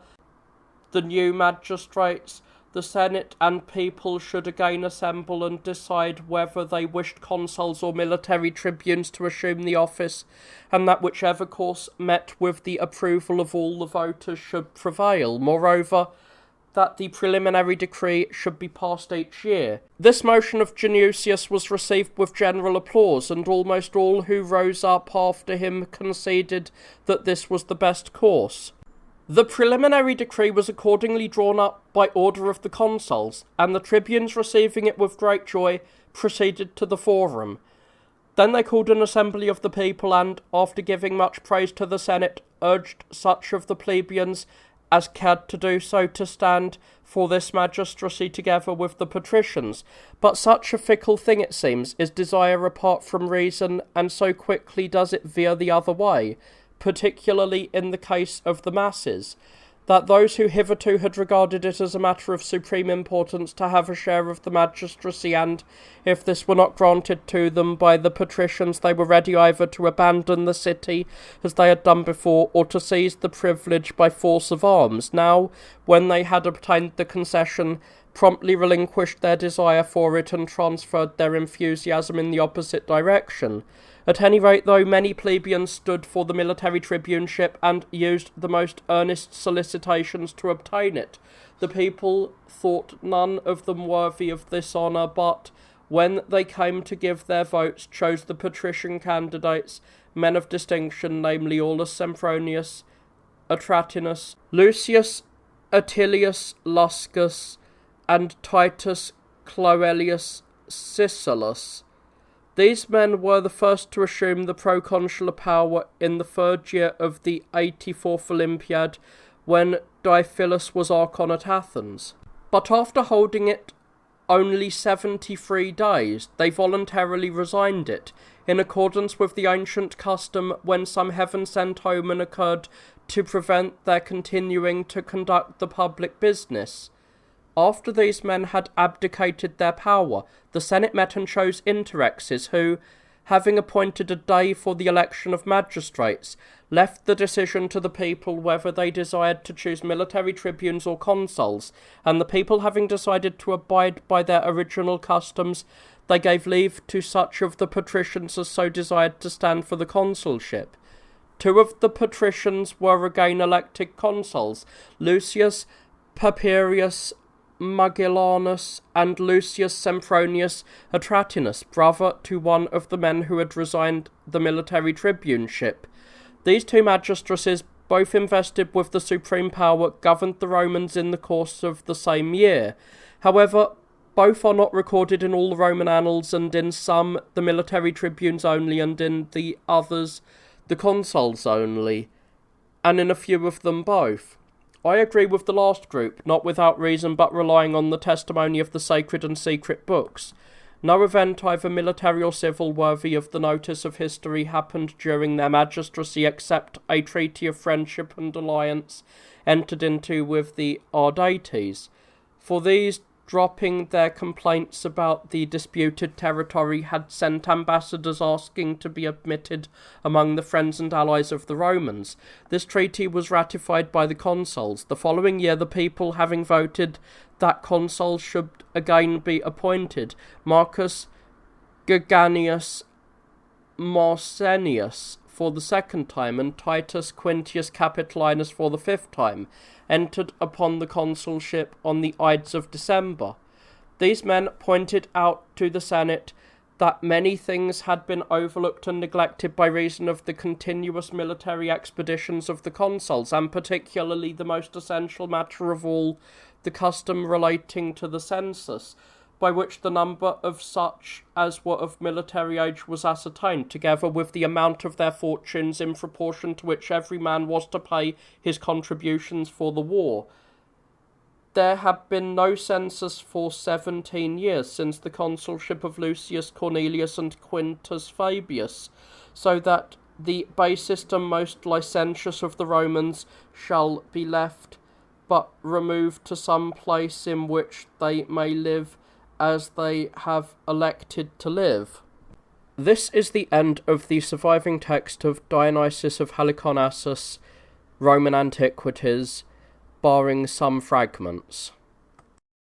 the new magistrates, the Senate and people should again assemble and decide whether they wished consuls or military tribunes to assume the office, and that whichever course met with the approval of all the voters should prevail. Moreover, that the preliminary decree should be passed each year. This motion of Dionysus was received with general applause, and almost all who rose up after him conceded that this was the best course. The preliminary decree was accordingly drawn up by order of the consuls, and the tribunes, receiving it with great joy, proceeded to the forum. Then they called an assembly of the people, and, after giving much praise to the Senate, urged such of the plebeians as cared to do so to stand for this magistracy together with the patricians. But such a fickle thing, it seems, is desire apart from reason, and so quickly does it veer the other way, particularly in the case of the masses. that those who hitherto had regarded it as a matter of supreme importance to have a share of the magistracy, and, if this were not granted to them by the patricians, they were ready either to abandon the city, as they had done before, or to seize the privilege by force of arms, now, when they had obtained the concession, promptly relinquished their desire for it and transferred their enthusiasm in the opposite direction. At any rate, though many plebeians stood for the military tribuneship and used the most earnest solicitations to obtain it, the people thought none of them worthy of this honour, but, when they came to give their votes, chose the patrician candidates, men of distinction, namely Aulus Sempronius, Atratinus, Lucius Attilius Luscus, and Titus Cloelius Siculus. These men were the first to assume the proconsular power in the third year of the 84th Olympiad, when Diphilus was Archon at Athens. But after holding it only 73 days, they voluntarily resigned it, in accordance with the ancient custom when some heaven-sent omen occurred to prevent their continuing to conduct the public business. After these men had abdicated their power, the Senate met and chose interexes who, having appointed a day for the election of magistrates, left the decision to the people whether they desired to choose military tribunes or consuls, and the people having decided to abide by their original customs, they gave leave to such of the patricians as so desired to stand for the consulship. 2 of the patricians were again elected consuls, Lucius Papirius Magellanus and Lucius Sempronius Atratinus, brother to one of the men who had resigned the military tribuneship. These 2 magistracies, both invested with the supreme power, governed the Romans in the course of the same year. However, both are not recorded in all the Roman annals, and in some the military tribunes only, and in the others the consuls only, and in a few of them both. I agree with the last group, not without reason, but relying on the testimony of the sacred and secret books. No event, either military or civil, worthy of the notice of history happened during their magistracy, except a treaty of friendship and alliance entered into with the Ardates. For these, dropping their complaints about the disputed territory, had sent ambassadors asking to be admitted among the friends and allies of the Romans. This treaty was ratified by the consuls. The following year, the people having voted that consuls should again be appointed, Marcus Geganius Marcenius for the second time, and Titus Quintius Capitolinus for the 5th time, entered upon the consulship on the Ides of December. These men pointed out to the Senate that many things had been overlooked and neglected by reason of the continuous military expeditions of the consuls, and particularly the most essential matter of all, the custom relating to the census, by which the number of such as were of military age was ascertained, together with the amount of their fortunes, in proportion to which every man was to pay his contributions for the war. There had been no census for 17 years since the consulship of Lucius Cornelius and Quintus Fabius, so that the basest and most licentious of the Romans shall be left, but removed to some place in which they may live as they have elected to live. This is the end of the surviving text of Dionysus of Halicarnasus, Roman Antiquities, barring some fragments.